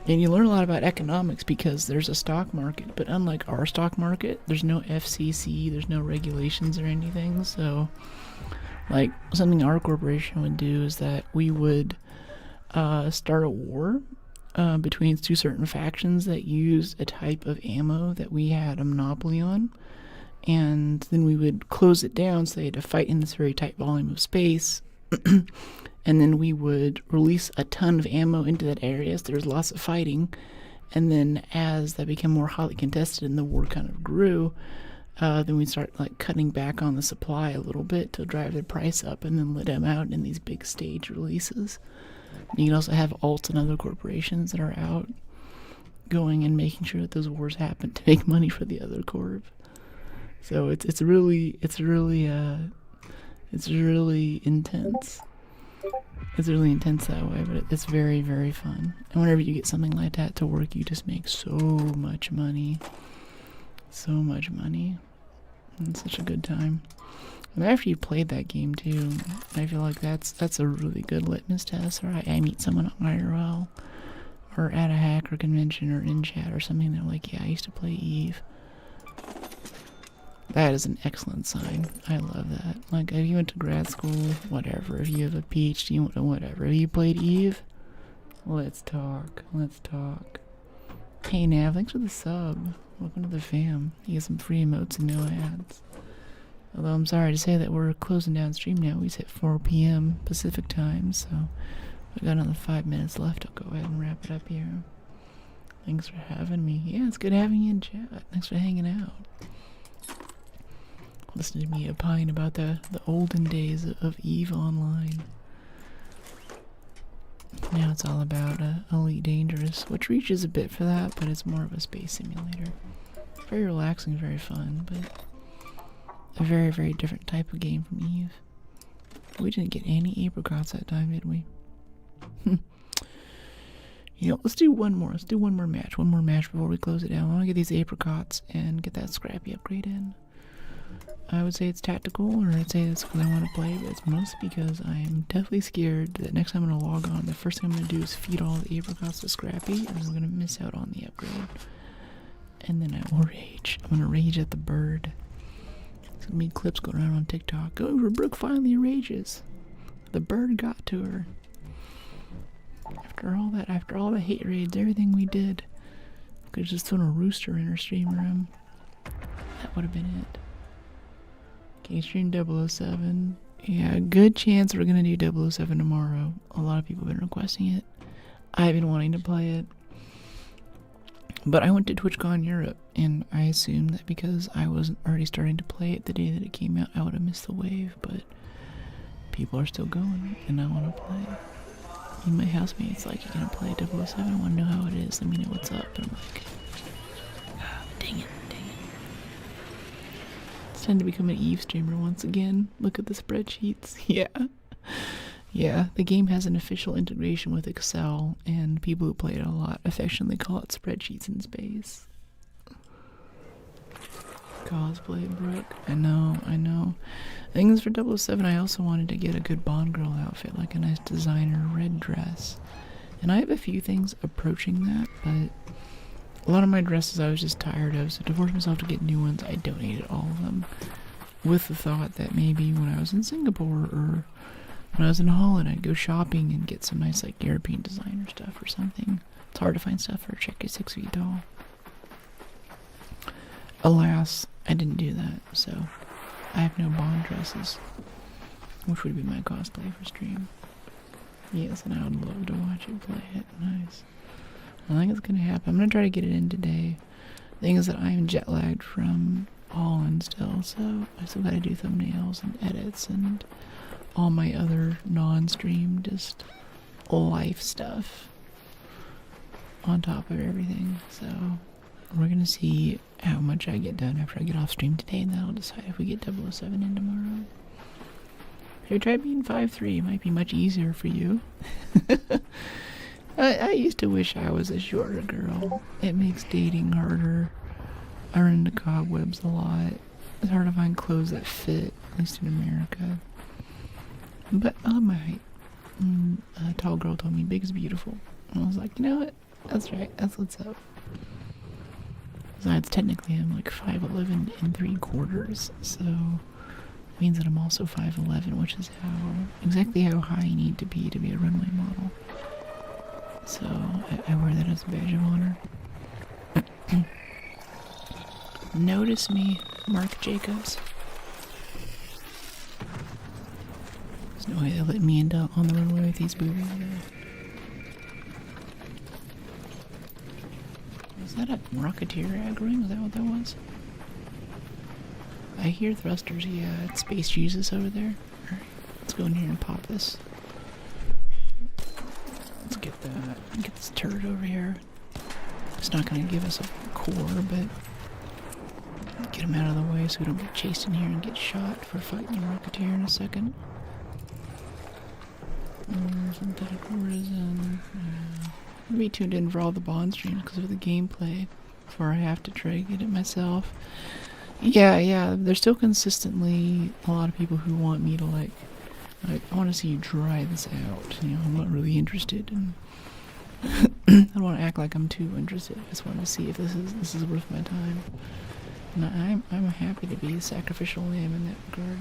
And you learn a lot about economics because there's a stock market, but unlike our stock market, there's no FCC, there's no regulations or anything. So, like, something our corporation would do is that we would start a war between 2 certain factions that use a type of ammo that we had a monopoly on. And then we would close it down so they had to fight in this very tight volume of space. And then we would release a ton of ammo into that area, so there's lots of fighting. And then as that became more hotly contested and the war kind of grew, then we'd start like cutting back on the supply a little bit to drive the price up, and then let them out in these big stage releases. You can also have alts and other corporations that are out going and making sure that those wars happen to make money for the other corp. So it's really intense. It's really intense that way, but it's very, very fun. And whenever you get something like that to work, you just make so much money. So much money. And it's such a good time. And after you played that game too, I feel like that's a really good litmus test. Or I meet someone on IRL, or at a hacker convention, or in chat or something, they're like, yeah, I used to play Eve. That is an excellent sign. I love that. Like, if you went to grad school, whatever. If you have a PhD, whatever. If you played Eve, let's talk. Hey Nav, thanks for the sub. Welcome to the fam. You get some free emotes and no ads. Although I'm sorry to say that we're closing down stream now. We hit 4 p.m. Pacific time, so we got another 5 minutes left. I'll go ahead and wrap it up here. Thanks for having me. Yeah, it's good having you in chat. Thanks for hanging out. Listen to me opine about the olden days of EVE Online. Now it's all about Elite Dangerous, which reaches a bit for that, but it's more of a space simulator. Very relaxing, very fun, but a very, very different type of game from EVE. We didn't get any apricots that time, did we? You know, let's do one more. Let's do one more match. One more match before we close it down. I want to get these apricots and get that scrappy upgrade in. I would say it's tactical, or I'd say it's because I want to play, but it's mostly because I'm definitely scared that next time I'm going to log on, the first thing I'm going to do is feed all the apricots to Scrappy, and we're going to miss out on the upgrade. And then I will rage. I'm going to rage at the bird. There's going to be clips going around on TikTok. Oh, Brooke finally rages. The bird got to her. After all the hate raids, everything we did, could have just thrown a rooster in her stream room. That would have been it. Okay, stream 007. Yeah, good chance we're gonna do 007 tomorrow. A lot of people have been requesting it. I've been wanting to play it. But I went to TwitchCon Europe, and I assumed that because I wasn't already starting to play it the day that it came out, I would have missed the wave, but people are still going, and I want to play. And my housemate's like, you're gonna play 007? I want to know how it is. Let me know what's up. And I'm like, dang it. It's time to become an EVE streamer once again. Look at the spreadsheets. Yeah, the game has an official integration with Excel, and people who play it a lot affectionately call it spreadsheets in space. Cosplay Brooke. I know. Things for 007, I also wanted to get a good Bond girl outfit, like a nice designer red dress. And I have a few things approaching that, but a lot of my dresses I was just tired of, so to force myself to get new ones, I donated all of them. With the thought that maybe when I was in Singapore or when I was in Holland, I'd go shopping and get some nice like European designer stuff or something. It's hard to find stuff for a chick who's 6 feet tall. Alas, I didn't do that, so I have no Bond dresses, which would be my cosplay for stream. Yes, and I would love to watch you play it. Nice. I think it's gonna happen. I'm gonna try to get it in today. The thing is that I'm jet lagged from Holland still, so I still gotta do thumbnails and edits and all my other non-stream just life stuff on top of everything. So we're gonna see how much I get done after I get off stream today, and that'll decide if we get 007 in tomorrow. Should we try being 5'3"? It might be much easier for you. I used to wish I was a shorter girl. It makes dating harder. I run into cobwebs a lot. It's hard to find clothes that fit, at least in America. But I love my height. A tall girl told me big is beautiful. And I was like, you know what? That's right. That's what's up. Besides, technically I'm like 5'11" and 3/4, so it means that I'm also 5'11", which is exactly how high you need to be a runway model. So I wear that as a badge of honor. Notice me, Mark Jacobs. There's no way they'll let me end up on the runway with these boobies. Was that a Rocketeer aggroing? Was that what that was? I hear thrusters. Yeah, it's Space Jesus over there. Alright, let's go in here and pop this. Let's get this turret over here. It's not going to give us a core, but get him out of the way so we don't get chased in here and get shot for fighting the Rocketeer in a second. Synthetic resin. I'll be tuned in for all the Bond streams because of the gameplay before I have to try to get it myself. Yeah, there's still consistently a lot of people who want me to like I want to see you try this out. You know, I'm not really interested in I don't want to act like I'm too interested. I just want to see if this is worth my time. And I'm happy to be a sacrificial lamb in that regard.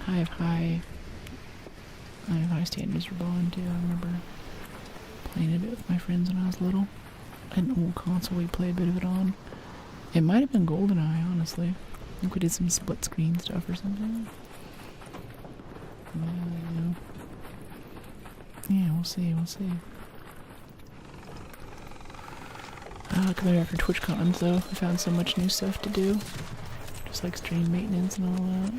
I have high standards for Bond too. I remember playing a bit with my friends when I was little. I had an old console we played a bit of it on. It might have been GoldenEye, honestly. I think we did some split screen stuff or something. Yeah, we'll see. Coming after TwitchCon, though, I found so much new stuff to do. Just like stream maintenance and all that.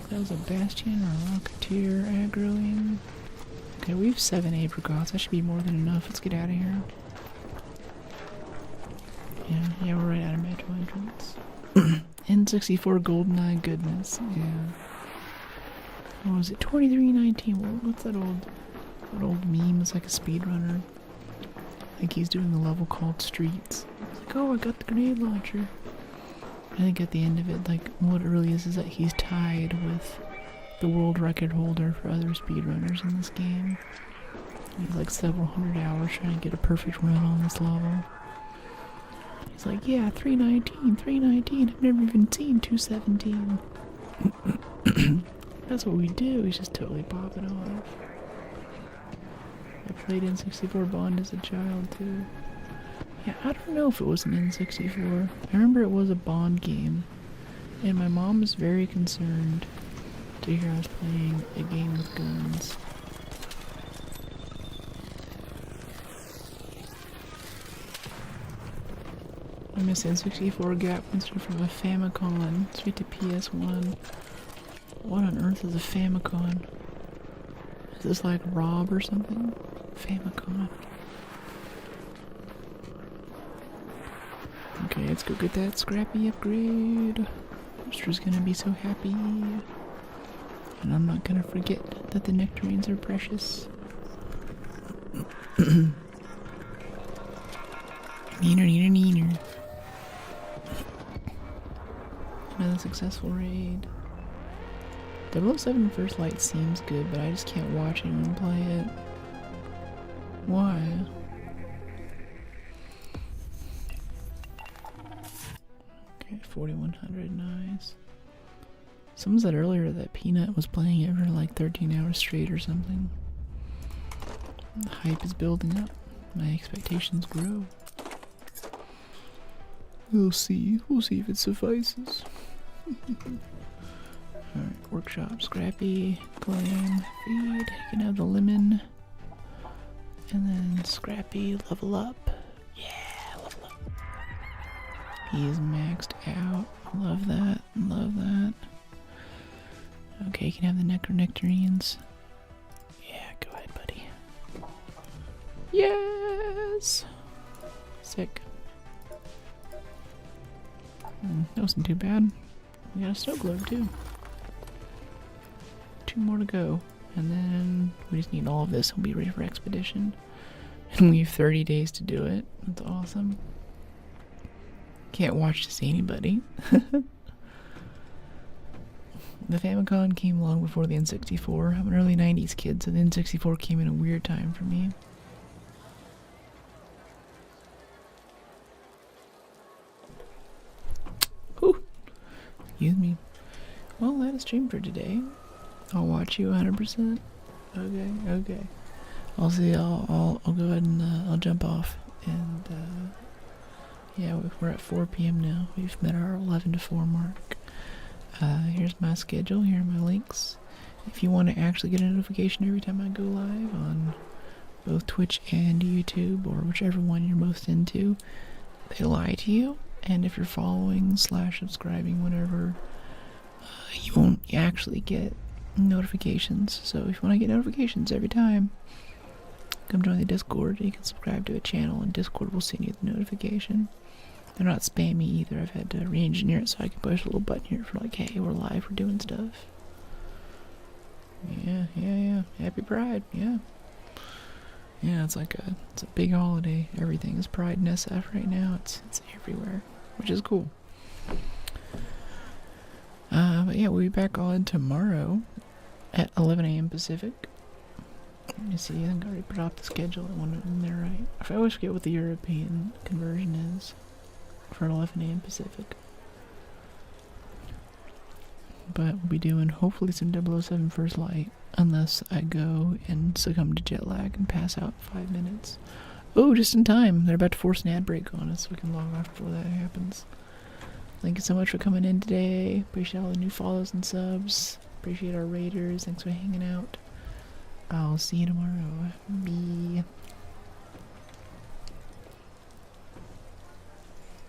That was a Bastion or a Rocketeer aggroing. Okay, we have 7 apricots. That should be more than enough. Let's get out of here. Yeah, we're right out of metro entrance. N64 GoldenEye goodness. Yeah. What was it? 2319. What's that old meme? It's like a speedrunner. I think he's doing a level called Streets. He's like, oh, I got the grenade launcher. I think at the end of it, like, what it really is that he's tied with the world record holder for other speedrunners in this game. He's like several hundred hours trying to get a perfect run on this level. He's like, yeah, 319, I've never even seen 217. That's what we do, he's just totally popping off. I played N64 Bond as a child, too. Yeah, I don't know if it was an N64. I remember it was a Bond game. And my mom was very concerned to hear I was playing a game with guns. I miss N64 gap went from a Famicom straight to PS1. What on earth is a Famicom? Is this like Rob or something? Famicom. Okay, let's go get that Scrappy upgrade. Mister's gonna be so happy. And I'm not gonna forget that the nectarines are precious. Neener. Another successful raid. 007 First Light seems good, but I just can't watch anyone play it. Why? Okay, 4100, nice. Someone said earlier that Peanut was playing it for like 13 hours straight or something. The hype is building up. My expectations grow. We'll see if it suffices. Alright, workshop, Scrappy, claim, feed, you can have the lemon. And then Scrappy, level up. Yeah, level up. He is maxed out. Love that, love that. Okay, you can have the nectarines. Yeah, go ahead, buddy. Yes! Sick. That wasn't too bad. We got a snow globe too. 2 more to go. And then we just need all of this. We'll be ready for expedition. And we have 30 days to do it. That's awesome. Can't watch to see anybody. The Famicom came long before the N64. I'm an early 90s kid, so the N64 came in a weird time for me. Whew. Excuse me. Well, that is stream for today. I'll watch you 100%. Okay. I'll see. I'll go ahead and I'll jump off. And yeah, we're at 4 p.m. now. We've met our 11 to 4 mark. Here's my schedule. Here are my links. If you want to actually get a notification every time I go live on both Twitch and YouTube, or whichever one you're most into, they lie to you. And if you're following / subscribing, whatever, you won't actually get notifications. So if you want to get notifications every time, come join the Discord. You can subscribe to a channel, and Discord will send you the notification. They're not spammy either. I've had to re-engineer it so I can push a little button here for like, hey, we're live, we're doing stuff. Yeah. Happy Pride, yeah. Yeah, it's a big holiday. Everything is Pride in SF right now. It's everywhere, which is cool. But yeah, we'll be back on tomorrow at 11 a.m. Pacific. Let me see, I think I already put off the schedule. I want it in there right. I always forget what the European conversion is for 11 a.m. Pacific. But we'll be doing hopefully some 007 First Light, unless I go and succumb to jet lag and pass out in 5 minutes. Oh, just in time. They're about to force an ad break on us, so we can log off before that happens. Thank you so much for coming in today. Appreciate all the new follows and subs. Appreciate our raiders. Thanks for hanging out. I'll see you tomorrow. Bye.